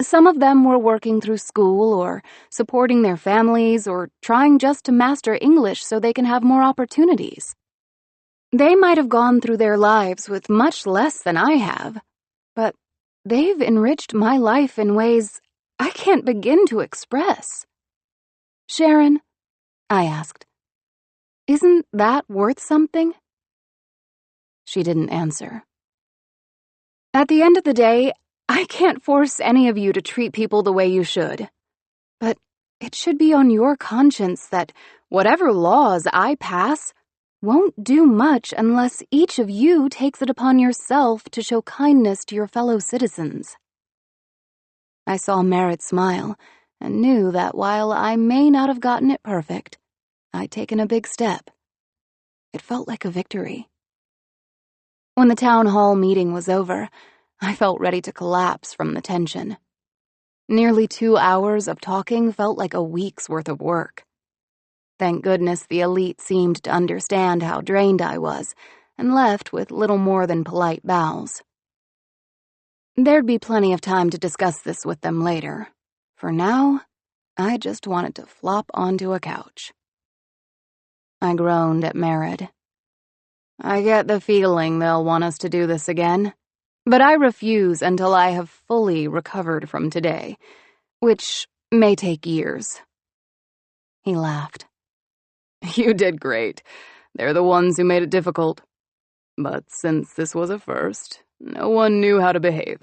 Some of them were working through school or supporting their families or trying just to master English so they can have more opportunities. They might have gone through their lives with much less than I have, but they've enriched my life in ways I can't begin to express. Sharon, I asked, isn't that worth something? She didn't answer. At the end of the day, I can't force any of you to treat people the way you should. But it should be on your conscience that whatever laws I pass won't do much unless each of you takes it upon yourself to show kindness to your fellow citizens. I saw Merritt smile and knew that while I may not have gotten it perfect, I'd taken a big step. It felt like a victory. When the town hall meeting was over, I felt ready to collapse from the tension. Nearly 2 hours of talking felt like a week's worth of work. Thank goodness the elite seemed to understand how drained I was and left with little more than polite bows. There'd be plenty of time to discuss this with them later. For now, I just wanted to flop onto a couch. I groaned at Merritt. I get the feeling they'll want us to do this again, but I refuse until I have fully recovered from today, which may take years. He laughed. You did great. They're the ones who made it difficult. But since this was a first, no one knew how to behave.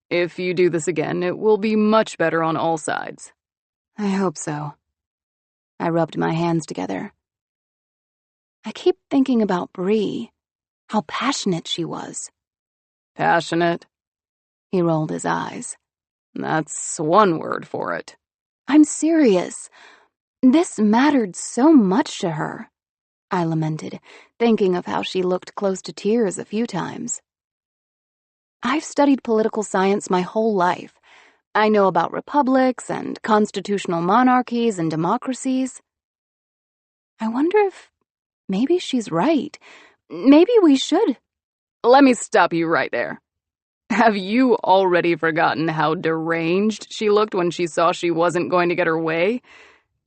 If you do this again, it will be much better on all sides. I hope so. I rubbed my hands together. I keep thinking about Bree, how passionate she was. Passionate? He rolled his eyes. That's one word for it. I'm serious. This mattered so much to her, I lamented, thinking of how she looked close to tears a few times. I've studied political science my whole life. I know about republics and constitutional monarchies and democracies. I wonder if maybe she's right. Maybe we should. Let me stop you right there. Have you already forgotten how deranged she looked when she saw she wasn't going to get her way?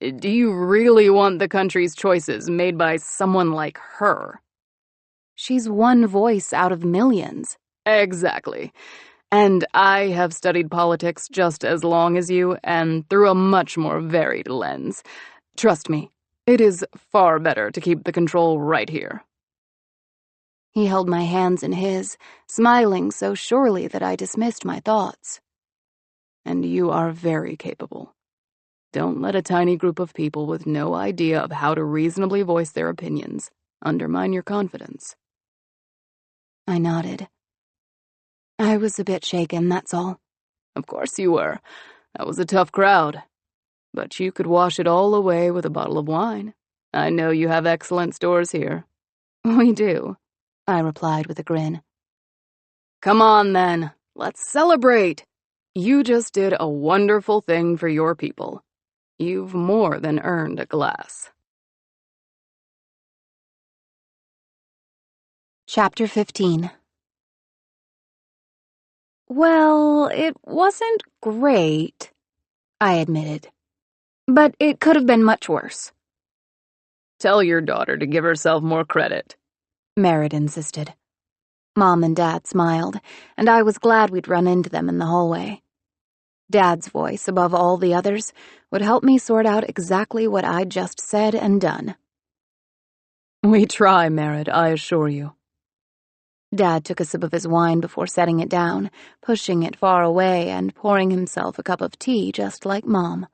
Do you really want the country's choices made by someone like her? She's one voice out of millions. Exactly. And I have studied politics just as long as you, and through a much more varied lens. Trust me, it is far better to keep the control right here. He held my hands in his, smiling so surely that I dismissed my thoughts. And you are very capable. Don't let a tiny group of people with no idea of how to reasonably voice their opinions undermine your confidence. I nodded. I was a bit shaken, that's all. Of course you were. That was a tough crowd. But you could wash it all away with a bottle of wine. I know you have excellent stores here. We do, I replied with a grin. Come on, then. Let's celebrate. You just did a wonderful thing for your people. You've more than earned a glass. Chapter 15. Well, it wasn't great, I admitted. But it could have been much worse. Tell your daughter to give herself more credit, Merritt insisted. Mom and Dad smiled, and I was glad we'd run into them in the hallway. Dad's voice, above all the others, would help me sort out exactly what I'd just said and done. We try, Merritt, I assure you. Dad took a sip of his wine before setting it down, pushing it far away and pouring himself a cup of tea just like Mom.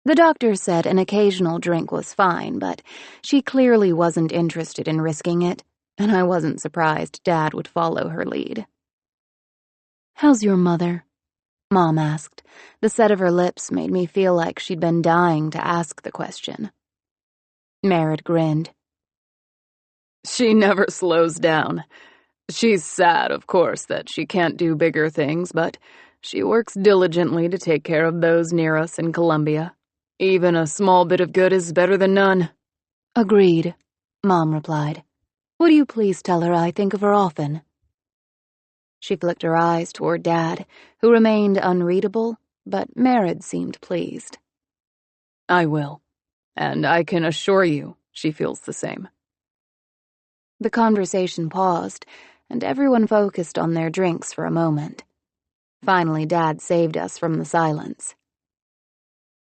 The doctor said an occasional drink was fine, but she clearly wasn't interested in risking it, and I wasn't surprised Dad would follow her lead. "How's your mother?" Mom asked. The set of her lips made me feel like she'd been dying to ask the question. Merritt grinned. She never slows down. She's sad, of course, that she can't do bigger things, but she works diligently to take care of those near us in Columbia. Even a small bit of good is better than none. Agreed, Mom replied. Would you please tell her I think of her often? She flicked her eyes toward Dad, who remained unreadable, but Merritt seemed pleased. I will, and I can assure you she feels the same. The conversation paused, and everyone focused on their drinks for a moment. Finally, Dad saved us from the silence.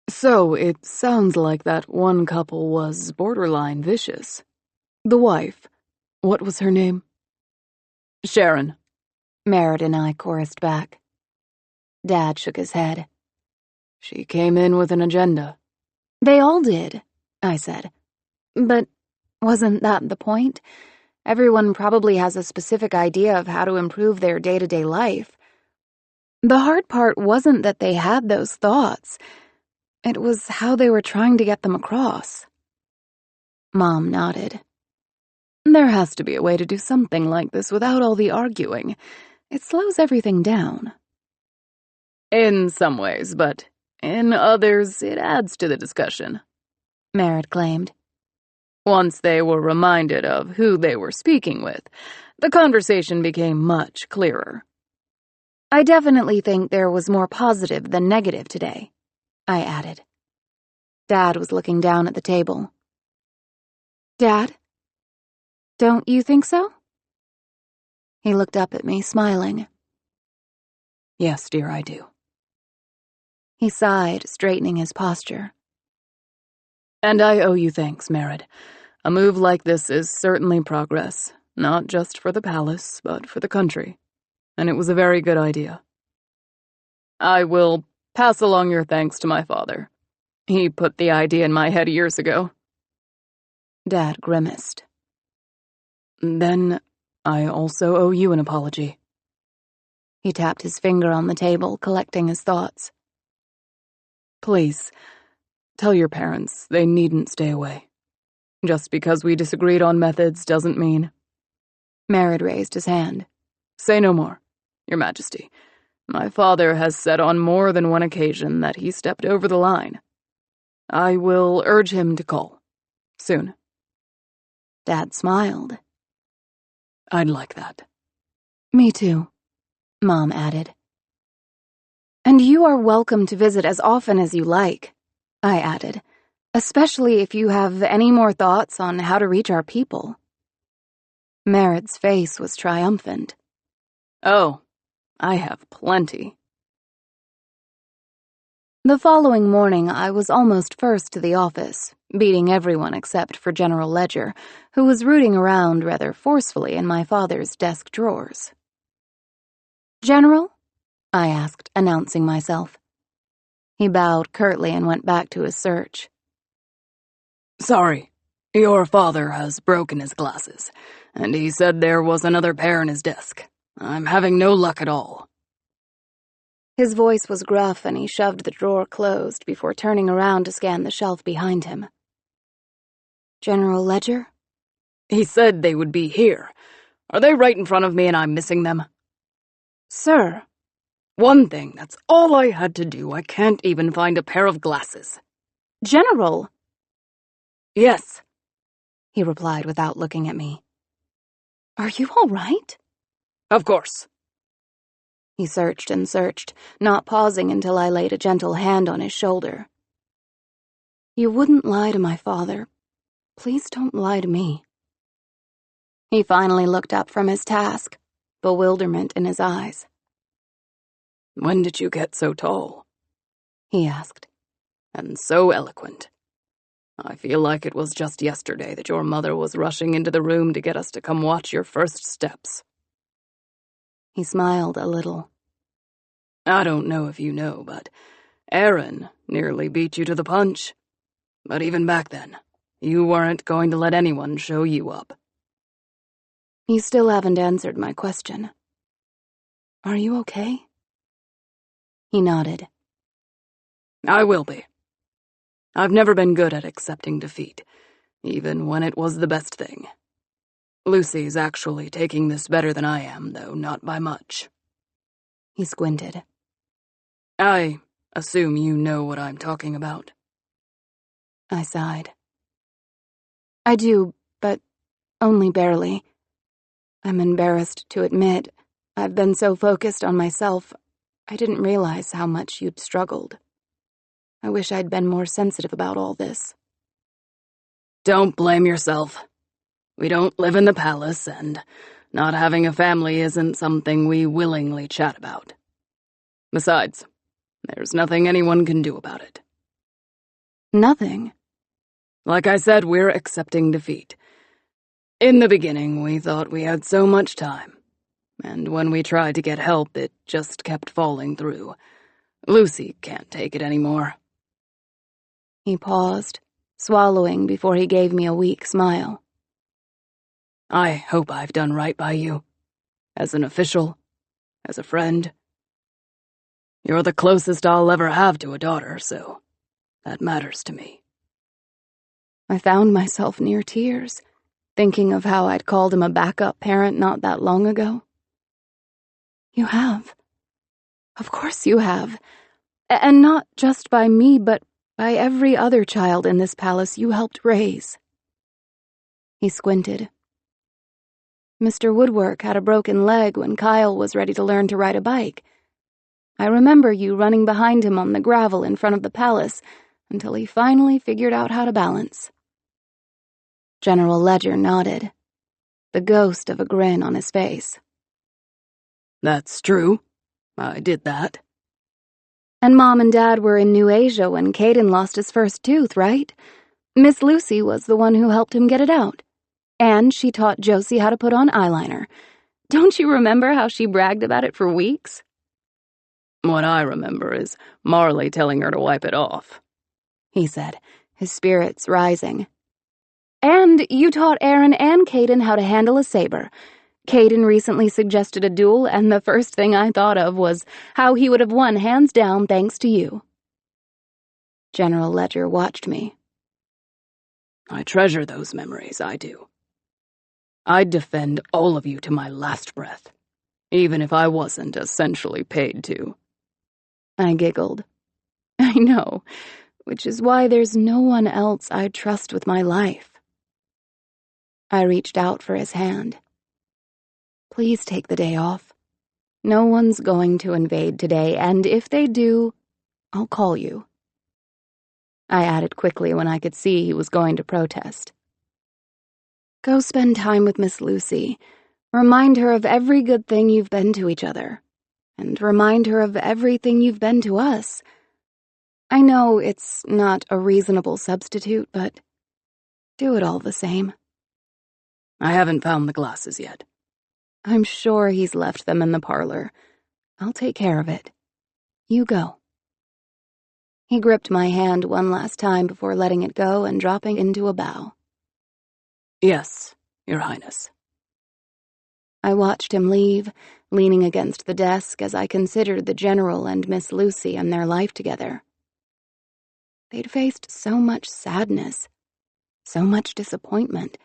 So, it sounds like that one couple was borderline vicious. The wife, what was her name? Sharon. Merritt and I chorused back. Dad shook his head. She came in with an agenda. They all did, I said. But wasn't that the point? Everyone probably has a specific idea of how to improve their day-to-day life. The hard part wasn't that they had those thoughts. It was how they were trying to get them across. Mom nodded. There has to be a way to do something like this without all the arguing. It slows everything down. In some ways, but in others, it adds to the discussion, Merritt claimed. Once they were reminded of who they were speaking with, the conversation became much clearer. I definitely think there was more positive than negative today, I added. Dad was looking down at the table. Dad? Don't you think so? He looked up at me, smiling. Yes, dear, I do. He sighed, straightening his posture. And I owe you thanks, Merritt. A move like this is certainly progress, not just for the palace, but for the country. And it was a very good idea. I will pass along your thanks to my father. He put the idea in my head years ago. Dad grimaced. Then I also owe you an apology. He tapped his finger on the table, collecting his thoughts. Please, tell your parents they needn't stay away. Just because we disagreed on methods doesn't mean... Merritt raised his hand. Say no more, Your Majesty. My father has said on more than one occasion that he stepped over the line. I will urge him to call. Soon. Dad smiled. I'd like that. Me too, Mom added. And you are welcome to visit as often as you like, I added, especially if you have any more thoughts on how to reach our people. Merritt's face was triumphant. Oh, I have plenty. The following morning, I was almost first to the office, beating everyone except for General Ledger, who was rooting around rather forcefully in my father's desk drawers. General? I asked, announcing myself. He bowed curtly and went back to his search. Sorry, your father has broken his glasses, and he said there was another pair in his desk. I'm having no luck at all. His voice was gruff and he shoved the drawer closed before turning around to scan the shelf behind him. General Ledger? He said they would be here. Are they right in front of me and I'm missing them? Sir. One thing, that's all I had to do. I can't even find a pair of glasses. General! Yes, he replied without looking at me. Are you all right? Of course. He searched and searched, not pausing until I laid a gentle hand on his shoulder. You wouldn't lie to my father. Please don't lie to me. He finally looked up from his task, bewilderment in his eyes. When did you get so tall? He asked. And so eloquent. I feel like it was just yesterday that your mother was rushing into the room to get us to come watch your first steps. He smiled a little. I don't know if you know, but Aaron nearly beat you to the punch. But even back then, you weren't going to let anyone show you up. You still haven't answered my question. Are you okay? He nodded. I will be. I've never been good at accepting defeat, even when it was the best thing. Lucy's actually taking this better than I am, though not by much. He squinted. I assume you know what I'm talking about. I sighed. I do, but only barely. I'm embarrassed to admit I've been so focused on myself, I didn't realize how much you'd struggled. I wish I'd been more sensitive about all this. Don't blame yourself. We don't live in the palace, and not having a family isn't something we willingly chat about. Besides, there's nothing anyone can do about it. Nothing? Like I said, we're accepting defeat. In the beginning, we thought we had so much time, and when we tried to get help, it just kept falling through. Lucy can't take it anymore. He paused, swallowing before he gave me a weak smile. I hope I've done right by you. As an official, as a friend. You're the closest I'll ever have to a daughter, so that matters to me. I found myself near tears, thinking of how I'd called him a backup parent not that long ago. You have. Of course you have. And not just by me, but by every other child in this palace you helped raise. He squinted. Mr. Woodwork had a broken leg when Kyle was ready to learn to ride a bike. I remember you running behind him on the gravel in front of the palace until he finally figured out how to balance. General Ledger nodded, the ghost of a grin on his face. That's true. I did that. And Mom and Dad were in New Asia when Caden lost his first tooth, right? Miss Lucy was the one who helped him get it out. And she taught Josie how to put on eyeliner. Don't you remember how she bragged about it for weeks? What I remember is Marley telling her to wipe it off, he said, his spirits rising. And you taught Aaron and Caden how to handle a saber. Caden recently suggested a duel, and the first thing I thought of was how he would have won hands down thanks to you. General Ledger watched me. I treasure those memories, I do. I'd defend all of you to my last breath, even if I wasn't essentially paid to. I giggled. I know, which is why there's no one else I'd trust with my life. I reached out for his hand. Please take the day off. No one's going to invade today, and if they do, I'll call you. I added quickly when I could see he was going to protest. Go spend time with Miss Lucy. Remind her of every good thing you've been to each other. And remind her of everything you've been to us. I know it's not a reasonable substitute, but do it all the same. I haven't found the glasses yet. I'm sure he's left them in the parlor. I'll take care of it. You go. He gripped my hand one last time before letting it go and dropping into a bow. Yes, Your Highness. I watched him leave, leaning against the desk as I considered the General and Miss Lucy and their life together. They'd faced so much sadness, so much disappointment,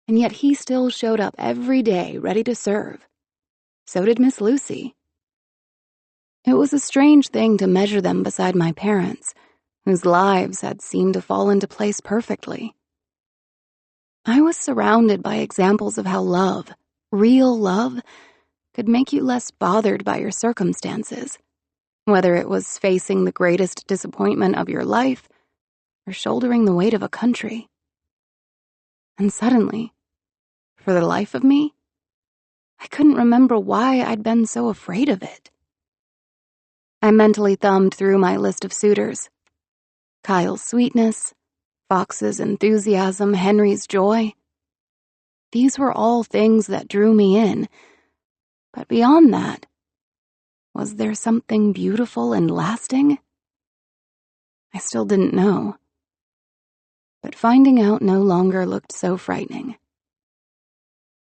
and yet he still showed up every day ready to serve. So did Miss Lucy. It was a strange thing to measure them beside my parents, whose lives had seemed to fall into place perfectly. I was surrounded by examples of how love, real love, could make you less bothered by your circumstances, whether it was facing the greatest disappointment of your life or shouldering the weight of a country. And suddenly, for the life of me, I couldn't remember why I'd been so afraid of it. I mentally thumbed through my list of suitors. Kyle's sweetness, Fox's enthusiasm, Henry's joy. These were all things that drew me in. But beyond that, was there something beautiful and lasting? I still didn't know. But finding out no longer looked so frightening.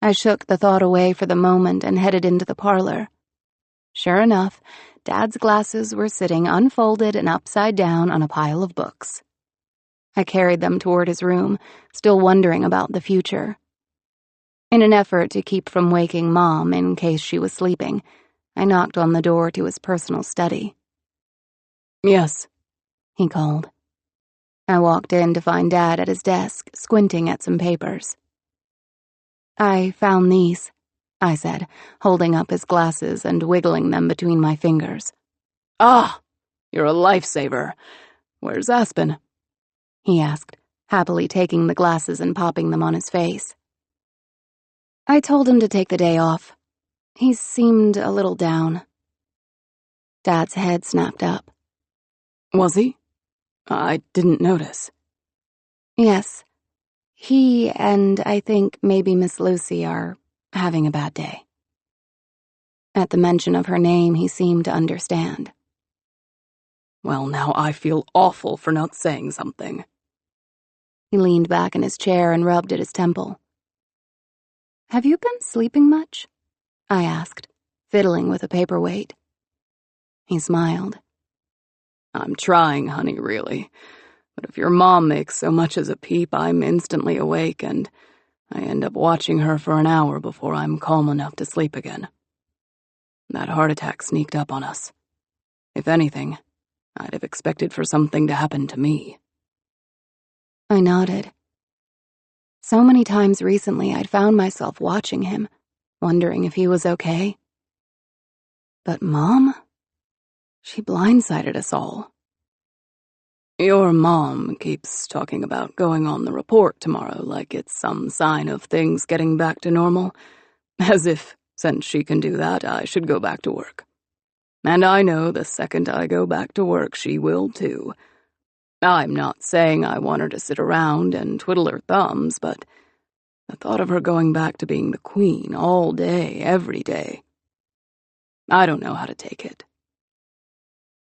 I shook the thought away for the moment and headed into the parlor. Sure enough, Dad's glasses were sitting unfolded and upside down on a pile of books. I carried them toward his room, still wondering about the future. In an effort to keep from waking Mom in case she was sleeping, I knocked on the door to his personal study. Yes, he called. I walked in to find Dad at his desk, squinting at some papers. I found these, I said, holding up his glasses and wiggling them between my fingers. Ah, you're a lifesaver. Where's Aspen? He asked, happily taking the glasses and popping them on his face. I told him to take the day off. He seemed a little down. Dad's head snapped up. Was he? I didn't notice. Yes. He and I think maybe Miss Lucy are having a bad day. At the mention of her name, he seemed to understand. Well, now I feel awful for not saying something. He leaned back in his chair and rubbed at his temple. Have you been sleeping much? I asked, fiddling with a paperweight. He smiled. I'm trying, honey, really. But if your mom makes so much as a peep, I'm instantly awake, and I end up watching her for an hour before I'm calm enough to sleep again. That heart attack sneaked up on us. If anything, I'd have expected for something to happen to me. I nodded. So many times recently I'd found myself watching him, wondering if he was okay. But Mom? She blindsided us all. Your mom keeps talking about going on the report tomorrow like it's some sign of things getting back to normal, as if, since she can do that, I should go back to work. And I know the second I go back to work, she will too. I'm not saying I want her to sit around and twiddle her thumbs, but the thought of her going back to being the queen all day, every day, I don't know how to take it.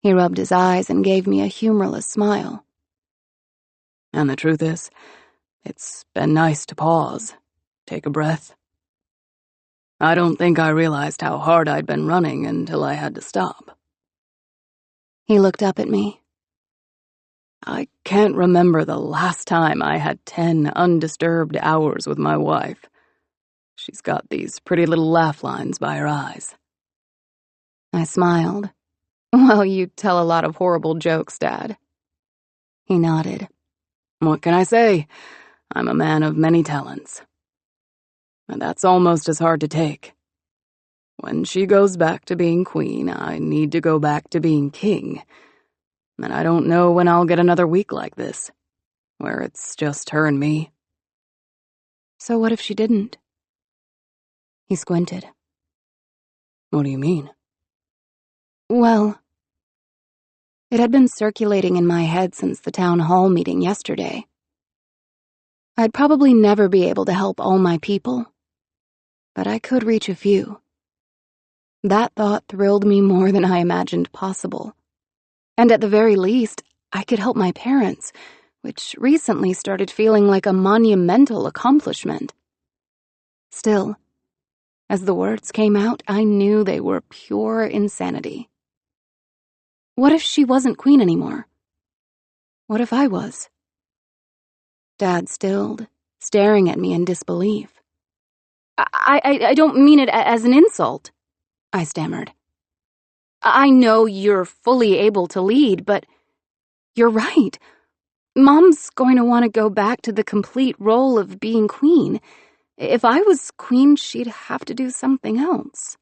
He rubbed his eyes and gave me a humorless smile. And the truth is, it's been nice to pause, take a breath. I don't think I realized how hard I'd been running until I had to stop. He looked up at me. I can't remember the last time I had 10 undisturbed hours with my wife. She's got these pretty little laugh lines by her eyes. I smiled. Well, you tell a lot of horrible jokes, Dad. He nodded. What can I say? I'm a man of many talents. And that's almost as hard to take. When she goes back to being queen, I need to go back to being king. And I don't know when I'll get another week like this, where it's just her and me. So what if she didn't? He squinted. What do you mean? Well, it had been circulating in my head since the town hall meeting yesterday. I'd probably never be able to help all my people, but I could reach a few. That thought thrilled me more than I imagined possible. And at the very least, I could help my parents, which recently started feeling like a monumental accomplishment. Still, as the words came out, I knew they were pure insanity. What if she wasn't queen anymore? What if I was? Dad stilled, staring at me in disbelief. I don't mean it as an insult, I stammered. I know you're fully able to lead, but you're right. Mom's going to want to go back to the complete role of being queen. If I was queen, she'd have to do something else.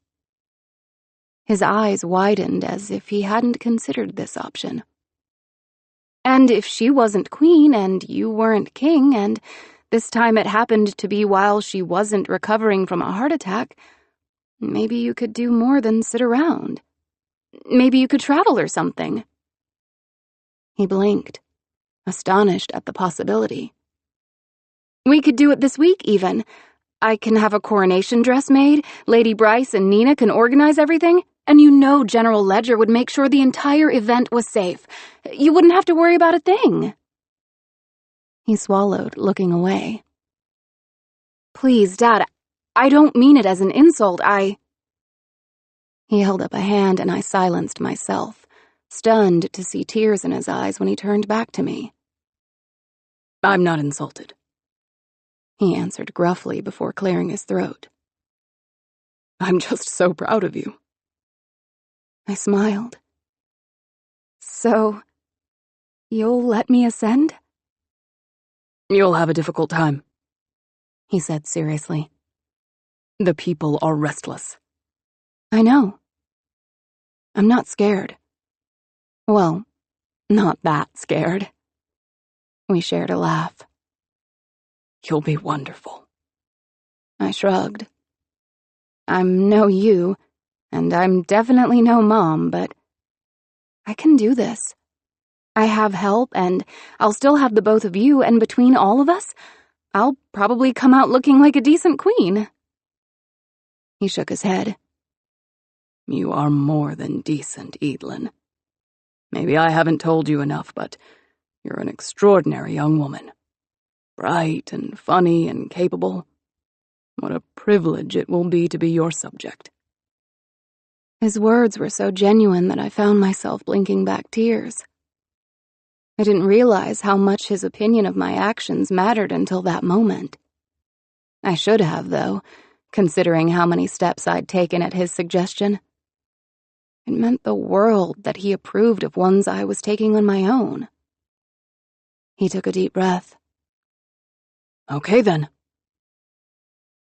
His eyes widened as if he hadn't considered this option. And if she wasn't queen and you weren't king, and this time it happened to be while she wasn't recovering from a heart attack, maybe you could do more than sit around. Maybe you could travel or something. He blinked, astonished at the possibility. We could do it this week, even. I can have a coronation dress made, Lady Bryce and Nina can organize everything, and you know General Ledger would make sure the entire event was safe. You wouldn't have to worry about a thing. He swallowed, looking away. Please, Dad, I don't mean it as an insult, He held up a hand and I silenced myself, stunned to see tears in his eyes when he turned back to me. I'm not insulted, he answered gruffly before clearing his throat. I'm just so proud of you. I smiled. So, you'll let me ascend? You'll have a difficult time, he said seriously. The people are restless. I know. I'm not scared. Well, not that scared. We shared a laugh. You'll be wonderful. I shrugged. I'm no you, and I'm definitely no Mom, but I can do this. I have help, and I'll still have the both of you, and between all of us, I'll probably come out looking like a decent queen. He shook his head. You are more than decent, Edelyn. Maybe I haven't told you enough, but you're an extraordinary young woman. Bright and funny and capable. What a privilege it will be to be your subject. His words were so genuine that I found myself blinking back tears. I didn't realize how much his opinion of my actions mattered until that moment. I should have, though, considering how many steps I'd taken at his suggestion. It meant the world that he approved of ones I was taking on my own. He took a deep breath. Okay, then.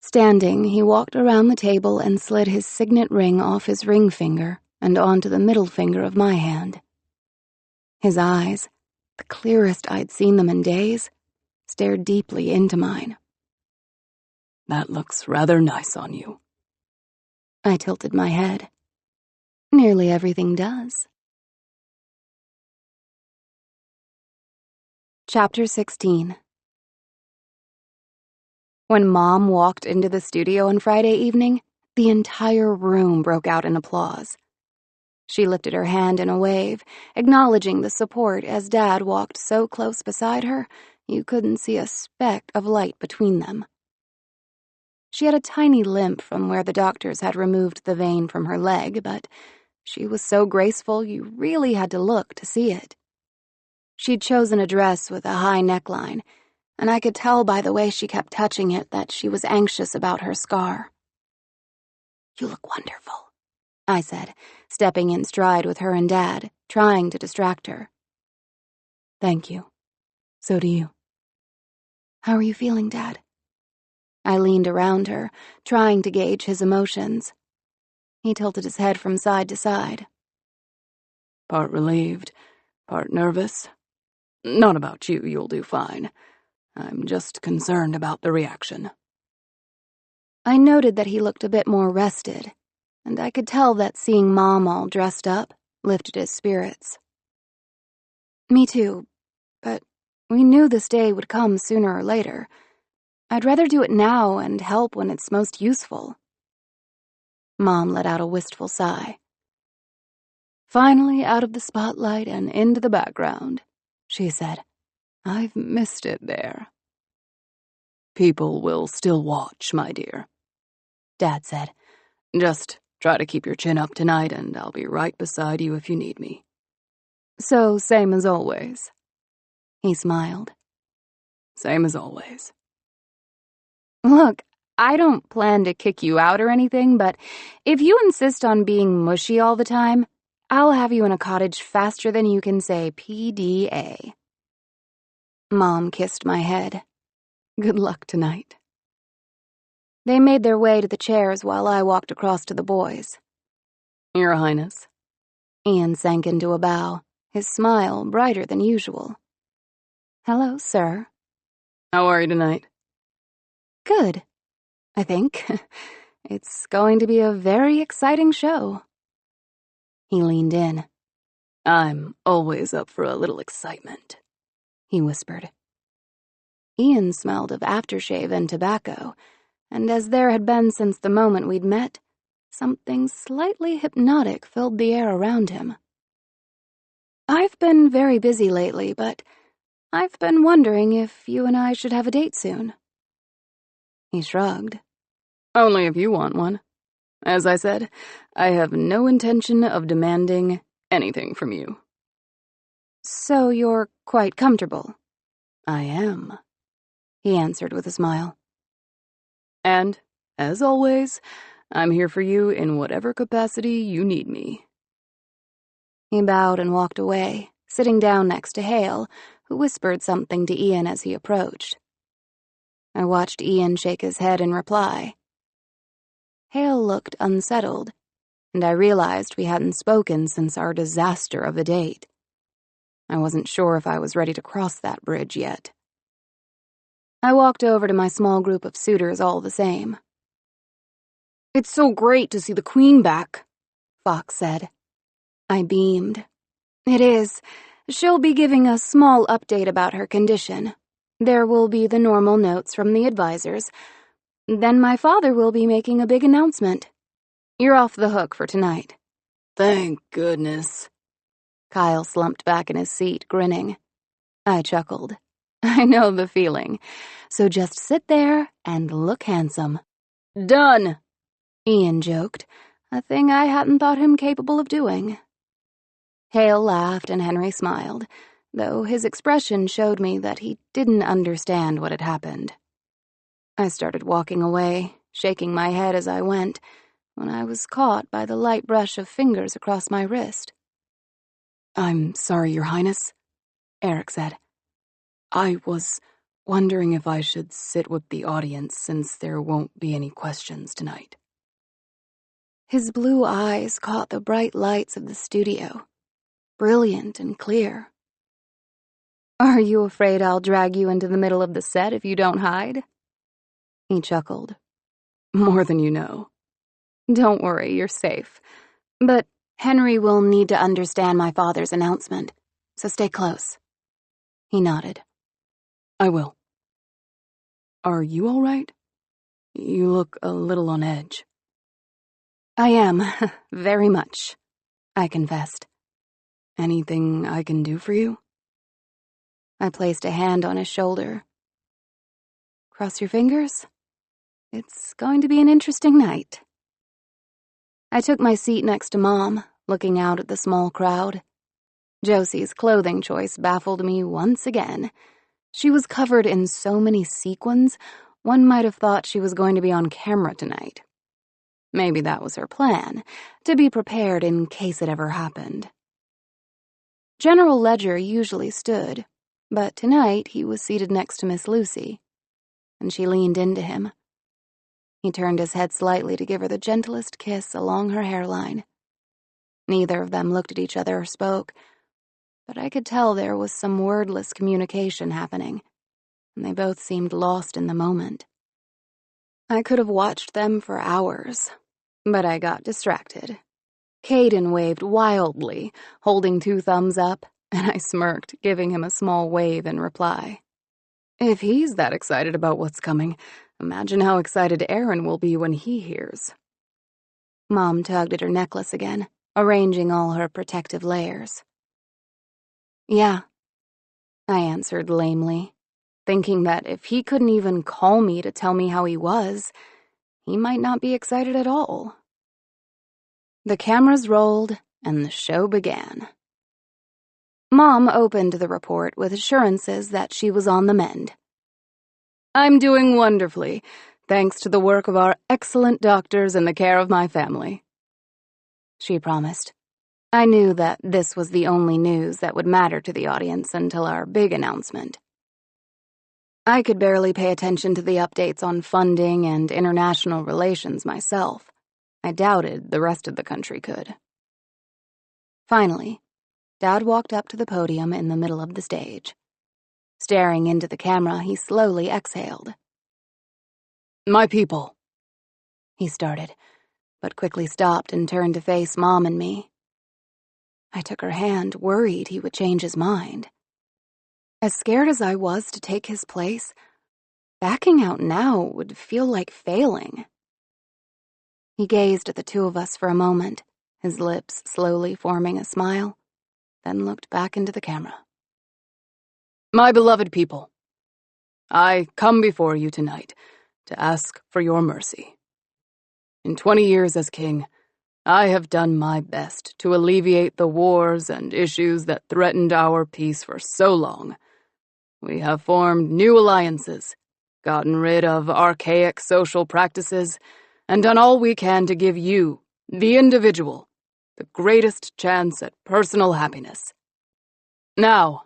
Standing, he walked around the table and slid his signet ring off his ring finger and onto the middle finger of my hand. His eyes, the clearest I'd seen them in days, stared deeply into mine. That looks rather nice on you. I tilted my head. Nearly everything does. Chapter 16. When Mom walked into the studio on Friday evening, the entire room broke out in applause. She lifted her hand in a wave, acknowledging the support as Dad walked so close beside her, you couldn't see a speck of light between them. She had a tiny limp from where the doctors had removed the vein from her leg, but she was so graceful you really had to look to see it. She'd chosen a dress with a high neckline, and I could tell by the way she kept touching it that she was anxious about her scar. "You look wonderful," I said, stepping in stride with her and Dad, trying to distract her. Thank you. So do you. How are you feeling, Dad? I leaned around her, trying to gauge his emotions. He tilted his head from side to side. Part relieved, part nervous. Not about you, you'll do fine. I'm just concerned about the reaction. I noted that he looked a bit more rested, and I could tell that seeing Mom all dressed up lifted his spirits. Me too, but we knew this day would come sooner or later. I'd rather do it now and help when it's most useful. Mom let out a wistful sigh. Finally out of the spotlight and into the background, she said. I've missed it there. People will still watch, my dear, Dad said. Just try to keep your chin up tonight and I'll be right beside you if you need me. So, same as always. He smiled. Same as always. Look, I don't plan to kick you out or anything, but if you insist on being mushy all the time, I'll have you in a cottage faster than you can say PDA. Mom kissed my head. Good luck tonight. They made their way to the chairs while I walked across to the boys. Your Highness. Ian sank into a bow, his smile brighter than usual. Hello, sir. How are you tonight? Good, I think. It's going to be a very exciting show. He leaned in. I'm always up for a little excitement, he whispered. Ian smelled of aftershave and tobacco, and as there had been since the moment we'd met, something slightly hypnotic filled the air around him. I've been very busy lately, but I've been wondering if you and I should have a date soon. He shrugged. Only if you want one. As I said, I have no intention of demanding anything from you. So you're quite comfortable? I am, he answered with a smile. And, as always, I'm here for you in whatever capacity you need me. He bowed and walked away, sitting down next to Hale, who whispered something to Ian as he approached. I watched Ian shake his head in reply. Hale looked unsettled, and I realized we hadn't spoken since our disaster of a date. I wasn't sure if I was ready to cross that bridge yet. I walked over to my small group of suitors all the same. "It's so great to see the Queen back," Fox said. I beamed. "It is. She'll be giving a small update about her condition. There will be the normal notes from the advisors. Then my father will be making a big announcement. You're off the hook for tonight." Thank goodness. Kyle slumped back in his seat, grinning. I chuckled. I know the feeling. So just sit there and look handsome. Done, Ian joked, a thing I hadn't thought him capable of doing. Hale laughed and Henry smiled, though his expression showed me that he didn't understand what had happened. I started walking away, shaking my head as I went, when I was caught by the light brush of fingers across my wrist. "I'm sorry, Your Highness," Eric said. "I was wondering if I should sit with the audience since there won't be any questions tonight." His blue eyes caught the bright lights of the studio, brilliant and clear. "Are you afraid I'll drag you into the middle of the set if you don't hide?" He chuckled. "More than you know." "Don't worry, you're safe. But Henry will need to understand my father's announcement, so stay close." He nodded. "I will." "Are you all right? You look a little on edge." "I am, very much," I confessed. "Anything I can do for you?" I placed a hand on his shoulder. "Cross your fingers. It's going to be an interesting night." I took my seat next to Mom, looking out at the small crowd. Josie's clothing choice baffled me once again. She was covered in so many sequins, one might have thought she was going to be on camera tonight. Maybe that was her plan, to be prepared in case it ever happened. General Ledger usually stood, but tonight he was seated next to Miss Lucy, and she leaned into him. He turned his head slightly to give her the gentlest kiss along her hairline. Neither of them looked at each other or spoke, but I could tell there was some wordless communication happening, and they both seemed lost in the moment. I could have watched them for hours, but I got distracted. Caden waved wildly, holding 2 thumbs up, and I smirked, giving him a small wave in reply. If he's that excited about what's coming, imagine how excited Aaron will be when he hears. Mom tugged at her necklace again, arranging all her protective layers. "Yeah," I answered lamely, thinking that if he couldn't even call me to tell me how he was, he might not be excited at all. The cameras rolled, and the show began. Mom opened the report with assurances that she was on the mend. "I'm doing wonderfully, thanks to the work of our excellent doctors and the care of my family," she promised. I knew that this was the only news that would matter to the audience until our big announcement. I could barely pay attention to the updates on funding and international relations myself. I doubted the rest of the country could. Finally, Dad walked up to the podium in the middle of the stage. Staring into the camera, he slowly exhaled. "My people," he started, but quickly stopped and turned to face Mom and me. I took her hand, worried he would change his mind. As scared as I was to take his place, backing out now would feel like failing. He gazed at the 2 of us for a moment, his lips slowly forming a smile, then looked back into the camera. "My beloved people, I come before you tonight to ask for your mercy. In 20 years as king, I have done my best to alleviate the wars and issues that threatened our peace for so long. We have formed new alliances, gotten rid of archaic social practices, and done all we can to give you, the individual, the greatest chance at personal happiness. Now,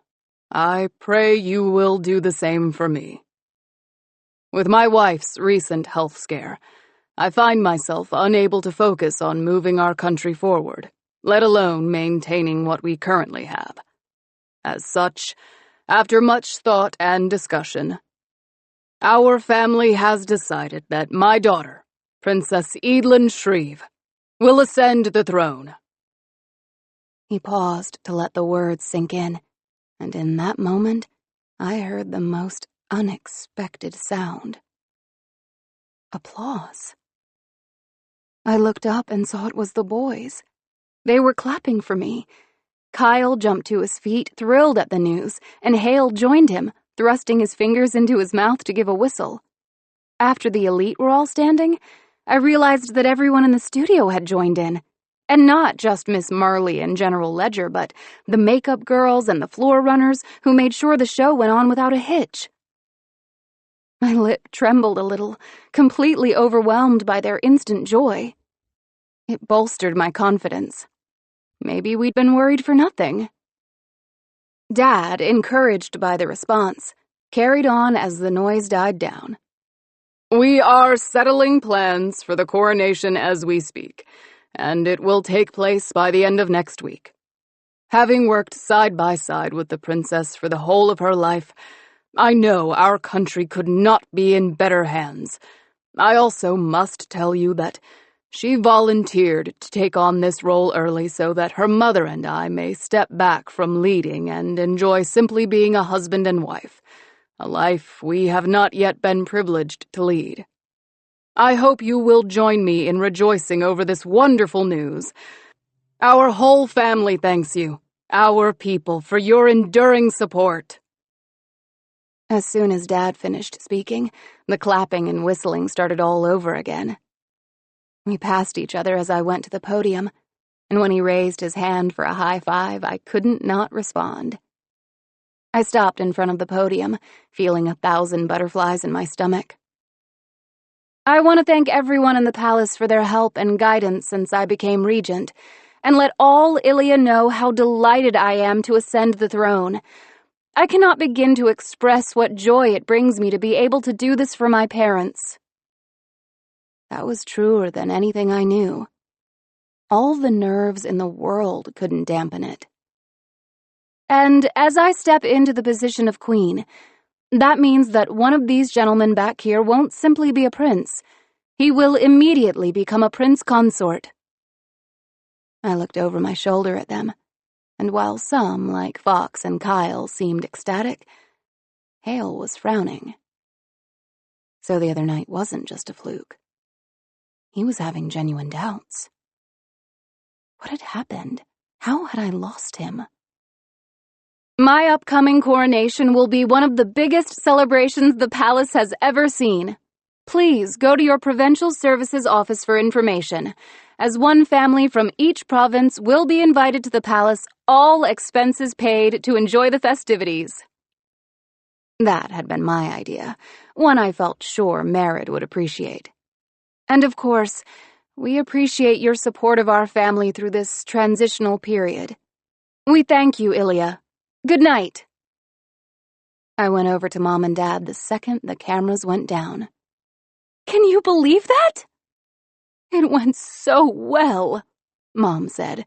I pray you will do the same for me. With my wife's recent health scare, I find myself unable to focus on moving our country forward, let alone maintaining what we currently have. As such, after much thought and discussion, our family has decided that my daughter, Princess Edelyn Shreve, will ascend the throne." He paused to let the words sink in, and in that moment, I heard the most unexpected sound. Applause. I looked up and saw it was the boys. They were clapping for me. Kyle jumped to his feet, thrilled at the news, and Hale joined him, thrusting his fingers into his mouth to give a whistle. After the elite were all standing, I realized that everyone in the studio had joined in. And not just Miss Marley and General Ledger, but the makeup girls and the floor runners who made sure the show went on without a hitch. My lip trembled a little, completely overwhelmed by their instant joy. It bolstered my confidence. Maybe we'd been worried for nothing. Dad, encouraged by the response, carried on as the noise died down. We are settling plans for the coronation as we speak, and it will take place by the end of next week. Having worked side by side with the princess for the whole of her life, I know our country could not be in better hands. I also must tell you that she volunteered to take on this role early so that her mother and I may step back from leading and enjoy simply being a husband and wife, a life we have not yet been privileged to lead. I hope you will join me in rejoicing over this wonderful news. Our whole family thanks you, our people, for your enduring support. As soon as Dad finished speaking, the clapping and whistling started all over again. We passed each other as I went to the podium, and when he raised his hand for a high five, I couldn't not respond. I stopped in front of the podium, feeling 1,000 butterflies in my stomach. I want to thank everyone in the palace for their help and guidance since I became regent, and let all Ilia know how delighted I am to ascend the throne. I cannot begin to express what joy it brings me to be able to do this for my parents. That was truer than anything I knew. All the nerves in the world couldn't dampen it. And as I step into the position of queen, that means that one of these gentlemen back here won't simply be a prince. He will immediately become a prince consort. I looked over my shoulder at them, and while some, like Fox and Kyle, seemed ecstatic, Hale was frowning. So the other night wasn't just a fluke. He was having genuine doubts. What had happened? How had I lost him? My upcoming coronation will be one of the biggest celebrations the palace has ever seen. Please go to your provincial services office for information. As one family from each province will be invited to the palace, all expenses paid to enjoy the festivities. That had been my idea, one I felt sure Merritt would appreciate. And of course, we appreciate your support of our family through this transitional period. We thank you, Ilia. Good night. I went over to Mom and Dad the second the cameras went down. Can you believe that? It went so well, Mom said.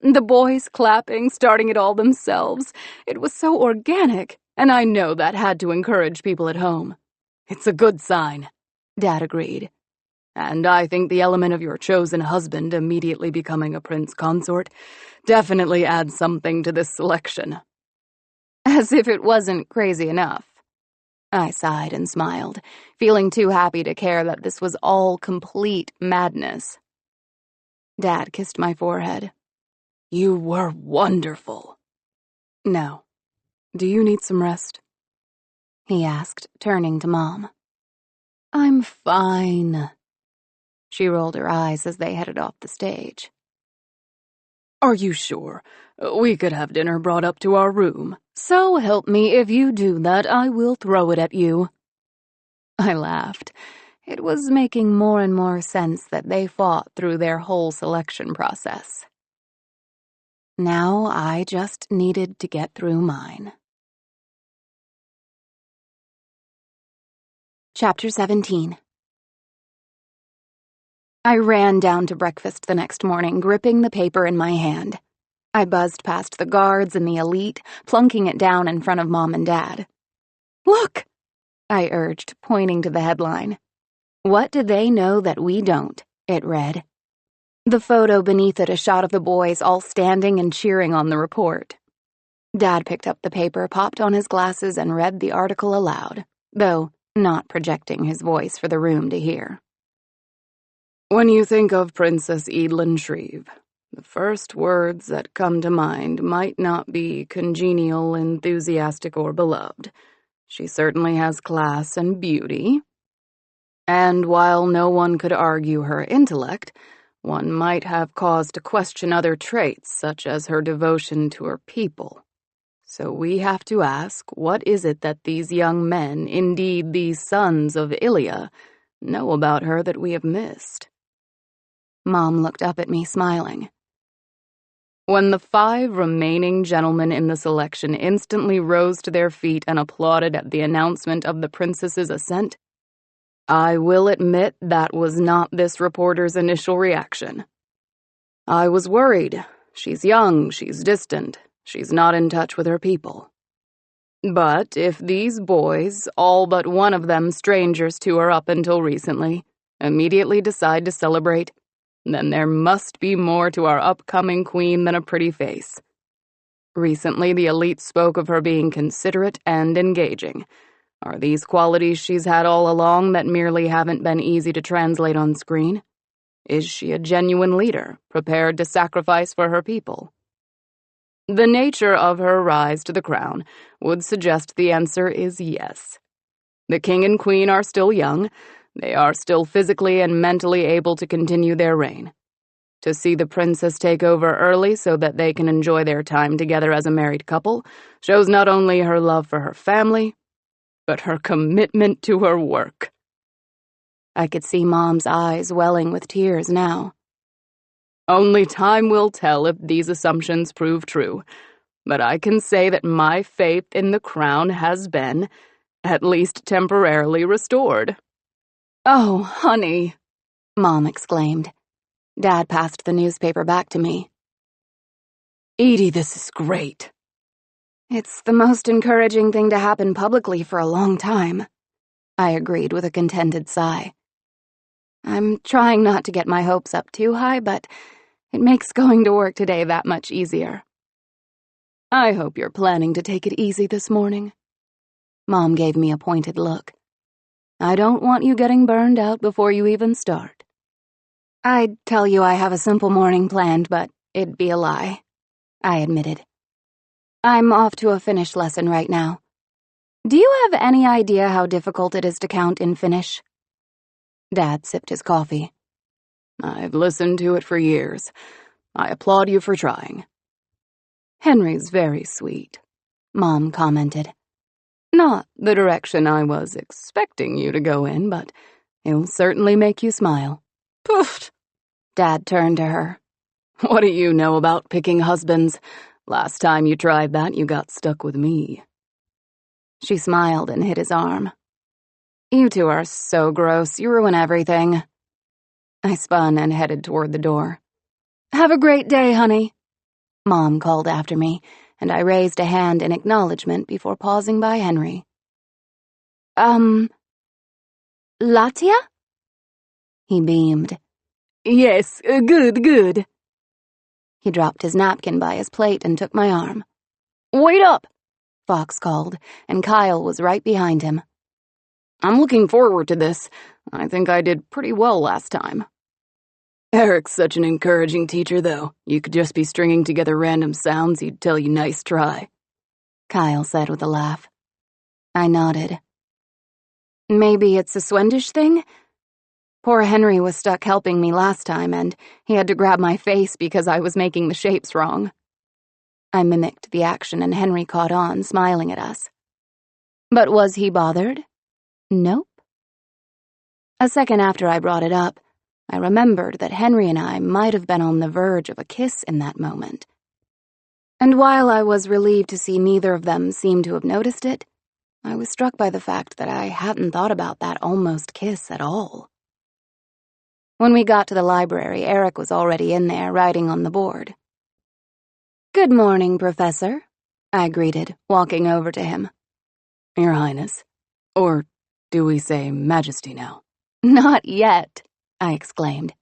The boys clapping, starting it all themselves. It was so organic, and I know that had to encourage people at home. It's a good sign, Dad agreed. And I think the element of your chosen husband immediately becoming a prince consort definitely adds something to this selection. As if it wasn't crazy enough. I sighed and smiled, feeling too happy to care that this was all complete madness. Dad kissed my forehead. You were wonderful. Now, do you need some rest? He asked, turning to Mom. I'm fine. She rolled her eyes as they headed off the stage. Are you sure? We could have dinner brought up to our room. So help me, if you do that, I will throw it at you. I laughed. It was making more and more sense that they fought through their whole selection process. Now I just needed to get through mine. Chapter 17. I ran down to breakfast the next morning, gripping the paper in my hand. I buzzed past the guards and the elite, plunking it down in front of Mom and Dad. Look, I urged, pointing to the headline. What do they know that we don't? It read. The photo beneath it a shot of the boys all standing and cheering on the report. Dad picked up the paper, popped on his glasses, and read the article aloud, though not projecting his voice for the room to hear. When you think of Princess Edelyn Shreve, the first words that come to mind might not be congenial, enthusiastic, or beloved. She certainly has class and beauty. And while no one could argue her intellect, one might have cause to question other traits, such as her devotion to her people. So we have to ask, what is it that these young men, indeed these sons of Ilia, know about her that we have missed? Mom looked up at me, smiling. When the 5 remaining gentlemen in the selection instantly rose to their feet and applauded at the announcement of the princess's ascent, I will admit that was not this reporter's initial reaction. I was worried. She's young, she's distant, she's not in touch with her people. But if these boys, all but one of them strangers to her up until recently, immediately decide to celebrate, then there must be more to our upcoming queen than a pretty face. Recently, the elite spoke of her being considerate and engaging. Are these qualities she's had all along that merely haven't been easy to translate on screen? Is she a genuine leader, prepared to sacrifice for her people? The nature of her rise to the crown would suggest the answer is yes. The king and queen are still young. They are still physically and mentally able to continue their reign. To see the princess take over early so that they can enjoy their time together as a married couple shows not only her love for her family, but her commitment to her work. I could see Mom's eyes welling with tears now. Only time will tell if these assumptions prove true, but I can say that my faith in the crown has been, at least temporarily, restored. "Oh, honey," Mom exclaimed. Dad passed the newspaper back to me. "Edie, this is great." "It's the most encouraging thing to happen publicly for a long time," I agreed with a contented sigh. I'm trying not to get my hopes up too high, but it makes going to work today that much easier. I hope you're planning to take it easy this morning. Mom gave me a pointed look. I don't want you getting burned out before you even start. I'd tell you I have a simple morning planned, but it'd be a lie, I admitted. I'm off to a Finnish lesson right now. Do you have any idea how difficult it is to count in Finnish? Dad sipped his coffee. I've listened to it for years. I applaud you for trying. Henry's very sweet, Mom commented. Not the direction I was expecting you to go in, but he'll certainly make you smile. Poof! Dad turned to her. What do you know about picking husbands? Last time you tried that, you got stuck with me. She smiled and hit his arm. You two are so gross, you ruin everything. I spun and headed toward the door. Have a great day, honey, Mom called after me, and I raised a hand in acknowledgement before pausing by Henry. Latia? He beamed. Yes, good. He dropped his napkin by his plate and took my arm. Wait up, Fox called, and Kyle was right behind him. I'm looking forward to this. I think I did pretty well last time. Eric's such an encouraging teacher, though. You could just be stringing together random sounds, he'd tell you nice try, Kyle said with a laugh. I nodded. Maybe it's a Swendish thing? Poor Henry was stuck helping me last time, and he had to grab my face because I was making the shapes wrong. I mimicked the action, and Henry caught on, smiling at us. But was he bothered? Nope. A second after I brought it up, I remembered that Henry and I might have been on the verge of a kiss in that moment. And while I was relieved to see neither of them seem to have noticed it, I was struck by the fact that I hadn't thought about that almost kiss at all. When we got to the library, Eric was already in there, writing on the board. Good morning, Professor, I greeted, walking over to him. Your Highness. Or do we say Majesty now? Not yet, I exclaimed.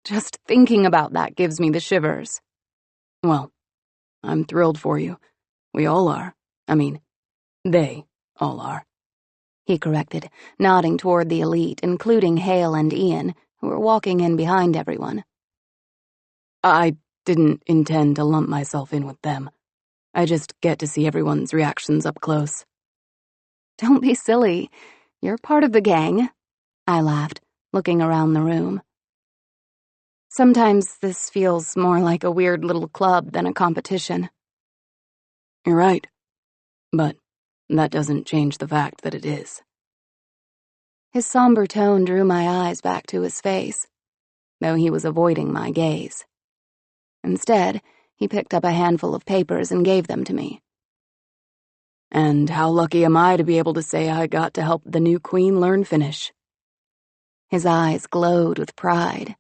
Just thinking about that gives me the shivers. Well, I'm thrilled for you. We all are. I mean, they all are. He corrected, nodding toward the elite, including Hale and Ian, who were walking in behind everyone. I didn't intend to lump myself in with them. I just get to see everyone's reactions up close. Don't be silly. You're part of the gang, I laughed, looking around the room. Sometimes this feels more like a weird little club than a competition. You're right, but that doesn't change the fact that it is. His somber tone drew my eyes back to his face. though he was avoiding my gaze. Instead, he picked up a handful of papers and gave them to me. And how lucky am I to be able to say I got to help the new queen learn Finnish? His eyes glowed with pride.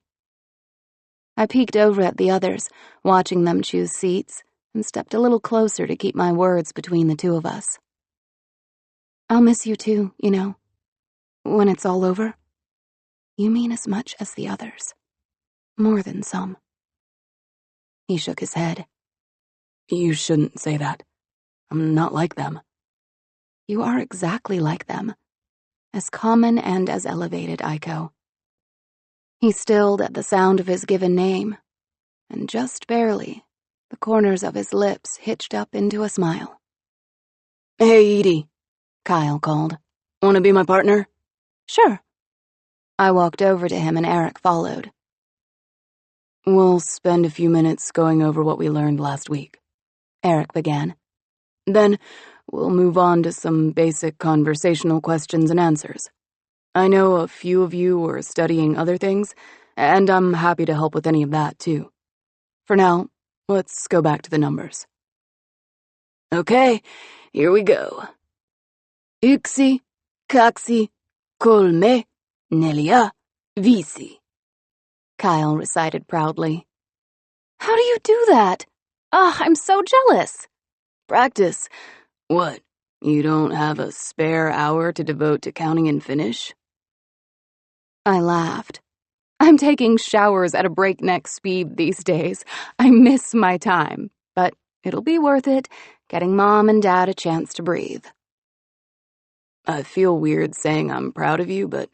I peeked over at the others, watching them choose seats, and stepped a little closer to keep my words between the two of us. I'll miss you too, you know, when it's all over. You mean as much as the others. More than some. He shook his head. You shouldn't say that. I'm not like them. You are exactly like them. As common and as elevated, Aiko. He stilled at the sound of his given name, and just barely, the corners of his lips hitched up into a smile. Hey, Edie, Kyle called. Want to be my partner? Sure. I walked over to him and Eric followed. We'll spend a few minutes going over what we learned last week, Eric began. Then we'll move on to some basic conversational questions and answers. I know a few of you were studying other things, and I'm happy to help with any of that, too. For now, let's go back to the numbers. Okay, here we go. Yksi, kaksi, kolme, neljä, viisi. Kyle recited proudly. How do you do that? I'm so jealous. Practice. What, you don't have a spare hour to devote to counting in Finnish? I laughed. I'm taking showers at a breakneck speed these days. I miss my time, but it'll be worth it, getting Mom and Dad a chance to breathe. I feel weird saying I'm proud of you, but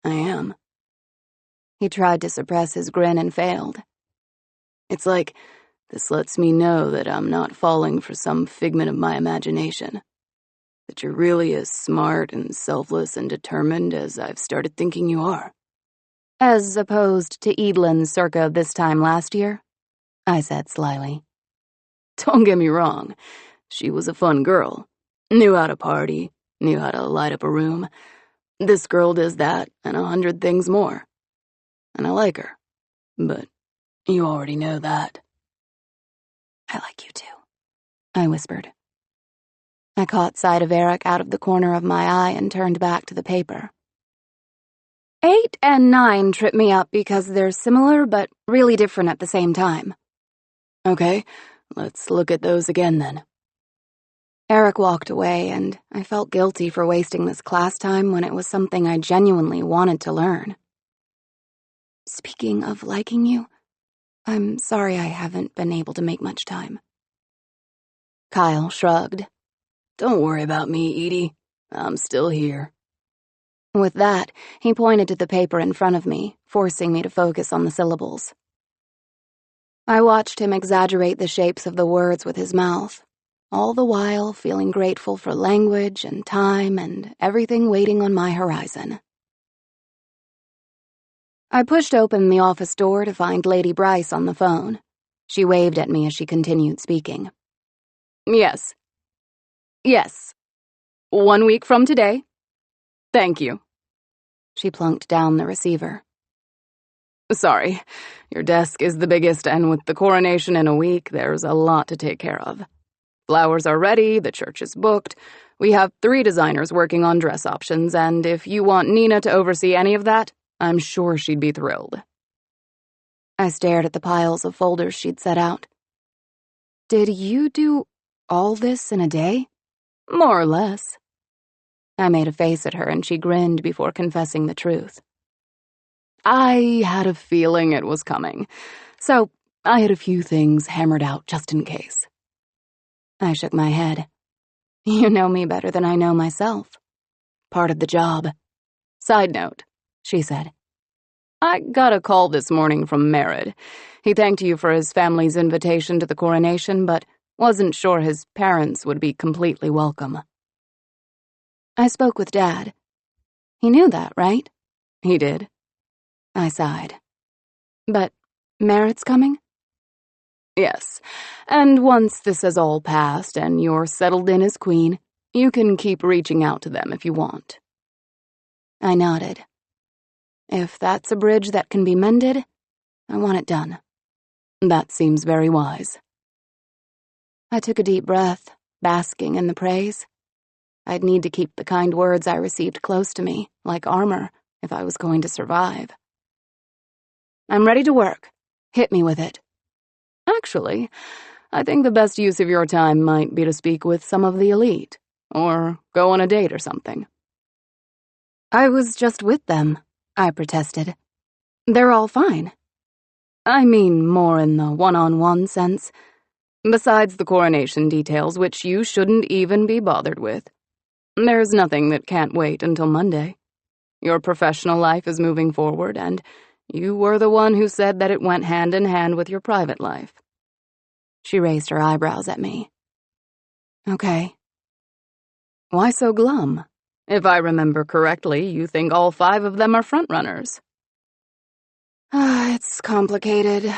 I am. He tried to suppress his grin and failed. It's like this lets me know that I'm not falling for some figment of my imagination. That you're really as smart and selfless and determined as I've started thinking you are. As opposed to Evelyn circa this time last year, I said slyly. Don't get me wrong, she was a fun girl. Knew how to party, knew how to light up a room. This girl does that and 100 things more. And I like her, but you already know that. I like you too, I whispered. I caught sight of Eric out of the corner of my eye and turned back to the paper. 8 and 9 trip me up because they're similar but really different at the same time. Okay, let's look at those again then. Eric walked away, and I felt guilty for wasting this class time when it was something I genuinely wanted to learn. Speaking of liking you, I'm sorry I haven't been able to make much time. Kyle shrugged. Don't worry about me, Edie. I'm still here. With that, he pointed to the paper in front of me, forcing me to focus on the syllables. I watched him exaggerate the shapes of the words with his mouth, all the while feeling grateful for language and time and everything waiting on my horizon. I pushed open the office door to find Lady Bryce on the phone. She waved at me as she continued speaking. Yes. 1 week from today. Thank you. She plunked down the receiver. Sorry, your desk is the biggest, and with the coronation in a week, there's a lot to take care of. Flowers are ready, the church is booked. We have 3 designers working on dress options, and if you want Nina to oversee any of that, I'm sure she'd be thrilled. I stared at the piles of folders she'd set out. Did you do all this in a day? More or less. I made a face at her and she grinned before confessing the truth. I had a feeling it was coming, so I had a few things hammered out just in case. I shook my head. You know me better than I know myself. Part of the job. Side note, she said. I got a call this morning from Merritt. He thanked you for his family's invitation to the coronation, but wasn't sure his parents would be completely welcome. I spoke with Dad. He knew that, right? He did. I sighed. But Merritt's coming? Yes, and once this has all passed and you're settled in as queen, you can keep reaching out to them if you want. I nodded. If that's a bridge that can be mended, I want it done. That seems very wise. I took a deep breath, basking in the praise. I'd need to keep the kind words I received close to me, like armor, if I was going to survive. I'm ready to work. Hit me with it. Actually, I think the best use of your time might be to speak with some of the elite, or go on a date or something. I was just with them, I protested. They're all fine. I mean more in the one-on-one sense. Besides the coronation details, which you shouldn't even be bothered with. There's nothing that can't wait until Monday. Your professional life is moving forward, and you were the one who said that it went hand in hand with your private life. She raised her eyebrows at me. Okay. Why so glum? If I remember correctly, you think all 5 of them are frontrunners. It's complicated.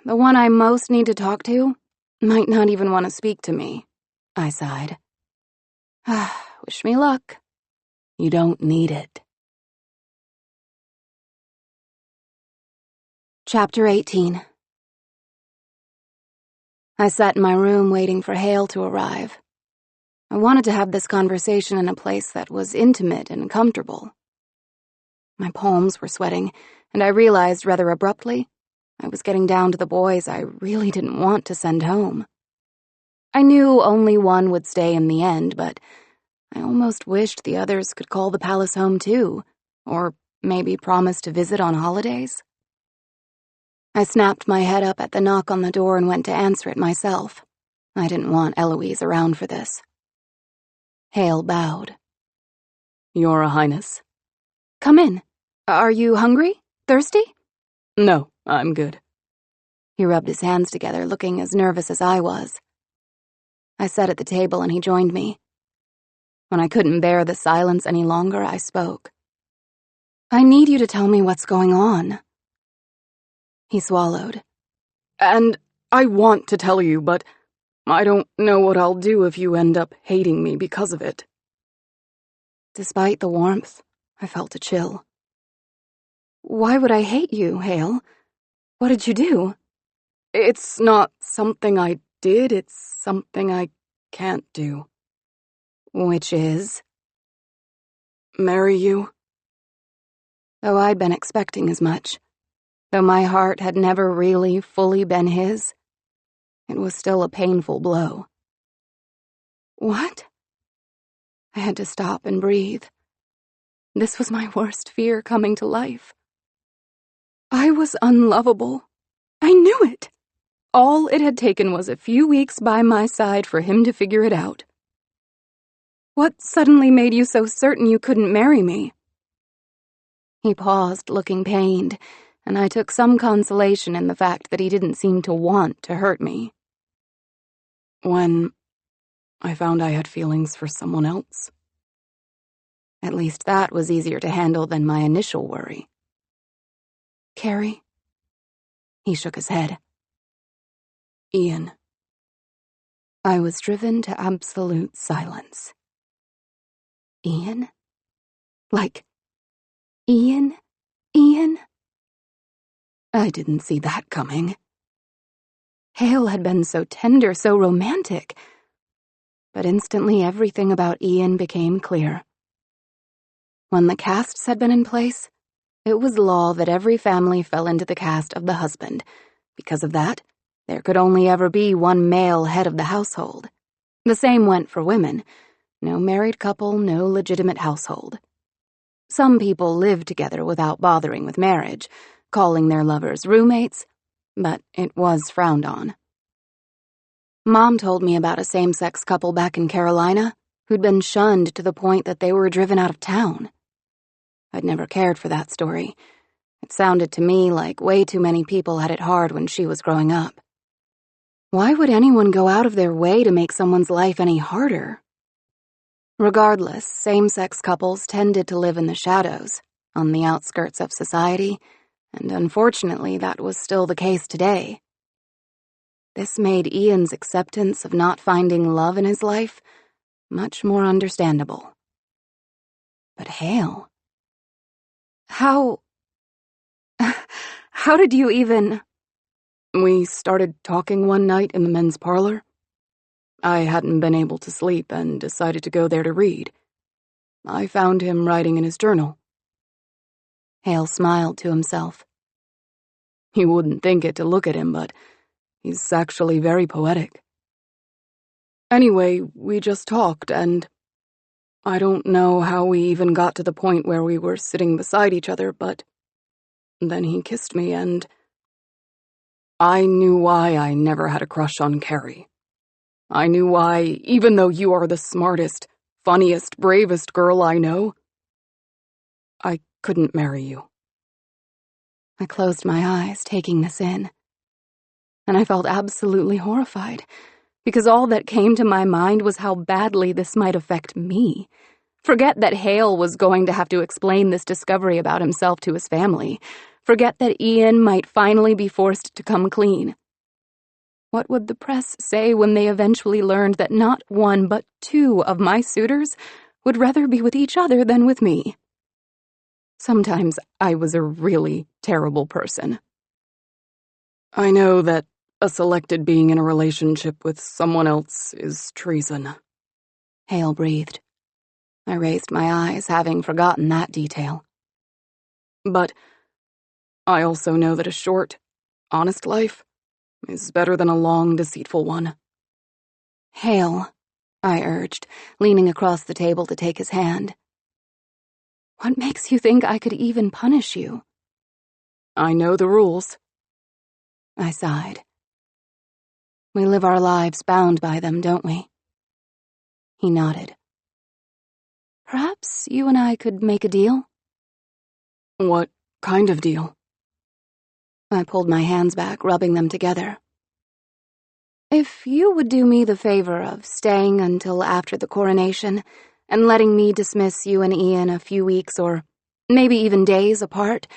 The one I most need to talk to might not even want to speak to me, I sighed. Wish me luck. You don't need it. Chapter 18. I sat in my room waiting for Hale to arrive. I wanted to have this conversation in a place that was intimate and comfortable. My palms were sweating, and I realized rather abruptly I was getting down to the boys I really didn't want to send home. I knew only one would stay in the end, but I almost wished the others could call the palace home too, or maybe promise to visit on holidays. I snapped my head up at the knock on the door and went to answer it myself. I didn't want Eloise around for this. Hale bowed. Your Highness. Come in. Are you hungry? Thirsty? No, I'm good. He rubbed his hands together, looking as nervous as I was. I sat at the table and he joined me. When I couldn't bear the silence any longer, I spoke. I need you to tell me what's going on. He swallowed. And I want to tell you, but I don't know what I'll do if you end up hating me because of it. Despite the warmth, I felt a chill. Why would I hate you, Hale? What did you do? It's not something I did, it's something I can't do. Which is? Marry you. Though I'd been expecting as much. Though my heart had never really fully been his, it was still a painful blow. What? I had to stop and breathe. This was my worst fear coming to life. I was unlovable. I knew it. All it had taken was a few weeks by my side for him to figure it out. What suddenly made you so certain you couldn't marry me? He paused, looking pained, and I took some consolation in the fact that he didn't seem to want to hurt me. When I found I had feelings for someone else. At least that was easier to handle than my initial worry. Carrie? He shook his head. Ian. I was driven to absolute silence. Ian? Like, Ian? Ian? I didn't see that coming. Hale had been so tender, so romantic. But instantly everything about Ian became clear. When the castes had been in place, it was law that every family fell into the caste of the husband. Because of that, there could only ever be one male head of the household. The same went for women. No married couple, no legitimate household. Some people lived together without bothering with marriage, calling their lovers roommates, but it was frowned on. Mom told me about a same-sex couple back in Carolina who'd been shunned to the point that they were driven out of town. I'd never cared for that story. It sounded to me like way too many people had it hard when she was growing up. Why would anyone go out of their way to make someone's life any harder? Regardless, same-sex couples tended to live in the shadows, on the outskirts of society, and unfortunately that was still the case today. This made Ian's acceptance of not finding love in his life much more understandable. But Hale... How How did you even... We started talking one night in the men's parlor. I hadn't been able to sleep and decided to go there to read. I found him writing in his journal. Hale smiled to himself. You wouldn't think it to look at him, but he's actually very poetic. Anyway, we just talked, and I don't know how we even got to the point where we were sitting beside each other, but then he kissed me, and I knew why I never had a crush on Carrie. I knew why, even though you are the smartest, funniest, bravest girl I know, I couldn't marry you. I closed my eyes, taking this in. And I felt absolutely horrified, because all that came to my mind was how badly this might affect me. Forget that Hale was going to have to explain this discovery about himself to his family. Forget that Ian might finally be forced to come clean. What would the press say when they eventually learned that not one but two of my suitors would rather be with each other than with me? Sometimes I was a really terrible person. I know that a selected being in a relationship with someone else is treason. Hale breathed. I raised my eyes, having forgotten that detail. But I also know that a short, honest life is better than a long, deceitful one. Hale, I urged, leaning across the table to take his hand. What makes you think I could even punish you? I know the rules. I sighed. We live our lives bound by them, don't we? He nodded. Perhaps you and I could make a deal? What kind of deal? I pulled my hands back, rubbing them together. If you would do me the favor of staying until after the coronation and letting me dismiss you and Ian a few weeks or maybe even days apart,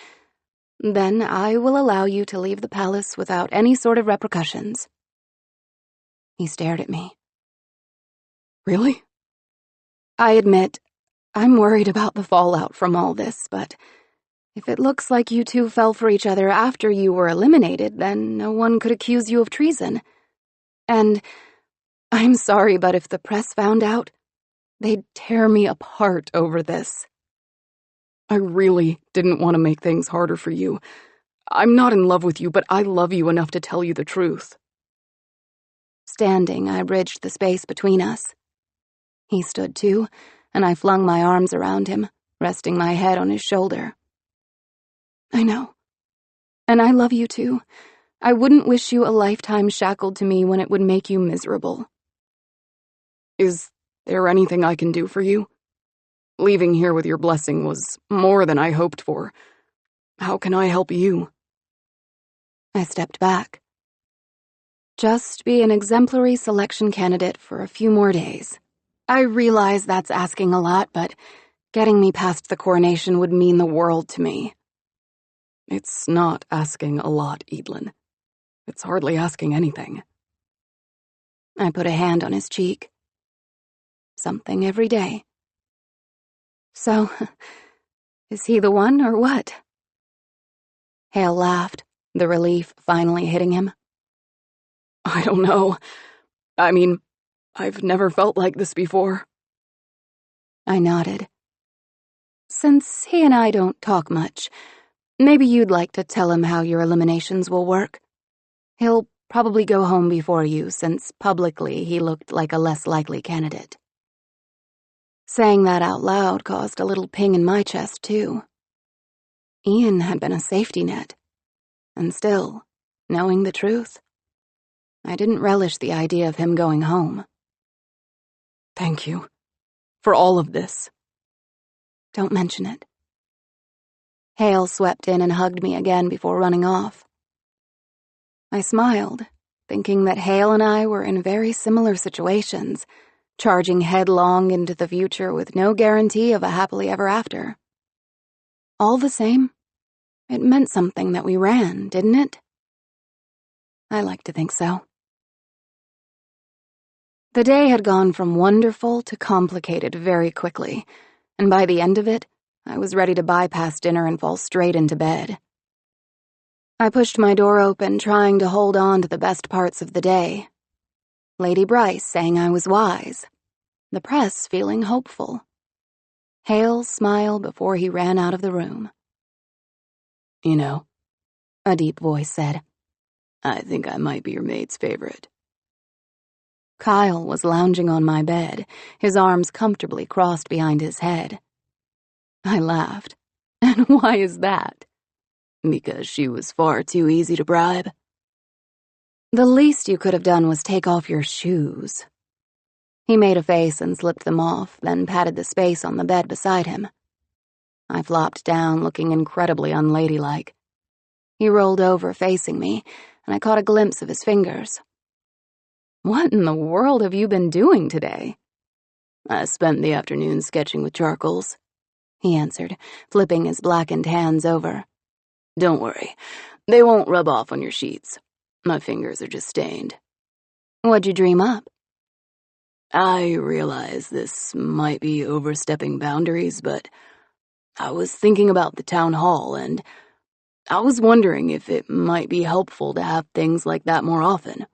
then I will allow you to leave the palace without any sort of repercussions. He stared at me. Really? I admit, I'm worried about the fallout from all this, but if it looks like you two fell for each other after you were eliminated, then no one could accuse you of treason. And I'm sorry, but if the press found out, they'd tear me apart over this. I really didn't want to make things harder for you. I'm not in love with you, but I love you enough to tell you the truth. Standing, I bridged the space between us. He stood too, and I flung my arms around him, resting my head on his shoulder. I know. And I love you too. I wouldn't wish you a lifetime shackled to me when it would make you miserable. Is there anything I can do for you? Leaving here with your blessing was more than I hoped for. How can I help you? I stepped back. Just be an exemplary selection candidate for a few more days. I realize that's asking a lot, but getting me past the coronation would mean the world to me. It's not asking a lot, Eadlyn. It's hardly asking anything. I put a hand on his cheek. Something every day. So, is he the one or what? Hale laughed, the relief finally hitting him. I don't know. I mean, I've never felt like this before. I nodded. Since he and I don't talk much, maybe you'd like to tell him how your eliminations will work. He'll probably go home before you, since publicly he looked like a less likely candidate. Saying that out loud caused a little ping in my chest, too. Ian had been a safety net. And still, knowing the truth, I didn't relish the idea of him going home. Thank you. For all of this. Don't mention it. Hale swept in and hugged me again before running off. I smiled, thinking that Hale and I were in very similar situations, charging headlong into the future with no guarantee of a happily ever after. All the same, it meant something that we ran, didn't it? I like to think so. The day had gone from wonderful to complicated very quickly, and by the end of it, I was ready to bypass dinner and fall straight into bed. I pushed my door open, trying to hold on to the best parts of the day. Lady Bryce saying I was wise. The press feeling hopeful. Hale's smile before he ran out of the room. You know, a deep voice said, I think I might be your maid's favorite. Kyle was lounging on my bed, his arms comfortably crossed behind his head. I laughed. And why is that? Because she was far too easy to bribe. The least you could have done was take off your shoes. He made a face and slipped them off, then patted the space on the bed beside him. I flopped down, looking incredibly unladylike. He rolled over, facing me, and I caught a glimpse of his fingers. What in the world have you been doing today? I spent the afternoon sketching with charcoals, he answered, flipping his blackened hands over. Don't worry, they won't rub off on your sheets. My fingers are just stained. What'd you dream up? I realize this might be overstepping boundaries, but I was thinking about the town hall, and I was wondering if it might be helpful to have things like that more often.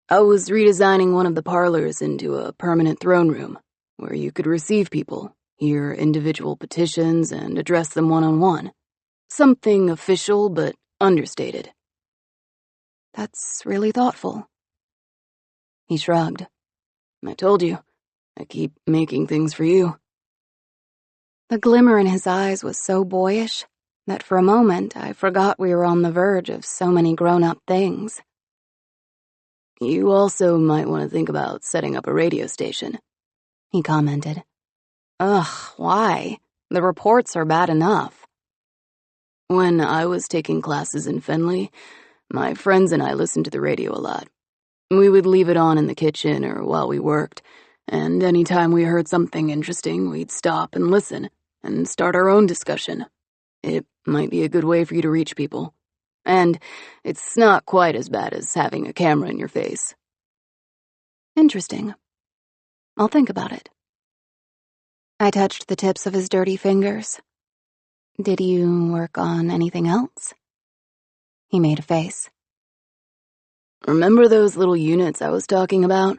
I was redesigning one of the parlors into a permanent throne room, where you could receive people, hear individual petitions, and address them one-on-one. Something official, but understated. That's really thoughtful. He shrugged. I told you, I keep making things for you. The glimmer in his eyes was so boyish that for a moment I forgot we were on the verge of so many grown-up things. You also might want to think about setting up a radio station, he commented. Ugh, why? The reports are bad enough. When I was taking classes in Fenley, my friends and I listened to the radio a lot. We would leave it on in the kitchen or while we worked, and anytime we heard something interesting, we'd stop and listen and start our own discussion. It might be a good way for you to reach people. And it's not quite as bad as having a camera in your face. Interesting. I'll think about it. I touched the tips of his dirty fingers. Did you work on anything else? He made a face. Remember those little units I was talking about?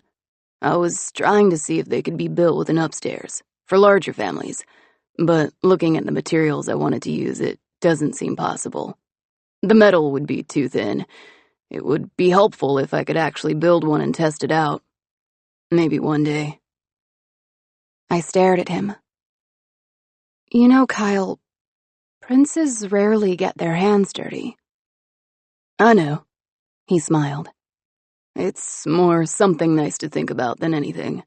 I was trying to see if they could be built with an upstairs, for larger families, but looking at the materials I wanted to use, it doesn't seem possible. The metal would be too thin. It would be helpful if I could actually build one and test it out. Maybe one day. I stared at him. You know, Kyle, princes rarely get their hands dirty. I know, he smiled. It's more something nice to think about than anything.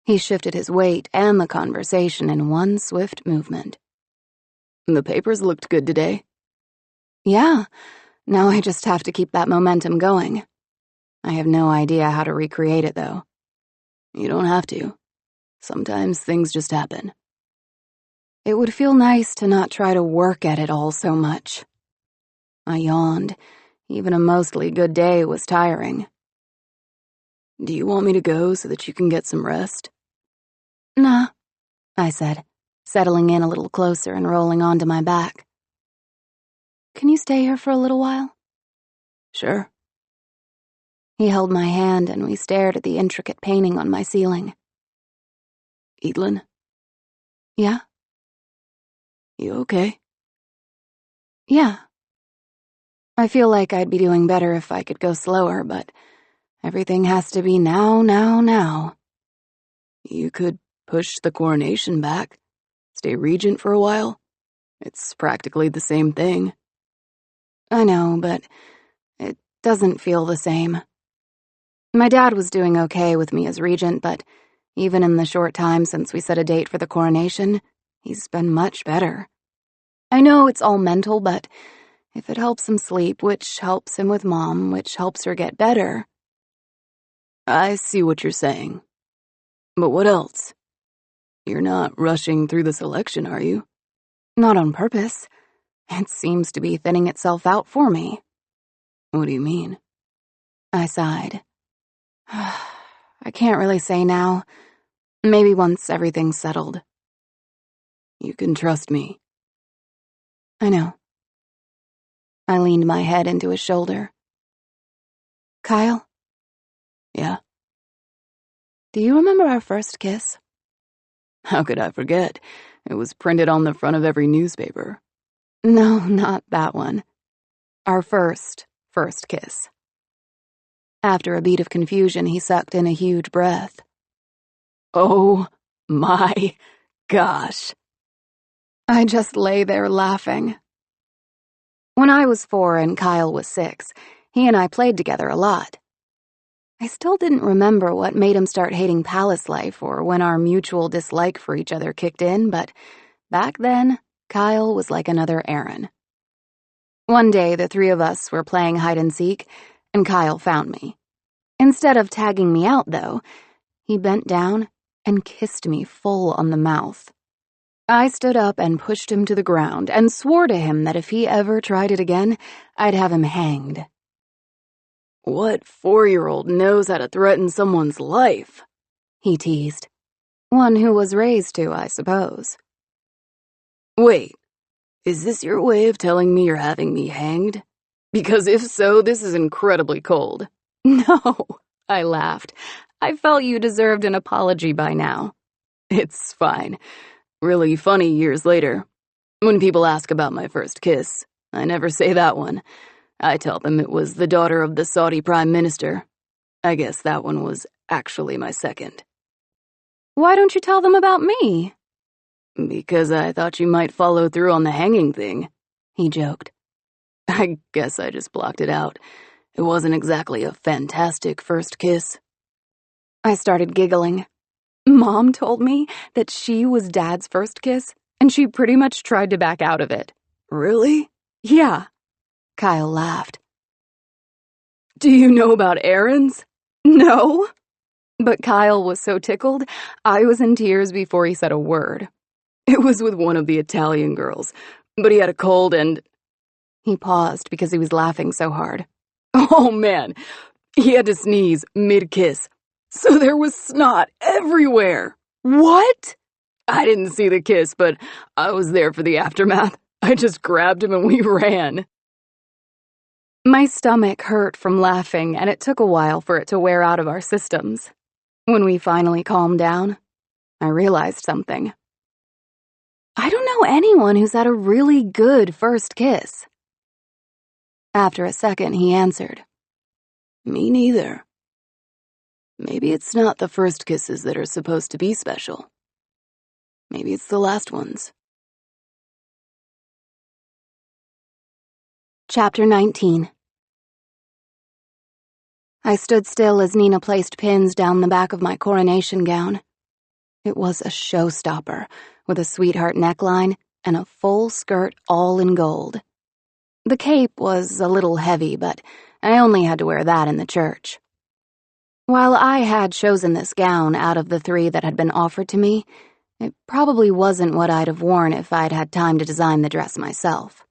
He shifted his weight and the conversation in one swift movement. The papers looked good today. Yeah, now I just have to keep that momentum going. I have no idea how to recreate it, though. You don't have to. Sometimes things just happen. It would feel nice to not try to work at it all so much. I yawned. Even a mostly good day was tiring. Do you want me to go so that you can get some rest? Nah, I said, settling in a little closer and rolling onto my back. Can you stay here for a little while? Sure. He held my hand and we stared at the intricate painting on my ceiling. Eatlin? Yeah? You okay? Yeah. I feel like I'd be doing better if I could go slower, but everything has to be now, now, now. You could push the coronation back, stay regent for a while. It's practically the same thing. I know, but it doesn't feel the same. My dad was doing okay with me as regent, but even in the short time since we set a date for the coronation, he's been much better. I know it's all mental, but if it helps him sleep, which helps him with Mom, which helps her get better... I see what you're saying. But what else? You're not rushing through this election, are you? Not on purpose. It seems to be thinning itself out for me. What do you mean? I sighed. I can't really say now. Maybe once everything's settled. You can trust me. I know. I leaned my head into his shoulder. Kyle? Yeah? Do you remember our first kiss? How could I forget? It was printed on the front of every newspaper. No, not that one. Our first kiss. After a beat of confusion, he sucked in a huge breath. Oh my gosh. I just lay there laughing. When I was 4 and Kyle was 6, he and I played together a lot. I still didn't remember what made him start hating palace life or when our mutual dislike for each other kicked in, but back then, Kyle was like another Aaron. One day, the three of us were playing hide and seek, and Kyle found me. Instead of tagging me out, though, he bent down and kissed me full on the mouth. I stood up and pushed him to the ground and swore to him that if he ever tried it again, I'd have him hanged. What 4-year-old knows how to threaten someone's life? He teased. One who was raised to, I suppose. Wait, is this your way of telling me you're having me hanged? Because if so, this is incredibly cold. No, I laughed. I felt you deserved an apology by now. It's fine. Really funny years later. When people ask about my first kiss, I never say that one. I tell them it was the daughter of the Saudi Prime Minister. I guess that one was actually my second. Why don't you tell them about me? Because I thought you might follow through on the hanging thing, he joked. I guess I just blocked it out. It wasn't exactly a fantastic first kiss. I started giggling. Mom told me that she was Dad's first kiss, and she pretty much tried to back out of it. Really? Yeah. Kyle laughed. Do you know about Aaron's? No. But Kyle was so tickled, I was in tears before he said a word. It was with one of the Italian girls, but he had a cold and... He paused because he was laughing so hard. Oh man, he had to sneeze mid-kiss, so there was snot everywhere. What? I didn't see the kiss, but I was there for the aftermath. I just grabbed him and we ran. My stomach hurt from laughing, and it took a while for it to wear out of our systems. When we finally calmed down, I realized something. I don't know anyone who's had a really good first kiss. After a second, he answered. Me neither. Maybe it's not the first kisses that are supposed to be special. Maybe it's the last ones. Chapter 19. I stood still as Nina placed pins down the back of my coronation gown. It was a showstopper, with a sweetheart neckline and a full skirt all in gold. The cape was a little heavy, but I only had to wear that in the church. While I had chosen this gown out of the 3 that had been offered to me, it probably wasn't what I'd have worn if I'd had time to design the dress myself.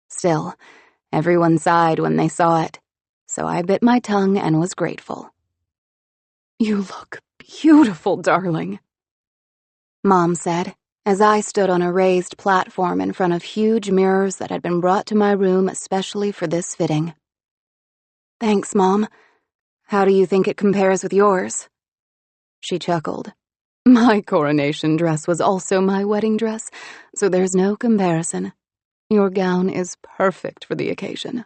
Still, everyone sighed when they saw it, so I bit my tongue and was grateful. You look beautiful, darling, Mom said, as I stood on a raised platform in front of huge mirrors that had been brought to my room especially for this fitting. Thanks, Mom. How do you think it compares with yours? She chuckled. My coronation dress was also my wedding dress, so there's no comparison. Your gown is perfect for the occasion.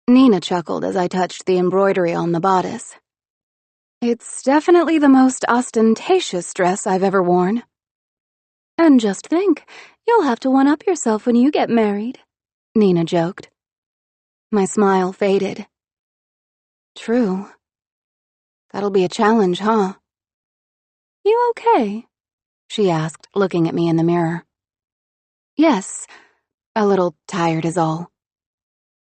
Nina chuckled as I touched the embroidery on the bodice. It's definitely the most ostentatious dress I've ever worn. And just think, you'll have to one-up yourself when you get married, Nina joked. My smile faded. True. That'll be a challenge, huh? You okay? She asked, looking at me in the mirror. Yes, a little tired is all.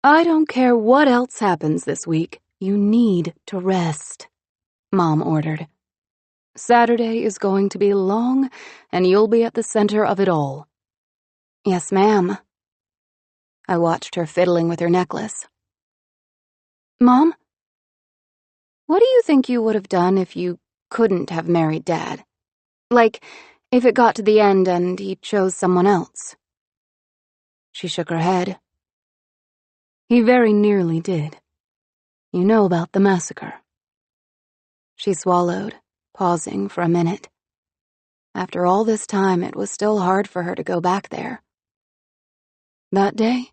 I don't care what else happens this week. You need to rest, Mom ordered. Saturday is going to be long, and you'll be at the center of it all. Yes, ma'am. I watched her fiddling with her necklace. Mom, what do you think you would have done if you couldn't have married Dad? Like, if it got to the end and he chose someone else? She shook her head. He very nearly did. You know about the massacre." She swallowed, pausing for a minute. After all this time, it was still hard for her to go back there. That day,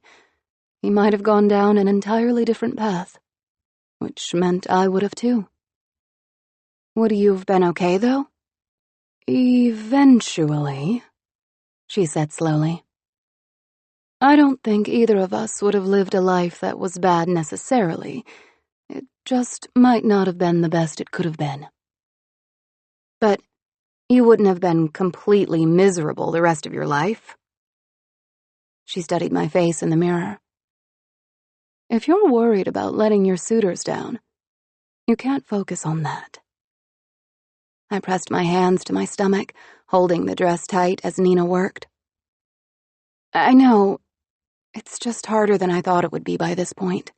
he might have gone down an entirely different path, which meant I would have too. Would you have been okay, though? Eventually, she said slowly. I don't think either of us would have lived a life that was bad necessarily. It just might not have been the best it could have been. But you wouldn't have been completely miserable the rest of your life. She studied my face in the mirror. If you're worried about letting your suitors down, you can't focus on that. I pressed my hands to my stomach, holding the dress tight as Nina worked. I know, it's just harder than I thought it would be by this point.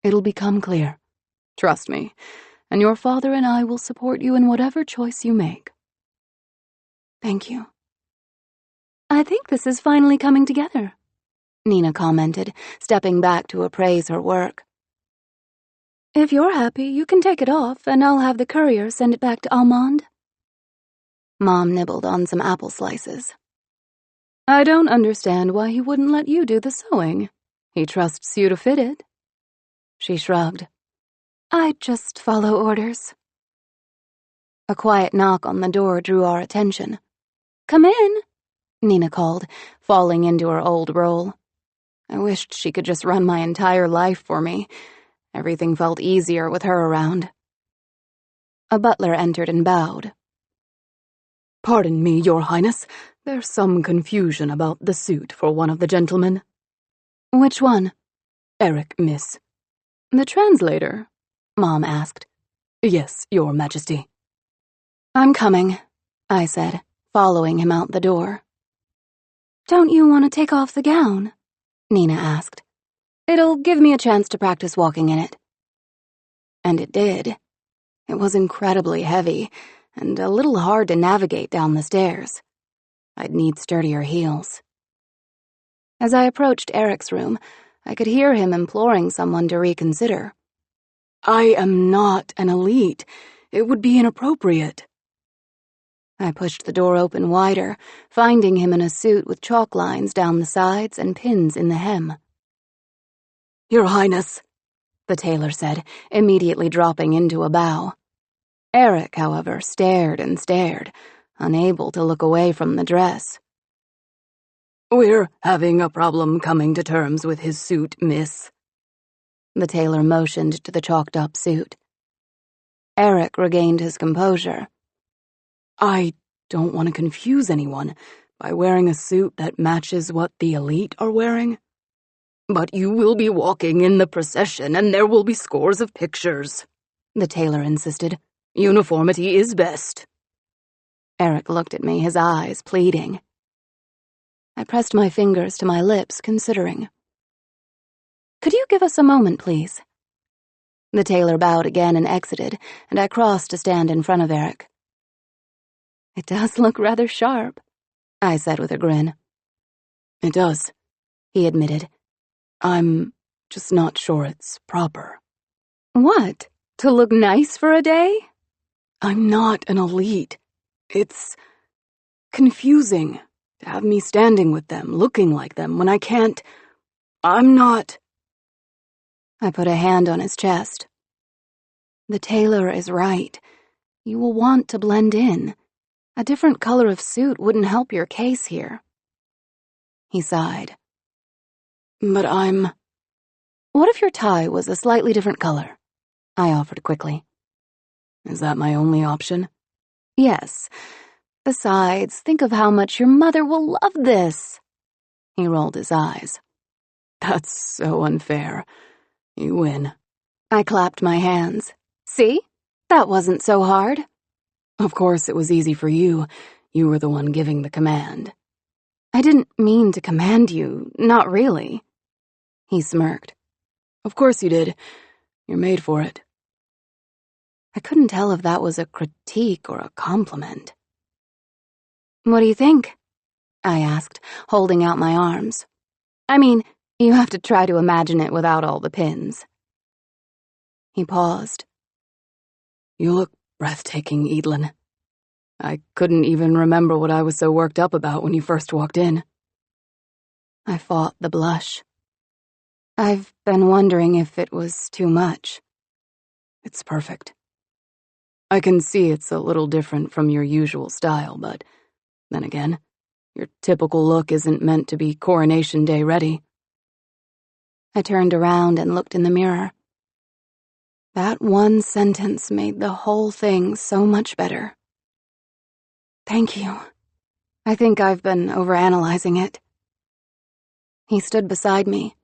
It'll become clear. Trust me, and your father and I will support you in whatever choice you make. Thank you. I think this is finally coming together, Nina commented, stepping back to appraise her work. If you're happy, you can take it off, and I'll have the courier send it back to Almond. Mom nibbled on some apple slices. I don't understand why he wouldn't let you do the sewing. He trusts you to fit it. She shrugged. I just follow orders. A quiet knock on the door drew our attention. Come in, Nina called, falling into her old role. I wished she could just run my entire life for me. Everything felt easier with her around. A butler entered and bowed. Pardon me, Your Highness. There's some confusion about the suit for one of the gentlemen. Which one? Eric, miss. The translator? Mom asked. Yes, Your Majesty. I'm coming, I said, following him out the door. Don't you want to take off the gown? Nina asked. It'll give me a chance to practice walking in it. And it did. It was incredibly heavy, and a little hard to navigate down the stairs. I'd need sturdier heels. As I approached Eric's room, I could hear him imploring someone to reconsider. I am not an elite. It would be inappropriate. I pushed the door open wider, finding him in a suit with chalk lines down the sides and pins in the hem. Your Highness, the tailor said, immediately dropping into a bow. Eric, however, stared and stared, unable to look away from the dress. We're having a problem coming to terms with his suit, miss. The tailor motioned to the chalked-up suit. Eric regained his composure. I don't want to confuse anyone by wearing a suit that matches what the elite are wearing. But you will be walking in the procession, and there will be scores of pictures, the tailor insisted. Uniformity is best. Eric looked at me, his eyes pleading. I pressed my fingers to my lips, considering. Could you give us a moment, please? The tailor bowed again and exited, and I crossed to stand in front of Eric. It does look rather sharp, I said with a grin. It does, he admitted. I'm just not sure it's proper. What? To look nice for a day? I'm not an elite. It's confusing to have me standing with them, looking like them, when I can't. I'm not. I put a hand on his chest. The tailor is right. You will want to blend in. A different color of suit wouldn't help your case here. He sighed. But What if your tie was a slightly different color? I offered quickly. Is that my only option? Yes. Besides, think of how much your mother will love this. He rolled his eyes. That's so unfair. You win. I clapped my hands. See? That wasn't so hard. Of course it was easy for you. You were the one giving the command. I didn't mean to command you, not really. He smirked. Of course you did. You're made for it. I couldn't tell if that was a critique or a compliment. What do you think? I asked, holding out my arms. I mean, You have to try to imagine it without all the pins. He paused. You look breathtaking, Eadlin. I couldn't even remember what I was so worked up about when you first walked in. I fought the blush. I've been wondering if it was too much. It's perfect. I can see it's a little different from your usual style, but then again, your typical look isn't meant to be Coronation Day ready. I turned around and looked in the mirror. That one sentence made the whole thing so much better. Thank you. I think I've been overanalyzing it. He stood beside me.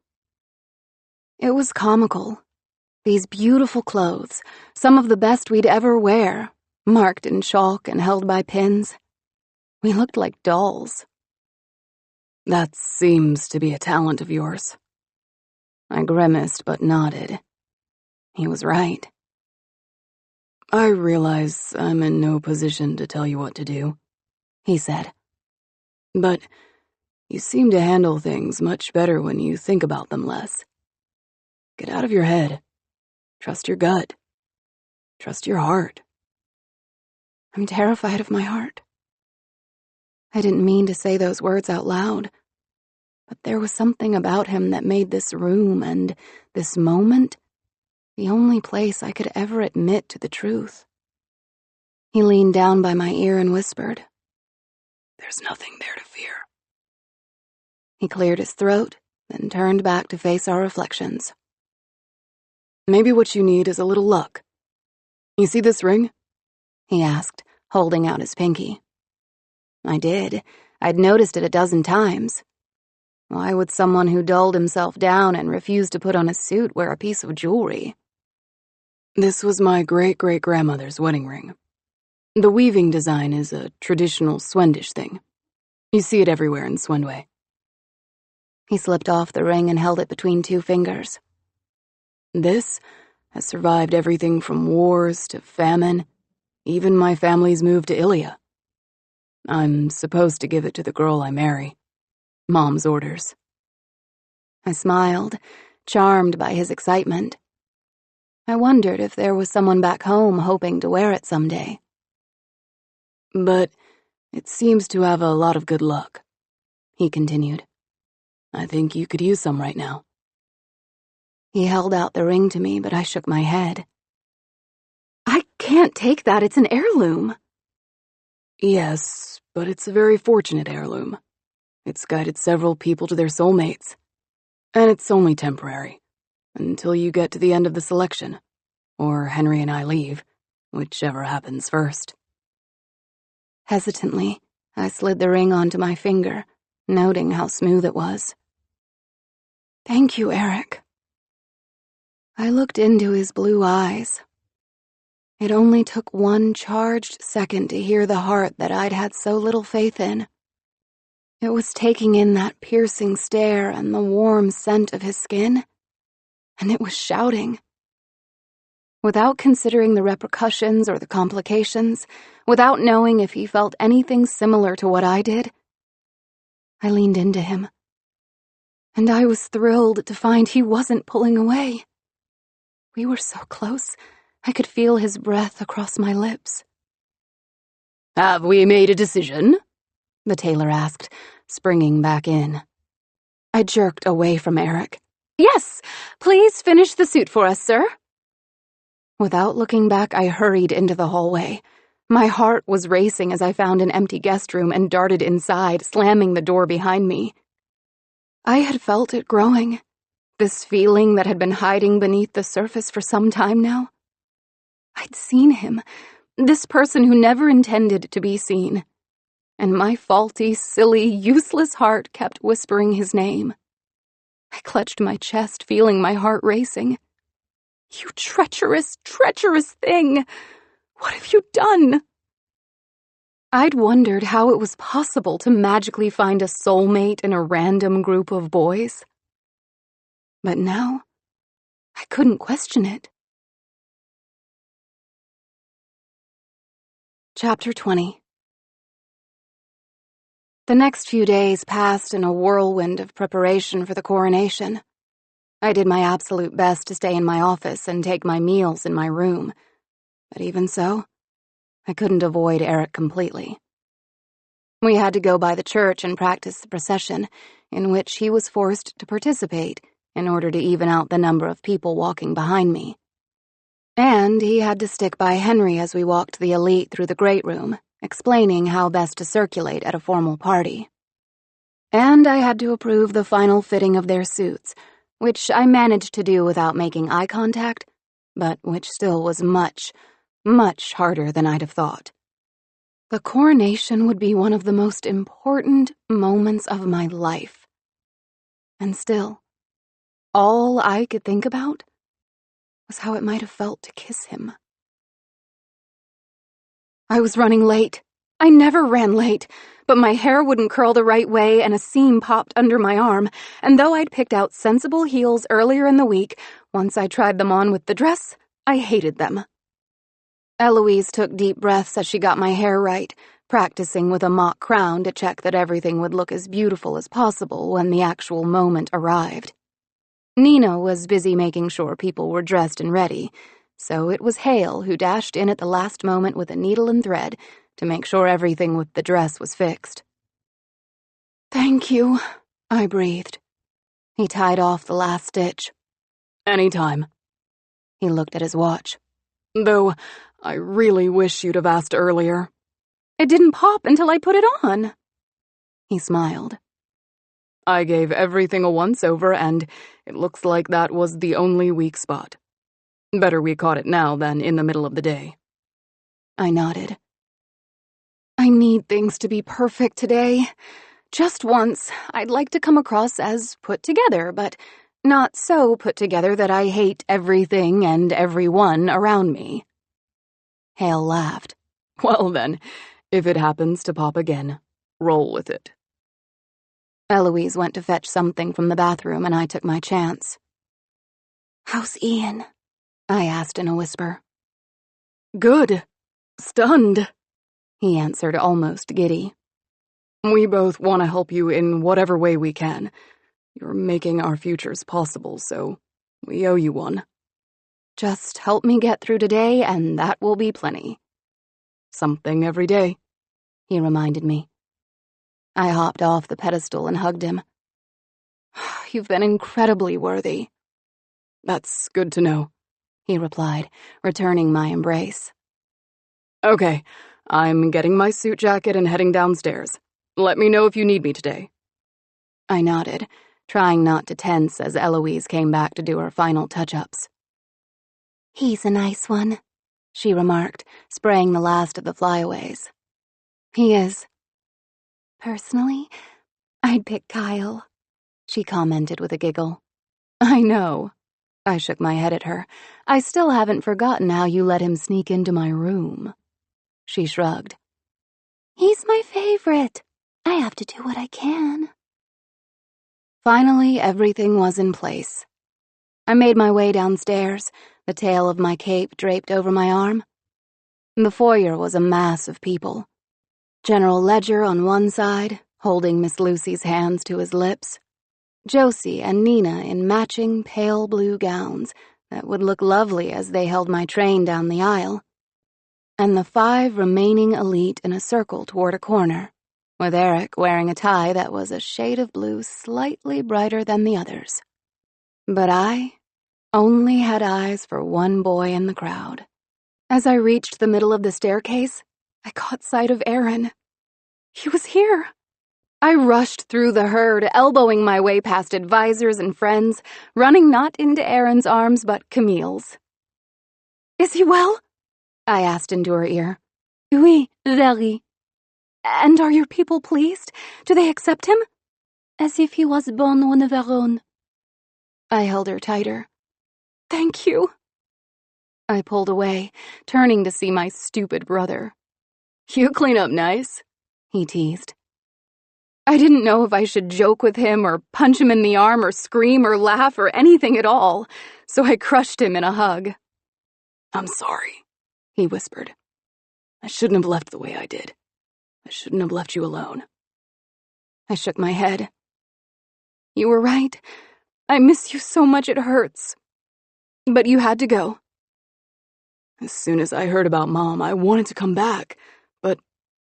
It was comical. These beautiful clothes, some of the best we'd ever wear, marked in chalk and held by pins. We looked like dolls. That seems to be a talent of yours. I grimaced but nodded. He was right. I realize I'm in no position to tell you what to do, he said. But you seem to handle things much better when you think about them less. Get out of your head. Trust your gut. Trust your heart. I'm terrified of my heart. I didn't mean to say those words out loud, but there was something about him that made this room and this moment the only place I could ever admit to the truth. He leaned down by my ear and whispered, There's nothing there to fear. He cleared his throat, then turned back to face our reflections. Maybe what you need is a little luck. You see this ring? He asked, holding out his pinky. I did. I'd noticed it 12 times. Why would someone who dulled himself down and refused to put on a suit wear a piece of jewelry? This was my great-great-grandmother's wedding ring. The weaving design is a traditional Swendish thing. You see it everywhere in Swendway. He slipped off the ring and held it between 2 fingers. This has survived everything from wars to famine, even my family's move to Ilia. I'm supposed to give it to the girl I marry. Mom's orders. I smiled, charmed by his excitement. I wondered if there was someone back home hoping to wear it someday. But it seems to have a lot of good luck, he continued. I think you could use some right now. He held out the ring to me, but I shook my head. I can't take that, it's an heirloom. Yes, but it's a very fortunate heirloom. It's guided several people to their soulmates. And it's only temporary, until you get to the end of the selection, or Henry and I leave, whichever happens first. Hesitantly, I slid the ring onto my finger, noting how smooth it was. Thank you, Eric. I looked into his blue eyes. It only took one charged second to hear the heart that I'd had so little faith in. It was taking in that piercing stare and the warm scent of his skin, and it was shouting. Without considering the repercussions or the complications, without knowing if he felt anything similar to what I did, I leaned into him. And I was thrilled to find he wasn't pulling away. We were so close, I could feel his breath across my lips. Have we made a decision? The tailor asked, springing back in. I jerked away from Eric. Yes, please finish the suit for us, sir. Without looking back, I hurried into the hallway. My heart was racing as I found an empty guest room and darted inside, slamming the door behind me. I had felt it growing, this feeling that had been hiding beneath the surface for some time now. I'd seen him, this person who never intended to be seen, and my faulty, silly, useless heart kept whispering his name. I clutched my chest, feeling my heart racing. You treacherous, treacherous thing! What have you done? I'd wondered how it was possible to magically find a soulmate in a random group of boys. But now, I couldn't question it. Chapter 20. The next few days passed in a whirlwind of preparation for the coronation. I did my absolute best to stay in my office and take my meals in my room. But even so, I couldn't avoid Eric completely. We had to go by the church and practice the procession, in which he was forced to participate in order to even out the number of people walking behind me. And he had to stick by Henry as we walked the elite through the great room, explaining how best to circulate at a formal party. And I had to approve the final fitting of their suits, which I managed to do without making eye contact, but which still was much, much harder than I'd have thought. The coronation would be one of the most important moments of my life. And still, all I could think about was how it might have felt to kiss him. I was running late. I never ran late, but my hair wouldn't curl the right way and a seam popped under my arm, and though I'd picked out sensible heels earlier in the week, once I tried them on with the dress, I hated them. Eloise took deep breaths as she got my hair right, practicing with a mock crown to check that everything would look as beautiful as possible when the actual moment arrived. Nina was busy making sure people were dressed and ready, so it was Hale who dashed in at the last moment with a needle and thread to make sure everything with the dress was fixed. "Thank you," I breathed. He tied off the last stitch. Anytime. He looked at his watch. Though, I really wish you'd have asked earlier. "It didn't pop until I put it on." He smiled. I gave everything a once-over, and it looks like that was the only weak spot. Better we caught it now than in the middle of the day. I nodded. I need things to be perfect today. Just once, I'd like to come across as put together, but not so put together that I hate everything and everyone around me. Hale laughed. Well then, if it happens to pop again, roll with it. Eloise went to fetch something from the bathroom and I took my chance. "How's Ian?" I asked in a whisper. "Good. Stunned," he answered, almost giddy. "We both want to help you in whatever way we can. You're making our futures possible, so we owe you one." "Just help me get through today, and that will be plenty." "Something every day," he reminded me. I hopped off the pedestal and hugged him. "You've been incredibly worthy." "That's good to know," he replied, returning my embrace. "Okay, I'm getting my suit jacket and heading downstairs. Let me know if you need me today." I nodded, trying not to tense as Eloise came back to do her final touch-ups. "He's a nice one," she remarked, spraying the last of the flyaways. "He is." "Personally, I'd pick Kyle," she commented with a giggle. "I know." I shook my head at her. "I still haven't forgotten how you let him sneak into my room." She shrugged. "He's my favorite. I have to do what I can." Finally, everything was in place. I made my way downstairs, the tail of my cape draped over my arm. The foyer was a mass of people. General Ledger on one side, holding Miss Lucy's hands to his lips. Josie and Nina in matching pale blue gowns that would look lovely as they held my train down the aisle. And the 5 remaining elite in a circle toward a corner, with Eric wearing a tie that was a shade of blue slightly brighter than the others. But I only had eyes for one boy in the crowd. As I reached the middle of the staircase, I caught sight of Aaron. He was here. I rushed through the herd, elbowing my way past advisors and friends, running not into Aaron's arms but Camille's. "Is he well?" I asked into her ear. "Oui, very." "And are your people pleased? Do they accept him?" "As if he was born one of our own." I held her tighter. "Thank you." I pulled away, turning to see my stupid brother. "You clean up nice," he teased. I didn't know if I should joke with him or punch him in the arm or scream or laugh or anything at all, so I crushed him in a hug. "I'm sorry," he whispered. "I shouldn't have left the way I did. I shouldn't have left you alone." I shook my head. You were right. I miss you so much it hurts. But you had to go. As soon as I heard about Mom, I wanted to come back, but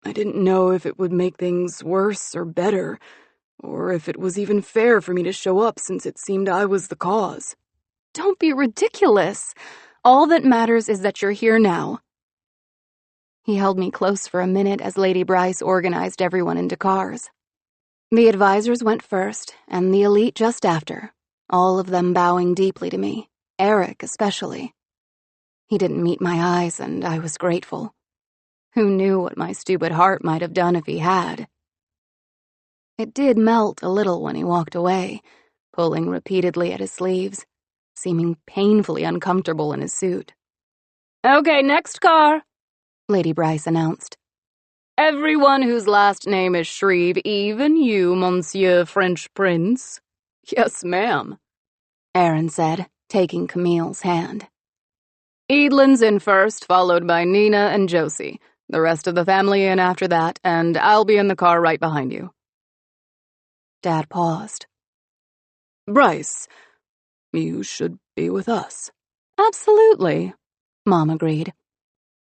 I didn't know if it would make things worse or better, or if it was even fair for me to show up since it seemed I was the cause. Don't be ridiculous. All that matters is that you're here now. He held me close for a minute as Lady Bryce organized everyone into cars. The advisors went first, and the elite just after, all of them bowing deeply to me, Eric especially. He didn't meet my eyes, and I was grateful. Who knew what my stupid heart might have done if he had? It did melt a little when he walked away, pulling repeatedly at his sleeves, seeming painfully uncomfortable in his suit. Okay, next car, Lady Bryce announced. Everyone whose last name is Shreve, even you, Monsieur French Prince. Yes, ma'am, Aaron said, taking Camille's hand. Eadlin's in first, followed by Nina and Josie. The rest of the family in after that, and I'll be in the car right behind you. Dad paused. Bryce, you should be with us. Absolutely, Mom agreed.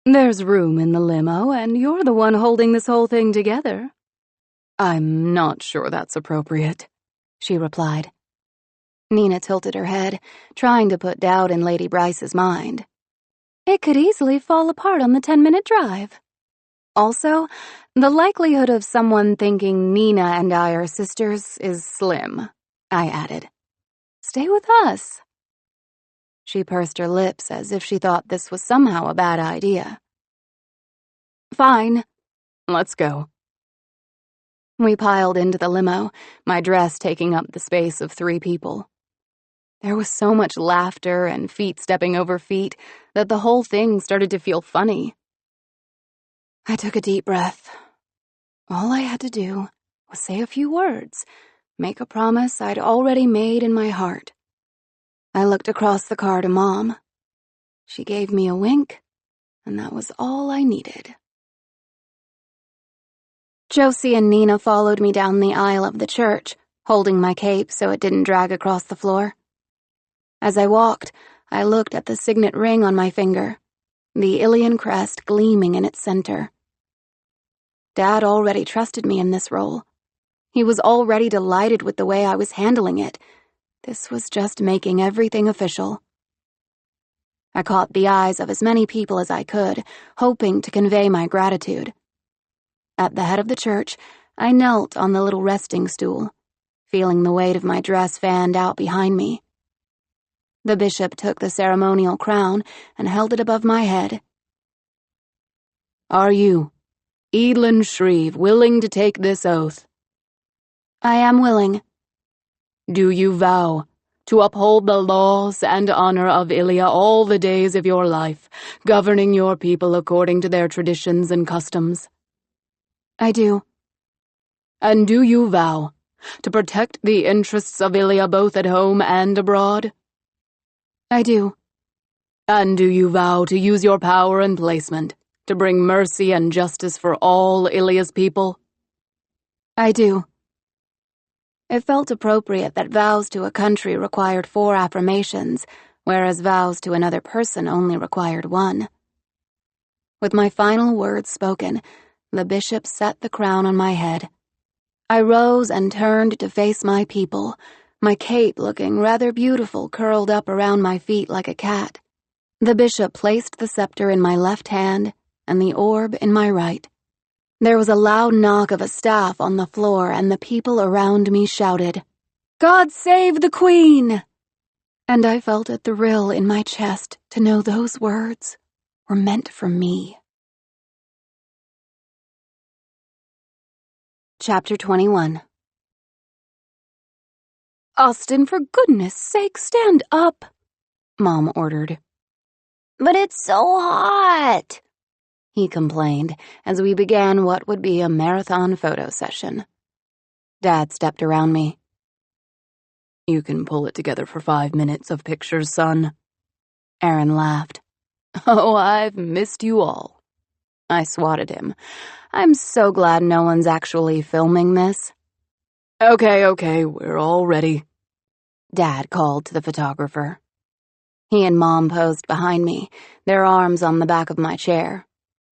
There's room in the limo, and you're the one holding this whole thing together. I'm not sure that's appropriate, she replied. Nina tilted her head, trying to put doubt in Lady Bryce's mind. It could easily fall apart on the 10-minute drive. Also, the likelihood of someone thinking Nina and I are sisters is slim, I added. Stay with us. She pursed her lips as if she thought this was somehow a bad idea. Fine. Let's go. We piled into the limo, my dress taking up the space of 3 people. There was so much laughter and feet stepping over feet that the whole thing started to feel funny. I took a deep breath. All I had to do was say a few words, make a promise I'd already made in my heart. I looked across the car to Mom. She gave me a wink, and that was all I needed. Josie and Nina followed me down the aisle of the church, holding my cape so it didn't drag across the floor. As I walked, I looked at the signet ring on my finger, the Ilian crest gleaming in its center. Dad already trusted me in this role. He was already delighted with the way I was handling it. This was just making everything official. I caught the eyes of as many people as I could, hoping to convey my gratitude. At the head of the church, I knelt on the little resting stool, feeling the weight of my dress fanned out behind me. The bishop took the ceremonial crown and held it above my head. Are you, Eadlin Shreve, willing to take this oath? I am willing. Do you vow to uphold the laws and honor of Ilia all the days of your life, governing your people according to their traditions and customs? I do. And do you vow to protect the interests of Ilia both at home and abroad? I do. And do you vow to use your power and placement to bring mercy and justice for all Ilia's people? I do. It felt appropriate that vows to a country required 4 affirmations, whereas vows to another person only required 1. With my final words spoken, the bishop set the crown on my head. I rose and turned to face my people, my cape looking rather beautiful curled up around my feet like a cat. The bishop placed the scepter in my left hand and the orb in my right. There was a loud knock of a staff on the floor, and the people around me shouted, "God save the Queen!" And I felt a thrill in my chest to know those words were meant for me. Chapter 21. Austin, for goodness sake, stand up, Mom ordered. But it's so hot, he complained as we began what would be a marathon photo session. Dad stepped around me. You can pull it together for 5 minutes of pictures, son. Aaron laughed. Oh, I've missed you all. I swatted him. I'm so glad no one's actually filming this. Okay, we're all ready," Dad called to the photographer. He and Mom posed behind me, their arms on the back of my chair.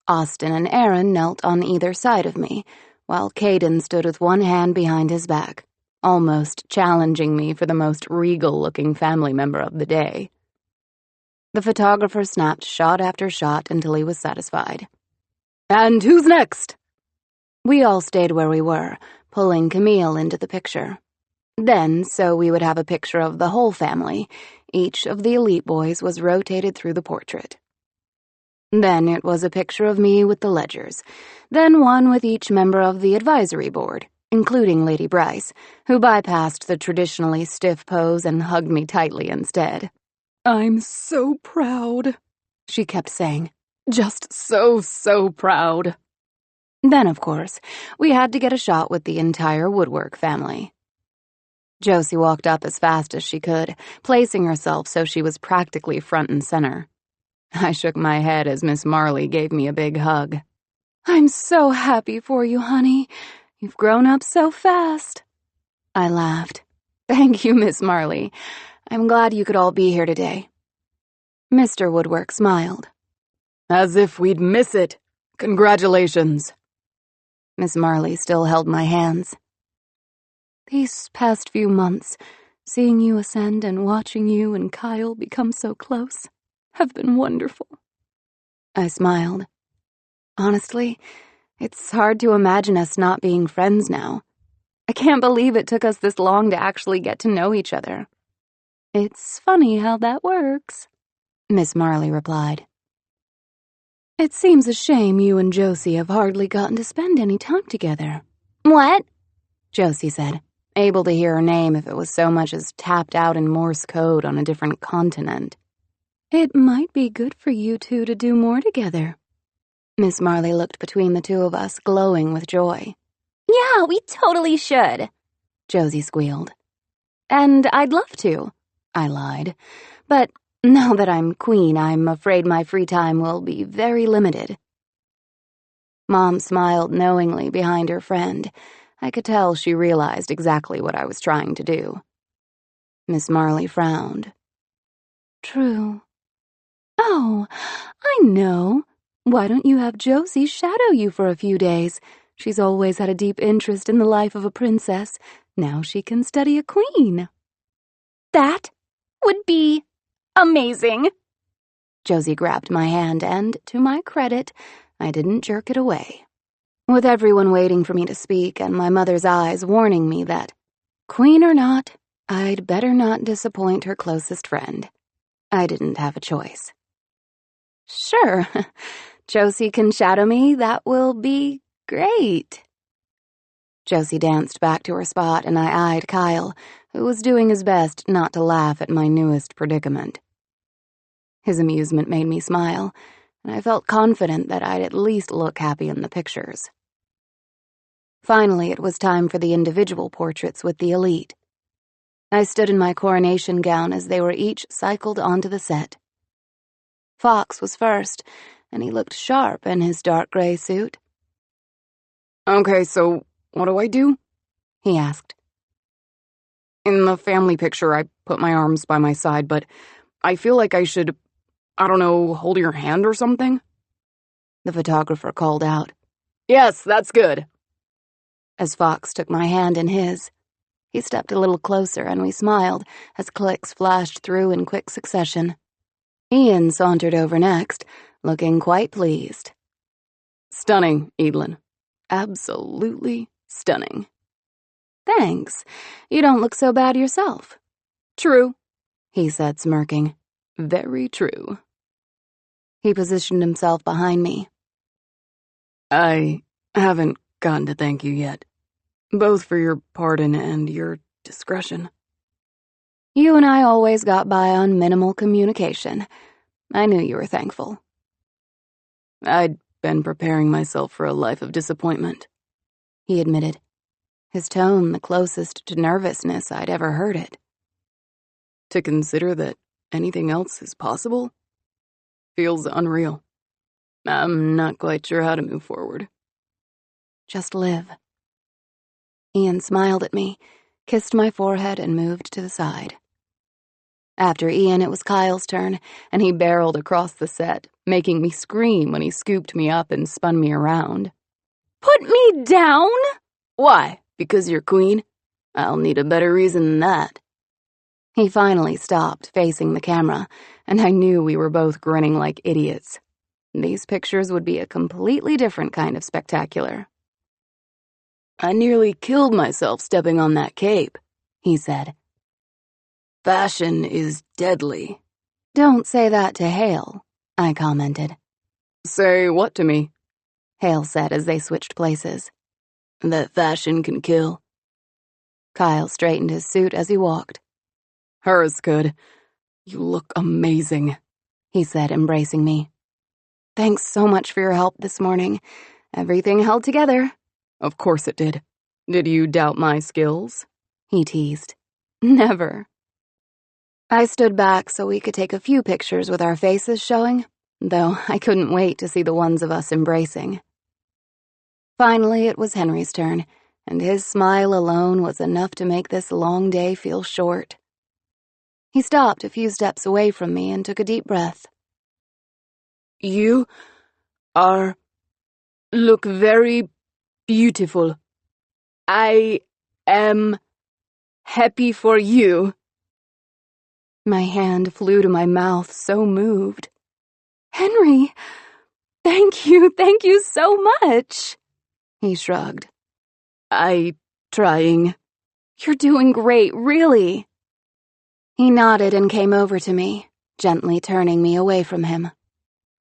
Austin and Aaron knelt on either side of me, while Caden stood with one hand behind his back, almost challenging me for the most regal-looking family member of the day. The photographer snapped shot after shot until he was satisfied. "And who's next?" We all stayed where we were, pulling Camille into the picture. Then, so we would have a picture of the whole family, each of the elite boys was rotated through the portrait. Then it was a picture of me with the Ledgers, then one with each member of the advisory board, including Lady Bryce, who bypassed the traditionally stiff pose and hugged me tightly instead. "I'm so proud," she kept saying. "Just so proud." Then, of course, we had to get a shot with the entire Woodwork family. Josie walked up as fast as she could, placing herself so she was practically front and center. I shook my head as Miss Marley gave me a big hug. "I'm so happy for you, honey. You've grown up so fast." I laughed. Thank you, Miss Marley. I'm glad you could all be here today. Mr. Woodwork smiled. "As if we'd miss it. Congratulations." Miss Marley still held my hands. "These past few months, seeing you ascend and watching you and Kyle become so close, have been wonderful." I smiled. Honestly, it's hard to imagine us not being friends now. I can't believe it took us this long to actually get to know each other. "It's funny how that works," Miss Marley replied. "It seems a shame you and Josie have hardly gotten to spend any time together." "What?" Josie said, able to hear her name if it was so much as tapped out in Morse code on a different continent. "It might be good for you two to do more together." Miss Marley looked between the two of us, glowing with joy. "Yeah, we totally should," Josie squealed. "And I'd love to," I lied. "But now that I'm queen, I'm afraid my free time will be very limited." Mom smiled knowingly behind her friend. I could tell she realized exactly what I was trying to do. Miss Marley frowned. "True. Oh, I know. Why don't you have Josie shadow you for a few days? She's always had a deep interest in the life of a princess. Now she can study a queen." "That would be amazing." Josie grabbed my hand and, to my credit, I didn't jerk it away. With everyone waiting for me to speak and my mother's eyes warning me that, queen or not, I'd better not disappoint her closest friend, I didn't have a choice. "Sure, Josie can shadow me. That will be great." Josie danced back to her spot and I eyed Kyle, who was doing his best not to laugh at my newest predicament. His amusement made me smile, and I felt confident that I'd at least look happy in the pictures. Finally, it was time for the individual portraits with the elite. I stood in my coronation gown as they were each cycled onto the set. Fox was first, and he looked sharp in his dark gray suit. "Okay, so what do I do?" he asked. "In the family picture, I put my arms by my side, but I feel like I should, I don't know, hold your hand or something?" The photographer called out. "Yes, that's good." As Fox took my hand in his, he stepped a little closer and we smiled as clicks flashed through in quick succession. Ian sauntered over next, looking quite pleased. "Stunning, Evelyn. Absolutely stunning." "Thanks. You don't look so bad yourself." "True," he said, smirking. "Very true." He positioned himself behind me. "I haven't gotten to thank you yet, both for your pardon and your discretion." You and I always got by on minimal communication. I knew you were thankful. "I'd been preparing myself for a life of disappointment," he admitted, his tone the closest to nervousness I'd ever heard it. "To consider that anything else is possible feels unreal. I'm not quite sure how to move forward." Just live. Ian smiled at me, kissed my forehead, and moved to the side. After Ian, it was Kyle's turn, and he barreled across the set, making me scream when he scooped me up and spun me around. Put me down? Why? Because you're queen? I'll need a better reason than that. He finally stopped, facing the camera, and I knew we were both grinning like idiots. These pictures would be a completely different kind of spectacular. I nearly killed myself stepping on that cape, he said. Fashion is deadly. Don't say that to Hale, I commented. Say what to me? Hale said as they switched places. That fashion can kill. Kyle straightened his suit as he walked. Hers could. You look amazing, he said, embracing me. Thanks so much for your help this morning. Everything held together. Of course it did. Did you doubt my skills? He teased. Never. I stood back so we could take a few pictures with our faces showing, though I couldn't wait to see the ones of us embracing. Finally, it was Henry's turn, and his smile alone was enough to make this long day feel short. He stopped a few steps away from me and took a deep breath. You look very beautiful. I am happy for you. My hand flew to my mouth, so moved. Henry, thank you so much. He shrugged. Trying. You're doing great, really. He nodded and came over to me, gently turning me away from him.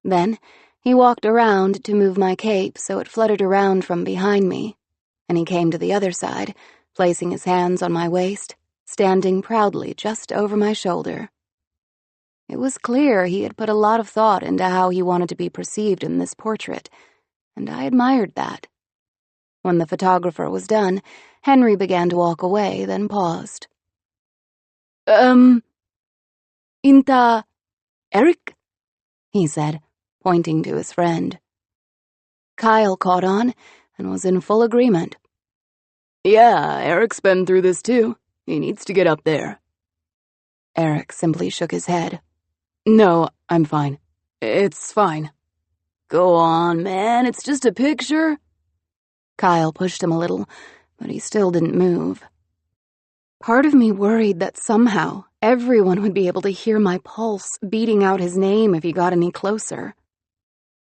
Then he walked around to move my cape so it fluttered around from behind me, and he came to the other side, placing his hands on my waist, standing proudly just over my shoulder. It was clear he had put a lot of thought into how he wanted to be perceived in this portrait, and I admired that. When the photographer was done, Henry began to walk away, then paused. Inta Eric? He said, pointing to his friend. Kyle caught on and was in full agreement. Yeah, Eric's been through this too. He needs to get up there. Eric simply shook his head. No, I'm fine. It's fine. Go on, man, it's just a picture. Kyle pushed him a little, but he still didn't move. Part of me worried that somehow everyone would be able to hear my pulse beating out his name if he got any closer.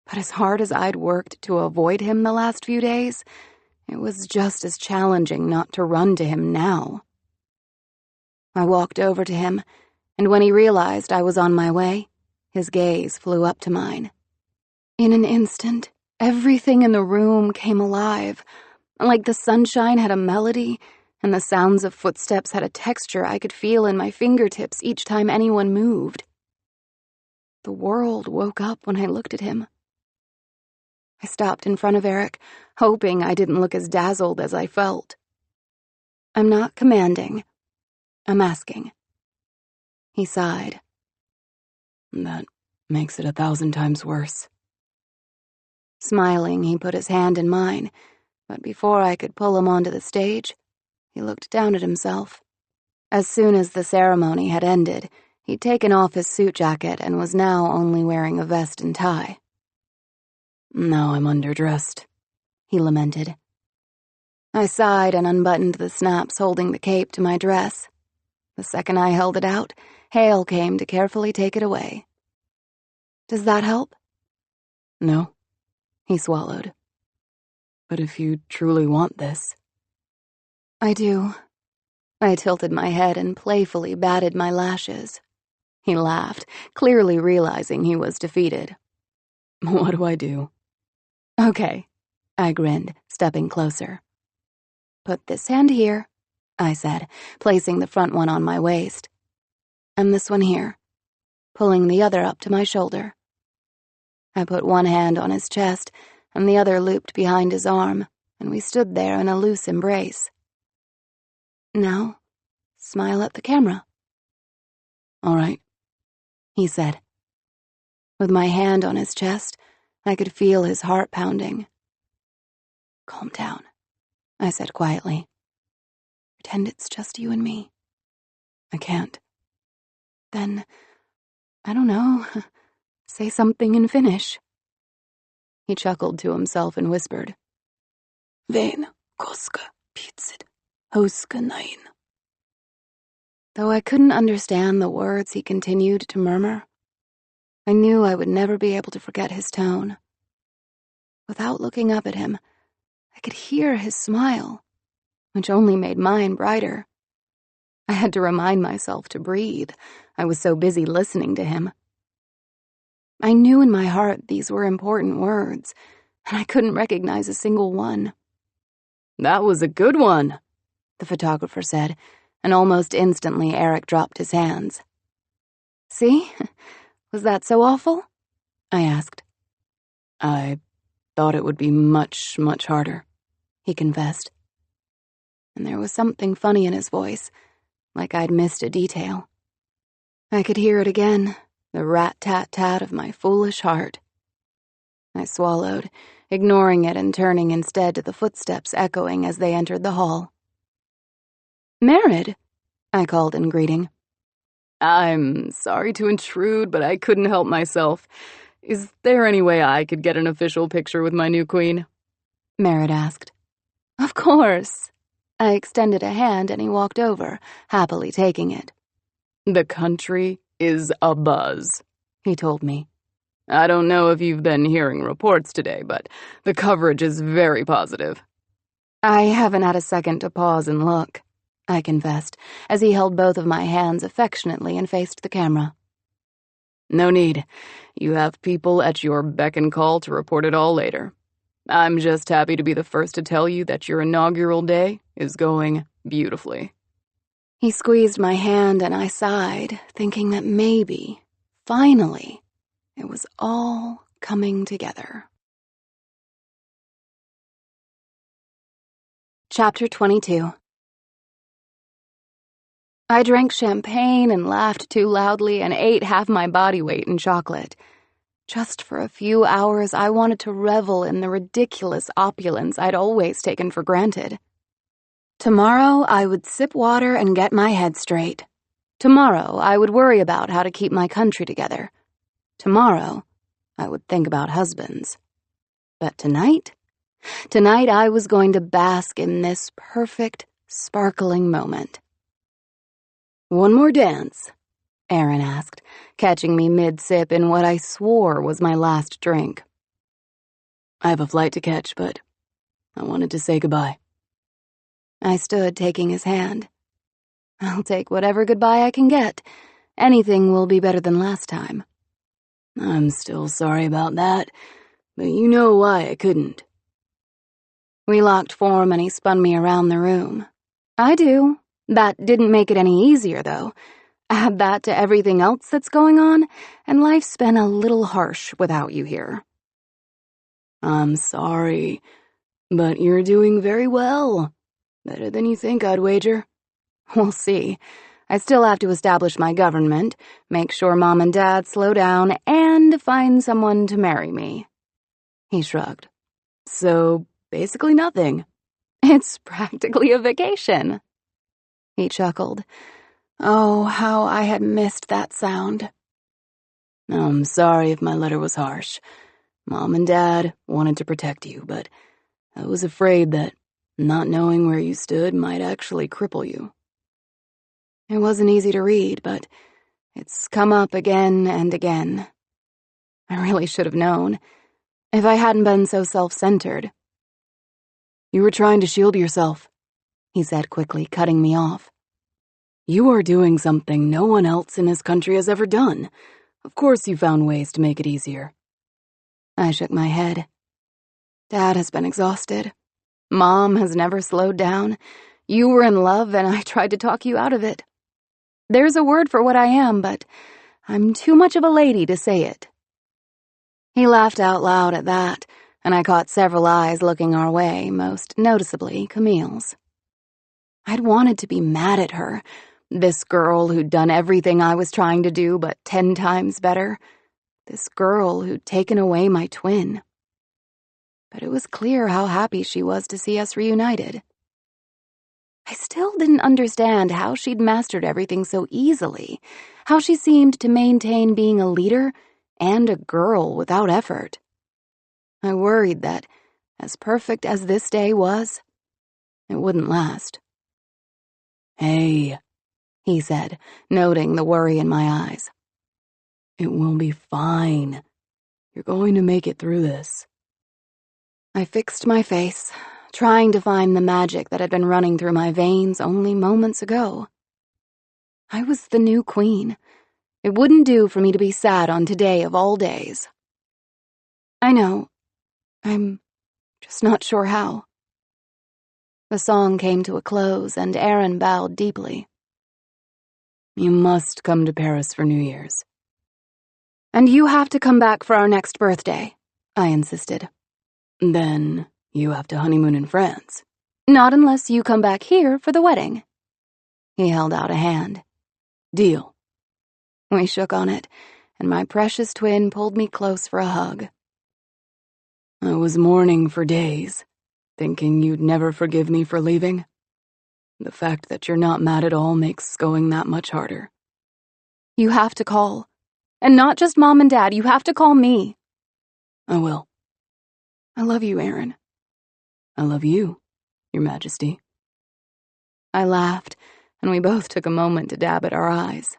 But as hard as I'd worked to avoid him the last few days, it was just as challenging not to run to him now. I walked over to him, and when he realized I was on my way, his gaze flew up to mine. In an instant, everything in the room came alive, like the sunshine had a melody, and the sounds of footsteps had a texture I could feel in my fingertips each time anyone moved. The world woke up when I looked at him. I stopped in front of Eric, hoping I didn't look as dazzled as I felt. I'm not commanding. I'm asking. He sighed. That makes it 1,000 times worse. Smiling, he put his hand in mine, but before I could pull him onto the stage, he looked down at himself. As soon as the ceremony had ended, he'd taken off his suit jacket and was now only wearing a vest and tie. Now I'm underdressed, he lamented. I sighed and unbuttoned the snaps holding the cape to my dress. The second I held it out, Hale came to carefully take it away. Does that help? No, he swallowed. But if you truly want this... I do. I tilted my head and playfully batted my lashes. He laughed, clearly realizing he was defeated. What do I do? Okay, I grinned, stepping closer. Put this hand here, I said, placing the front one on my waist. And this one here, pulling the other up to my shoulder. I put one hand on his chest and the other looped behind his arm, and we stood there in a loose embrace. Now, smile at the camera. All right, he said. With my hand on his chest, I could feel his heart pounding. Calm down, I said quietly. Pretend it's just you and me. I can't. Then, I don't know, say something in Finnish. He chuckled to himself and whispered, Vein, koska, pitsit, hauska näin. Though I couldn't understand the words he continued to murmur, I knew I would never be able to forget his tone. Without looking up at him, I could hear his smile, which only made mine brighter. I had to remind myself to breathe. I was so busy listening to him. I knew in my heart these were important words, and I couldn't recognize a single one. That was a good one, the photographer said, and almost instantly Eric dropped his hands. See? Was that so awful? I asked. I thought it would be much, much harder, he confessed. And there was something funny in his voice, like I'd missed a detail. I could hear it again, the rat-tat-tat of my foolish heart. I swallowed, ignoring it and turning instead to the footsteps echoing as they entered the hall. Merid, I called in greeting. I'm sorry to intrude, but I couldn't help myself. Is there any way I could get an official picture with my new queen? Merid asked. Of course. I extended a hand and he walked over, happily taking it. The country is abuzz, he told me. I don't know if you've been hearing reports today, but the coverage is very positive. I haven't had a second to pause and look, I confessed, as he held both of my hands affectionately and faced the camera. No need. You have people at your beck and call to report it all later. I'm just happy to be the first to tell you that your inaugural day is going beautifully. He squeezed my hand and I sighed, thinking that maybe, finally, it was all coming together. Chapter 22. I drank champagne and laughed too loudly and ate half my body weight in chocolate. Just for a few hours, I wanted to revel in the ridiculous opulence I'd always taken for granted. Tomorrow, I would sip water and get my head straight. Tomorrow, I would worry about how to keep my country together. Tomorrow, I would think about husbands. But tonight I was going to bask in this perfect, sparkling moment. One more dance, Aaron asked, catching me mid-sip in what I swore was my last drink. I have a flight to catch, but I wanted to say goodbye. I stood, taking his hand. I'll take whatever goodbye I can get. Anything will be better than last time. I'm still sorry about that, but you know why I couldn't. We locked form and he spun me around the room. I do. That didn't make it any easier, though. Add that to everything else that's going on, and life's been a little harsh without you here. I'm sorry, but you're doing very well. Better than you think, I'd wager. We'll see. I still have to establish my government, make sure Mom and Dad slow down, and find someone to marry me. He shrugged. So, basically nothing. It's practically a vacation. He chuckled. Oh, how I had missed that sound. I'm sorry if my letter was harsh. Mom and Dad wanted to protect you, but I was afraid that not knowing where you stood might actually cripple you. It wasn't easy to read, but it's come up again and again. I really should have known, if I hadn't been so self-centered. You were trying to shield yourself, he said quickly, cutting me off. You are doing something no one else in this country has ever done. Of course you found ways to make it easier. I shook my head. Dad has been exhausted. Mom has never slowed down. You were in love and I tried to talk you out of it. There's a word for what I am, but I'm too much of a lady to say it. He laughed out loud at that, and I caught several eyes looking our way, most noticeably Camille's. I'd wanted to be mad at her, this girl who'd done everything I was trying to do but 10 times better, this girl who'd taken away my twin. But it was clear how happy she was to see us reunited. I still didn't understand how she'd mastered everything so easily, how she seemed to maintain being a leader and a girl without effort. I worried that, as perfect as this day was, it wouldn't last. "Hey," he said, noting the worry in my eyes. "It will be fine. You're going to make it through this." I fixed my face, trying to find the magic that had been running through my veins only moments ago. I was the new queen. It wouldn't do for me to be sad on today of all days. I know. I'm just not sure how. The song came to a close, and Aaron bowed deeply. "You must come to Paris for New Year's." "And you have to come back for our next birthday," I insisted. "Then you have to honeymoon in France." "Not unless you come back here for the wedding." He held out a hand. "Deal." We shook on it, and my precious twin pulled me close for a hug. "I was mourning for days, thinking you'd never forgive me for leaving. The fact that you're not mad at all makes going that much harder." "You have to call. And not just Mom and Dad, you have to call me." "I will." "I love you, Aaron." "I love you, Your Majesty." I laughed, and we both took a moment to dab at our eyes.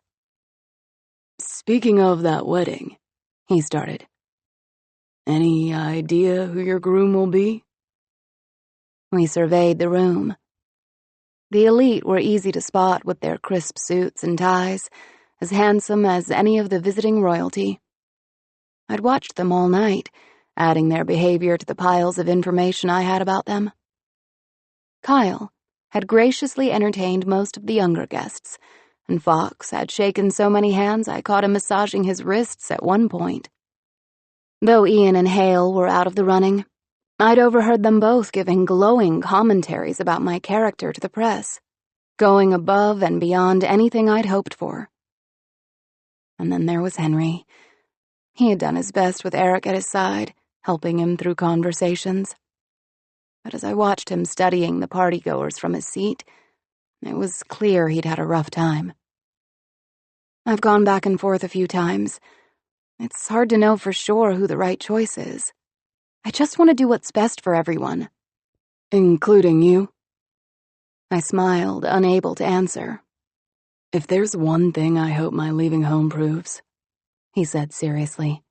"Speaking of that wedding," he started. "Any idea who your groom will be?" We surveyed the room. The elite were easy to spot with their crisp suits and ties, as handsome as any of the visiting royalty. I'd watched them all night, adding their behavior to the piles of information I had about them. Kyle had graciously entertained most of the younger guests, and Fox had shaken so many hands I caught him massaging his wrists at one point. Though Ian and Hale were out of the running, I'd overheard them both giving glowing commentaries about my character to the press, going above and beyond anything I'd hoped for. And then there was Henry. He had done his best with Eric at his side, helping him through conversations. But as I watched him studying the partygoers from his seat, it was clear he'd had a rough time. I've gone back and forth a few times. It's hard to know for sure who the right choice is. I just want to do what's best for everyone. "Including you?" I smiled, unable to answer. "If there's one thing I hope my leaving home proves," he said seriously,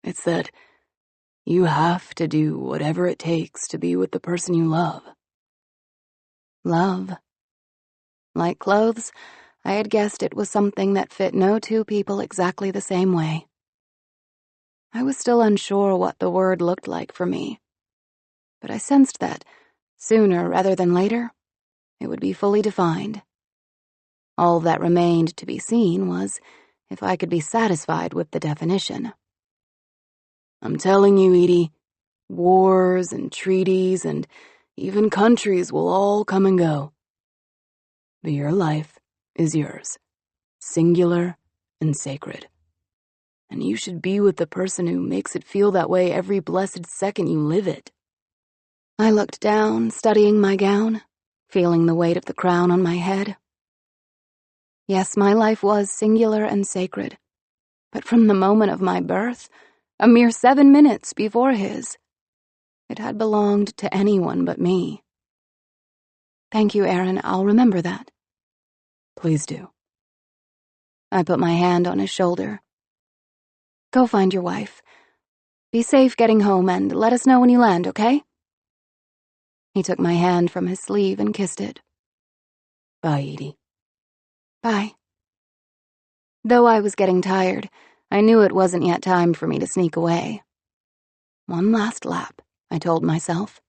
"it's that you have to do whatever it takes to be with the person you love." Love. Like clothes, I had guessed it was something that fit no two people exactly the same way. I was still unsure what the word looked like for me, but I sensed that, sooner rather than later, it would be fully defined. All that remained to be seen was if I could be satisfied with the definition. "I'm telling you, Edie, wars and treaties and even countries will all come and go. But your life is yours, singular and sacred. And you should be with the person who makes it feel that way every blessed second you live it." I looked down, studying my gown, feeling the weight of the crown on my head. Yes, my life was singular and sacred, but from the moment of my birth, a mere 7 minutes before his, it had belonged to anyone but me. Thank you, Aaron. I'll remember that. "Please do." I put my hand on his shoulder. Go find your wife. Be safe getting home and let us know when you land, okay? He took my hand from his sleeve and kissed it. "Bye, Edie." Bye. Though I was getting tired, I knew it wasn't yet time for me to sneak away. One last lap, I told myself.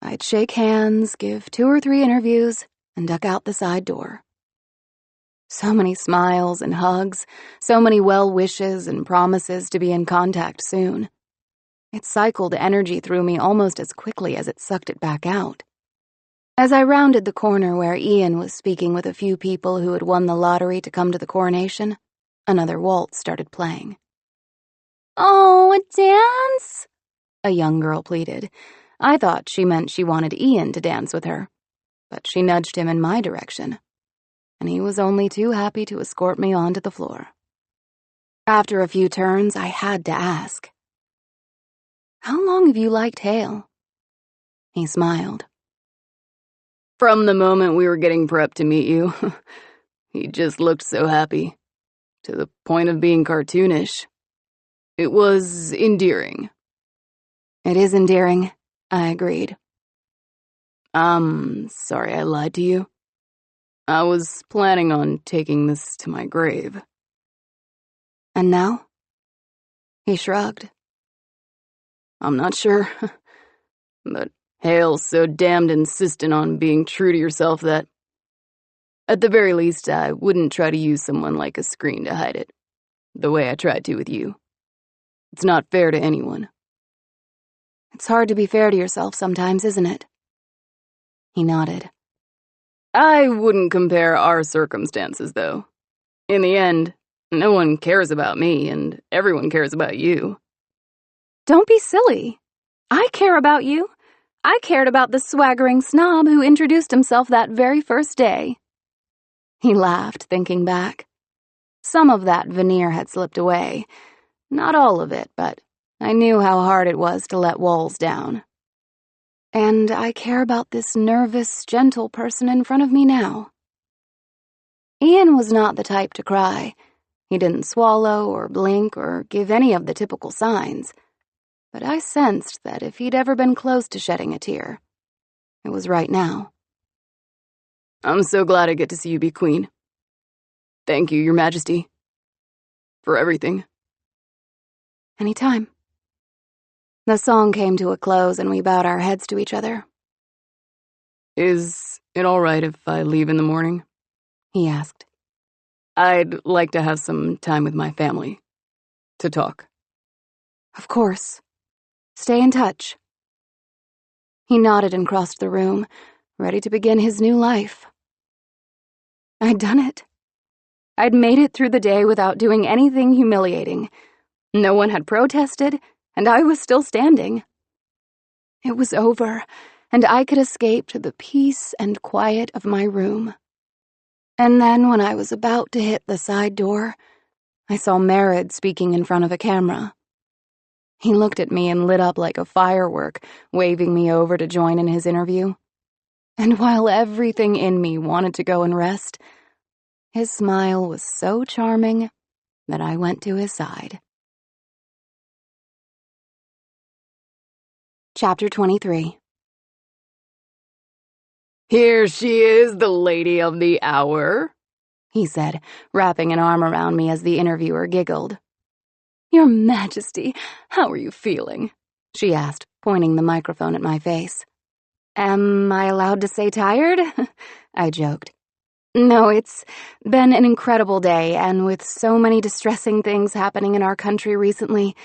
I'd shake hands, give 2 or 3 interviews, and duck out the side door. So many smiles and hugs, so many well wishes and promises to be in contact soon. It cycled energy through me almost as quickly as it sucked it back out. As I rounded the corner where Ian was speaking with a few people who had won the lottery to come to the coronation, another waltz started playing. "Oh, a dance?" A young girl pleaded. I thought she meant she wanted Ian to dance with her. but she nudged him in my direction, and he was only too happy to escort me onto the floor. After a few turns, I had to ask, "How long have you liked Hale?" He smiled. From the moment we were getting prepped to meet you, he just looked so happy, to the point of being cartoonish. It was endearing. "It is endearing," I agreed. Sorry I lied to you. I was planning on taking this to my grave." "And now?" He shrugged. "I'm not sure, but Hale's so damned insistent on being true to yourself that, at the very least, I wouldn't try to use someone like a screen to hide it, the way I tried to with you. It's not fair to anyone." "It's hard to be fair to yourself sometimes, isn't it?" He nodded. I wouldn't compare our circumstances, though. In the end, no one cares about me, and everyone cares about you. Don't be silly. I care about you. I cared about the swaggering snob who introduced himself that very first day. He laughed, thinking back. Some of that veneer had slipped away. Not all of it, but I knew how hard it was to let walls down. And I care about this nervous, gentle person in front of me now. Ian was not the type to cry. He didn't swallow or blink or give any of the typical signs. But I sensed that if he'd ever been close to shedding a tear, it was right now. I'm so glad I get to see you be queen. Thank you, Your Majesty, for everything. Anytime. The song came to a close and we bowed our heads to each other. Is it all right if I leave in the morning? He asked. I'd like to have some time with my family. To talk. Of course. Stay in touch. He nodded and crossed the room, ready to begin his new life. I'd done it. I'd made it through the day without doing anything humiliating. No one had protested, and I was still standing. It was over, and I could escape to the peace and quiet of my room. And then, when I was about to hit the side door, I saw Merritt speaking in front of a camera. He looked at me and lit up like a firework, waving me over to join in his interview. And while everything in me wanted to go and rest, his smile was so charming that I went to his side. Chapter 23. Here she is, the lady of the hour, he said, wrapping an arm around me as the interviewer giggled. Your Majesty, how are you feeling? She asked, pointing the microphone at my face. Am I allowed to say tired? I joked. No, it's been an incredible day, and with so many distressing things happening in our country recently,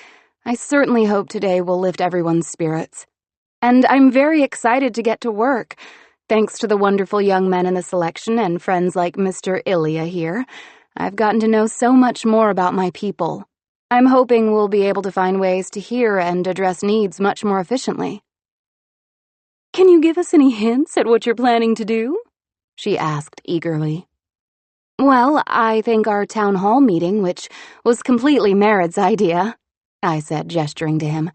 I certainly hope today will lift everyone's spirits. And I'm very excited to get to work. Thanks to the wonderful young men in the selection and friends like Mr. Ilya here, I've gotten to know so much more about my people. I'm hoping we'll be able to find ways to hear and address needs much more efficiently. Can you give us any hints at what you're planning to do? She asked eagerly. Well, I think our town hall meeting, which was completely Merritt's idea, I said, gesturing to him,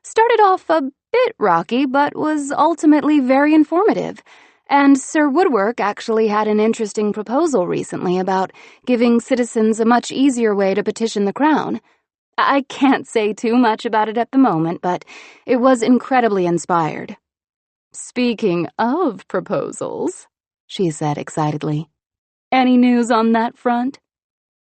started off a bit rocky, but was ultimately very informative. And Sir Woodwork actually had an interesting proposal recently about giving citizens a much easier way to petition the crown. I can't say too much about it at the moment, but it was incredibly inspired. Speaking of proposals, she said excitedly, any news on that front?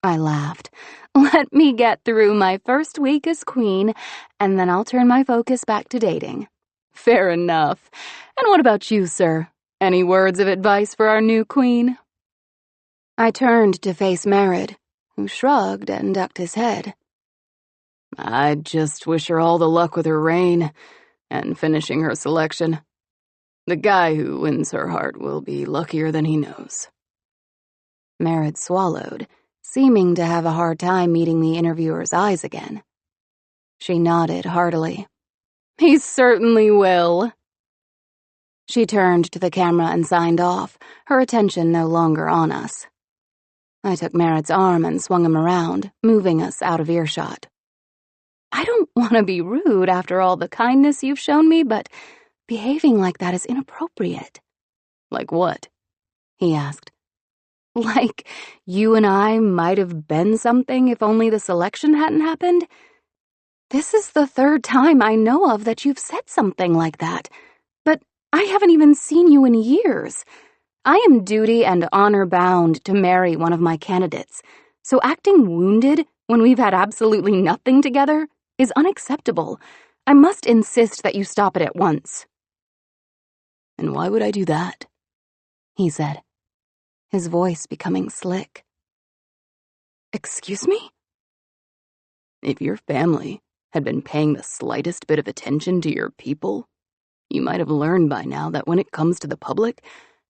I laughed. Let me get through my first week as queen, and then I'll turn my focus back to dating. Fair enough. And what about you, sir? Any words of advice for our new queen? I turned to face Merritt, who shrugged and ducked his head. I just wish her all the luck with her reign and finishing her selection. The guy who wins her heart will be luckier than he knows. Merritt swallowed, seeming to have a hard time meeting the interviewer's eyes again. She nodded heartily. He certainly will. She turned to the camera and signed off, her attention no longer on us. I took Merritt's arm and swung him around, moving us out of earshot. I don't want to be rude after all the kindness you've shown me, but behaving like that is inappropriate. Like what? He asked. Like you and I might have been something if only the selection hadn't happened? This is the third time I know of that you've said something like that, but I haven't even seen you in years. I am duty and honor bound to marry one of my candidates, so acting wounded when we've had absolutely nothing together is unacceptable. I must insist that you stop it at once. And why would I do that? He said, his voice becoming slick. Excuse me? If your family had been paying the slightest bit of attention to your people, you might have learned by now that when it comes to the public,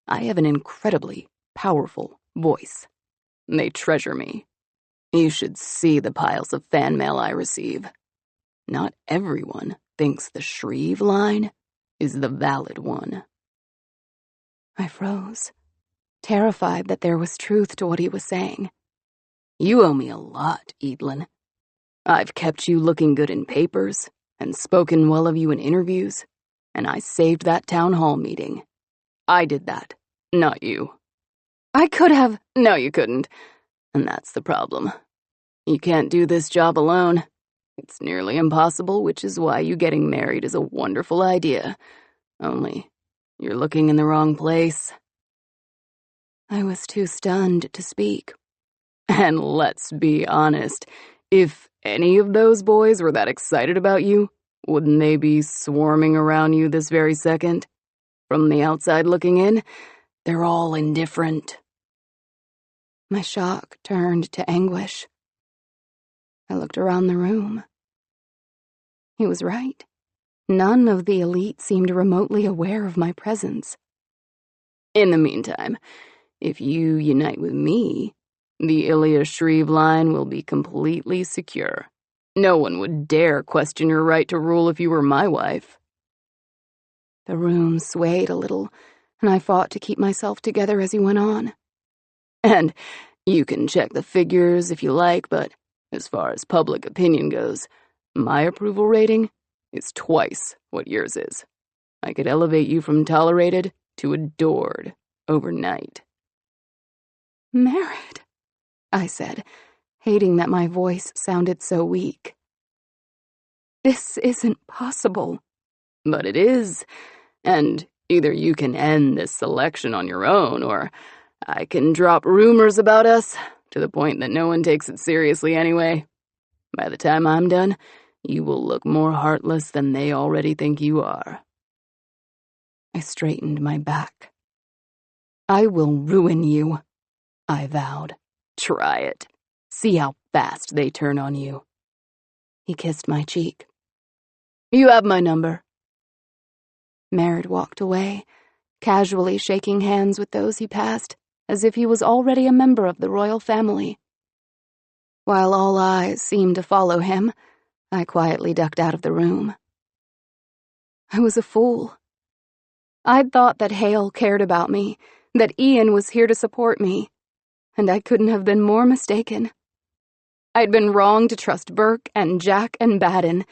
I have an incredibly powerful voice. They treasure me. You should see the piles of fan mail I receive. Not everyone thinks the Shreve line is the valid one. I froze, terrified that there was truth to what he was saying. You owe me a lot, Eadlin. I've kept you looking good in papers and spoken well of you in interviews, and I saved that town hall meeting. I did that, not you. I could have... No, you couldn't. And that's the problem. You can't do this job alone. It's nearly impossible, which is why you getting married is a wonderful idea. Only, you're looking in the wrong place. I was too stunned to speak. And let's be honest, if any of those boys were that excited about you, wouldn't they be swarming around you this very second? From the outside looking in, they're all indifferent. My shock turned to anguish. I looked around the room. He was right. None of the elite seemed remotely aware of my presence. In the meantime, if you unite with me, the Ilya Shreve line will be completely secure. No one would dare question your right to rule if you were my wife. The room swayed a little, and I fought to keep myself together as he went on. And you can check the figures if you like, but as far as public opinion goes, my approval rating is twice what yours is. I could elevate you from tolerated to adored overnight. Merritt, I said, hating that my voice sounded so weak. This isn't possible. But it is, and either you can end this selection on your own, or I can drop rumors about us to the point that no one takes it seriously anyway. By the time I'm done, you will look more heartless than they already think you are. I straightened my back. I will ruin you, I vowed. Try it. See how fast they turn on you. He kissed my cheek. You have my number. Merritt walked away, casually shaking hands with those he passed, as if he was already a member of the royal family. While all eyes seemed to follow him, I quietly ducked out of the room. I was a fool. I'd thought that Hale cared about me, that Ian was here to support me, and I couldn't have been more mistaken. I'd been wrong to trust Burke and Jack and Baden.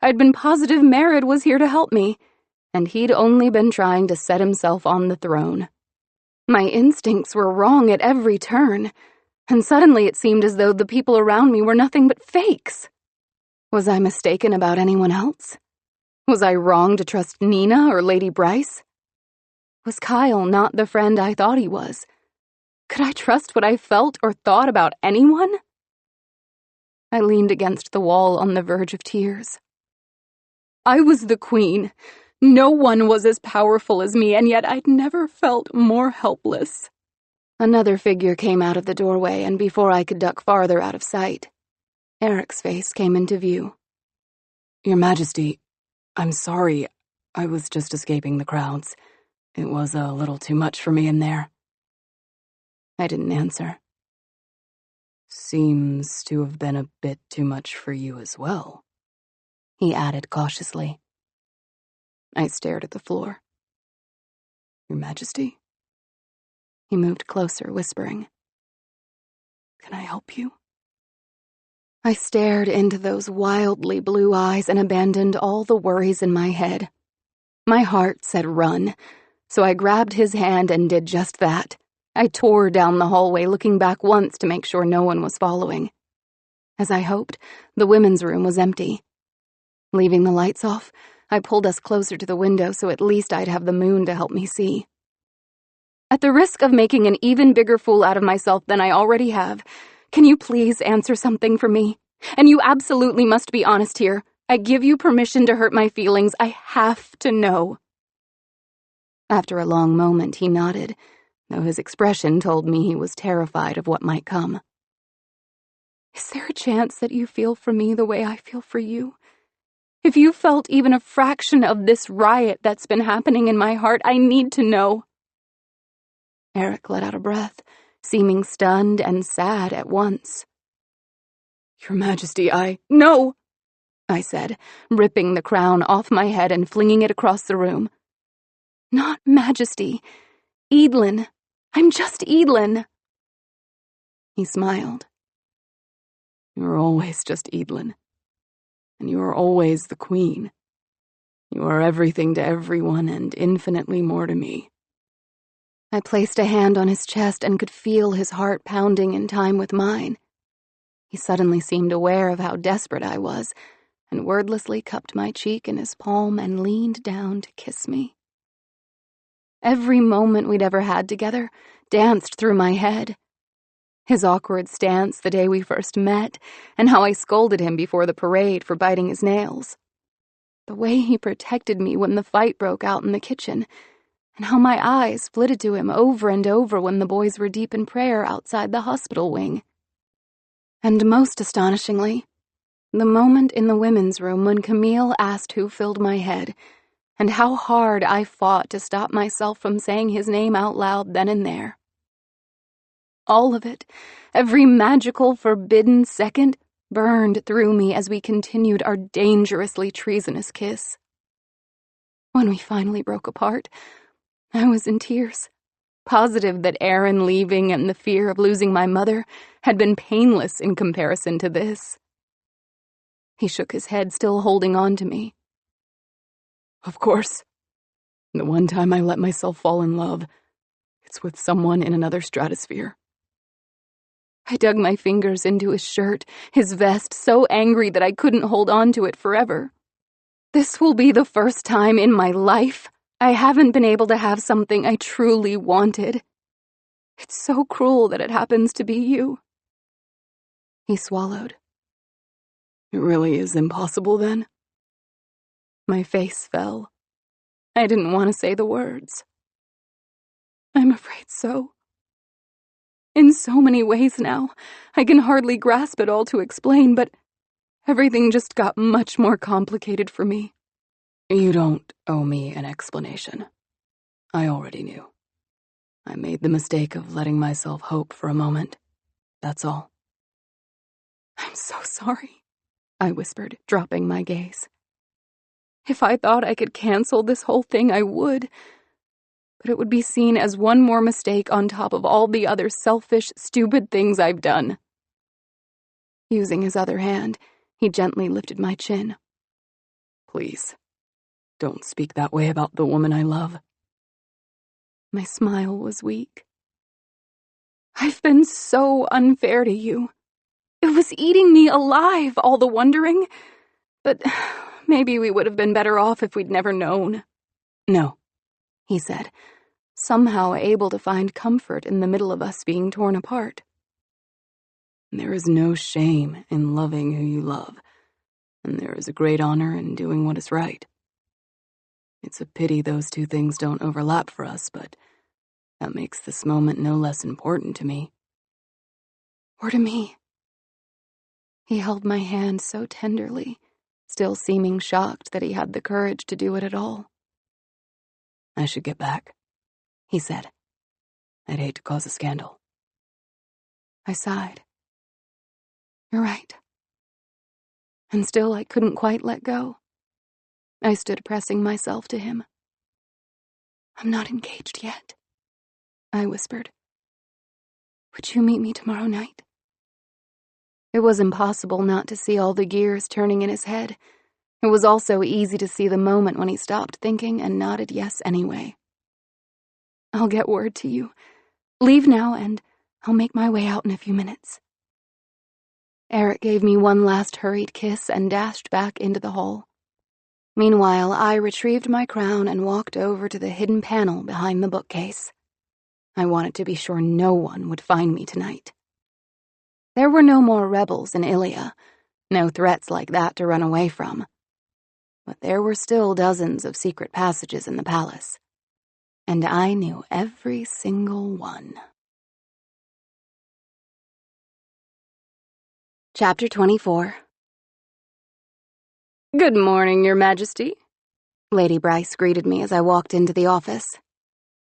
I'd been positive Merritt was here to help me, and he'd only been trying to set himself on the throne. My instincts were wrong at every turn, and suddenly it seemed as though the people around me were nothing but fakes. Was I mistaken about anyone else? Was I wrong to trust Nina or Lady Bryce? Was Kyle not the friend I thought he was? Could I trust what I felt or thought about anyone? I leaned against the wall on the verge of tears. I was the queen. No one was as powerful as me, and yet I'd never felt more helpless. Another figure came out of the doorway, and before I could duck farther out of sight, Eric's face came into view. Your Majesty, I'm sorry. I was just escaping the crowds. It was a little too much for me in there. I didn't answer. Seems to have been a bit too much for you as well, he added cautiously. I stared at the floor. Your Majesty? He moved closer, whispering, "Can I help you?" I stared into those wildly blue eyes and abandoned all the worries in my head. My heart said run, so I grabbed his hand and did just that. I tore down the hallway, looking back once to make sure no one was following. As I hoped, the women's room was empty. Leaving the lights off, I pulled us closer to the window so at least I'd have the moon to help me see. At the risk of making an even bigger fool out of myself than I already have, can you please answer something for me? And you absolutely must be honest here. I give you permission to hurt my feelings. I have to know. After a long moment, he nodded, though his expression told me he was terrified of what might come. Is there a chance that you feel for me the way I feel for you? If you felt even a fraction of this riot that's been happening in my heart, I need to know. Eric let out a breath, seeming stunned and sad at once. Your Majesty, No! I said, ripping the crown off my head and flinging it across the room. Not Majesty. Eadlin. I'm just Eadlin. He smiled. You are always just Eadlin. And you are always the Queen. You are everything to everyone and infinitely more to me. I placed a hand on his chest and could feel his heart pounding in time with mine. He suddenly seemed aware of how desperate I was, and wordlessly cupped my cheek in his palm and leaned down to kiss me. Every moment we'd ever had together danced through my head. His awkward stance the day we first met, and how I scolded him before the parade for biting his nails. The way he protected me when the fight broke out in the kitchen, and how my eyes flitted to him over and over when the boys were deep in prayer outside the hospital wing. And most astonishingly, the moment in the women's room when Camille asked who filled my head, and how hard I fought to stop myself from saying his name out loud then and there. All of it, every magical, forbidden second, burned through me as we continued our dangerously treasonous kiss. When we finally broke apart, I was in tears, positive that Aaron leaving and the fear of losing my mother had been painless in comparison to this. He shook his head, still holding on to me. Of course. The one time I let myself fall in love, it's with someone in another stratosphere. I dug my fingers into his shirt, his vest, so angry that I couldn't hold on to it forever. This will be the first time in my life I haven't been able to have something I truly wanted. It's so cruel that it happens to be you. He swallowed. It really is impossible, then? My face fell. I didn't want to say the words. I'm afraid so. In so many ways now, I can hardly grasp it all to explain, but everything just got much more complicated for me. You don't owe me an explanation. I already knew. I made the mistake of letting myself hope for a moment. That's all. I'm so sorry, I whispered, dropping my gaze. If I thought I could cancel this whole thing, I would. But it would be seen as one more mistake on top of all the other selfish, stupid things I've done. Using his other hand, he gently lifted my chin. Please, don't speak that way about the woman I love. My smile was weak. I've been so unfair to you. It was eating me alive, all the wondering. But maybe we would have been better off if we'd never known. No, he said, somehow able to find comfort in the middle of us being torn apart. There is no shame in loving who you love, and there is a great honor in doing what is right. It's a pity those two things don't overlap for us, but that makes this moment no less important to me. Or to me. He held my hand so tenderly, still seeming shocked that he had the courage to do it at all. I should get back, he said. I'd hate to cause a scandal. I sighed. You're right. And still I couldn't quite let go. I stood pressing myself to him. I'm not engaged yet, I whispered. Would you meet me tomorrow night? It was impossible not to see all the gears turning in his head. It was also easy to see the moment when he stopped thinking and nodded yes anyway. I'll get word to you. Leave now and I'll make my way out in a few minutes. Eric gave me one last hurried kiss and dashed back into the hall. Meanwhile, I retrieved my crown and walked over to the hidden panel behind the bookcase. I wanted to be sure no one would find me tonight. There were no more rebels in Ilia, no threats like that to run away from. But there were still dozens of secret passages in the palace, and I knew every single one. Chapter 24. Good morning, Your Majesty. Lady Bryce greeted me as I walked into the office.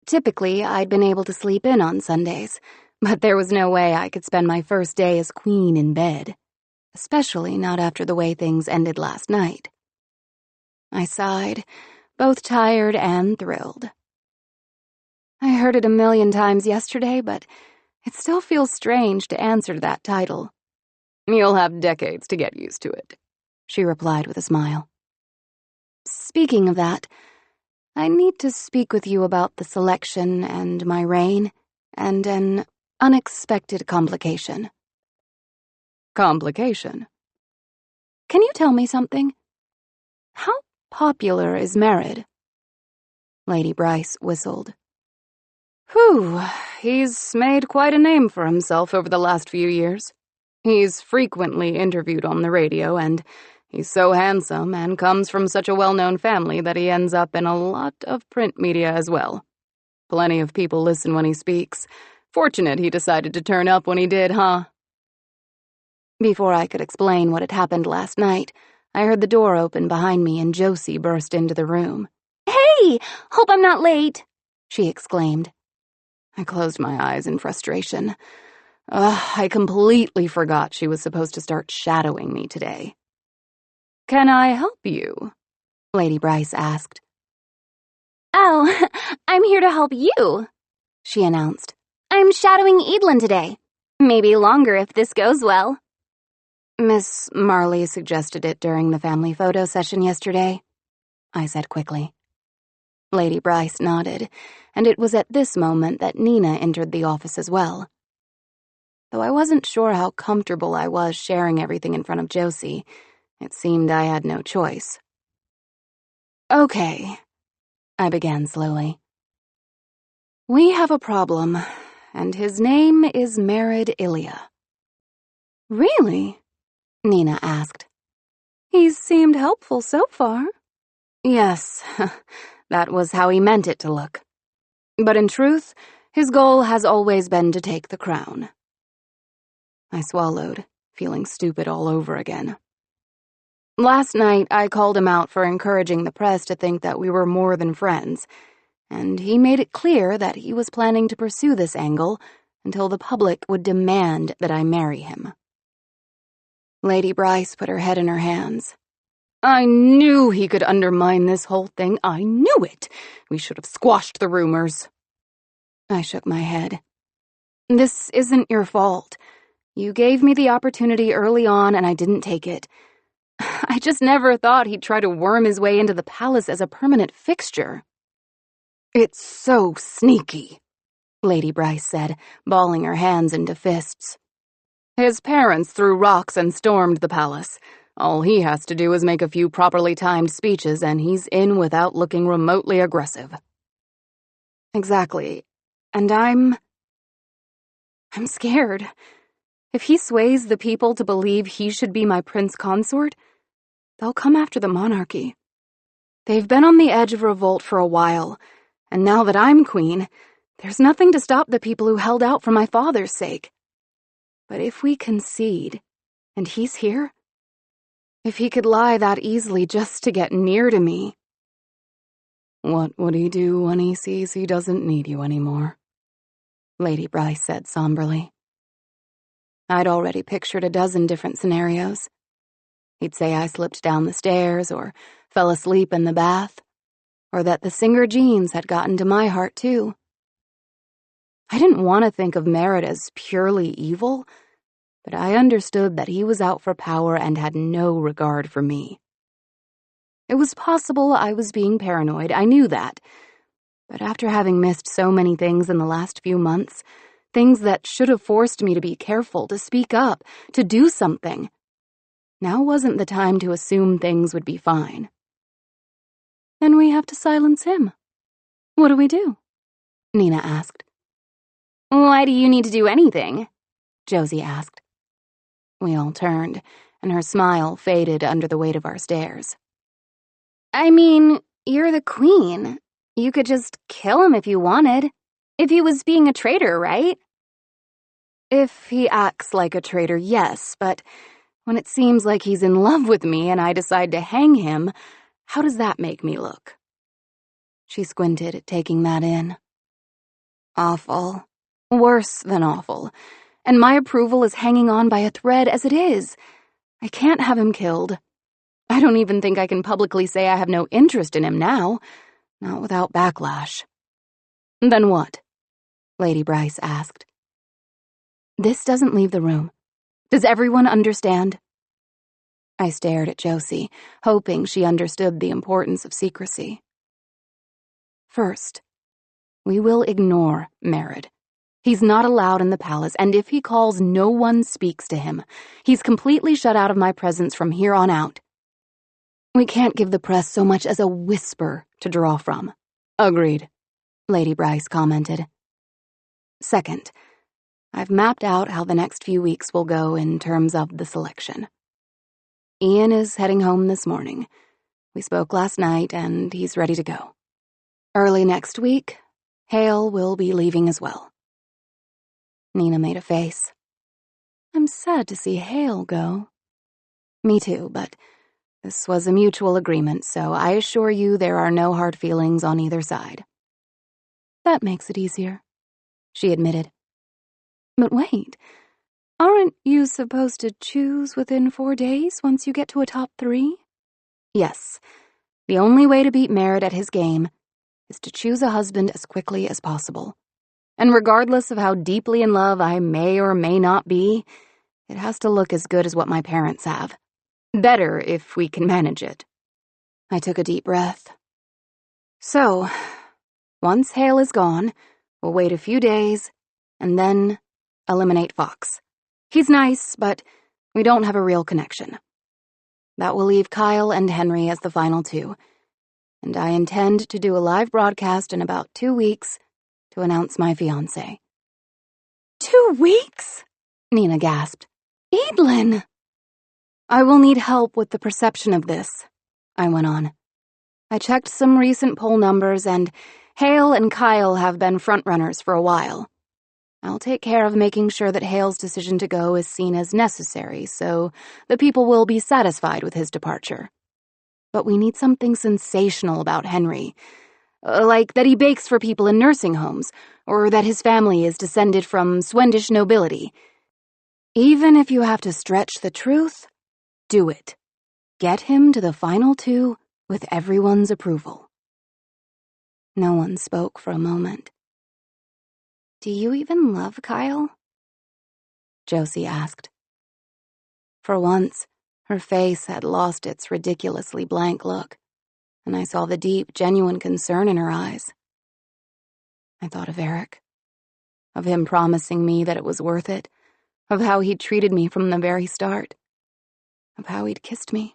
Typically, I'd been able to sleep in on Sundays, but there was no way I could spend my first day as queen in bed, especially not after the way things ended last night. I sighed, both tired and thrilled. I heard it 1,000,000 times yesterday, but it still feels strange to answer to that title. You'll have decades to get used to it, she replied with a smile. Speaking of that, I need to speak with you about the selection and my reign, and an unexpected complication. Complication? Can you tell me something? How popular is Merid? Lady Bryce whistled. Whew, he's made quite a name for himself over the last few years. He's frequently interviewed on the radio, and he's so handsome and comes from such a well-known family that he ends up in a lot of print media as well. Plenty of people listen when he speaks. Fortunate he decided to turn up when he did, huh? Before I could explain what had happened last night, I heard the door open behind me and Josie burst into the room. Hey! Hope I'm not late, she exclaimed. I closed my eyes in frustration. I completely forgot she was supposed to start shadowing me today. Can I help you? Lady Bryce asked. Oh, I'm here to help you, she announced. I'm shadowing Eadlin today. Maybe longer if this goes well. Miss Marley suggested it during the family photo session yesterday, I said quickly. Lady Bryce nodded, and it was at this moment that Nina entered the office as well. Though I wasn't sure how comfortable I was sharing everything in front of Josie, it seemed I had no choice. Okay, I began slowly. We have a problem, and his name is Merid Ilia. Really? Nina asked. He's seemed helpful so far. Yes, that was how he meant it to look. But in truth, his goal has always been to take the crown. I swallowed, feeling stupid all over again. Last night, I called him out for encouraging the press to think that we were more than friends, and he made it clear that he was planning to pursue this angle until the public would demand that I marry him. Lady Bryce put her head in her hands. I knew he could undermine this whole thing. I knew it. We should have squashed the rumors. I shook my head. This isn't your fault. You gave me the opportunity early on and I didn't take it. I just never thought he'd try to worm his way into the palace as a permanent fixture. It's so sneaky, Lady Bryce said, balling her hands into fists. His parents threw rocks and stormed the palace. All he has to do is make a few properly timed speeches and he's in without looking remotely aggressive. Exactly. And I'm scared. If he sways the people to believe he should be my prince consort, they'll come after the monarchy. They've been on the edge of revolt for a while, and now that I'm queen, there's nothing to stop the people who held out for my father's sake. But if we concede, and he's here, if he could lie that easily just to get near to me... What would he do when he sees he doesn't need you anymore? Lady Bryce said somberly. I'd already pictured a dozen different scenarios. He'd say I slipped down the stairs or fell asleep in the bath. or that the Singer genes had gotten to my heart too. I didn't want to think of Merritt as purely evil, but I understood that he was out for power and had no regard for me. It was possible I was being paranoid, I knew that, but after having missed so many things in the last few months, things that should have forced me to be careful, to speak up, to do something, now wasn't the time to assume things would be fine. Then we have to silence him. What do we do? Nina asked. Why do you need to do anything? Josie asked. We all turned, and her smile faded under the weight of our stares. I mean, you're the queen. You could just kill him if you wanted. If he was being a traitor, right? If he acts like a traitor, yes, but when it seems like he's in love with me and I decide to hang him, how does that make me look? She squinted, taking that in. Awful. Worse than awful. And my approval is hanging on by a thread as it is. I can't have him killed. I don't even think I can publicly say I have no interest in him now. Not without backlash. Then what? Lady Bryce asked. This doesn't leave the room. Does everyone understand? I stared at Josie, hoping she understood the importance of secrecy. First, we will ignore Merritt. He's not allowed in the palace, and if he calls, no one speaks to him. He's completely shut out of my presence from here on out. We can't give the press so much as a whisper to draw from. Agreed, Lady Bryce commented. Second, I've mapped out how the next few weeks will go in terms of the selection. Ian is heading home this morning. We spoke last night, and he's ready to go. Early next week, Hale will be leaving as well. Nina made a face. I'm sad to see Hale go. Me too, but this was a mutual agreement, so I assure you there are no hard feelings on either side. That makes it easier, she admitted. But wait, aren't you supposed to choose within 4 days once you get to a top 3? Yes. The only way to beat Merritt at his game is to choose a husband as quickly as possible. And regardless of how deeply in love I may or may not be, it has to look as good as what my parents have. Better if we can manage it. I took a deep breath. So, once Hale is gone, we'll wait a few days, and then eliminate Fox. He's nice, but we don't have a real connection. That will leave Kyle and Henry as the final 2, and I intend to do a live broadcast in about 2 weeks to announce my fiancé. 2 weeks? Nina gasped. Eadlin! I will need help with the perception of this, I went on. I checked some recent poll numbers, and Hale and Kyle have been frontrunners for a while. I'll take care of making sure that Hale's decision to go is seen as necessary, so the people will be satisfied with his departure. But we need something sensational about Henry. Like that he bakes for people in nursing homes, or that his family is descended from Swendish nobility. Even if you have to stretch the truth, do it. Get him to the final 2 with everyone's approval. No one spoke for a moment. Do you even love Kyle? Josie asked. For once, her face had lost its ridiculously blank look, and I saw the deep, genuine concern in her eyes. I thought of Eric, of him promising me that it was worth it, of how he'd treated me from the very start, of how he'd kissed me,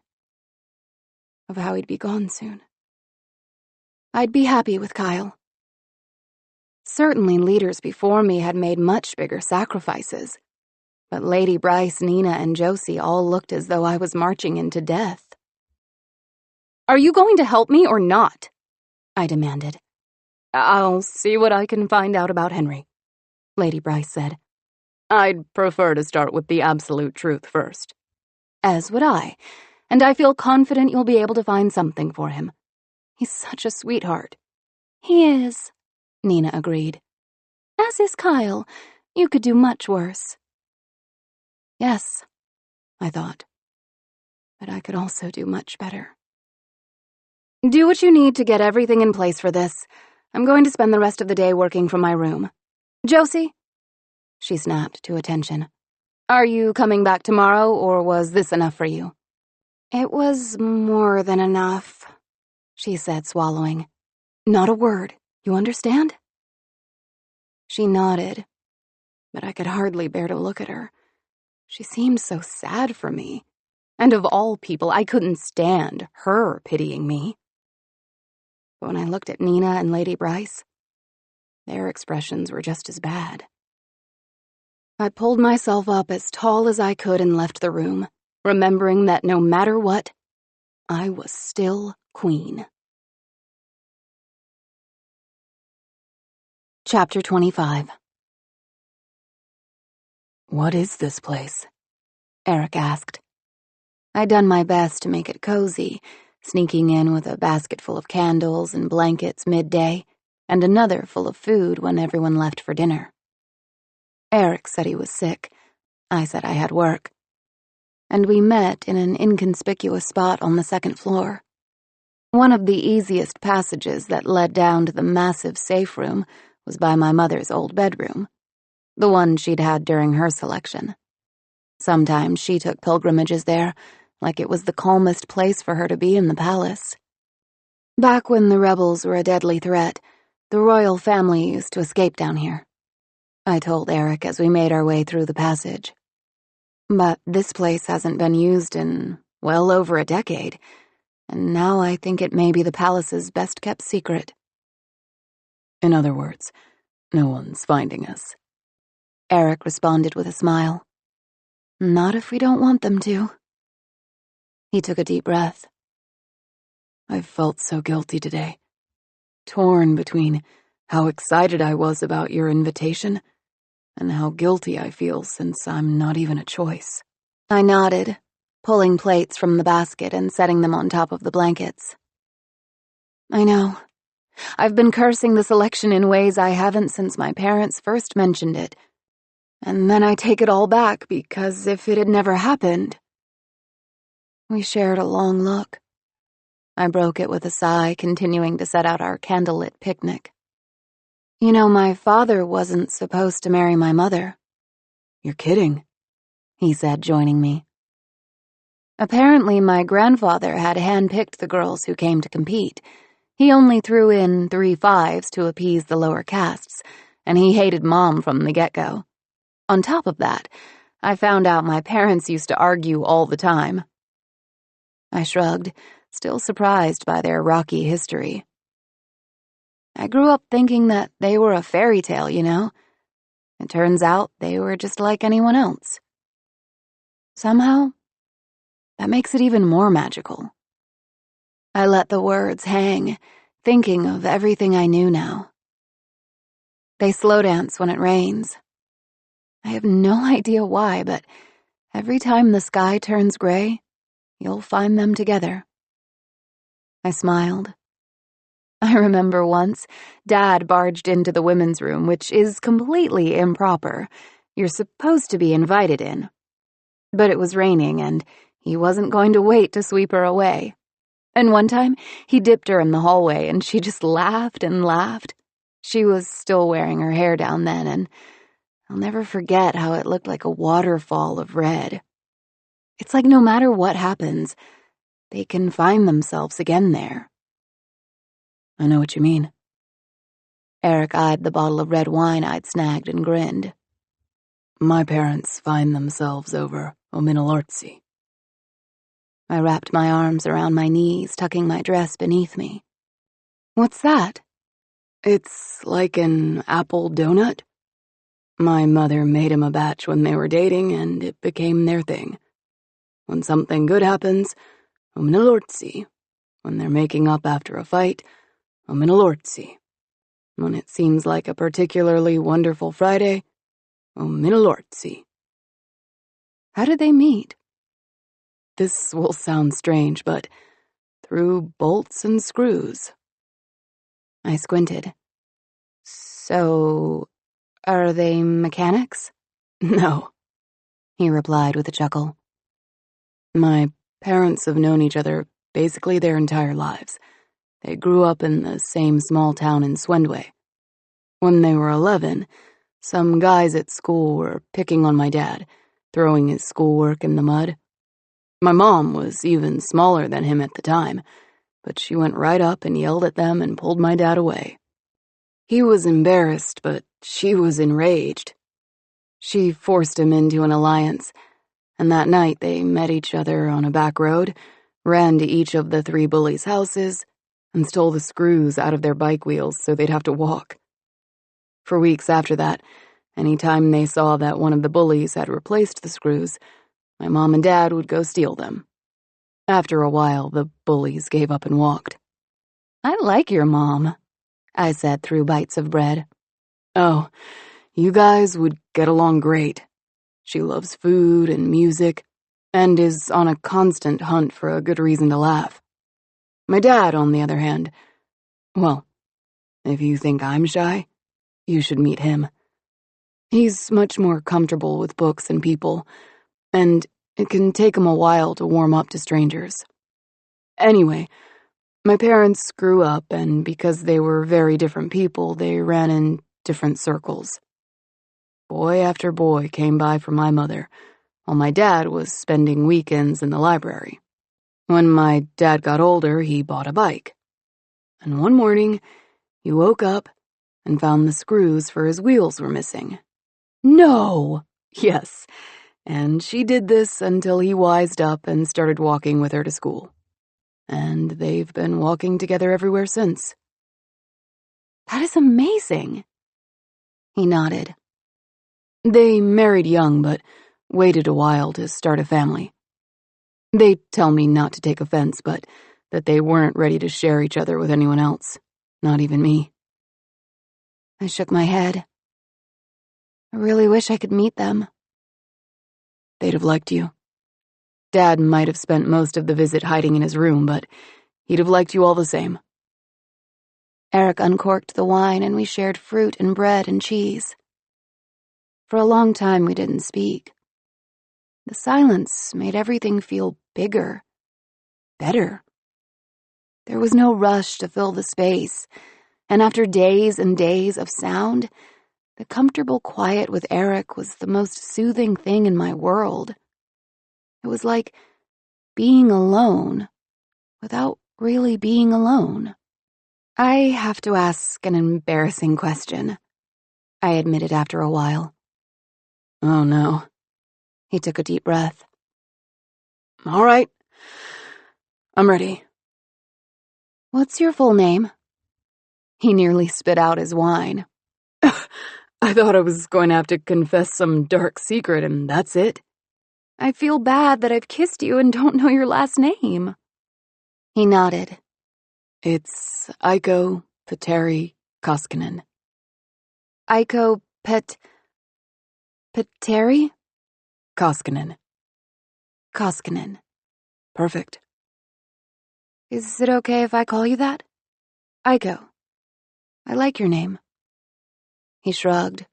of how he'd be gone soon. I'd be happy with Kyle. Certainly leaders before me had made much bigger sacrifices, but Lady Bryce, Nina, and Josie all looked as though I was marching into death. Are you going to help me or not? I demanded. I'll see what I can find out about Henry, Lady Bryce said. I'd prefer to start with the absolute truth first. As would I, and I feel confident you'll be able to find something for him. He's such a sweetheart. He is, Nina agreed. As is Kyle. You could do much worse. Yes, I thought. But I could also do much better. Do what you need to get everything in place for this. I'm going to spend the rest of the day working from my room. Josie? She snapped to attention. Are you coming back tomorrow, or was this enough for you? It was more than enough, she said, swallowing. Not a word, you understand? She nodded, but I could hardly bear to look at her. She seemed so sad for me, and of all people, I couldn't stand her pitying me. But when I looked at Nina and Lady Bryce, their expressions were just as bad. I pulled myself up as tall as I could and left the room, remembering that no matter what, I was still queen. Chapter 25. What is this place? Eric asked. I'd done my best to make it cozy, sneaking in with a basket full of candles and blankets midday, and another full of food when everyone left for dinner. Eric said he was sick. I said I had work. And we met in an inconspicuous spot on the second floor. One of the easiest passages that led down to the massive safe room was by my mother's old bedroom, the one she'd had during her selection. Sometimes she took pilgrimages there, like it was the calmest place for her to be in the palace. Back when the rebels were a deadly threat, the royal family used to escape down here, I told Eric as we made our way through the passage. But this place hasn't been used in, well, over a decade, and now I think it may be the palace's best-kept secret. In other words, no one's finding us. Eric responded with a smile. Not if we don't want them to. He took a deep breath. I've felt so guilty today, torn between how excited I was about your invitation and how guilty I feel since I'm not even a choice. I nodded, pulling plates from the basket and setting them on top of the blankets. I know. I've been cursing the selection in ways I haven't since my parents first mentioned it. And then I take it all back because if it had never happened... We shared a long look. I broke it with a sigh, continuing to set out our candlelit picnic. You know, my father wasn't supposed to marry my mother. You're kidding, he said, joining me. Apparently, my grandfather had handpicked the girls who came to compete. He only threw in 3 5s to appease the lower castes, and he hated Mom from the get-go. On top of that, I found out my parents used to argue all the time. I shrugged, still surprised by their rocky history. I grew up thinking that they were a fairy tale, you know? It turns out they were just like anyone else. Somehow, that makes it even more magical. I let the words hang, thinking of everything I knew now. They slow dance when it rains. I have no idea why, but every time the sky turns gray, you'll find them together. I smiled. I remember once, Dad barged into the women's room, which is completely improper. You're supposed to be invited in. But it was raining, and he wasn't going to wait to sweep her away. And one time, he dipped her in the hallway, and she just laughed and laughed. She was still wearing her hair down then, and I'll never forget how it looked like a waterfall of red. It's like no matter what happens, they can find themselves again there. I know what you mean. Eric eyed the bottle of red wine I'd snagged and grinned. My parents find themselves over Ominolortsi. I wrapped my arms around my knees, tucking my dress beneath me. What's that? It's like an apple donut. My mother made him a batch when they were dating, and it became their thing. When something good happens, Ominolortsi. When they're making up after a fight, Ominolortsi. When it seems like a particularly wonderful Friday, Ominolortsi. How did they meet? This will sound strange, but through bolts and screws. I squinted. So, are they mechanics? No, he replied with a chuckle. My parents have known each other basically their entire lives. They grew up in the same small town in Swendway. When they were 11, some guys at school were picking on my dad, throwing his schoolwork in the mud. My mom was even smaller than him at the time, but she went right up and yelled at them and pulled my dad away. He was embarrassed, but she was enraged. She forced him into an alliance, and that night they met each other on a back road, ran to each of the 3 bullies' houses, and stole the screws out of their bike wheels so they'd have to walk. For weeks after that, any time they saw that one of the bullies had replaced the screws, my mom and dad would go steal them. After a while, the bullies gave up and walked. "I like your mom," I said through bites of bread. "Oh, you guys would get along great. She loves food and music, and is on a constant hunt for a good reason to laugh. My dad, on the other hand, well, if you think I'm shy, you should meet him. He's much more comfortable with books and people, and it can take him a while to warm up to strangers. Anyway, my parents grew up, and because they were very different people, they ran in different circles. Boy after boy came by for my mother, while my dad was spending weekends in the library. When my dad got older, he bought a bike. And one morning, he woke up and found the screws for his wheels were missing. No! Yes. And she did this until he wised up and started walking with her to school. And they've been walking together everywhere since. That is amazing. He nodded. They married young, but waited a while to start a family. They tell me not to take offense, but that they weren't ready to share each other with anyone else, not even me. I shook my head. I really wish I could meet them. They'd have liked you. Dad might have spent most of the visit hiding in his room, but he'd have liked you all the same. Eric uncorked the wine, and we shared fruit and bread and cheese. For a long time, we didn't speak. The silence made everything feel bigger, better. There was no rush to fill the space, and after days and days of sound, the comfortable quiet with Eric was the most soothing thing in my world. It was like being alone without really being alone. I have to ask an embarrassing question, I admitted after a while. Oh no. He took a deep breath. All right. I'm ready. What's your full name? He nearly spit out his wine. I thought I was going to have to confess some dark secret, and that's it. I feel bad that I've kissed you and don't know your last name. He nodded. It's Aiko Petteri Koskinen. Aiko Petteri? Koskinen. Koskinen. Perfect. Is it okay if I call you that? Aiko. I like your name. He shrugged.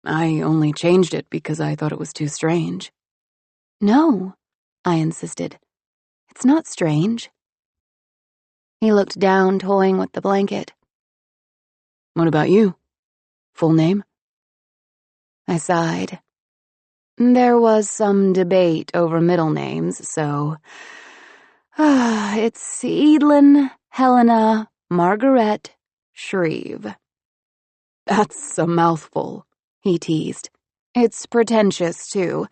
I only changed it because I thought it was too strange. No, I insisted. It's not strange. He looked down, toying with the blanket. What about you? Full name? I sighed. There was some debate over middle names, so... it's Edelyn Helena Margaret Shreve. That's a mouthful, he teased. It's pretentious, too.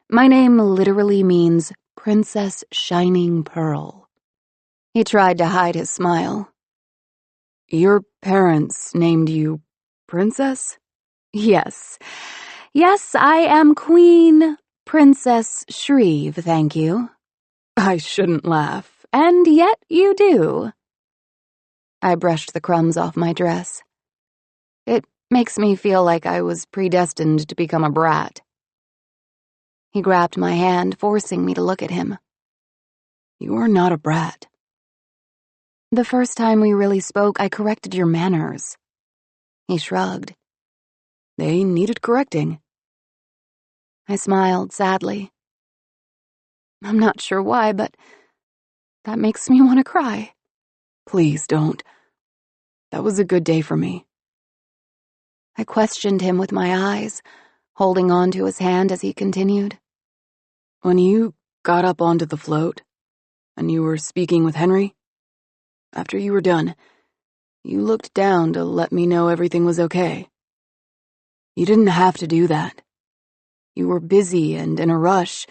My name literally means Princess Shining Pearl. He tried to hide his smile. Your parents named you Princess? Yes. Yes, I am Queen Princess Shreve, thank you. I shouldn't laugh, and yet you do. I brushed the crumbs off my dress. It makes me feel like I was predestined to become a brat. He grabbed my hand, forcing me to look at him. You are not a brat. The first time we really spoke, I corrected your manners. He shrugged. They needed correcting. I smiled sadly. I'm not sure why, but that makes me want to cry. Please don't. That was a good day for me. I questioned him with my eyes, holding on to his hand as he continued. When you got up onto the float, and you were speaking with Henry, after you were done, you looked down to let me know everything was okay. You didn't have to do that. You were busy and in a rush,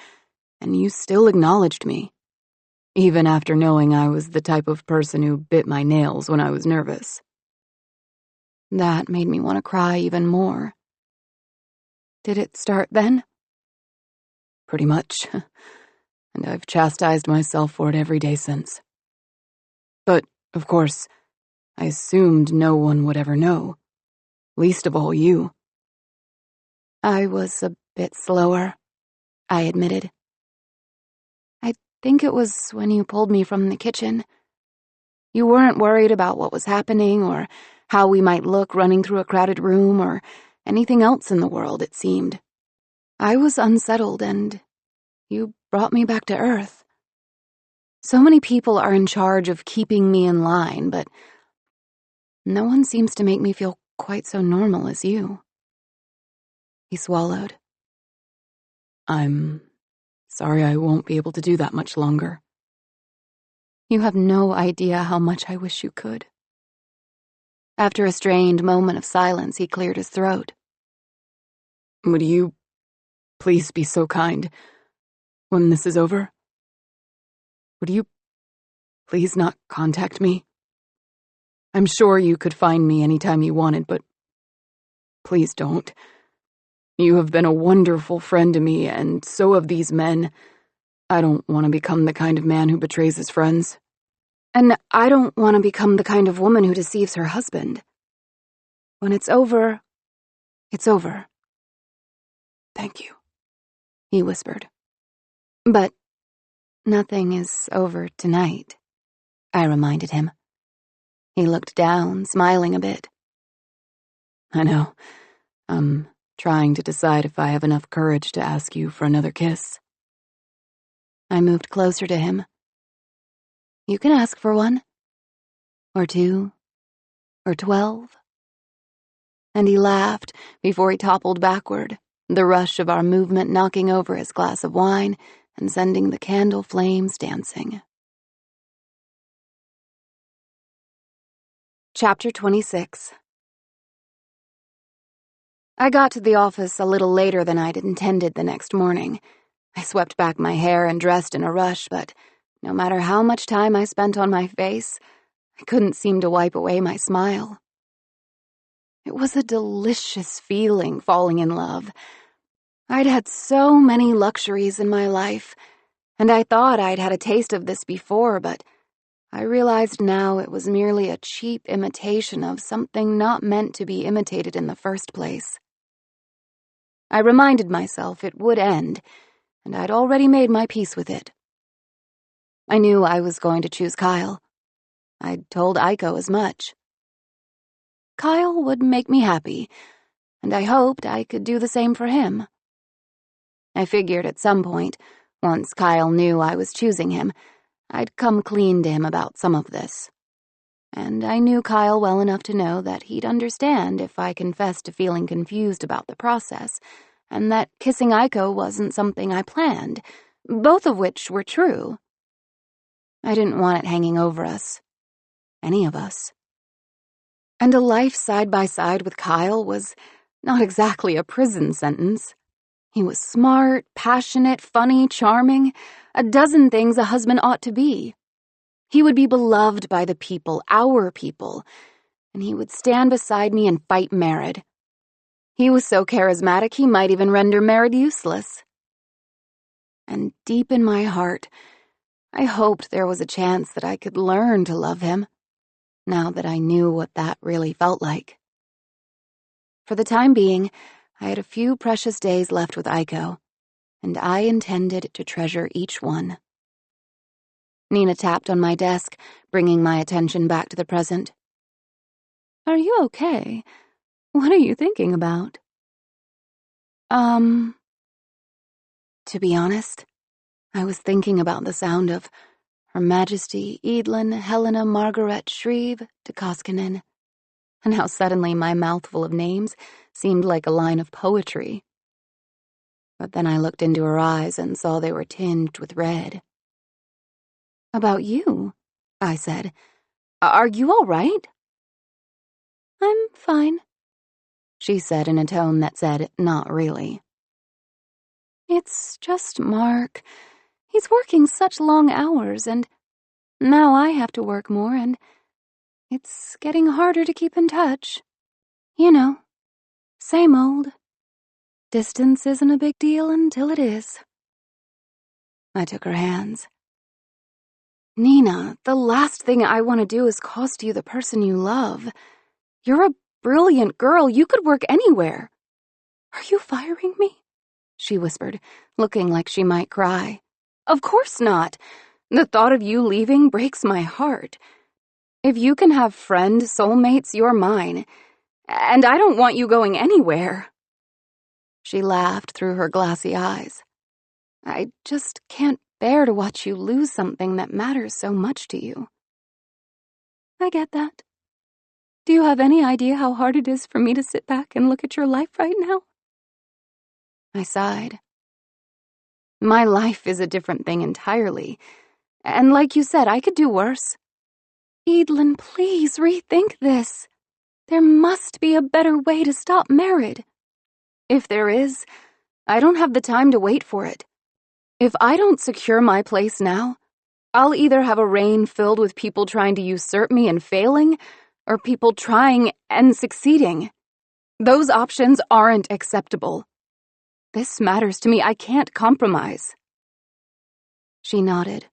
and you still acknowledged me, even after knowing I was the type of person who bit my nails when I was nervous. That made me want to cry even more. Did it start then? Pretty much. And I've chastised myself for it every day since. But, of course, I assumed no one would ever know. Least of all you. I was a bit slower, I admitted. I think it was when you pulled me from the kitchen. You weren't worried about what was happening or how we might look running through a crowded room or anything else in the world, it seemed. I was unsettled and you brought me back to Earth. So many people are in charge of keeping me in line, but no one seems to make me feel quite so normal as you. He swallowed. I'm sorry I won't be able to do that much longer. You have no idea how much I wish you could. After a strained moment of silence, he cleared his throat. Would you please be so kind when this is over? Would you please not contact me? I'm sure you could find me anytime you wanted, but please don't. You have been a wonderful friend to me, and so have these men. I don't want to become the kind of man who betrays his friends. And I don't want to become the kind of woman who deceives her husband. When it's over, it's over. Thank you, he whispered. But nothing is over tonight, I reminded him. He looked down, smiling a bit. I know. I'm trying to decide if I have enough courage to ask you for another kiss. I moved closer to him. You can ask for one, or 2, or 12. And he laughed before he toppled backward, the rush of our movement knocking over his glass of wine and sending the candle flames dancing. Chapter 26. I got to the office a little later than I'd intended the next morning. I swept back my hair and dressed in a rush, but no matter how much time I spent on my face, I couldn't seem to wipe away my smile. It was a delicious feeling falling in love. I'd had so many luxuries in my life, and I thought I'd had a taste of this before, but I realized now it was merely a cheap imitation of something not meant to be imitated in the first place. I reminded myself it would end, and I'd already made my peace with it. I knew I was going to choose Kyle. I'd told Aiko as much. Kyle would make me happy, and I hoped I could do the same for him. I figured at some point, once Kyle knew I was choosing him, I'd come clean to him about some of this. And I knew Kyle well enough to know that he'd understand if I confessed to feeling confused about the process, and that kissing Aiko wasn't something I planned, both of which were true. I didn't want it hanging over us. Any of us. And a life side by side with Kyle was not exactly a prison sentence. He was smart, passionate, funny, charming, a dozen things a husband ought to be. He would be beloved by the people, our people, and he would stand beside me and fight Merid. He was so charismatic he might even render Merid useless. And deep in my heart, I hoped there was a chance that I could learn to love him, now that I knew what that really felt like. For the time being, I had a few precious days left with Aiko, and I intended to treasure each one. Nina tapped on my desk, bringing my attention back to the present. "Are you okay? What are you thinking about?" To be honest, I was thinking about the sound of Her Majesty Eadlin Helena Margaret Shreve de Koskinen, and how suddenly my mouthful of names seemed like a line of poetry. But then I looked into her eyes and saw they were tinged with red. "About you," I said. "Are you all right?" "I'm fine," she said in a tone that said, "Not really." "It's just Mark. He's working such long hours, and now I have to work more, and it's getting harder to keep in touch. You know, same old. Distance isn't a big deal until it is." I took her hands. "Nina, the last thing I want to do is cost you the person you love. You're a brilliant girl. You could work anywhere." "Are you firing me?" she whispered, looking like she might cry. "Of course not. The thought of you leaving breaks my heart. If you can have friend soulmates, you're mine. And I don't want you going anywhere." She laughed through her glassy eyes. "I just can't bear to watch you lose something that matters so much to you." "I get that. Do you have any idea how hard it is for me to sit back and look at your life right now?" I sighed. "My life is a different thing entirely. And like you said, I could do worse." "Eadlin, please rethink this. There must be a better way to stop Merid." "If there is, I don't have the time to wait for it. If I don't secure my place now, I'll either have a reign filled with people trying to usurp me and failing, or people trying and succeeding. Those options aren't acceptable. This matters to me. I can't compromise." She nodded.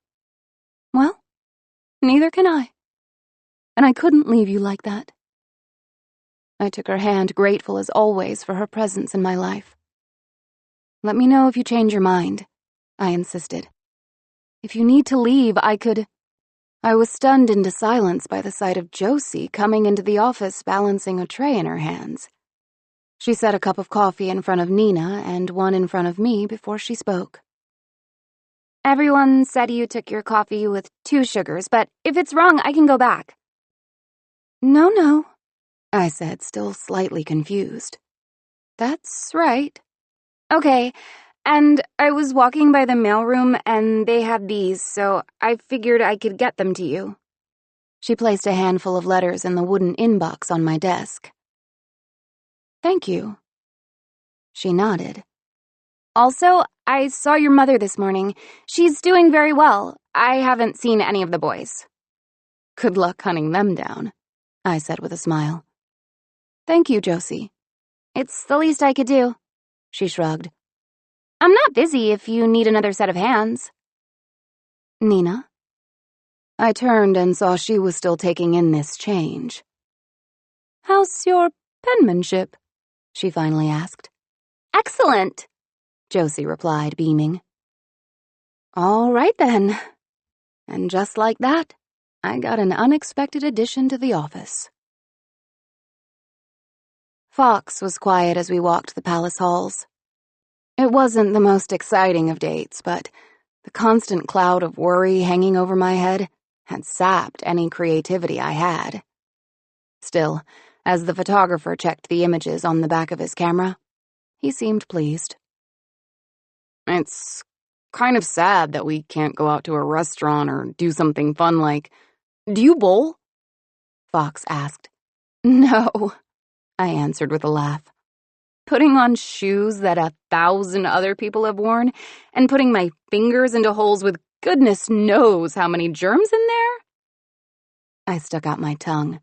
"Well, neither can I. And I couldn't leave you like that." I took her hand, grateful as always for her presence in my life. "Let me know if you change your mind," I insisted. "If you need to leave, I could—" I was stunned into silence by the sight of Josie coming into the office balancing a tray in her hands. She set a cup of coffee in front of Nina and one in front of me before she spoke. Everyone said you took your coffee with 2 sugars, but if it's wrong, I can go back. No, I said, still slightly confused. "That's right." Okay, and I was walking by the mailroom and they had these, so I figured I could get them to you. She placed a handful of letters in the wooden inbox on my desk. "Thank you." She nodded. Also, I saw your mother this morning. She's doing very well. I haven't seen any of the boys. "Good luck hunting them down," I said with a smile. "Thank you, Josie." "It's the least I could do," she shrugged. "I'm not busy if you need another set of hands." "Nina?" I turned and saw she was still taking in this change. "How's your penmanship?" she finally asked. "Excellent," Josie replied, beaming. "All right then." And just like that, I got an unexpected addition to the office. Fox was quiet as we walked the palace halls. It wasn't the most exciting of dates, but the constant cloud of worry hanging over my head had sapped any creativity I had. Still, as the photographer checked the images on the back of his camera, he seemed pleased. "It's kind of sad that we can't go out to a restaurant or do something fun like, do you bowl?" Fox asked. "No," I answered with a laugh. "Putting on shoes that 1,000 other people have worn and putting my fingers into holes with goodness knows how many germs in there?" I stuck out my tongue.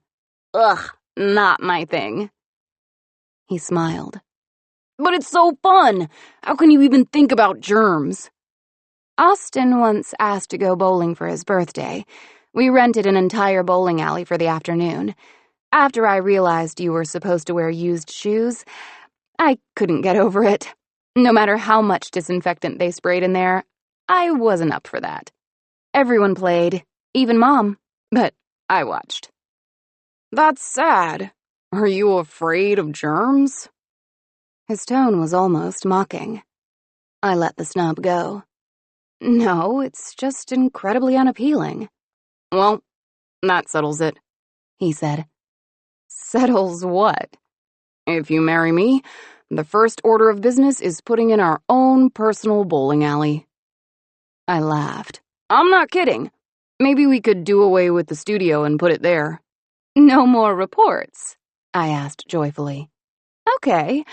"Ugh, not my thing." He smiled. "But it's so fun! How can you even think about germs?" Austin once asked to go bowling for his birthday. We rented an entire bowling alley for the afternoon. After I realized you were supposed to wear used shoes, I couldn't get over it. No matter how much disinfectant they sprayed in there, I wasn't up for that. Everyone played, even Mom, but I watched. "That's sad. Are you afraid of germs?" His tone was almost mocking. I let the snub go. No, it's just incredibly unappealing. Well, that settles it, he said. Settles what? If you marry me, the first order of business is putting in our own personal bowling alley. I laughed. I'm not kidding. Maybe we could do away with the studio and put it there. No more reports? I asked joyfully. Okay,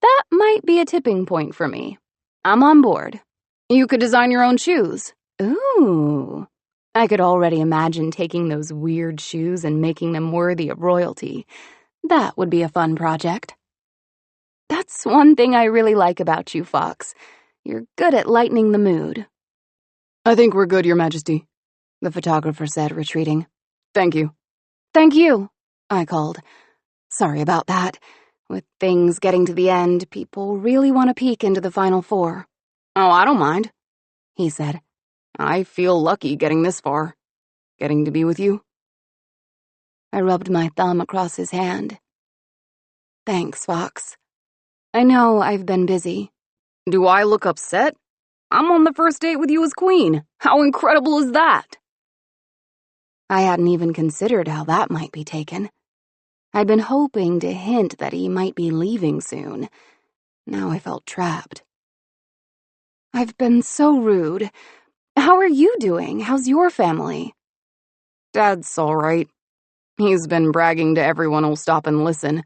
that might be a tipping point for me. I'm on board. You could design your own shoes. Ooh. I could already imagine taking those weird shoes and making them worthy of royalty. That would be a fun project. That's one thing I really like about you, Fox. You're good at lightening the mood. I think we're good, Your Majesty, the photographer said, retreating. Thank you. Thank you, I called. Sorry about that. With things getting to the end, people really want to peek into the final four. Oh, I don't mind, he said. I feel lucky getting this far. Getting to be with you. I rubbed my thumb across his hand. Thanks, Fox. I know I've been busy. Do I look upset? I'm on the first date with you as queen. How incredible is that? I hadn't even considered how that might be taken. I'd been hoping to hint that he might be leaving soon. Now I felt trapped. I've been so rude. How are you doing? How's your family? Dad's all right. He's been bragging to everyone who'll stop and listen.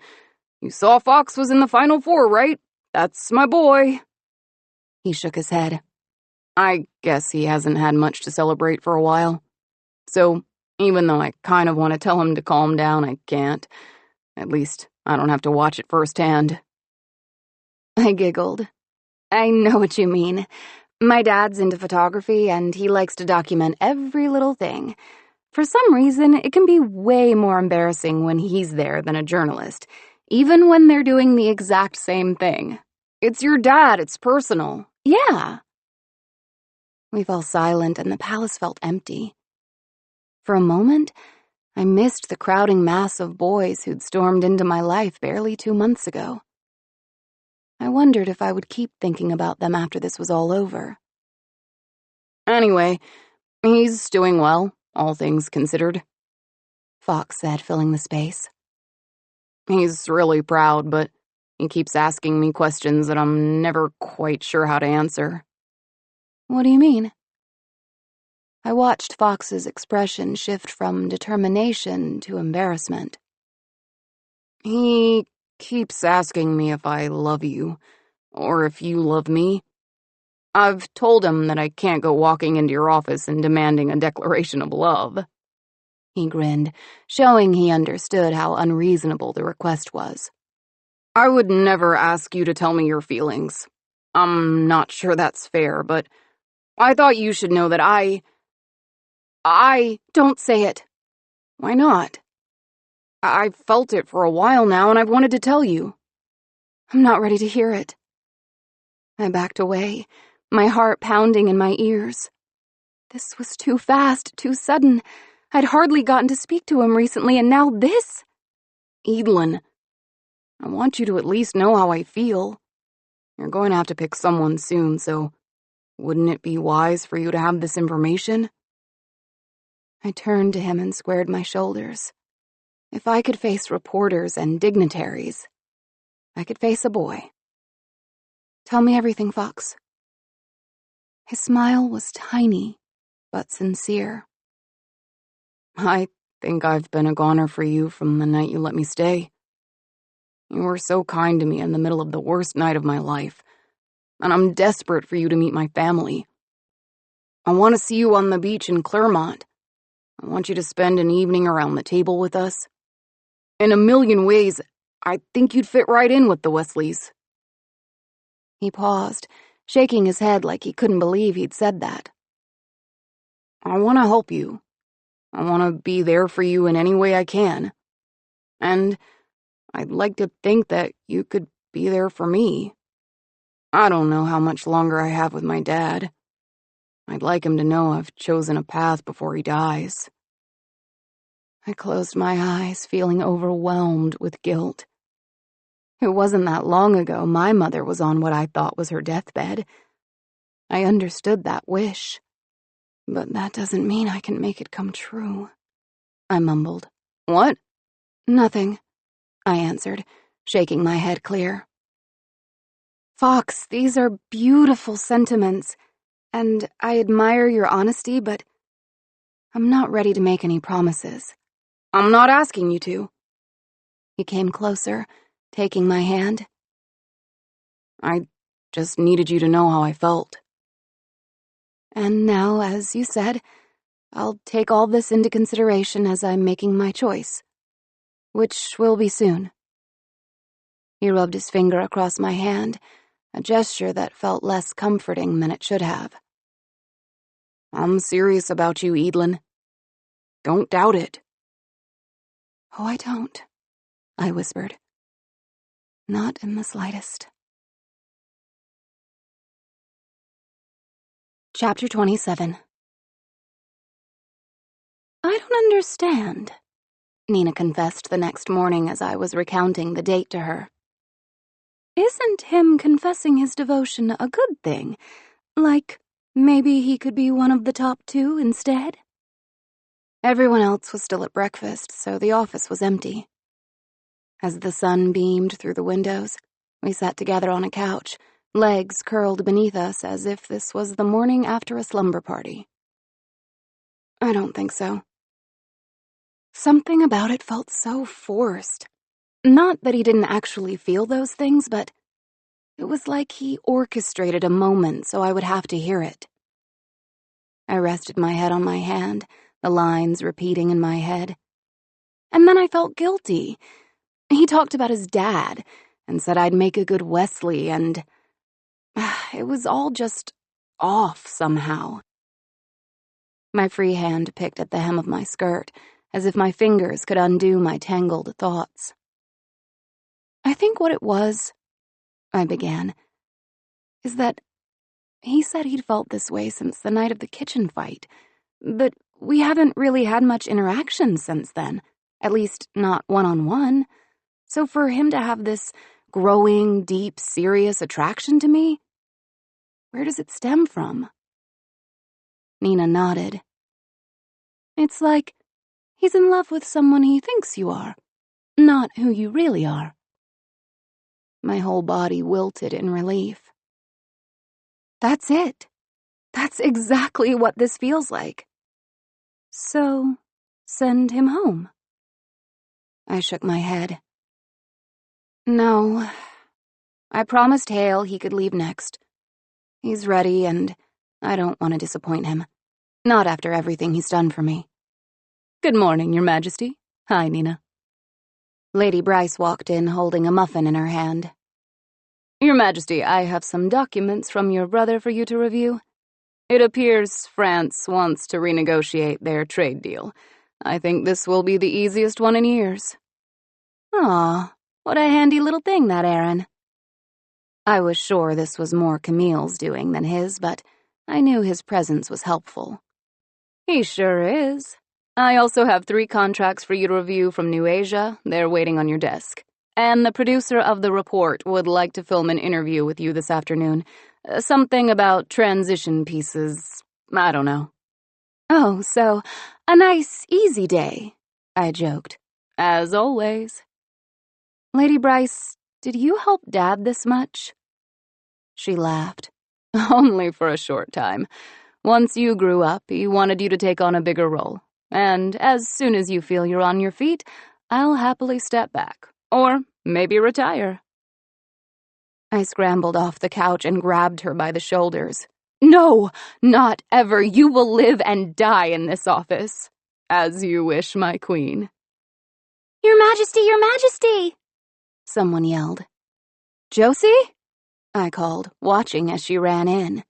You saw Fox was in the final four, right? That's my boy. He shook his head. I guess he hasn't had much to celebrate for a while. So, even though I kind of want to tell him to calm down, I can't. At least, I don't have to watch it firsthand. I giggled. I know what you mean. My dad's into photography, and he likes to document every little thing. For some reason, it can be way more embarrassing when he's there than a journalist, even when they're doing the exact same thing. It's your dad, it's personal. Yeah. We fell silent, and the palace felt empty. For a moment, I missed the crowding mass of boys who'd stormed into my life barely 2 months ago. I wondered if I would keep thinking about them after this was all over. Anyway, he's doing well, all things considered, Fox said, filling the space. He's really proud, but he keeps asking me questions that I'm never quite sure how to answer. What do you mean? I watched Fox's expression shift from determination to embarrassment. He keeps asking me if I love you, or if you love me. I've told him that I can't go walking into your office and demanding a declaration of love. He grinned, showing he understood how unreasonable the request was. I would never ask you to tell me your feelings. I'm not sure that's fair, but I thought you should know that I don't say it. Why not? I've felt it for a while now, and I've wanted to tell you. I'm not ready to hear it. I backed away, my heart pounding in my ears. This was too fast, too sudden. I'd hardly gotten to speak to him recently, and now this? Edelyn, I want you to at least know how I feel. You're going to have to pick someone soon, so wouldn't it be wise for you to have this information? I turned to him and squared my shoulders. If I could face reporters and dignitaries, I could face a boy. Tell me everything, Fox. His smile was tiny, but sincere. I think I've been a goner for you from the night you let me stay. You were so kind to me in the middle of the worst night of my life, and I'm desperate for you to meet my family. I want to see you on the beach in Claremont. I want you to spend an evening around the table with us. In a million ways, I think you'd fit right in with the Wesleys. He paused, shaking his head like he couldn't believe he'd said that. I want to help you. I want to be there for you in any way I can. And I'd like to think that you could be there for me. I don't know how much longer I have with my dad. I'd like him to know I've chosen a path before he dies. I closed my eyes, feeling overwhelmed with guilt. It wasn't that long ago my mother was on what I thought was her deathbed. I understood that wish. But that doesn't mean I can make it come true, I mumbled. What? Nothing, I answered, shaking my head clear. Fox, these are beautiful sentiments, and I admire your honesty, but I'm not ready to make any promises. I'm not asking you to. He came closer, taking my hand. I just needed you to know how I felt. And now, as you said, I'll take all this into consideration as I'm making my choice, which will be soon. He rubbed his finger across my hand, a gesture that felt less comforting than it should have. I'm serious about you, Eadlin. Don't doubt it. Oh, I don't, I whispered. Not in the slightest. Chapter 27. I don't understand, Nina confessed the next morning as I was recounting the date to her. Isn't him confessing his devotion a good thing? Like, maybe he could be one of the top 2 instead? Everyone else was still at breakfast, so the office was empty. As the sun beamed through the windows, we sat together on a couch, legs curled beneath us as if this was the morning after a slumber party. I don't think so. Something about it felt so forced. Not that he didn't actually feel those things, but it was like he orchestrated a moment so I would have to hear it. I rested my head on my hand, the lines repeating in my head. And then I felt guilty. He talked about his dad and said I'd make a good Wesley, and it was all just off somehow. My free hand picked at the hem of my skirt, as if my fingers could undo my tangled thoughts. I think what it was, I began, is that he said he'd felt this way since the night of the kitchen fight, but we haven't really had much interaction since then, at least not one-on-one. So for him to have this growing, deep, serious attraction to me, where does it stem from? Nina nodded. It's like he's in love with someone he thinks you are, not who you really are. My whole body wilted in relief. That's it. That's exactly what this feels like. So, send him home. I shook my head. No. I promised Hale he could leave next. He's ready, and I don't want to disappoint him. Not after everything he's done for me. Good morning, Your Majesty. Hi, Nina. Lady Bryce walked in holding a muffin in her hand. Your Majesty, I have some documents from your brother for you to review. It appears France wants to renegotiate their trade deal. I think this will be the easiest one in years. Aw, what a handy little thing, that errand. I was sure this was more Camille's doing than his, but I knew his presence was helpful. He sure is. I also have 3 contracts for you to review from New Asia. They're waiting on your desk. And the producer of the report would like to film an interview with you this afternoon. Something about transition pieces. I don't know. Oh, so a nice, easy day, I joked. As always. Lady Bryce, did you help Dad this much? She laughed. Only for a short time. Once you grew up, he wanted you to take on a bigger role. And as soon as you feel you're on your feet, I'll happily step back. Or maybe retire. I scrambled off the couch and grabbed her by the shoulders. No, not ever. You will live and die in this office. As you wish, my queen. Your Majesty, Your Majesty! Someone yelled. Josie? I called, watching as she ran in.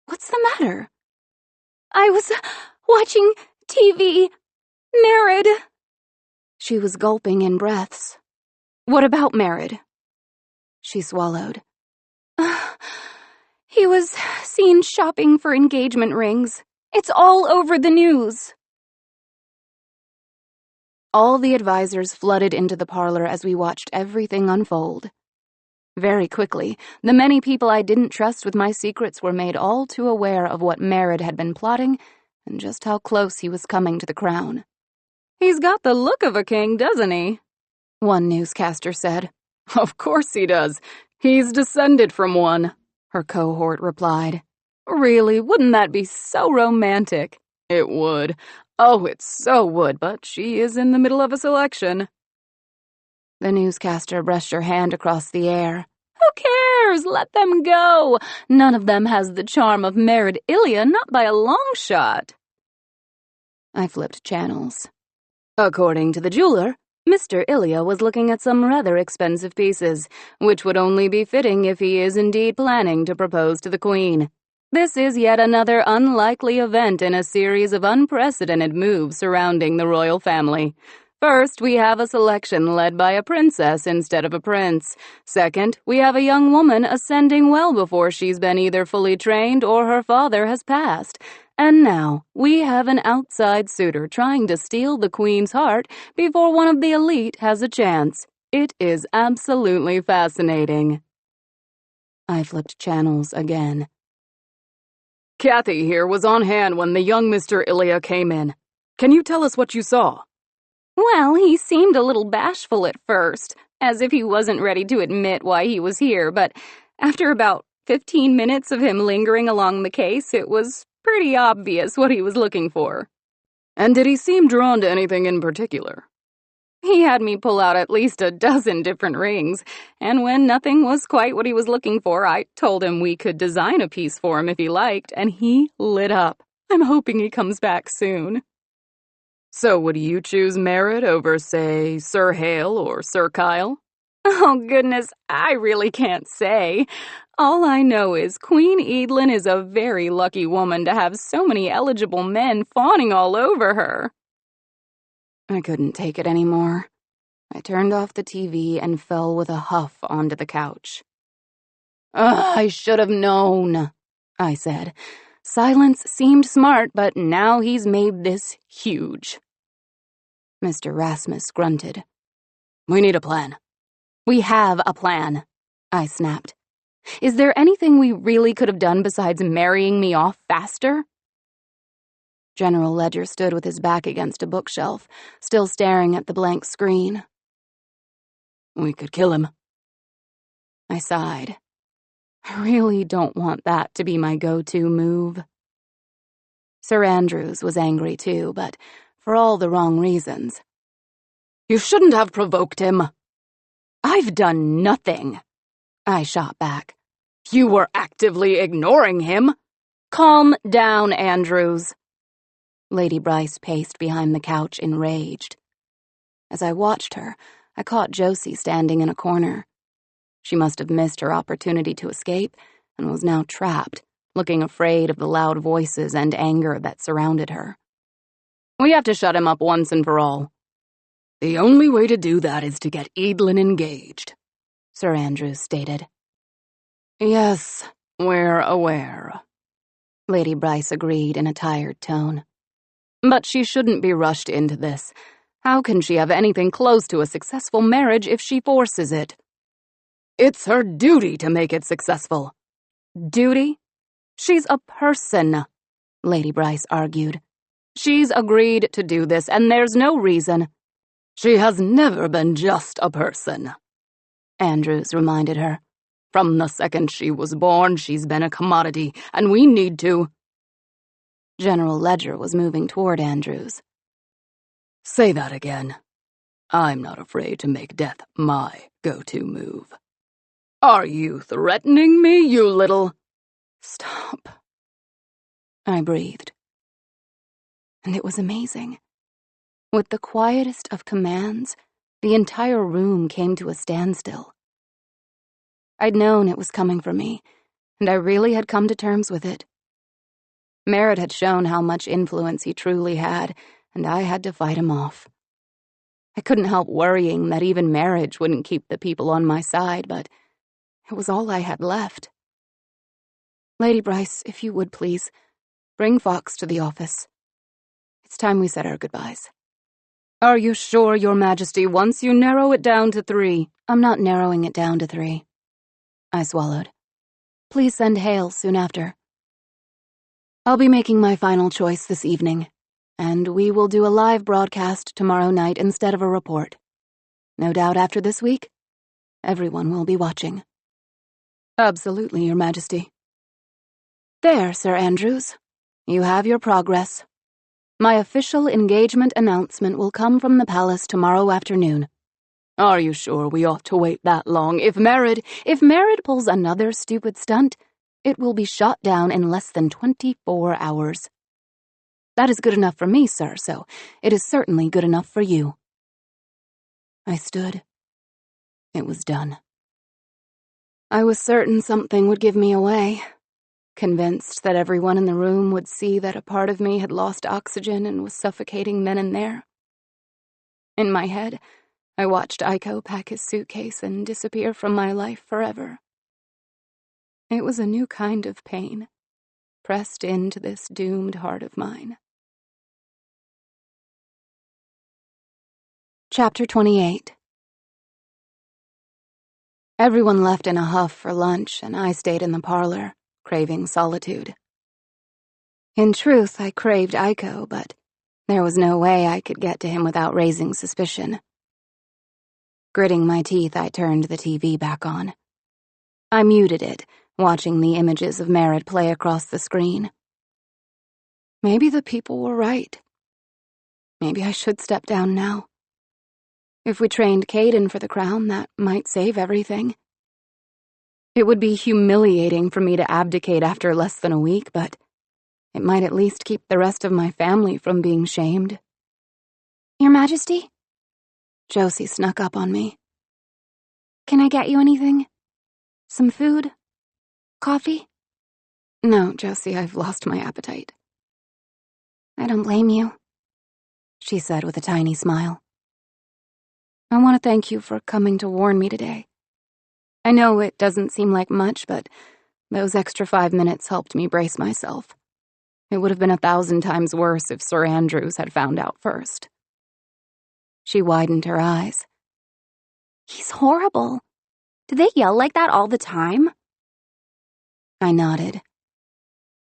What's the matter? I was watching TV. Married. She was gulping in breaths. What about Merritt? She swallowed. He was seen shopping for engagement rings. It's all over the news. All the advisors flooded into the parlor as we watched everything unfold. Very quickly, the many people I didn't trust with my secrets were made all too aware of what Merritt had been plotting and just how close he was coming to the crown. "He's got the look of a king, doesn't he?" one newscaster said. "Of course he does. He's descended from one," her cohort replied. "Really, wouldn't that be so romantic?" "It would. Oh, it so would, but she is in the middle of a selection." The newscaster brushed her hand across the air. "Who cares? Let them go. None of them has the charm of Merritt Ilya, not by a long shot." I flipped channels. According to the jeweler, Mr. Ilya was looking at some rather expensive pieces, which would only be fitting if he is indeed planning to propose to the Queen. This is yet another unlikely event in a series of unprecedented moves surrounding the royal family. First, we have a selection led by a princess instead of a prince. Second, we have a young woman ascending well before she's been either fully trained or her father has passed. And now, we have an outside suitor trying to steal the Queen's heart before one of the elite has a chance. It is absolutely fascinating. I flipped channels again. "Kathy here was on hand when the young Mr. Ilya came in. Can you tell us what you saw?" Well, he seemed a little bashful at first, as if he wasn't ready to admit why he was here, but after about 15 minutes of him lingering along the case, it was pretty obvious what he was looking for. "And did he seem drawn to anything in particular?" He had me pull out at least a dozen different rings, and when nothing was quite what he was looking for, I told him we could design a piece for him if he liked, and he lit up. I'm hoping he comes back soon. "So would you choose Merritt over, say, Sir Hale or Sir Kyle?" Oh, goodness, I really can't say. All I know is Queen Edelyn is a very lucky woman to have so many eligible men fawning all over her. I couldn't take it anymore. I turned off the TV and fell with a huff onto the couch. I should have known," I said. Silence seemed smart, but now he's made this huge. Mr. Rasmus grunted. "We need a plan." "We have a plan," I snapped. "Is there anything we really could have done besides marrying me off faster?" General Ledger stood with his back against a bookshelf, still staring at the blank screen. "We could kill him." I sighed. I really don't want that to be my go-to move. Sir Andrews was angry too, but for all the wrong reasons. "You shouldn't have provoked him." "I've done nothing," I shot back. "You were actively ignoring him." "Calm down, Andrews." Lady Bryce paced behind the couch, enraged. As I watched her, I caught Josie standing in a corner. She must have missed her opportunity to escape and was now trapped, looking afraid of the loud voices and anger that surrounded her. "We have to shut him up once and for all." "The only way to do that is to get Edelyn engaged," Sir Andrews stated. "Yes, we're aware," Lady Bryce agreed in a tired tone. "But she shouldn't be rushed into this. How can she have anything close to a successful marriage if she forces it? It's her duty to make it successful." "Duty? She's a person," Lady Bryce argued. "She's agreed to do this, and there's no reason." "She has never been just a person," Andrews reminded her. "From the second she was born, she's been a commodity, and we need to—" General Ledger was moving toward Andrews. "Say that again. I'm not afraid to make death my go-to move." "Are you threatening me, you little—" "Stop," I breathed. And it was amazing. With the quietest of commands, the entire room came to a standstill. I'd known it was coming for me, and I really had come to terms with it. Merritt had shown how much influence he truly had, and I had to fight him off. I couldn't help worrying that even marriage wouldn't keep the people on my side, but it was all I had left. "Lady Bryce, if you would please, bring Fox to the office. It's time we said our goodbyes." "Are you sure, Your Majesty, once you narrow it down to 3? "I'm not narrowing it down to 3. I swallowed. Please send hail soon after. I'll be making my final choice this evening, and we will do a live broadcast tomorrow night instead of a report. No doubt after this week, everyone will be watching. Absolutely, Your Majesty. There, Sir Andrews. You have your progress. My official engagement announcement will come from the palace tomorrow afternoon. Are you sure we ought to wait that long? If Merritt pulls another stupid stunt, it will be shot down in less than 24 hours. That is good enough for me, sir, so it is certainly good enough for you. I stood. It was done. I was certain something would give me away, convinced that everyone in the room would see that a part of me had lost oxygen and was suffocating then and there. In my head, I watched Iko pack his suitcase and disappear from my life forever. It was a new kind of pain, pressed into this doomed heart of mine. Chapter 28. Everyone left in a huff for lunch, and I stayed in the parlor, craving solitude. In truth, I craved Iko, but there was no way I could get to him without raising suspicion. Gritting my teeth, I turned the TV back on. I muted it, watching the images of Merritt play across the screen. Maybe the people were right. Maybe I should step down now. If we trained Caden for the crown, that might save everything. It would be humiliating for me to abdicate after less than a week, but it might at least keep the rest of my family from being shamed. Your Majesty? Josie snuck up on me. Can I get you anything? Some food? Coffee? No, Josie, I've lost my appetite. I don't blame you, she said with a tiny smile. I want to thank you for coming to warn me today. I know it doesn't seem like much, but those extra 5 minutes helped me brace myself. It would have been 1,000 times worse if Sir Andrews had found out first. She widened her eyes. He's horrible. Do they yell like that all the time? I nodded.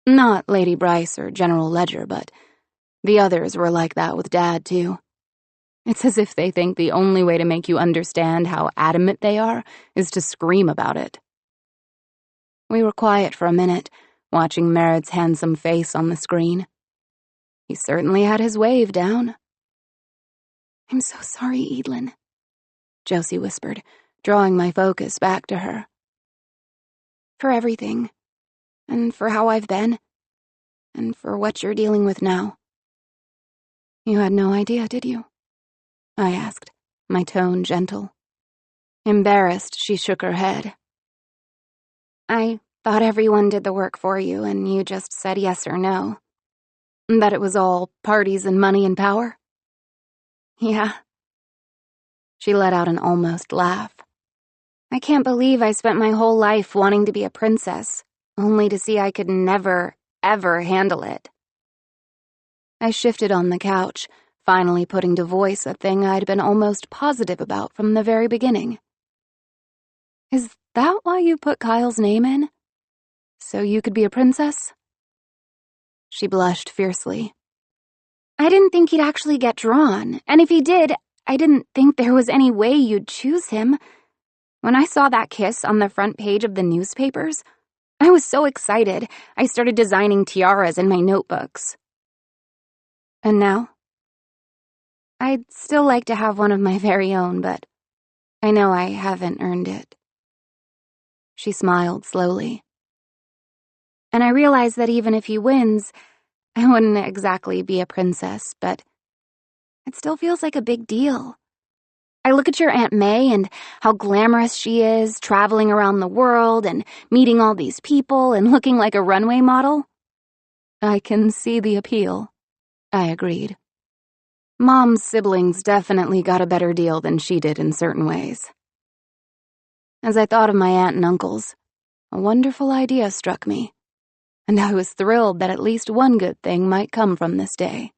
Not Lady Bryce or General Ledger, but the others were like that with Dad, too. It's as if they think the only way to make you understand how adamant they are is to scream about it. We were quiet for a minute, watching Merritt's handsome face on the screen. He certainly had his wave down. I'm so sorry, Edelyn, Josie whispered, drawing my focus back to her. For everything, and for how I've been, and for what you're dealing with now. You had no idea, did you? I asked, my tone gentle. Embarrassed, she shook her head. I thought everyone did the work for you, and you just said yes or no. That it was all parties and money and power? Yeah. She let out an almost laugh. I can't believe I spent my whole life wanting to be a princess, only to see I could never, ever handle it. I shifted on the couch, finally putting to voice a thing I'd been almost positive about from the very beginning. Is that why you put Kyle's name in? So you could be a princess? She blushed fiercely. I didn't think he'd actually get drawn, and if he did, I didn't think there was any way you'd choose him. When I saw that kiss on the front page of the newspapers, I was so excited, I started designing tiaras in my notebooks. And now? I'd still like to have one of my very own, but I know I haven't earned it. She smiled slowly. And I realize that even if he wins, I wouldn't exactly be a princess, but it still feels like a big deal. I look at your Aunt May and how glamorous she is, traveling around the world and meeting all these people and looking like a runway model. I can see the appeal, I agreed. Mom's siblings definitely got a better deal than she did in certain ways. As I thought of my aunt and uncles, a wonderful idea struck me, and I was thrilled that at least one good thing might come from this day.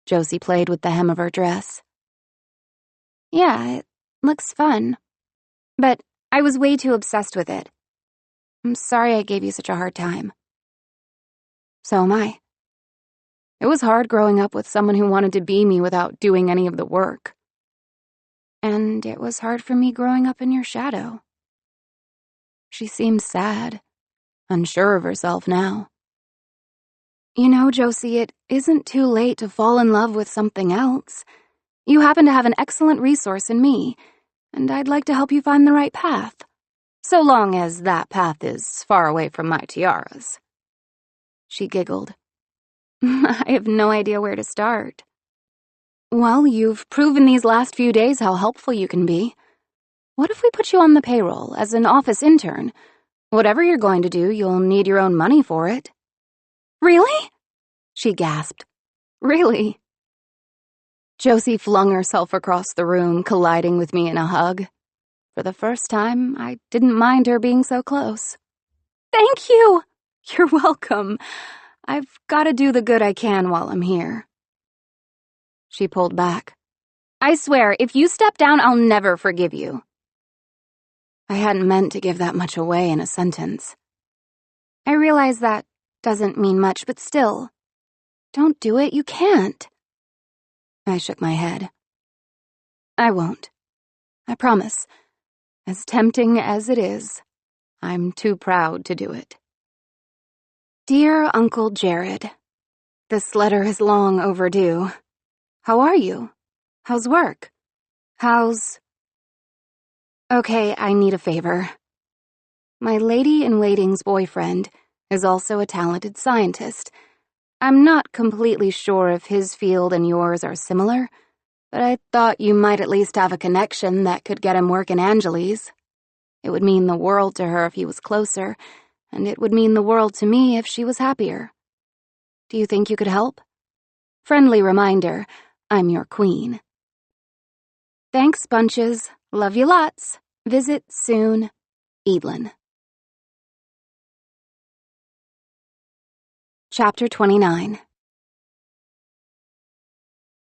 Josie played with the hem of her dress. Yeah, it looks fun. But I was way too obsessed with it. I'm sorry I gave you such a hard time. So am I. It was hard growing up with someone who wanted to be me without doing any of the work. And it was hard for me growing up in your shadow. She seemed sad, unsure of herself now. You know, Josie, it isn't too late to fall in love with something else. You happen to have an excellent resource in me, and I'd like to help you find the right path. So long as that path is far away from my tiaras. She giggled. I have no idea where to start. Well, you've proven these last few days how helpful you can be. What if we put you on the payroll as an office intern? Whatever you're going to do, you'll need your own money for it. Really? She gasped. Really? Josie flung herself across the room, colliding with me in a hug. For the first time, I didn't mind her being so close. Thank you! You're welcome. I've got to do the good I can while I'm here. She pulled back. I swear, if you step down, I'll never forgive you. I hadn't meant to give that much away in a sentence. I realize that doesn't mean much, but still. Don't do it, you can't. I shook my head. I won't. I promise. As tempting as it is, I'm too proud to do it. Dear Uncle Jared, this letter is long overdue. How are you? How's work? Okay, I need a favor. My lady-in-waiting's boyfriend is also a talented scientist. I'm not completely sure if his field and yours are similar, but I thought you might at least have a connection that could get him work in Angeles. It would mean the world to her if he was closer, and it would mean the world to me if she was happier. Do you think you could help? Friendly reminder, I'm your queen. Thanks, bunches. Love you lots. Visit soon. Evelyn. Chapter 29.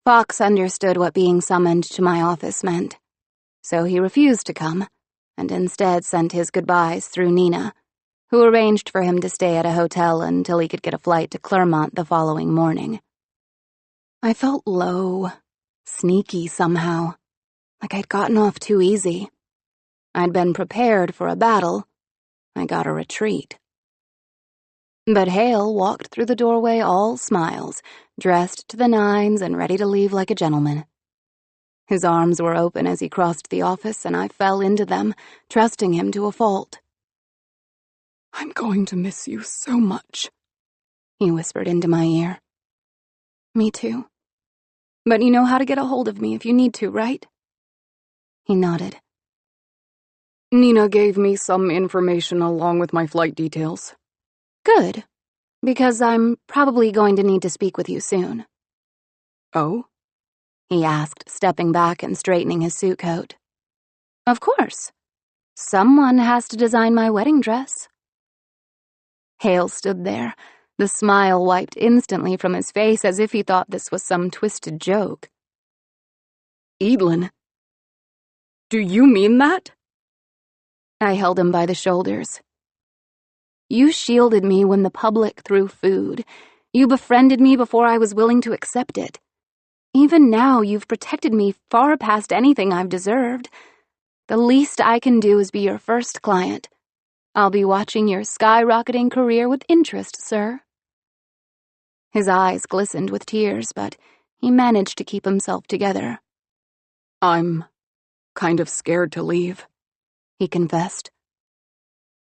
Fox understood what being summoned to my office meant, so he refused to come, and instead sent his goodbyes through Nina, who arranged for him to stay at a hotel until he could get a flight to Claremont the following morning. I felt low, sneaky somehow, like I'd gotten off too easy. I'd been prepared for a battle. I got a retreat. But Hale walked through the doorway all smiles, dressed to the nines and ready to leave like a gentleman. His arms were open as he crossed the office, and I fell into them, trusting him to a fault. I'm going to miss you so much, he whispered into my ear. Me too. But you know how to get a hold of me if you need to, right? He nodded. Nina gave me some information along with my flight details. Good, because I'm probably going to need to speak with you soon. Oh? He asked, stepping back and straightening his suit coat. Of course. Someone has to design my wedding dress. Hale stood there, the smile wiped instantly from his face as if he thought this was some twisted joke. Evelyn, do you mean that? I held him by the shoulders. You shielded me when the public threw food. You befriended me before I was willing to accept it. Even now, you've protected me far past anything I've deserved. The least I can do is be your first client. I'll be watching your skyrocketing career with interest, sir. His eyes glistened with tears, but he managed to keep himself together. I'm kind of scared to leave, he confessed.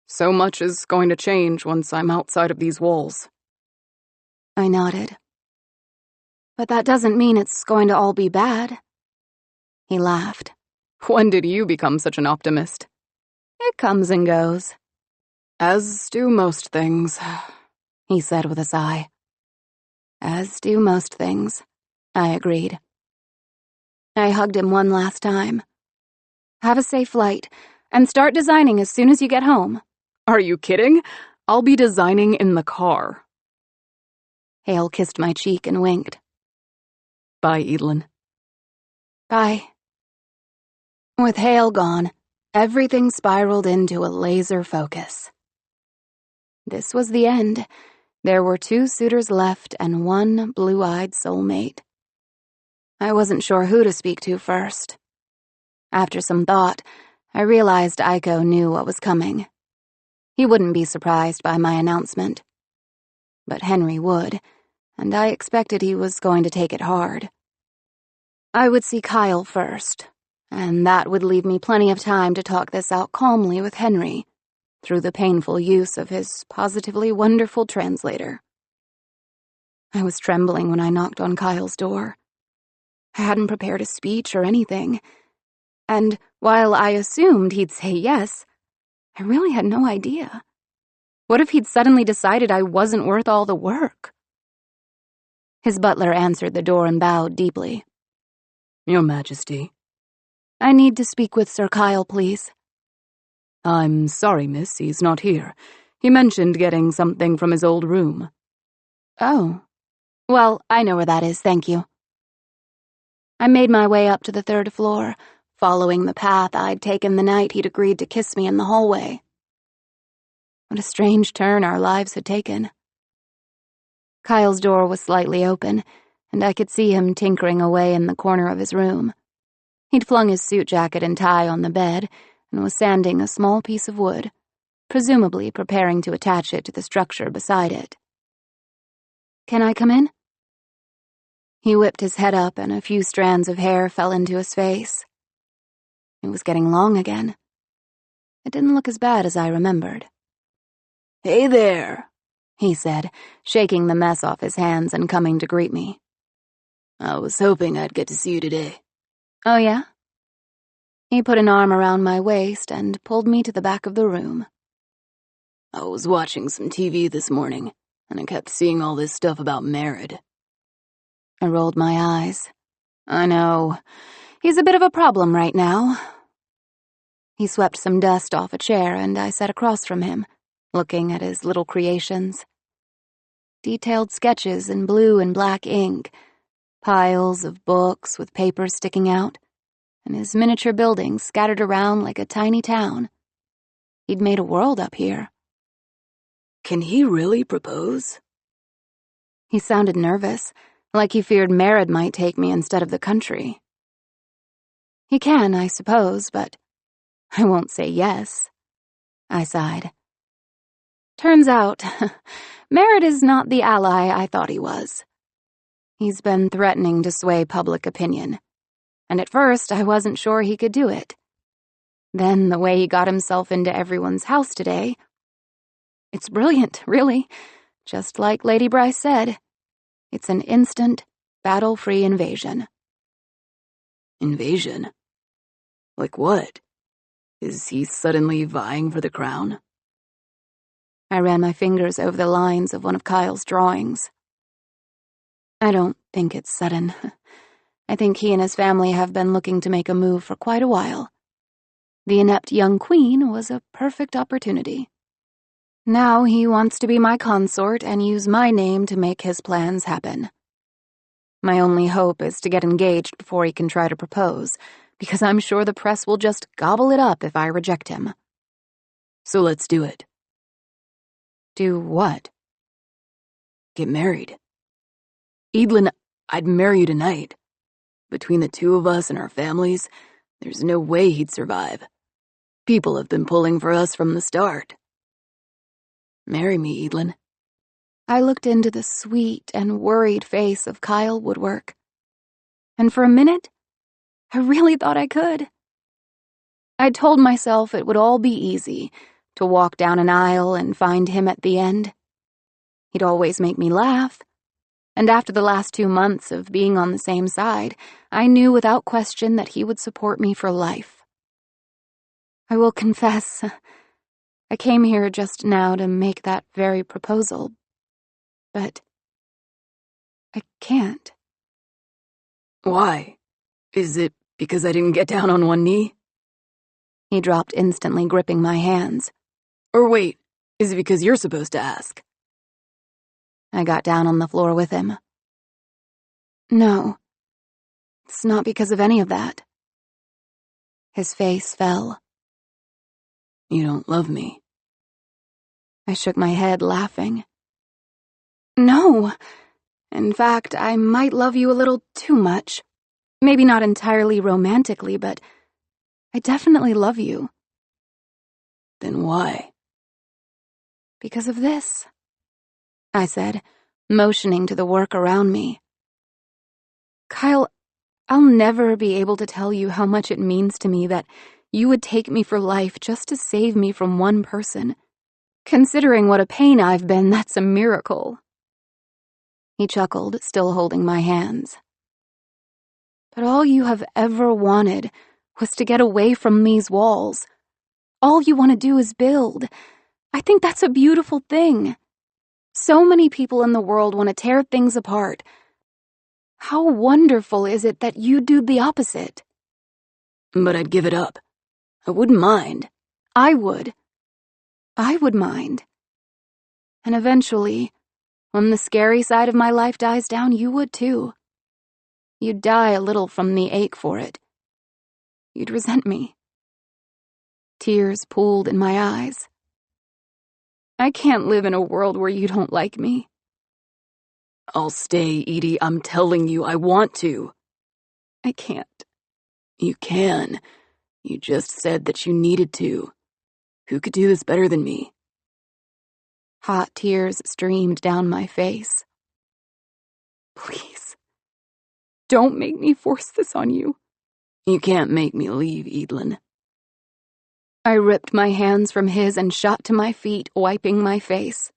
So much is going to change once I'm outside of these walls. I nodded. But that doesn't mean it's going to all be bad. He laughed. When did you become such an optimist? It comes and goes. As do most things, he said with a sigh. As do most things, I agreed. I hugged him one last time. Have a safe flight, and start designing as soon as you get home. Are you kidding? I'll be designing in the car. Hale kissed my cheek and winked. Bye, Evelyn. Bye. With Hale gone, Everything spiraled into a laser focus. This was the end. There were 2 suitors left and 1 blue-eyed soulmate. I wasn't sure who to speak to first. After some thought, I realized Aiko knew what was coming. He wouldn't be surprised by my announcement. But Henry would, and I expected he was going to take it hard. I would see Kyle first, and that would leave me plenty of time to talk this out calmly with Henry, through the painful use of his positively wonderful translator. I was trembling when I knocked on Kyle's door. I hadn't prepared a speech or anything, and while I assumed he'd say yes, I really had no idea. What if he'd suddenly decided I wasn't worth all the work? His butler answered the door and bowed deeply. Your Majesty. I need to speak with Sir Kyle, please. I'm sorry, miss, he's not here. He mentioned getting something from his old room. Oh. Well, I know where that is, thank you. I made my way up to the 3rd floor, following the path I'd taken the night he'd agreed to kiss me in the hallway. What a strange turn our lives had taken. Kyle's door was slightly open, and I could see him tinkering away in the corner of his room. He'd flung his suit jacket and tie on the bed and was sanding a small piece of wood, presumably preparing to attach it to the structure beside it. Can I come in? He whipped his head up and a few strands of hair fell into his face. It was getting long again. It didn't look as bad as I remembered. Hey there, he said, shaking the mess off his hands and coming to greet me. I was hoping I'd get to see you today. Oh, yeah? He put an arm around my waist and pulled me to the back of the room. I was watching some TV this morning, and I kept seeing all this stuff about Merritt. I rolled my eyes. I know. He's a bit of a problem right now. He swept some dust off a chair, and I sat across from him, looking at his little creations. Detailed sketches in blue and black ink, piles of books with papers sticking out, and his miniature buildings scattered around like a tiny town. He'd made a world up here. Can he really propose? He sounded nervous, like he feared Merritt might take me instead of the country. He can, I suppose, but I won't say yes. I sighed. Turns out, Merritt is not the ally I thought he was. He's been threatening to sway public opinion, and at first I wasn't sure he could do it. Then the way he got himself into everyone's house today, it's brilliant, really. Just like Lady Bryce said, it's an instant, battle-free invasion. Invasion? Like what? Is he suddenly vying for the crown? I ran my fingers over the lines of one of Kyle's drawings. I don't think it's sudden. I think he and his family have been looking to make a move for quite a while. The inept young queen was a perfect opportunity. Now he wants to be my consort and use my name to make his plans happen. My only hope is to get engaged before he can try to propose, because I'm sure the press will just gobble it up if I reject him. So let's do it. Do what? Get married. Eadlin, I'd marry you tonight. Between the 2 of us and our families, there's no way he'd survive. People have been pulling for us from the start. Marry me, Eadlin. I looked into the sweet and worried face of Kyle Woodwork, and for a minute, I really thought I could. I told myself it would all be easy, to walk down an aisle and find him at the end. He'd always make me laugh, and after the last 2 months of being on the same side, I knew without question that he would support me for life. I will confess, I came here just now to make that very proposal, but I can't. Why? Is it because I didn't get down on one knee? He dropped instantly, gripping my hands. Or wait, is it because you're supposed to ask? I got down on the floor with him. No, it's not because of any of that. His face fell. You don't love me. I shook my head, laughing. No. In fact, I might love you a little too much. Maybe not entirely romantically, but I definitely love you. Then why? Because of this, I said, motioning to the work around me. Kyle, I'll never be able to tell you how much it means to me that you would take me for life just to save me from one person. Considering what a pain I've been, that's a miracle. He chuckled, still holding my hands. But all you have ever wanted was to get away from these walls. All you want to do is build. I think that's a beautiful thing. So many people in the world want to tear things apart. How wonderful is it that you do the opposite? But I'd give it up. I wouldn't mind. I would. I would mind. And eventually, when the scary side of my life dies down, you would too. You'd die a little from the ache for it. You'd resent me. Tears pooled in my eyes. I can't live in a world where you don't like me. I'll stay, Edie. I'm telling you, I want to. I can't. You can. You just said that you needed to. Who could do this better than me? Hot tears streamed down my face. Please, don't make me force this on you. You can't make me leave, Evelyn. I ripped my hands from his and shot to my feet, wiping my face.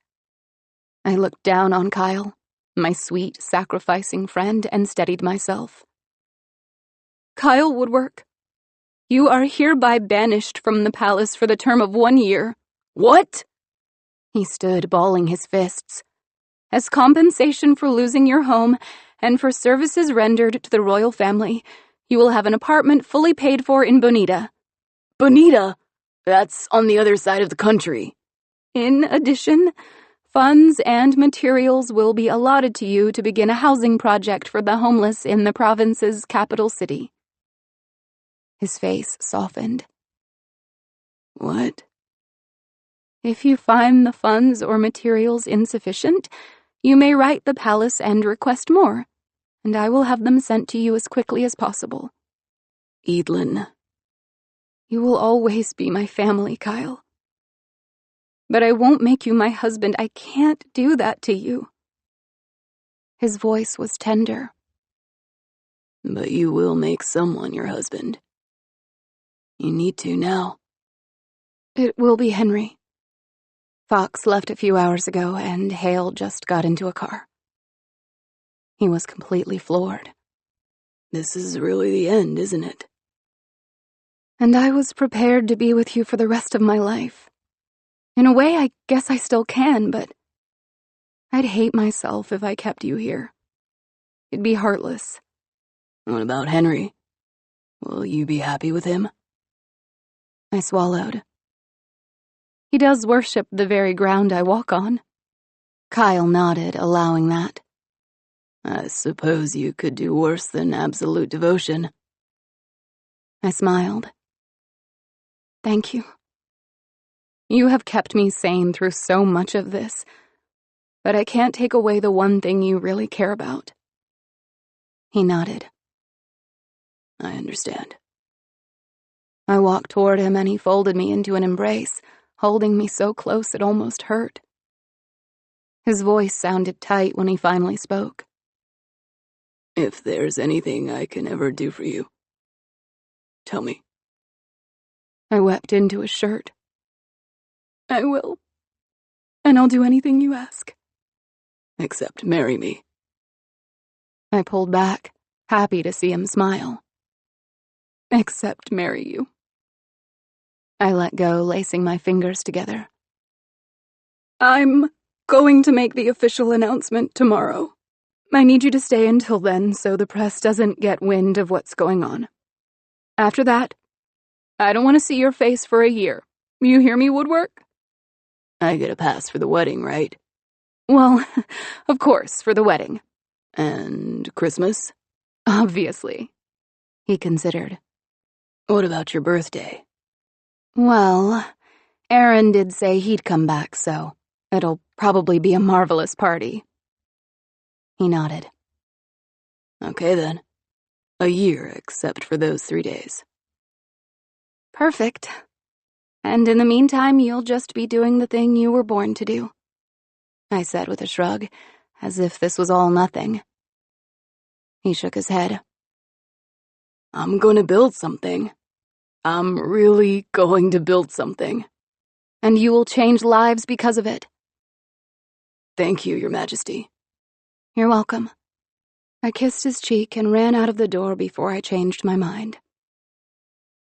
I looked down on Kyle, my sweet, sacrificing friend, and steadied myself. Kyle Woodwork, you are hereby banished from the palace for the term of 1 year. What? He stood, balling his fists. As compensation for losing your home and for services rendered to the royal family, you will have an apartment fully paid for in Bonita. Bonita? That's on the other side of the country. In addition, funds and materials will be allotted to you to begin a housing project for the homeless in the province's capital city. His face softened. What? If you find the funds or materials insufficient, you may write the palace and request more, and I will have them sent to you as quickly as possible. Evelyn. You will always be my family, Kyle. But I won't make you my husband. I can't do that to you. His voice was tender. But you will make someone your husband. You need to now. It will be Henry. Fox left a few hours ago, and Hale just got into a car. He was completely floored. This is really the end, isn't it? And I was prepared to be with you for the rest of my life. In a way, I guess I still can, but I'd hate myself if I kept you here. It'd be heartless. What about Henry? Will you be happy with him? I swallowed. He does worship the very ground I walk on. Kyle nodded, allowing that. I suppose you could do worse than absolute devotion. I smiled. Thank you. You have kept me sane through so much of this, but I can't take away the one thing you really care about. He nodded. I understand. I walked toward him and he folded me into an embrace, holding me so close it almost hurt. His voice sounded tight when he finally spoke. If there's anything I can ever do for you, tell me. I wept into his shirt. I will. And I'll do anything you ask. Except marry me. I pulled back, happy to see him smile. Except marry you. I let go, lacing my fingers together. I'm going to make the official announcement tomorrow. I need you to stay until then so the press doesn't get wind of what's going on. After that, I don't want to see your face for a year. You hear me, Woodwork? I get a pass for the wedding, right? Well, of course, for the wedding. And Christmas? Obviously. He considered. What about your birthday? Well, Aaron did say he'd come back, so it'll probably be a marvelous party. He nodded. Okay then. A year, except for those 3 days. Perfect. And in the meantime, you'll just be doing the thing you were born to do, I said with a shrug, as if this was all nothing. He shook his head. I'm going to build something. I'm really going to build something. And you will change lives because of it. Thank you, Your Majesty. You're welcome. I kissed his cheek and ran out of the door before I changed my mind.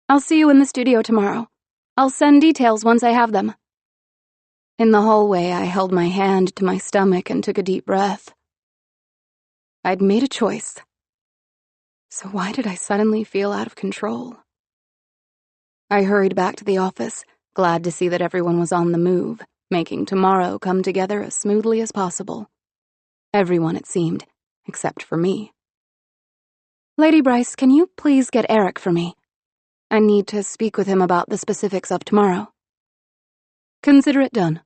I'll see you in the studio tomorrow. I'll send details once I have them. In the hallway, I held my hand to my stomach and took a deep breath. I'd made a choice. So why did I suddenly feel out of control? I hurried back to the office, glad to see that everyone was on the move, making tomorrow come together as smoothly as possible. Everyone, it seemed, except for me. Lady Bryce, can you please get Eric for me? I need to speak with him about the specifics of tomorrow. Consider it done.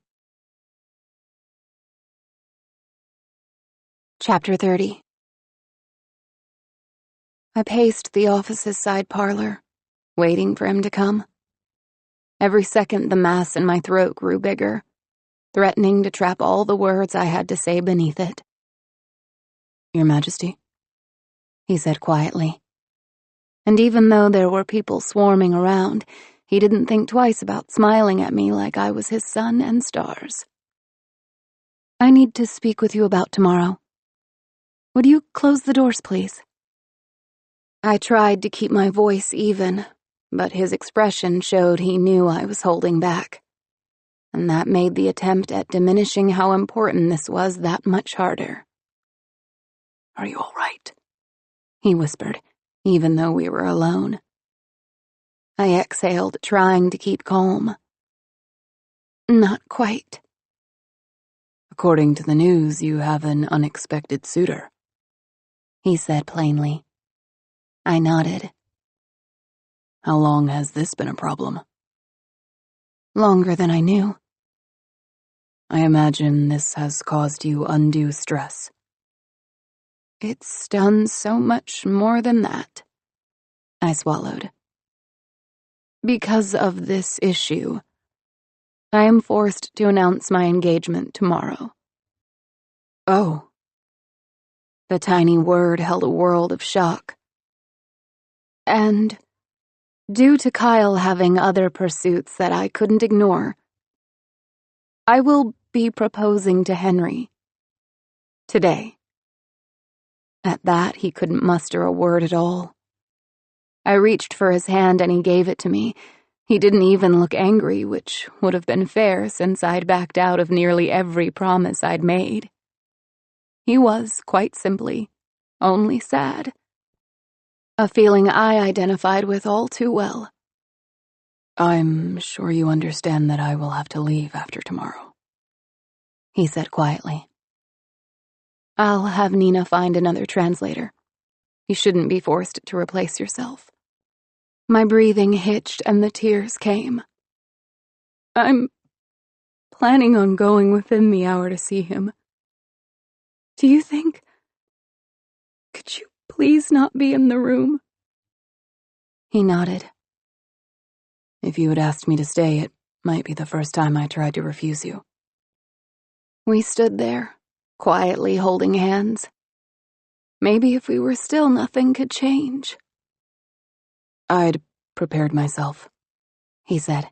Chapter 30. I paced the office's side parlor, waiting for him to come. Every second the mass in my throat grew bigger, threatening to trap all the words I had to say beneath it. Your Majesty, he said quietly. And even though there were people swarming around, he didn't think twice about smiling at me like I was his sun and stars. I need to speak with you about tomorrow. Would you close the doors, please? I tried to keep my voice even, but his expression showed he knew I was holding back. And that made the attempt at diminishing how important this was that much harder. Are you all right? He whispered, even though we were alone. I exhaled, trying to keep calm. Not quite. According to the news, you have an unexpected suitor, he said plainly. I nodded. How long has this been a problem? Longer than I knew. I imagine this has caused you undue stress. It's done so much more than that. I swallowed. Because of this issue, I am forced to announce my engagement tomorrow. Oh. The tiny word held a world of shock. And due to Kyle having other pursuits that I couldn't ignore, I will be proposing to Henry. Today. At that, he couldn't muster a word at all. I reached for his hand and he gave it to me. He didn't even look angry, which would have been fair since I'd backed out of nearly every promise I'd made. He was, quite simply, only sad. A feeling I identified with all too well. I'm sure you understand that I will have to leave after tomorrow, he said quietly. I'll have Nina find another translator. You shouldn't be forced to replace yourself. My breathing hitched and the tears came. I'm planning on going within the hour to see him. Do you think... Could you please not be in the room? He nodded. If you had asked me to stay, it might be the first time I tried to refuse you. We stood there, quietly holding hands. Maybe if we were still, nothing could change. I'd prepared myself, he said.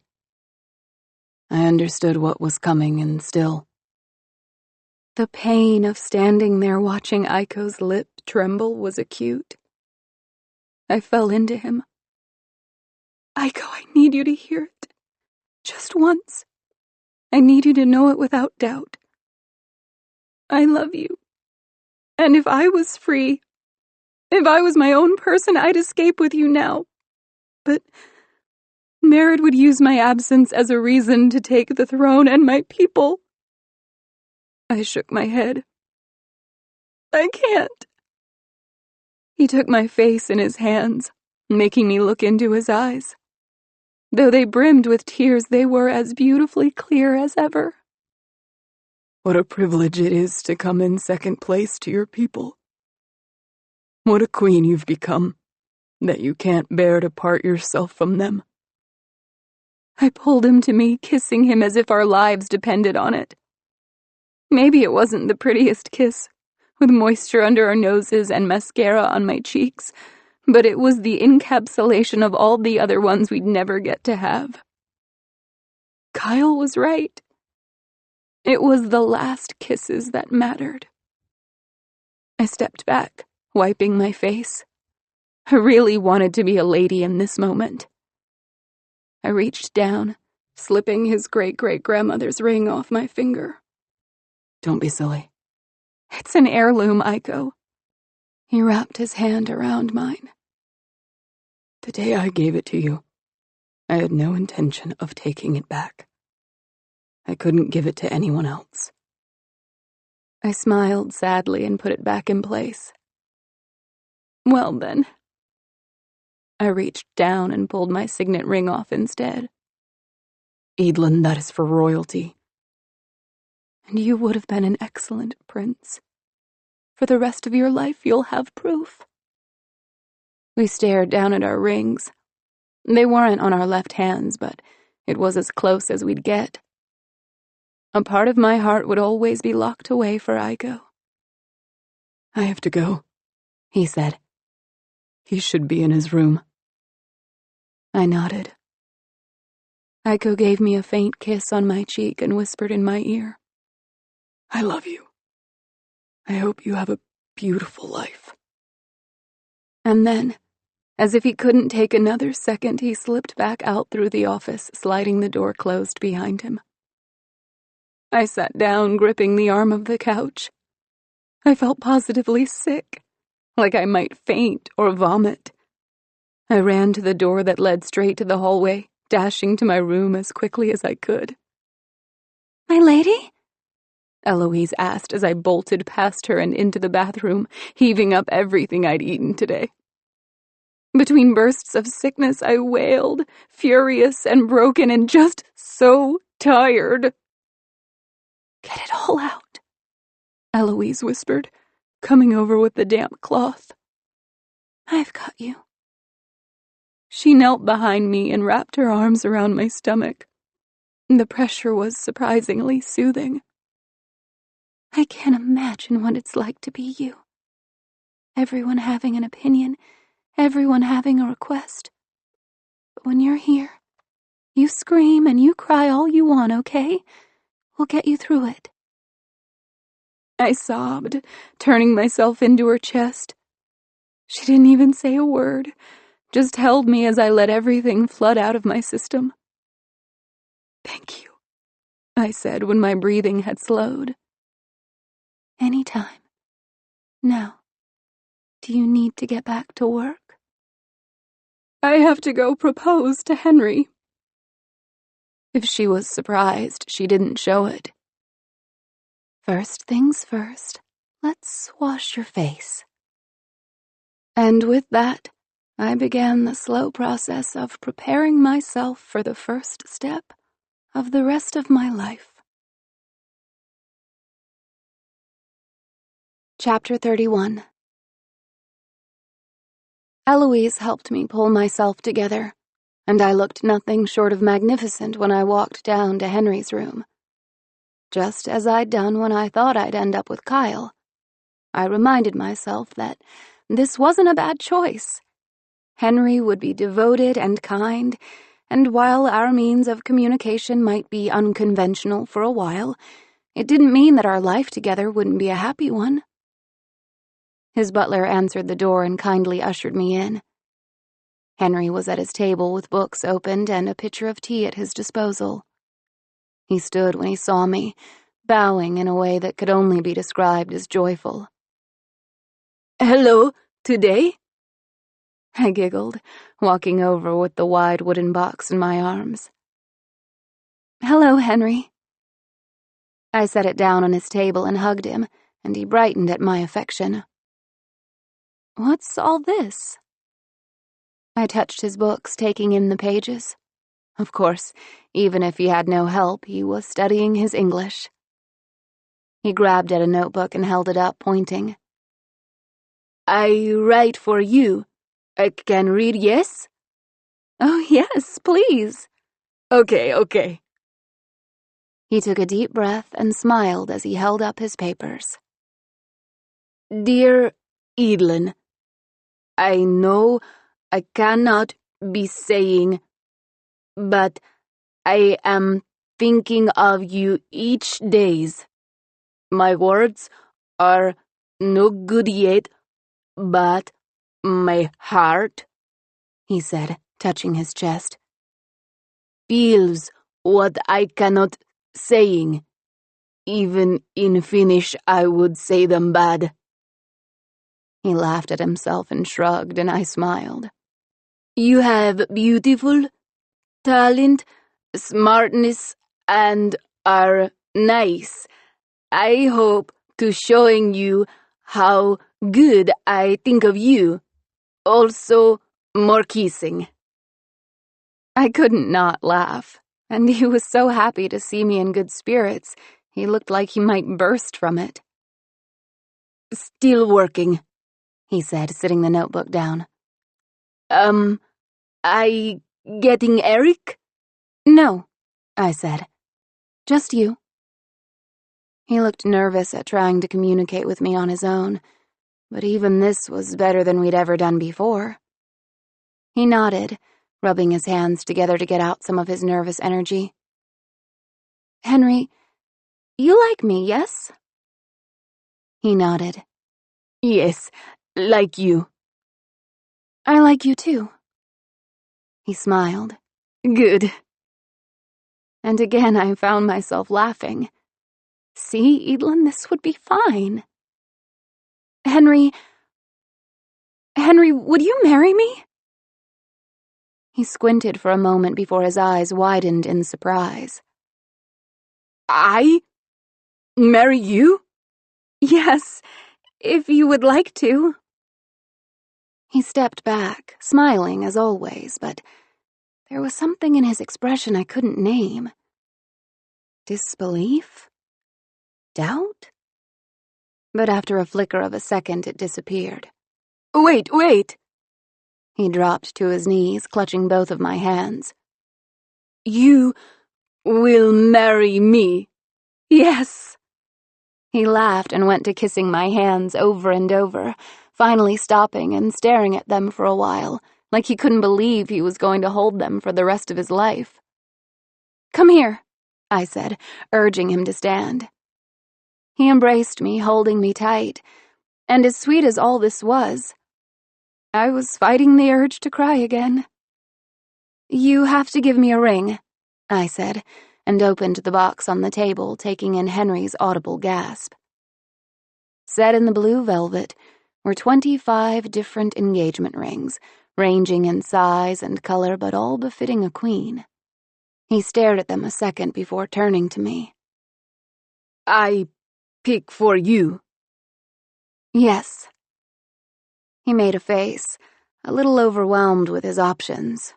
I understood what was coming, and still... The pain of standing there watching Aiko's lip tremble was acute. I fell into him. Aiko, I need you to hear it. Just once. I need you to know it without doubt. I love you. And if I was free, if I was my own person, I'd escape with you now. But Merritt would use my absence as a reason to take the throne and my people. I shook my head. I can't. He took my face in his hands, making me look into his eyes. Though they brimmed with tears, they were as beautifully clear as ever. What a privilege it is to come in second place to your people. What a queen you've become, that you can't bear to part yourself from them. I pulled him to me, kissing him as if our lives depended on it. Maybe it wasn't the prettiest kiss, with moisture under our noses and mascara on my cheeks, but it was the encapsulation of all the other ones we'd never get to have. Kyle was right. It was the last kisses that mattered. I stepped back, wiping my face. I really wanted to be a lady in this moment. I reached down, slipping his great-great-grandmother's ring off my finger. Don't be silly. It's an heirloom, Aiko. He wrapped his hand around mine. The day I gave it to you, I had no intention of taking it back. I couldn't give it to anyone else. I smiled sadly and put it back in place. Well then. I reached down and pulled my signet ring off instead. Eadlin, that is for royalty. And you would have been an excellent prince. For the rest of your life, you'll have proof. We stared down at our rings. They weren't on our left hands, but it was as close as we'd get. A part of my heart would always be locked away for Aiko. I have to go, he said. He should be in his room. I nodded. Aiko gave me a faint kiss on my cheek and whispered in my ear, I love you. I hope you have a beautiful life. And then, as if he couldn't take another second, he slipped back out through the office, sliding the door closed behind him. I sat down, gripping the arm of the couch. I felt positively sick, like I might faint or vomit. I ran to the door that led straight to the hallway, dashing to my room as quickly as I could. My lady? Eloise asked as I bolted past her and into the bathroom, heaving up everything I'd eaten today. Between bursts of sickness, I wailed, furious and broken and just so tired. Get it all out, Eloise whispered, coming over with the damp cloth. I've got you. She knelt behind me and wrapped her arms around my stomach. The pressure was surprisingly soothing. I can't imagine what it's like to be you. Everyone having an opinion, everyone having a request. But when you're here, you scream and you cry all you want, okay? We'll get you through it. I sobbed, turning myself into her chest. She didn't even say a word, just held me as I let everything flood out of my system. Thank you, I said when my breathing had slowed. Anytime. Now, do you need to get back to work? I have to go propose to Henry. If she was surprised, she didn't show it. First things first, let's wash your face. And with that, I began the slow process of preparing myself for the first step of the rest of my life. Chapter 31. Eloise helped me pull myself together, and I looked nothing short of magnificent when I walked down to Henry's room. Just as I'd done when I thought I'd end up with Kyle, I reminded myself that this wasn't a bad choice. Henry would be devoted and kind, and while our means of communication might be unconventional for a while, it didn't mean that our life together wouldn't be a happy one. His butler answered the door and kindly ushered me in. Henry was at his table with books opened and a pitcher of tea at his disposal. He stood when he saw me, bowing in a way that could only be described as joyful. Hello, today? I giggled, walking over with the wide wooden box in my arms. Hello, Henry. I set it down on his table and hugged him, and he brightened at my affection. What's all this? I touched his books, taking in the pages. Of course, even if he had no help, he was studying his English. He grabbed at a notebook and held it up, pointing. I write for you. I can read, yes? Oh, yes, please. Okay. He took a deep breath and smiled as he held up his papers. Dear Evelyn, I know I cannot be saying, but I am thinking of you each days. My words are no good yet, but my heart, he said, touching his chest, feels what I cannot saying. Even in Finnish, I would say them bad. He laughed at himself and shrugged, and I smiled. You have beautiful talent, smartness, and are nice. I hope to showing you how good I think of you. Also, more kissing. I couldn't not laugh, and he was so happy to see me in good spirits, he looked like he might burst from it. Still working, he said, sitting the notebook down. I getting Eric? No, I said. Just you. He looked nervous at trying to communicate with me on his own, but even this was better than we'd ever done before. He nodded, rubbing his hands together to get out some of his nervous energy. Henry, you like me, yes? He nodded. Yes, like you. I like you too. He smiled. Good. And again I found myself laughing. See, Evelyn, this would be fine. Henry, would you marry me? He squinted for a moment before his eyes widened in surprise. I? Marry you? Yes, if you would like to. He stepped back, smiling as always, but there was something in his expression I couldn't name. Disbelief? Doubt? But after a flicker of a second, it disappeared. Wait! He dropped to his knees, clutching both of my hands. You will marry me. Yes. He laughed and went to kissing my hands over and over, finally stopping and staring at them for a while, like he couldn't believe he was going to hold them for the rest of his life. Come here, I said, urging him to stand. He embraced me, holding me tight, and as sweet as all this was, I was fighting the urge to cry again. You have to give me a ring, I said, and opened the box on the table, taking in Henry's audible gasp. Set in the blue velvet were 25 different engagement rings, ranging in size and color but all befitting a queen. He stared at them a second before turning to me. I pick for you. Yes. He made a face, a little overwhelmed with his options.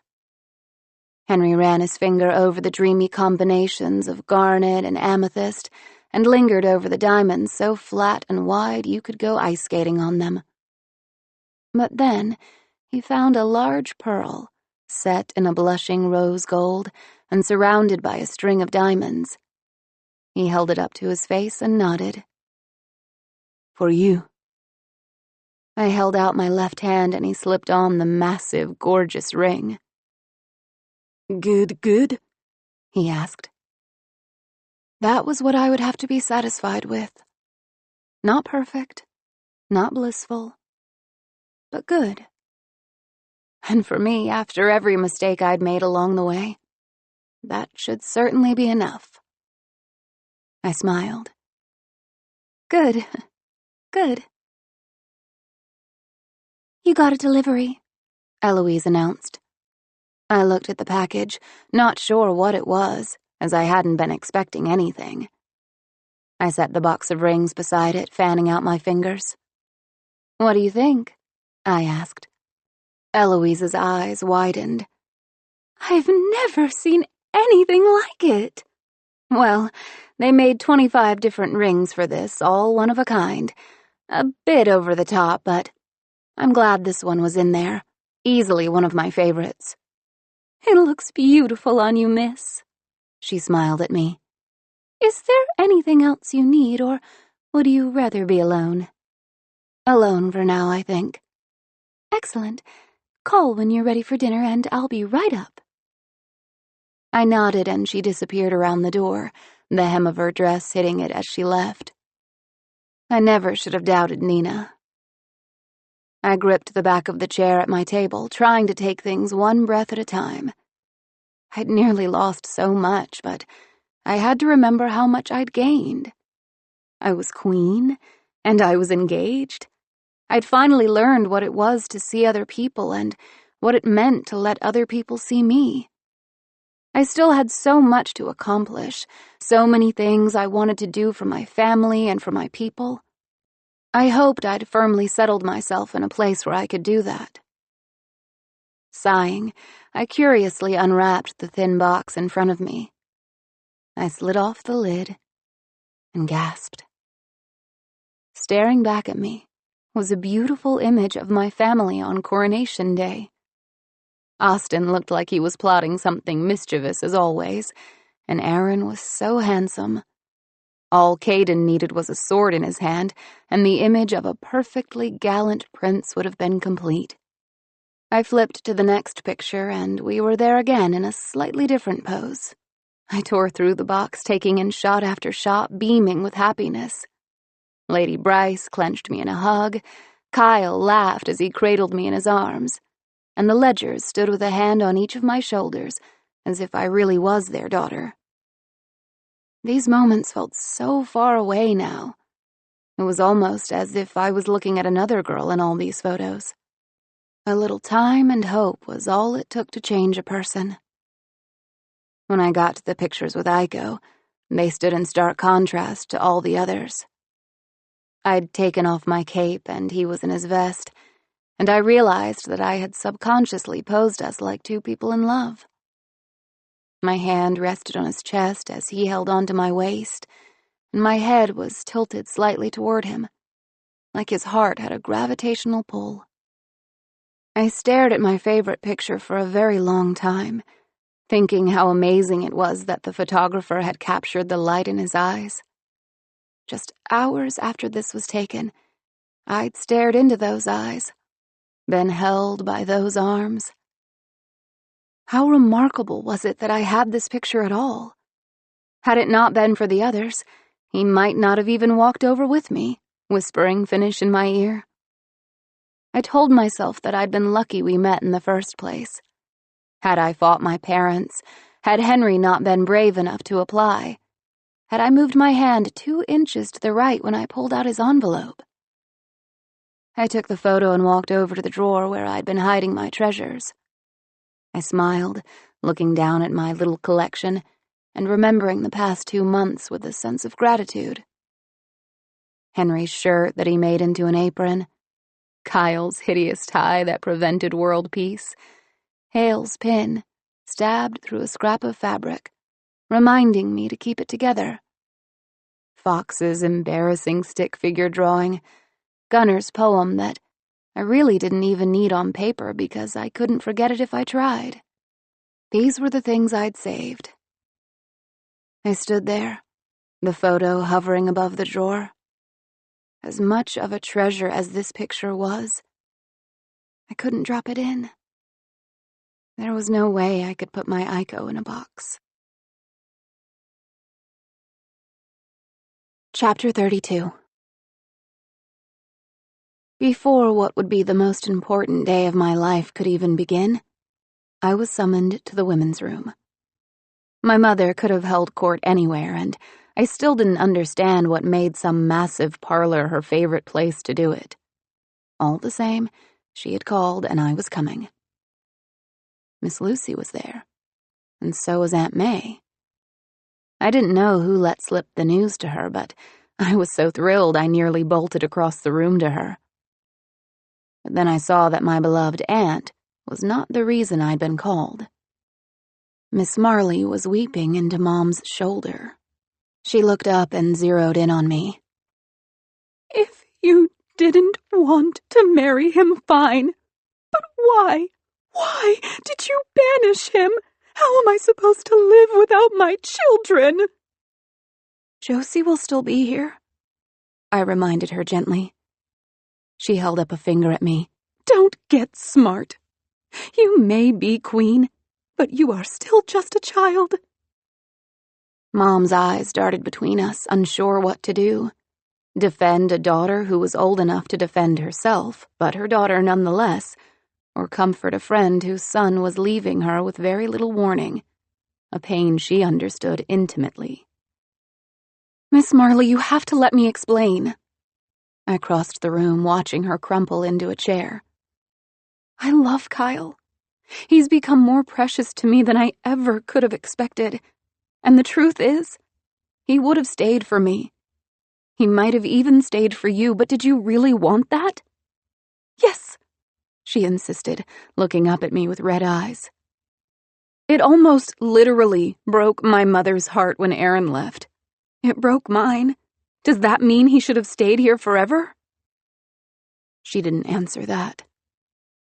Henry ran his finger over the dreamy combinations of garnet and amethyst and lingered over the diamonds so flat and wide you could go ice skating on them. But then he found a large pearl, set in a blushing rose gold and surrounded by a string of diamonds. He held it up to his face and nodded. For you. I held out my left hand and he slipped on the massive, gorgeous ring. Good? He asked. That was what I would have to be satisfied with. Not perfect, not blissful, but good. And for me, after every mistake I'd made along the way, that should certainly be enough. I smiled. Good. You got a delivery, Eloise announced. I looked at the package, not sure what it was, as I hadn't been expecting anything. I set the box of rings beside it, fanning out my fingers. What do you think? I asked. Eloise's eyes widened. I've never seen anything like it. Well, they made 25 different rings for this, all one of a kind. A bit over the top, but I'm glad this one was in there. Easily one of my favorites. It looks beautiful on you, miss. She smiled at me. Is there anything else you need, or would you rather be alone? Alone for now, I think. Excellent. Call when you're ready for dinner, and I'll be right up. I nodded, and she disappeared around the door, the hem of her dress hitting it as she left. I never should have doubted Nina. I gripped the back of the chair at my table, trying to take things one breath at a time. I'd nearly lost so much, but I had to remember how much I'd gained. I was queen, and I was engaged. I'd finally learned what it was to see other people and what it meant to let other people see me. I still had so much to accomplish, so many things I wanted to do for my family and for my people. I hoped I'd firmly settled myself in a place where I could do that. Sighing, I curiously unwrapped the thin box in front of me. I slid off the lid and gasped. Staring back at me was a beautiful image of my family on Coronation Day. Austin looked like he was plotting something mischievous as always, and Aaron was so handsome. All Caden needed was a sword in his hand, and the image of a perfectly gallant prince would have been complete. I flipped to the next picture, and we were there again in a slightly different pose. I tore through the box, taking in shot after shot, beaming with happiness. Lady Bryce clenched me in a hug, Kyle laughed as he cradled me in his arms, and the Ledgers stood with a hand on each of my shoulders, as if I really was their daughter. These moments felt so far away now. It was almost as if I was looking at another girl in all these photos. A little time and hope was all it took to change a person. When I got to the pictures with Aiko, they stood in stark contrast to all the others. I'd taken off my cape and he was in his vest, and I realized that I had subconsciously posed us like two people in love. My hand rested on his chest as he held onto my waist, and my head was tilted slightly toward him, like his heart had a gravitational pull. I stared at my favorite picture for a very long time, thinking how amazing it was that the photographer had captured the light in his eyes. Just hours after this was taken, I'd stared into those eyes, been held by those arms. How remarkable was it that I had this picture at all? Had it not been for the others, he might not have even walked over with me, whispering finish in my ear. I told myself that I'd been lucky we met in the first place. Had I fought my parents, had Henry not been brave enough to apply, had I moved my hand 2 inches to the right when I pulled out his envelope. I took the photo and walked over to the drawer where I'd been hiding my treasures. I smiled, looking down at my little collection and remembering the past 2 months with a sense of gratitude. Henry's shirt that he made into an apron, Kyle's hideous tie that prevented world peace, Hale's pin stabbed through a scrap of fabric, reminding me to keep it together. Fox's embarrassing stick figure drawing, Gunner's poem that I really didn't even need on paper because I couldn't forget it if I tried. These were the things I'd saved. I stood there, the photo hovering above the drawer. As much of a treasure as this picture was, I couldn't drop it in. There was no way I could put my Aiko in a box. Chapter 32. Before what would be the most important day of my life could even begin, I was summoned to the women's room. My mother could have held court anywhere, and I still didn't understand what made some massive parlor her favorite place to do it. All the same, she had called and I was coming. Miss Lucy was there, and so was Aunt May. I didn't know who let slip the news to her, but I was so thrilled I nearly bolted across the room to her. But then I saw that my beloved aunt was not the reason I'd been called. Miss Marley was weeping into Mom's shoulder. She looked up and zeroed in on me. If you didn't want to marry him, fine. But why? Why did you banish him? How am I supposed to live without my children? Josie will still be here, I reminded her gently. She held up a finger at me. Don't get smart. You may be queen, but you are still just a child. Mom's eyes darted between us, unsure what to do. Defend a daughter who was old enough to defend herself, but her daughter nonetheless, or comfort a friend whose son was leaving her with very little warning, a pain she understood intimately. Miss Marley, you have to let me explain. I crossed the room, watching her crumple into a chair. I love Kyle. He's become more precious to me than I ever could have expected. And the truth is, he would have stayed for me. He might have even stayed for you, but did you really want that? Yes, she insisted, looking up at me with red eyes. It almost literally broke my mother's heart when Aaron left. It broke mine. Does that mean he should have stayed here forever? She didn't answer that.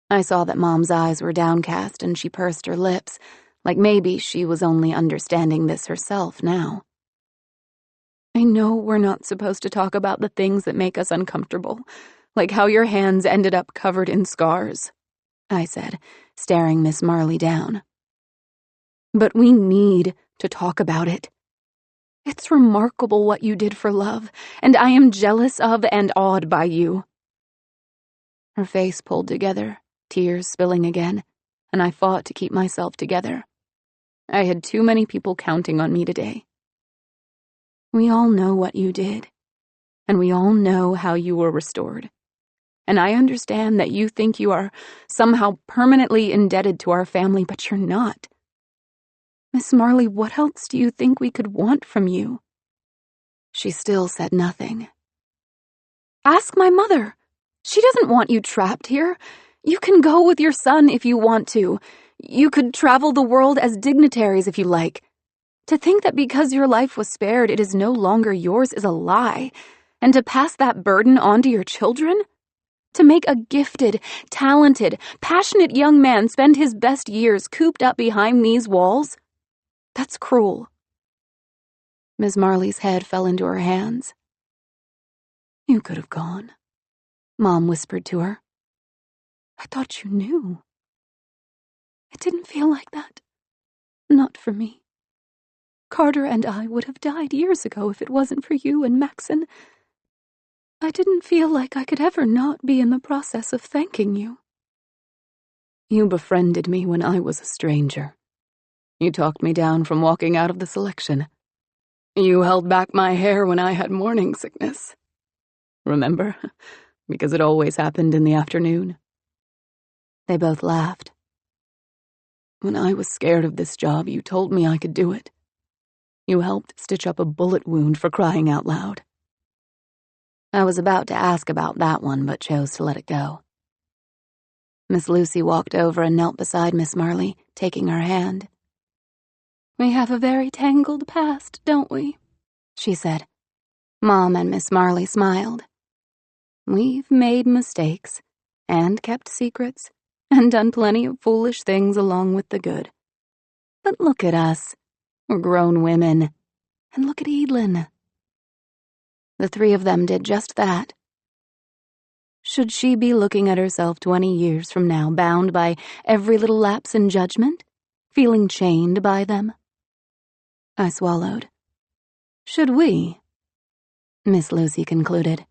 I saw that Mom's eyes were downcast and she pursed her lips, like maybe she was only understanding this herself now. I know we're not supposed to talk about the things that make us uncomfortable, like how your hands ended up covered in scars, I said, staring Miss Marley down. But we need to talk about it. It's remarkable what you did for love, and I am jealous of and awed by you. Her face pulled together, tears spilling again, and I fought to keep myself together. I had too many people counting on me today. We all know what you did, and we all know how you were restored. And I understand that you think you are somehow permanently indebted to our family, but you're not. Miss Marley, what else do you think we could want from you? She still said nothing. Ask my mother. She doesn't want you trapped here. You can go with your son if you want to. You could travel the world as dignitaries if you like. To think that because your life was spared, it is no longer yours is a lie. And to pass that burden on to your children? To make a gifted, talented, passionate young man spend his best years cooped up behind these walls? That's cruel. Miss Marley's head fell into her hands. You could have gone, Mom whispered to her. I thought you knew. It didn't feel like that. Not for me. Carter and I would have died years ago if it wasn't for you and Maxon. I didn't feel like I could ever not be in the process of thanking you. You befriended me when I was a stranger. You talked me down from walking out of the selection. You held back my hair when I had morning sickness. Remember? Because it always happened in the afternoon. They both laughed. When I was scared of this job, you told me I could do it. You helped stitch up a bullet wound, for crying out loud. I was about to ask about that one, but chose to let it go. Miss Lucy walked over and knelt beside Miss Marley, taking her hand. We have a very tangled past, don't we? She said. Mom and Miss Marley smiled. We've made mistakes, and kept secrets, and done plenty of foolish things along with the good. But look at us. We're grown women. And look at Edelyn. The three of them did just that. Should she be looking at herself 20 years from now, bound by every little lapse in judgment, feeling chained by them? I swallowed. Should we? Miss Lucy concluded.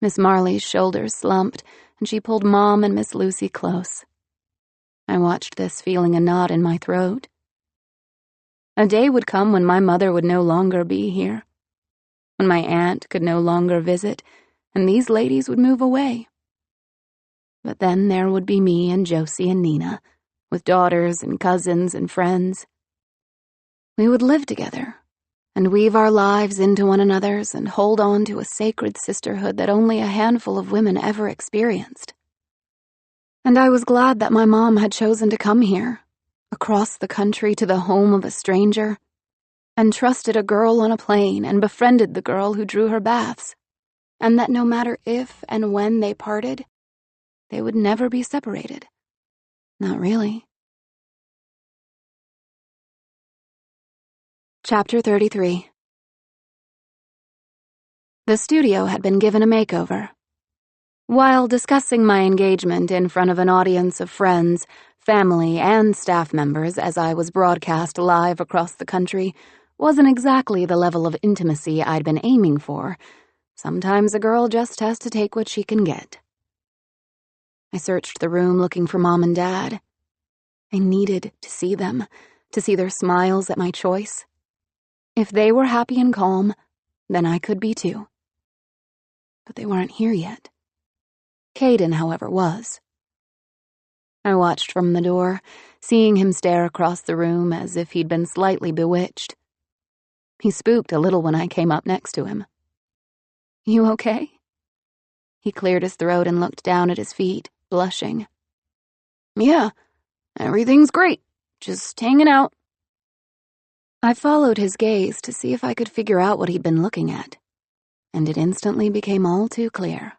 Miss Marley's shoulders slumped, and she pulled Mom and Miss Lucy close. I watched this, feeling a knot in my throat. A day would come when my mother would no longer be here, when my aunt could no longer visit, and these ladies would move away. But then there would be me and Josie and Nina, with daughters and cousins and friends. We would live together, and weave our lives into one another's and hold on to a sacred sisterhood that only a handful of women ever experienced. And I was glad that my mom had chosen to come here, across the country to the home of a stranger, and trusted a girl on a plane and befriended the girl who drew her baths, and that no matter if and when they parted, they would never be separated. Not really. Chapter 33. The studio had been given a makeover. While discussing my engagement in front of an audience of friends, family, and staff members as I was broadcast live across the country wasn't exactly the level of intimacy I'd been aiming for, sometimes a girl just has to take what she can get. I searched the room looking for Mom and Dad. I needed to see them, to see their smiles at my choice. If they were happy and calm, then I could be too. But they weren't here yet. Caden, however, was. I watched from the door, seeing him stare across the room as if he'd been slightly bewitched. He spooked a little when I came up next to him. "You okay?" He cleared his throat and looked down at his feet, blushing. "Yeah, everything's great. Just hanging out." I followed his gaze to see if I could figure out what he'd been looking at, and it instantly became all too clear.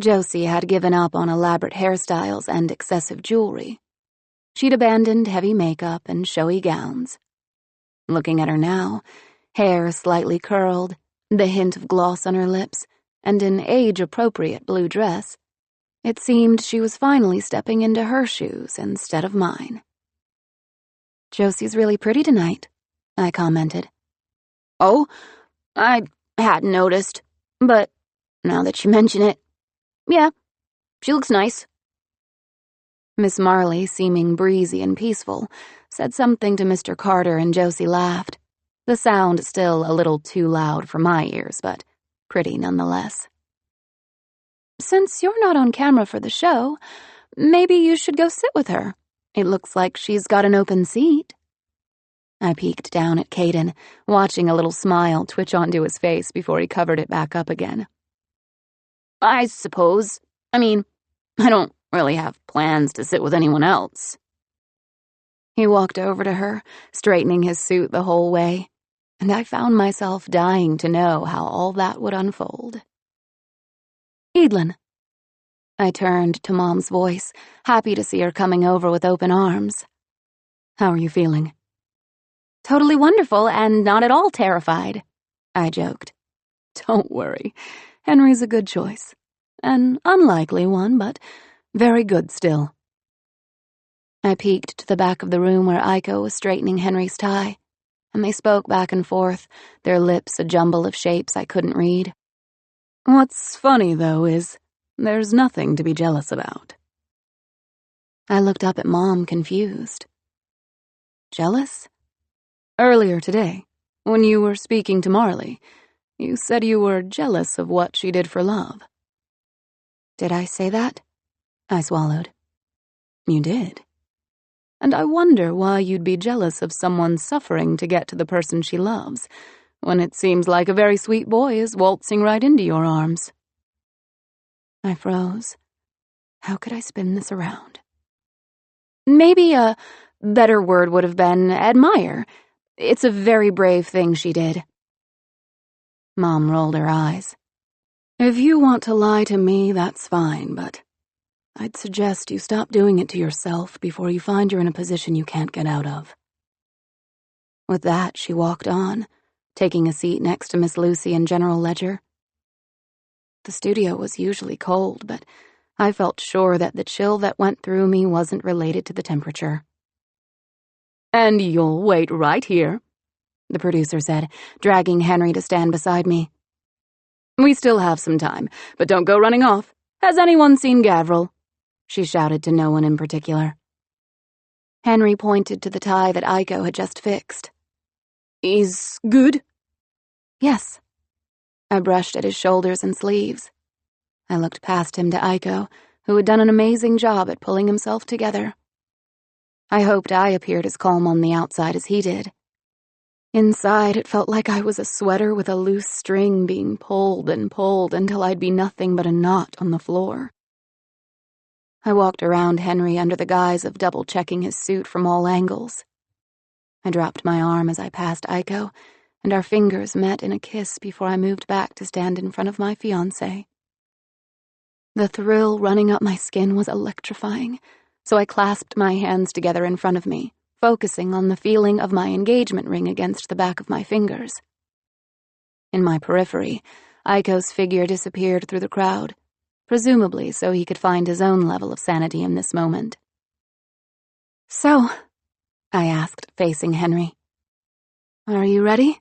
Josie had given up on elaborate hairstyles and excessive jewelry. She'd abandoned heavy makeup and showy gowns. Looking at her now, hair slightly curled, the hint of gloss on her lips, and an age-appropriate blue dress, it seemed she was finally stepping into her shoes instead of mine. "Josie's really pretty tonight," I commented. "Oh, I hadn't noticed, but now that you mention it, yeah, she looks nice." Miss Marley, seeming breezy and peaceful, said something to Mr. Carter and Josie laughed, the sound still a little too loud for my ears, but pretty nonetheless. "Since you're not on camera for the show, maybe you should go sit with her. It looks like she's got an open seat." I peeked down at Caden, watching a little smile twitch onto his face before he covered it back up again. "I suppose. I mean, I don't really have plans to sit with anyone else." He walked over to her, straightening his suit the whole way, and I found myself dying to know how all that would unfold. "Eidlin." I turned to Mom's voice, happy to see her coming over with open arms. "How are you feeling?" "Totally wonderful and not at all terrified," I joked. "Don't worry. Henry's a good choice. An unlikely one, but very good still." I peeked to the back of the room where Aiko was straightening Henry's tie, and they spoke back and forth, their lips a jumble of shapes I couldn't read. "What's funny, though, is there's nothing to be jealous about." I looked up at Mom, confused. "Jealous?" "Earlier today, when you were speaking to Marley, you said you were jealous of what she did for love." "Did I say that?" I swallowed. "You did. And I wonder why you'd be jealous of someone suffering to get to the person she loves, when it seems like a very sweet boy is waltzing right into your arms." I froze. How could I spin this around? "Maybe a better word would have been admire. It's a very brave thing she did." Mom rolled her eyes. "If you want to lie to me, that's fine, but I'd suggest you stop doing it to yourself before you find you're in a position you can't get out of." With that, she walked on, taking a seat next to Miss Lucy and General Ledger. The studio was usually cold, but I felt sure that the chill that went through me wasn't related to the temperature. "And you'll wait right here," the producer said, dragging Henry to stand beside me. "We still have some time, but don't go running off. Has anyone seen Gavril?" she shouted to no one in particular. Henry pointed to the tie that Aiko had just fixed. "Is good?" "Yes." I brushed at his shoulders and sleeves. I looked past him to Aiko, who had done an amazing job at pulling himself together. I hoped I appeared as calm on the outside as he did. Inside, it felt like I was a sweater with a loose string being pulled and pulled until I'd be nothing but a knot on the floor. I walked around Henry under the guise of double-checking his suit from all angles. I dropped my arm as I passed Aiko, and our fingers met in a kiss before I moved back to stand in front of my fiancé. The thrill running up my skin was electrifying, so I clasped my hands together in front of me, focusing on the feeling of my engagement ring against the back of my fingers. In my periphery, Aiko's figure disappeared through the crowd, presumably so he could find his own level of sanity in this moment. "So," I asked, facing Henry, "are you ready?"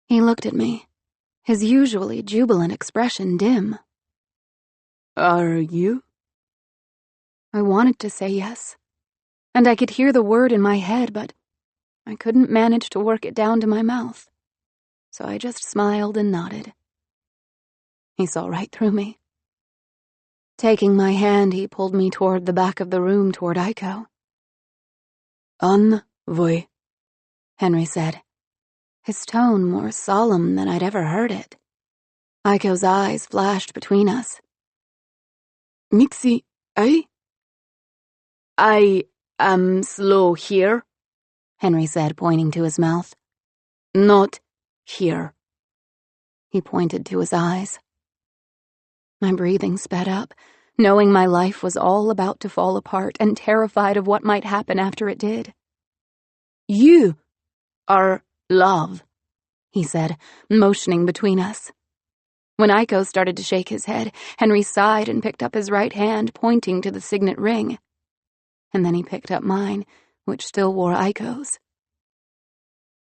He looked at me, his usually jubilant expression dim. Are you? I wanted to say yes, and I could hear the word in my head, but I couldn't manage to work it down to my mouth, so I just smiled and nodded. He saw right through me. Taking my hand, he pulled me toward the back of the room toward Aiko. Envoy, Henry said, his tone more solemn than I'd ever heard it. Aiko's eyes flashed between us. Mixi, eh? I am slow here, Henry said, pointing to his mouth. Not here. He pointed to his eyes. My breathing sped up, knowing my life was all about to fall apart and terrified of what might happen after it did. You are love, he said, motioning between us. When Aiko started to shake his head, Henry sighed and picked up his right hand, pointing to the signet ring. And then he picked up mine, which still wore Aiko's.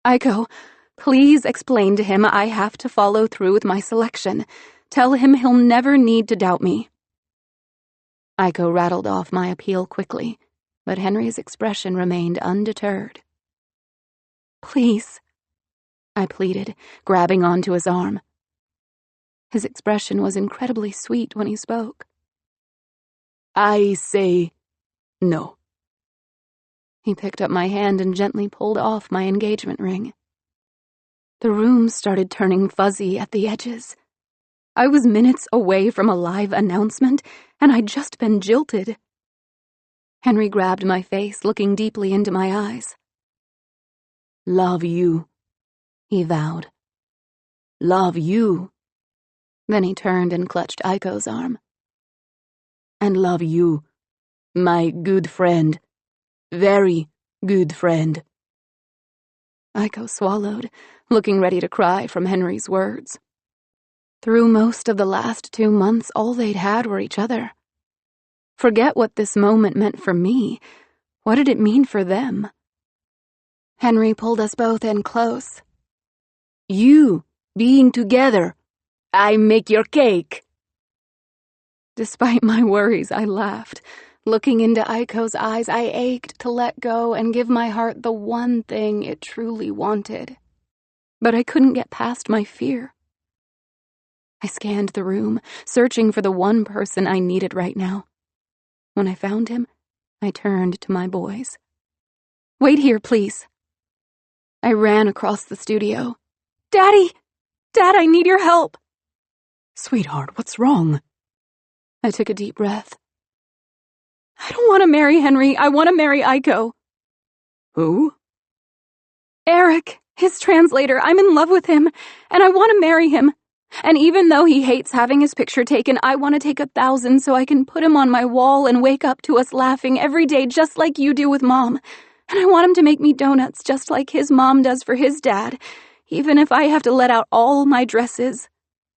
"Aiko, please explain to him I have to follow through with my selection. Tell him he'll never need to doubt me." Aiko rattled off my appeal quickly, but Henry's expression remained undeterred. "Please," I pleaded, grabbing onto his arm. His expression was incredibly sweet when he spoke. I say no. He picked up my hand and gently pulled off my engagement ring. The room started turning fuzzy at the edges. I was minutes away from a live announcement, and I'd just been jilted. Henry grabbed my face, looking deeply into my eyes. Love you, he vowed. Love you. Then he turned and clutched Aiko's arm. And love you, my good friend. Very good friend. Aiko swallowed, looking ready to cry from Henry's words. Through most of the last 2 months, all they'd had were each other. Forget what this moment meant for me. What did it mean for them? Henry pulled us both in close. You being together, I make your cake. Despite my worries, I laughed. Looking into Aiko's eyes, I ached to let go and give my heart the one thing it truly wanted. But I couldn't get past my fear. I scanned the room, searching for the one person I needed right now. When I found him, I turned to my boys. "Wait here, please." I ran across the studio. "Daddy! Dad, I need your help!" Sweetheart, what's wrong? I took a deep breath. "I don't want to marry Henry. I want to marry Aiko." Who? "Eric, his translator. I'm in love with him, and I want to marry him. And even though he hates having his picture taken, I want to take 1,000 so I can put him on my wall and wake up to us laughing every day just like you do with Mom. And I want him to make me donuts just like his mom does for his dad, even if I have to let out all my dresses.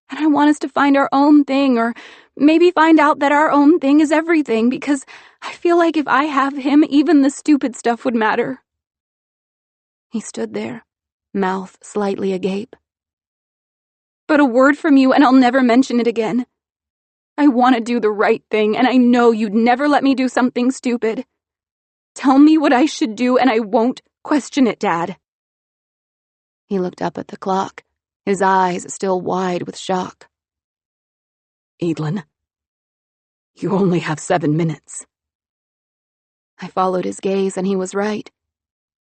And I want us to find our own thing, or maybe find out that our own thing is everything, because I feel like if I have him, even the stupid stuff would matter." He stood there, mouth slightly agape. "But a word from you and I'll never mention it again. I want to do the right thing, and I know you'd never let me do something stupid. Tell me what I should do and I won't question it, Dad." He looked up at the clock, his eyes still wide with shock. Evelyn, you only have 7 minutes. I followed his gaze, and he was right.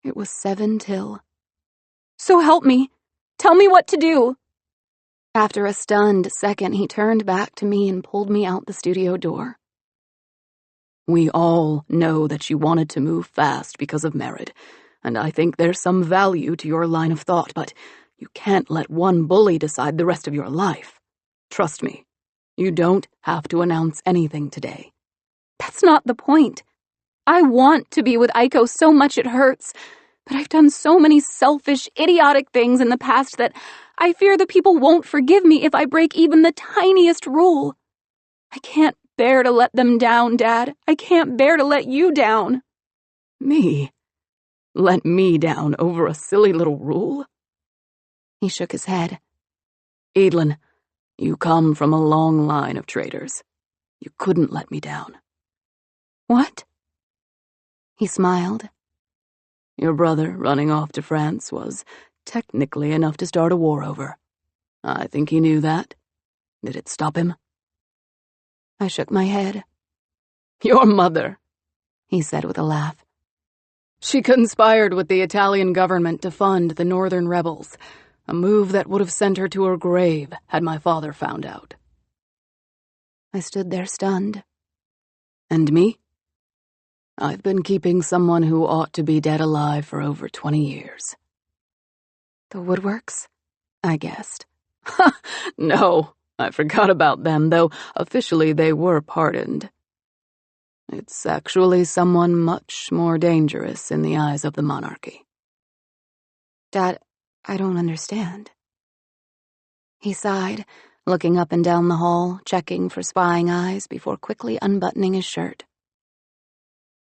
It was 7 till. "So help me. Tell me what to do." After a stunned second, he turned back to me and pulled me out the studio door. We all know that you wanted to move fast because of Merid, and I think there's some value to your line of thought, but you can't let one bully decide the rest of your life. Trust me, you don't have to announce anything today. That's not the point. I want to be with Aiko so much it hurts, but I've done so many selfish, idiotic things in the past that I fear the people won't forgive me if I break even the tiniest rule. I can't bear to let them down, Dad. I can't bear to let you down. Me? Let me down over a silly little rule? He shook his head. Eadlin, you come from a long line of traitors. You couldn't let me down. What? He smiled. Your brother running off to France was technically enough to start a war over. I think he knew that. Did it stop him? I shook my head. Your mother, he said with a laugh. She conspired with the Italian government to fund the northern rebels, a move that would have sent her to her grave had my father found out. I stood there stunned. And me? I've been keeping someone who ought to be dead alive for over 20 years. The Woodworks? I guessed. No, I forgot about them, though officially they were pardoned. It's actually someone much more dangerous in the eyes of the monarchy. Dad, I don't understand. He sighed, looking up and down the hall, checking for spying eyes before quickly unbuttoning his shirt.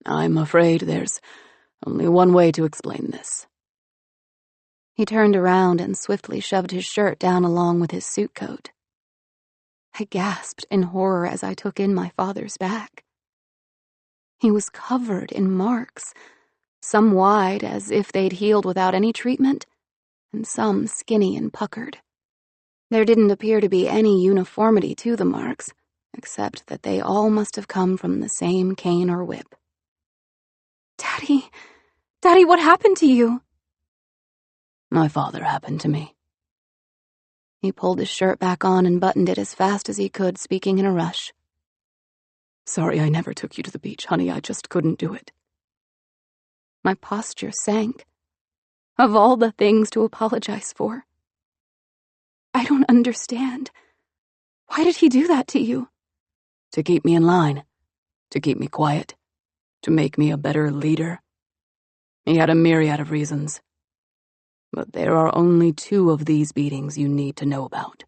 I'm afraid there's only one way to explain this. He turned around and swiftly shoved his shirt down along with his suit coat. I gasped in horror as I took in my father's back. He was covered in marks, some wide as if they'd healed without any treatment, and some skinny and puckered. There didn't appear to be any uniformity to the marks, except that they all must have come from the same cane or whip. Daddy, what happened to you? My father happened to me. He pulled his shirt back on and buttoned it as fast as he could, speaking in a rush. Sorry I never took you to the beach, honey. I just couldn't do it. My posture sank. Of all the things to apologize for. I don't understand. Why did he do that to you? To keep me in line. To keep me quiet. To make me a better leader. He had a myriad of reasons. But there are only 2 of these beatings you need to know about.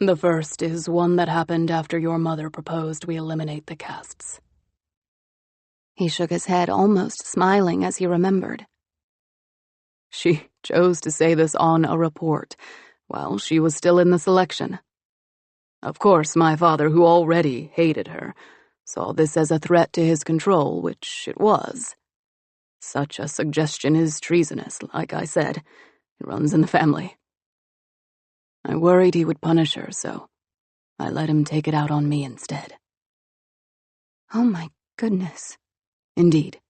The first is one that happened after your mother proposed we eliminate the castes. He shook his head, almost smiling as he remembered. She chose to say this on a report while she was still in the selection. Of course, my father, who already hated her, saw this as a threat to his control, which it was. Such a suggestion is treasonous, like I said. It runs in the family. I worried he would punish her, so I let him take it out on me instead. Oh my goodness. Indeed.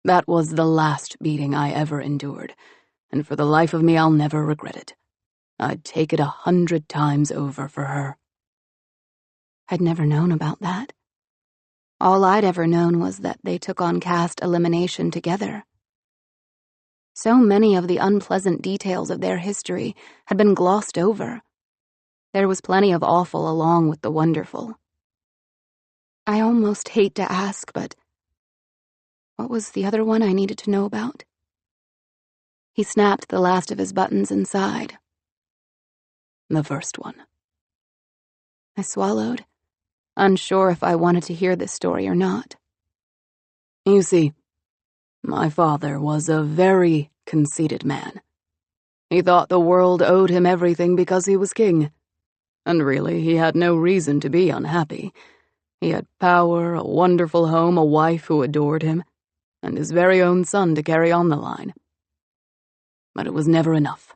That was the last beating I ever endured, and for the life of me I'll never regret it. I'd take it 100 times over for her. I'd never known about that. All I'd ever known was that they took on caste elimination together. So many of the unpleasant details of their history had been glossed over. There was plenty of awful along with the wonderful. I almost hate to ask, but what was the other one I needed to know about? He snapped the last of his buttons and sighed. The first one. I swallowed, unsure if I wanted to hear this story or not. You see, my father was a very conceited man. He thought the world owed him everything because he was king. And really, he had no reason to be unhappy. He had power, a wonderful home, a wife who adored him, and his very own son to carry on the line. But it was never enough.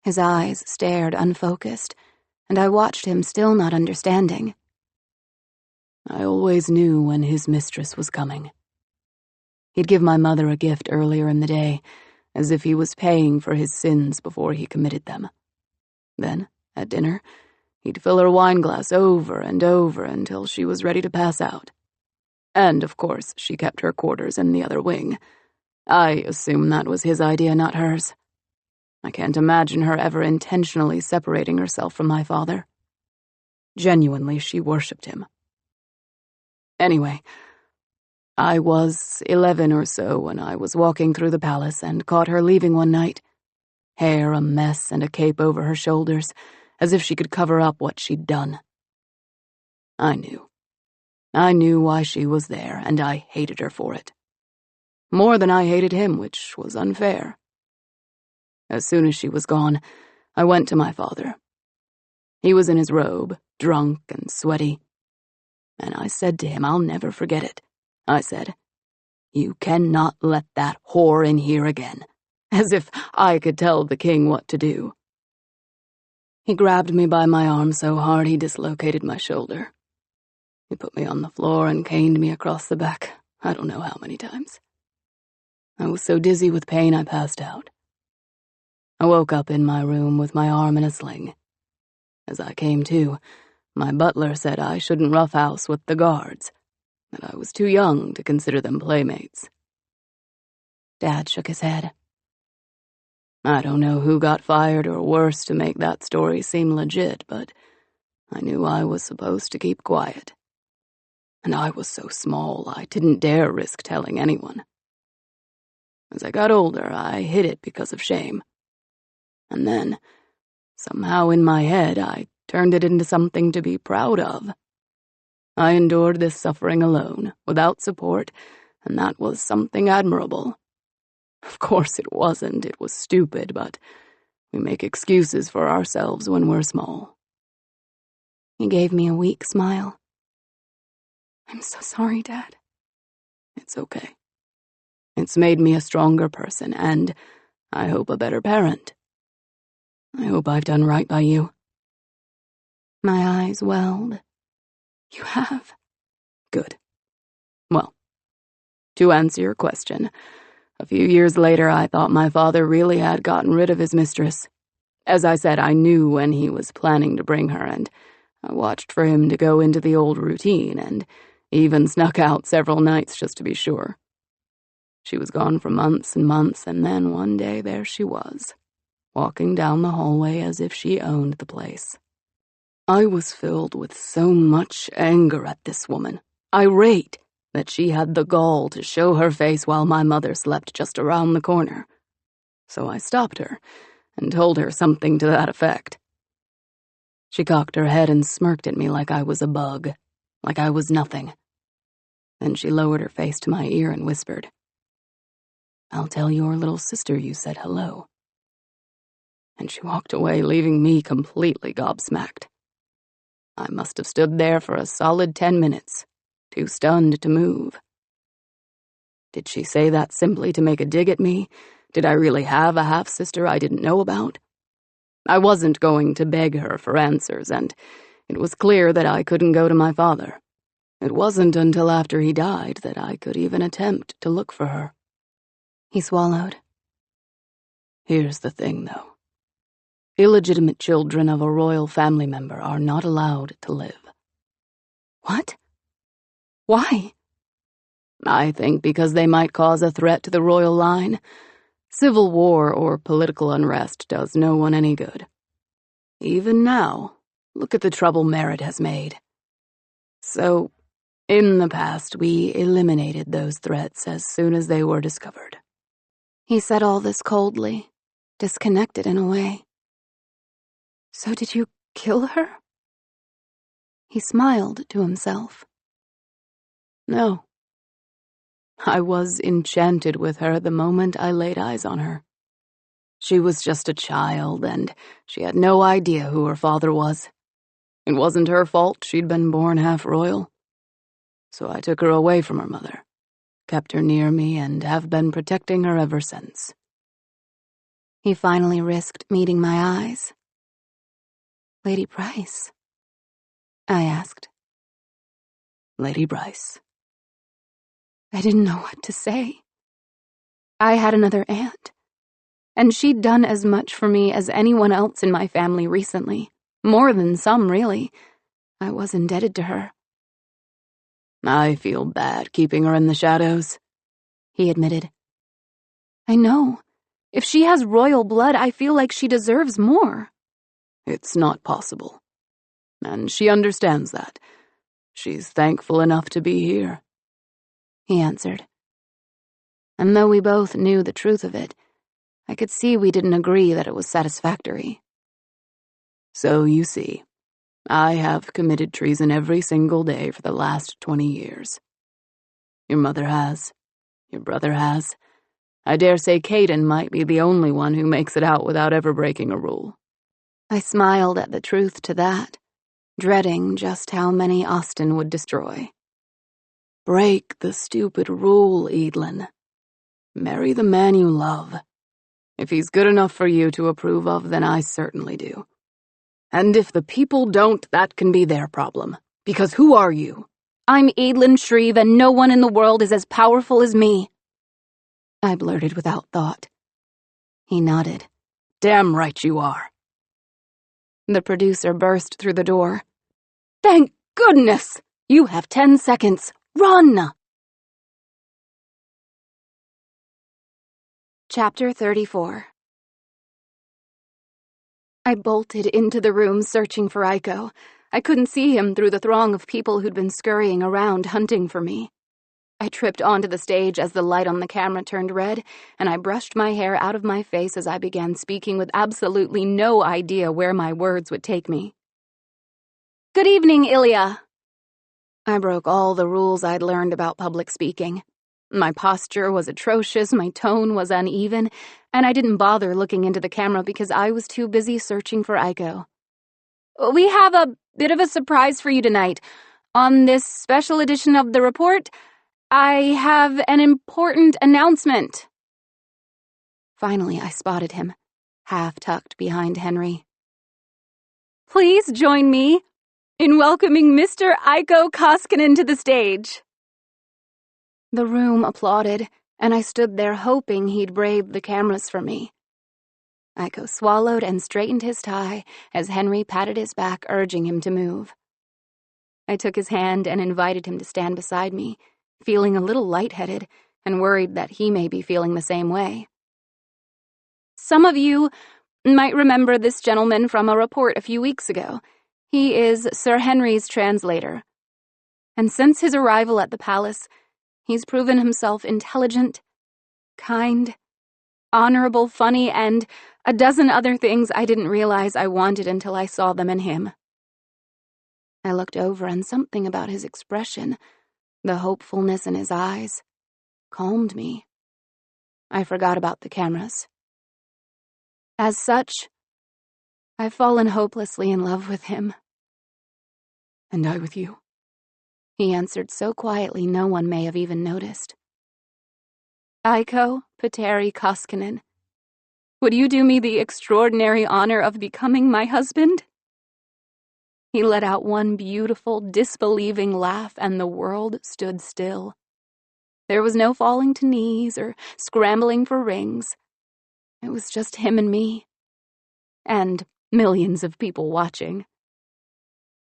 His eyes stared unfocused, and I watched him still not understanding. I always knew when his mistress was coming. He'd give my mother a gift earlier in the day, as if he was paying for his sins before he committed them. Then, at dinner, He'd fill her wine glass over and over until she was ready to pass out. And, of course, she kept her quarters in the other wing. I assume that was his idea, not hers. I can't imagine her ever intentionally separating herself from my father. Genuinely, she worshipped him. Anyway, I was 11 or so when I was walking through the palace and caught her leaving one night. Hair a mess and a cape over her shoulders, as if she could cover up what she'd done. I knew. I knew why she was there, and I hated her for it. More than I hated him, which was unfair. As soon as she was gone, I went to my father. He was in his robe, drunk and sweaty. And I said to him, I'll never forget it. I said, "You cannot let that whore in here again," as if I could tell the king what to do. He grabbed me by my arm so hard he dislocated my shoulder. He put me on the floor and caned me across the back, I don't know how many times. I was so dizzy with pain I passed out. I woke up in my room with my arm in a sling. As I came to, my butler said I shouldn't roughhouse with the guards, that I was too young to consider them playmates. Dad shook his head. I don't know who got fired or worse to make that story seem legit, but I knew I was supposed to keep quiet. And I was so small I didn't dare risk telling anyone. As I got older, I hid it because of shame. And then, somehow in my head, I turned it into something to be proud of. I endured this suffering alone, without support, and that was something admirable. Of course it wasn't, it was stupid, but we make excuses for ourselves when we're small. He gave me a weak smile. I'm so sorry, Dad. It's okay. It's made me a stronger person, and, I hope, a better parent. I hope I've done right by you. My eyes welled. You have? Good. Well, to answer your question, a few years later I thought my father really had gotten rid of his mistress. As I said, I knew when he was planning to bring her, and I watched for him to go into the old routine, and even snuck out several nights just to be sure. She was gone for months and months, and then one day there she was, walking down the hallway as if she owned the place. I was filled with so much anger at this woman, irate that she had the gall to show her face while my mother slept just around the corner. So I stopped her and told her something to that effect. She cocked her head and smirked at me like I was a bug, like I was nothing. Then she lowered her face to my ear and whispered, "I'll tell your little sister you said hello." And she walked away, leaving me completely gobsmacked. I must have stood there for a solid 10 minutes, too stunned to move. Did she say that simply to make a dig at me? Did I really have a half-sister I didn't know about? I wasn't going to beg her for answers, and it was clear that I couldn't go to my father. It wasn't until after he died that I could even attempt to look for her. He swallowed. Here's the thing, though. Illegitimate children of a royal family member are not allowed to live. What? Why? I think because they might cause a threat to the royal line. Civil war or political unrest does no one any good. Even now, look at the trouble Merit has made. So, in the past, we eliminated those threats as soon as they were discovered. He said all this coldly, disconnected in a way. So did you kill her? He smiled to himself. No. I was enchanted with her the moment I laid eyes on her. She was just a child, and she had no idea who her father was. It wasn't her fault she'd been born half royal. So I took her away from her mother, kept her near me, and have been protecting her ever since. He finally risked meeting my eyes. Lady Bryce? I asked. Lady Bryce. I didn't know what to say. I had another aunt, and she'd done as much for me as anyone else in my family recently, More than some, really. I was indebted to her. I feel bad keeping her in the shadows, he admitted. I know. If she has royal blood, I feel like she deserves more. It's not possible. And she understands that. She's thankful enough to be here, he answered. And though we both knew the truth of it, I could see we didn't agree that it was satisfactory. So you see, I have committed treason every single day for the last 20 years. Your mother has. Your brother has. I dare say Caden might be the only one who makes it out without ever breaking a rule. I smiled at the truth to that, dreading just how many Austin would destroy. Break the stupid rule, Eadlin. Marry the man you love. If he's good enough for you to approve of, then I certainly do. And if the people don't, that can be their problem. Because who are you? I'm Eadlin Shreve, and no one in the world is as powerful as me, I blurted without thought. He nodded. Damn right you are. The producer burst through the door. Thank goodness! You have 10 seconds. Run! Chapter 34. I bolted into the room searching for Aiko. I couldn't see him through the throng of people who'd been scurrying around hunting for me. I tripped onto the stage as the light on the camera turned red, and I brushed my hair out of my face as I began speaking with absolutely no idea where my words would take me. Good evening, Ilya. I broke all the rules I'd learned about public speaking. My posture was atrocious, my tone was uneven, and I didn't bother looking into the camera because I was too busy searching for Aiko. We have a bit of a surprise for you tonight. On this special edition of the report, I have an important announcement. Finally, I spotted him, half tucked behind Henry. Please join me in welcoming Mr. Aiko Koskinen to the stage. The room applauded, and I stood there hoping he'd brave the cameras for me. Aiko swallowed and straightened his tie as Henry patted his back, urging him to move. I took his hand and invited him to stand beside me, feeling a little lightheaded and worried that he may be feeling the same way. Some of you might remember this gentleman from a report a few weeks ago. He is Sir Henry's translator. And since his arrival at the palace, he's proven himself intelligent, kind, honorable, funny, and a dozen other things I didn't realize I wanted until I saw them in him. I looked over, and something about his expression, the hopefulness in his eyes, calmed me. I forgot about the cameras. As such, I've fallen hopelessly in love with him. And I with you, he answered so quietly no one may have even noticed. Aiko Petteri Koskinen, would you do me the extraordinary honor of becoming my husband? He let out one beautiful, disbelieving laugh, and the world stood still. There was no falling to knees or scrambling for rings. It was just him and me. And millions of people watching.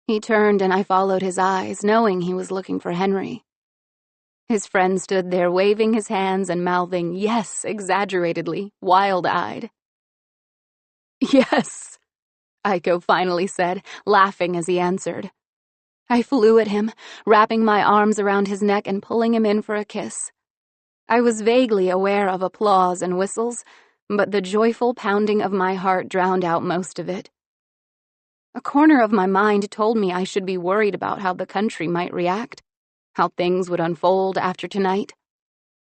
He turned and I followed his eyes, knowing he was looking for Henry. His friend stood there waving his hands and mouthing yes exaggeratedly, wild-eyed. Yes, Aiko finally said, laughing as he answered. I flew at him, wrapping my arms around his neck and pulling him in for a kiss. I was vaguely aware of applause and whistles, but the joyful pounding of my heart drowned out most of it. A corner of my mind told me I should be worried about how the country might react, how things would unfold after tonight.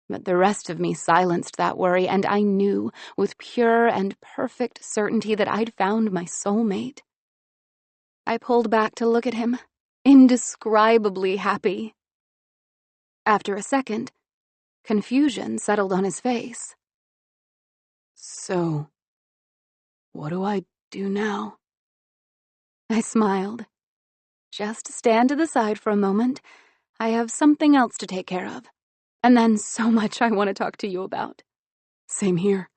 But the rest of me silenced that worry, and I knew with pure and perfect certainty that I'd found my soulmate. I pulled back to look at him, indescribably happy. After a second, confusion settled on his face. So, what do I do now? I smiled. Just stand to the side for a moment. I have something else to take care of. And then so much I want to talk to you about. Same here.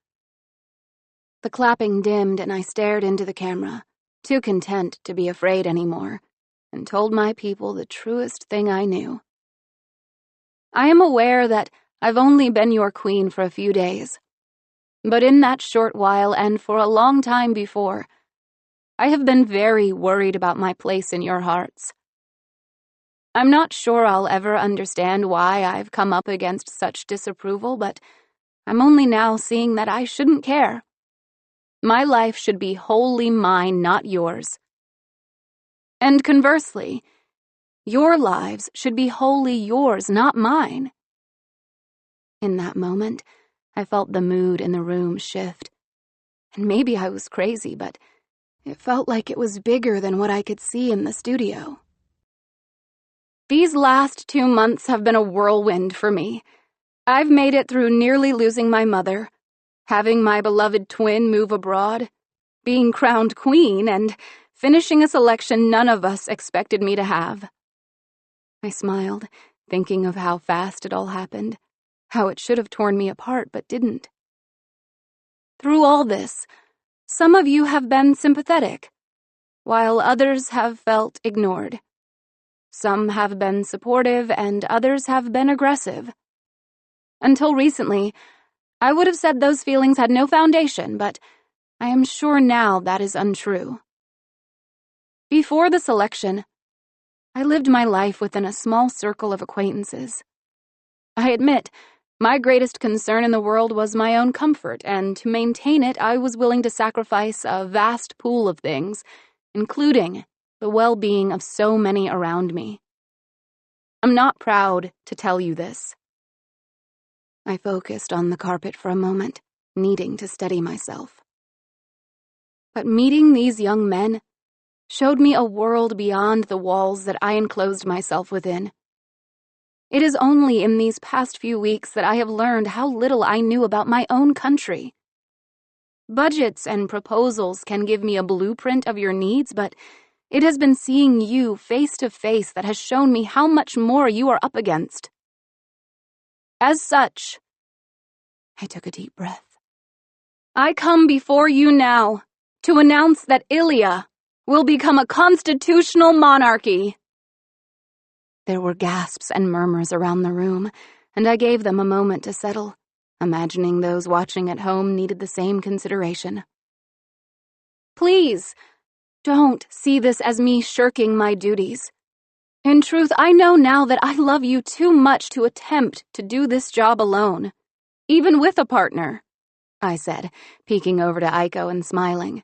The clapping dimmed and I stared into the camera, too content to be afraid anymore, and told my people the truest thing I knew. I am aware that I've only been your queen for a few days, but in that short while and for a long time before, I have been very worried about my place in your hearts. I'm not sure I'll ever understand why I've come up against such disapproval, but I'm only now seeing that I shouldn't care. My life should be wholly mine, not yours. And conversely, your lives should be wholly yours, not mine. In that moment, I felt the mood in the room shift. And maybe I was crazy, but it felt like it was bigger than what I could see in the studio. These last 2 months have been a whirlwind for me. I've made it through nearly losing my mother, having my beloved twin move abroad, being crowned queen, and finishing a selection none of us expected me to have. I smiled, thinking of how fast it all happened, how it should have torn me apart but didn't. Through all this, some of you have been sympathetic, while others have felt ignored. Some have been supportive and others have been aggressive. Until recently, I would have said those feelings had no foundation, but I am sure now that is untrue. Before the selection, I lived my life within a small circle of acquaintances. I admit, my greatest concern in the world was my own comfort, and to maintain it, I was willing to sacrifice a vast pool of things, including the well-being of so many around me. I'm not proud to tell you this. I focused on the carpet for a moment, needing to steady myself. But meeting these young men showed me a world beyond the walls that I enclosed myself within. It is only in these past few weeks that I have learned how little I knew about my own country. Budgets and proposals can give me a blueprint of your needs, but it has been seeing you face to face that has shown me how much more you are up against. As such, I took a deep breath. I come before you now to announce that Ilia will become a constitutional monarchy. There were gasps and murmurs around the room, and I gave them a moment to settle, imagining those watching at home needed the same consideration. Please, don't see this as me shirking my duties. In truth, I know now that I love you too much to attempt to do this job alone, even with a partner, I said, peeking over to Aiko and smiling.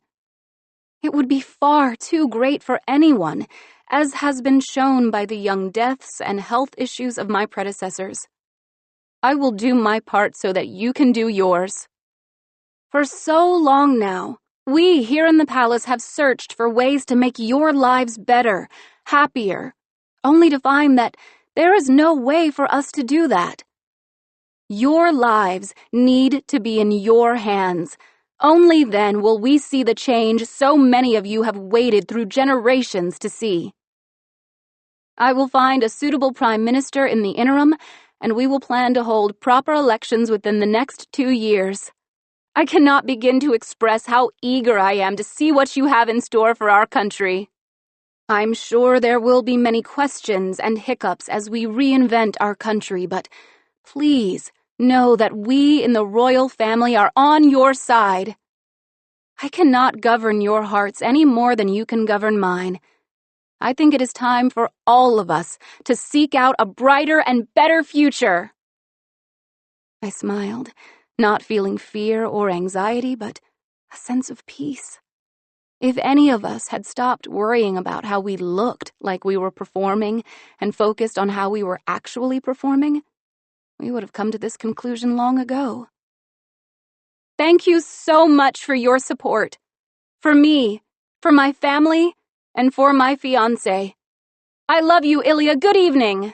It would be far too great for anyone, as has been shown by the young deaths and health issues of my predecessors. I will do my part so that you can do yours. For so long now, we here in the palace have searched for ways to make your lives better, happier, only to find that there is no way for us to do that. Your lives need to be in your hands. Only then will we see the change so many of you have waited through generations to see. I will find a suitable prime minister in the interim, and we will plan to hold proper elections within the next 2 years. I cannot begin to express how eager I am to see what you have in store for our country. I'm sure there will be many questions and hiccups as we reinvent our country, but please know that we in the royal family are on your side. I cannot govern your hearts any more than you can govern mine. I think it is time for all of us to seek out a brighter and better future. I smiled, not feeling fear or anxiety, but a sense of peace. If any of us had stopped worrying about how we looked like we were performing and focused on how we were actually performing, we would have come to this conclusion long ago. Thank you so much for your support. For me, for my family, and for my fiancé. I love you, Ilia. Good evening.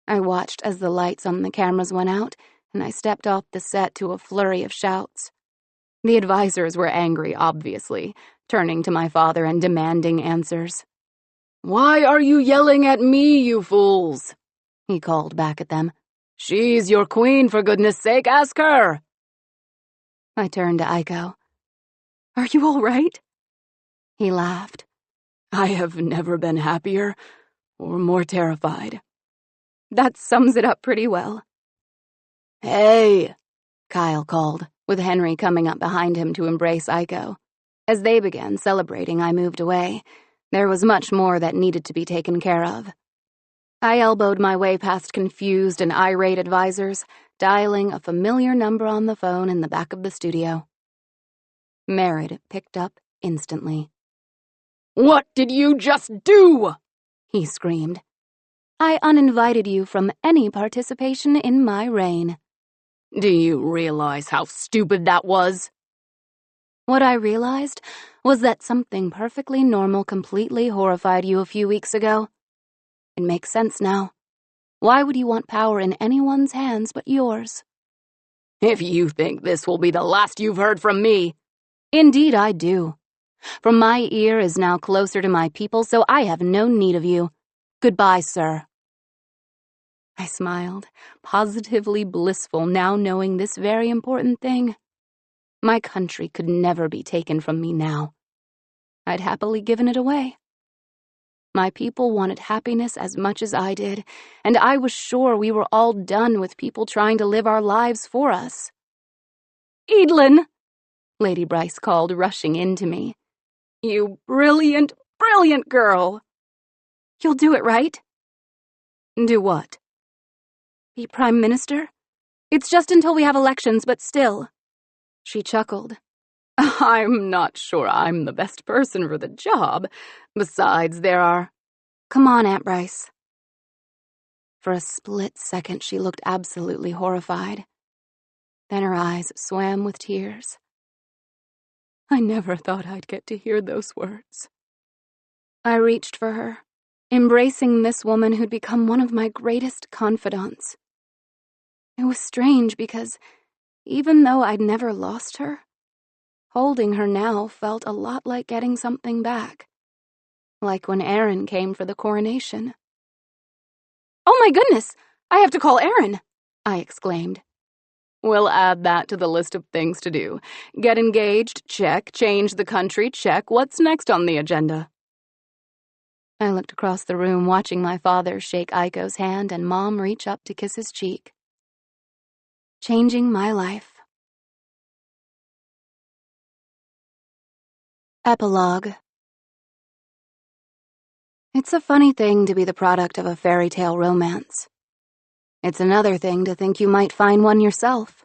I watched as the lights on the cameras went out, and I stepped off the set to a flurry of shouts. The advisors were angry, obviously, turning to my father and demanding answers. "Why are you yelling at me, you fools?" he called back at them. "She's your queen, for goodness sake, ask her." I turned to Aiko. Are you all right? He laughed. I have never been happier or more terrified. That sums it up pretty well. Hey, Kyle called, with Henry coming up behind him to embrace Aiko. As they began celebrating, I moved away. There was much more that needed to be taken care of. I elbowed my way past confused and irate advisors, dialing a familiar number on the phone in the back of the studio. Merritt picked up instantly. What did you just do? He screamed. I uninvited you from any participation in my reign. Do you realize how stupid that was? What I realized was that something perfectly normal completely horrified you a few weeks ago. It makes sense now. Why would you want power in anyone's hands but yours? If you think this will be the last you've heard from me. Indeed I do. For my ear is now closer to my people, so I have no need of you. Goodbye, sir. I smiled, positively blissful now knowing this very important thing. My country could never be taken from me now. I'd happily given it away. My people wanted happiness as much as I did, and I was sure we were all done with people trying to live our lives for us. Eadlin, Lady Bryce called, rushing into me. You brilliant, brilliant girl. You'll do it, right? Do what? Be Prime Minister? It's just until we have elections, but still. She chuckled. I'm not sure I'm the best person for the job. Besides, there are... Come on, Aunt Bryce. For a split second, she looked absolutely horrified. Then her eyes swam with tears. I never thought I'd get to hear those words. I reached for her, embracing this woman who'd become one of my greatest confidants. It was strange because, even though I'd never lost her, holding her now felt a lot like getting something back. Like when Aaron came for the coronation. Oh my goodness! I have to call Aaron! I exclaimed. We'll add that to the list of things to do. Get engaged, check. Change the country, check. What's next on the agenda? I looked across the room, watching my father shake Aiko's hand and Mom reach up to kiss his cheek. Changing my life. Epilogue. It's a funny thing to be the product of a fairy tale romance. It's another thing to think you might find one yourself.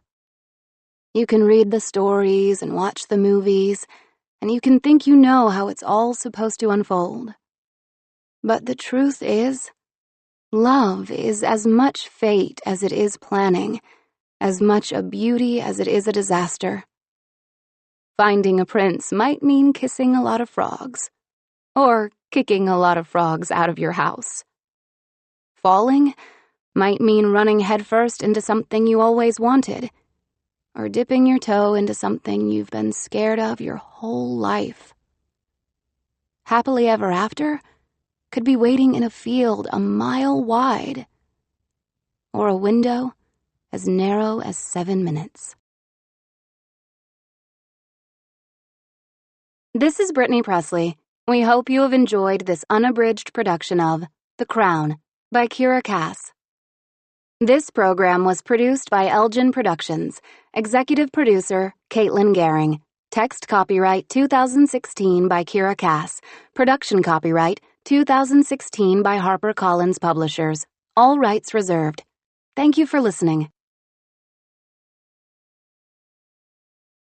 You can read the stories and watch the movies, and you can think you know how it's all supposed to unfold. But the truth is, love is as much fate as it is planning, as much a beauty as it is a disaster. Finding a prince might mean kissing a lot of frogs, or kicking a lot of frogs out of your house. Falling might mean running headfirst into something you always wanted, or dipping your toe into something you've been scared of your whole life. Happily ever after could be waiting in a field a mile wide, or a window as narrow as 7 minutes. This is Brittany Presley. We hope you have enjoyed this unabridged production of The Crown by Kiera Cass. This program was produced by Elgin Productions. Executive producer, Caitlin Gehring. Text copyright 2016 by Kiera Cass. Production copyright 2016 by HarperCollins Publishers. All rights reserved. Thank you for listening.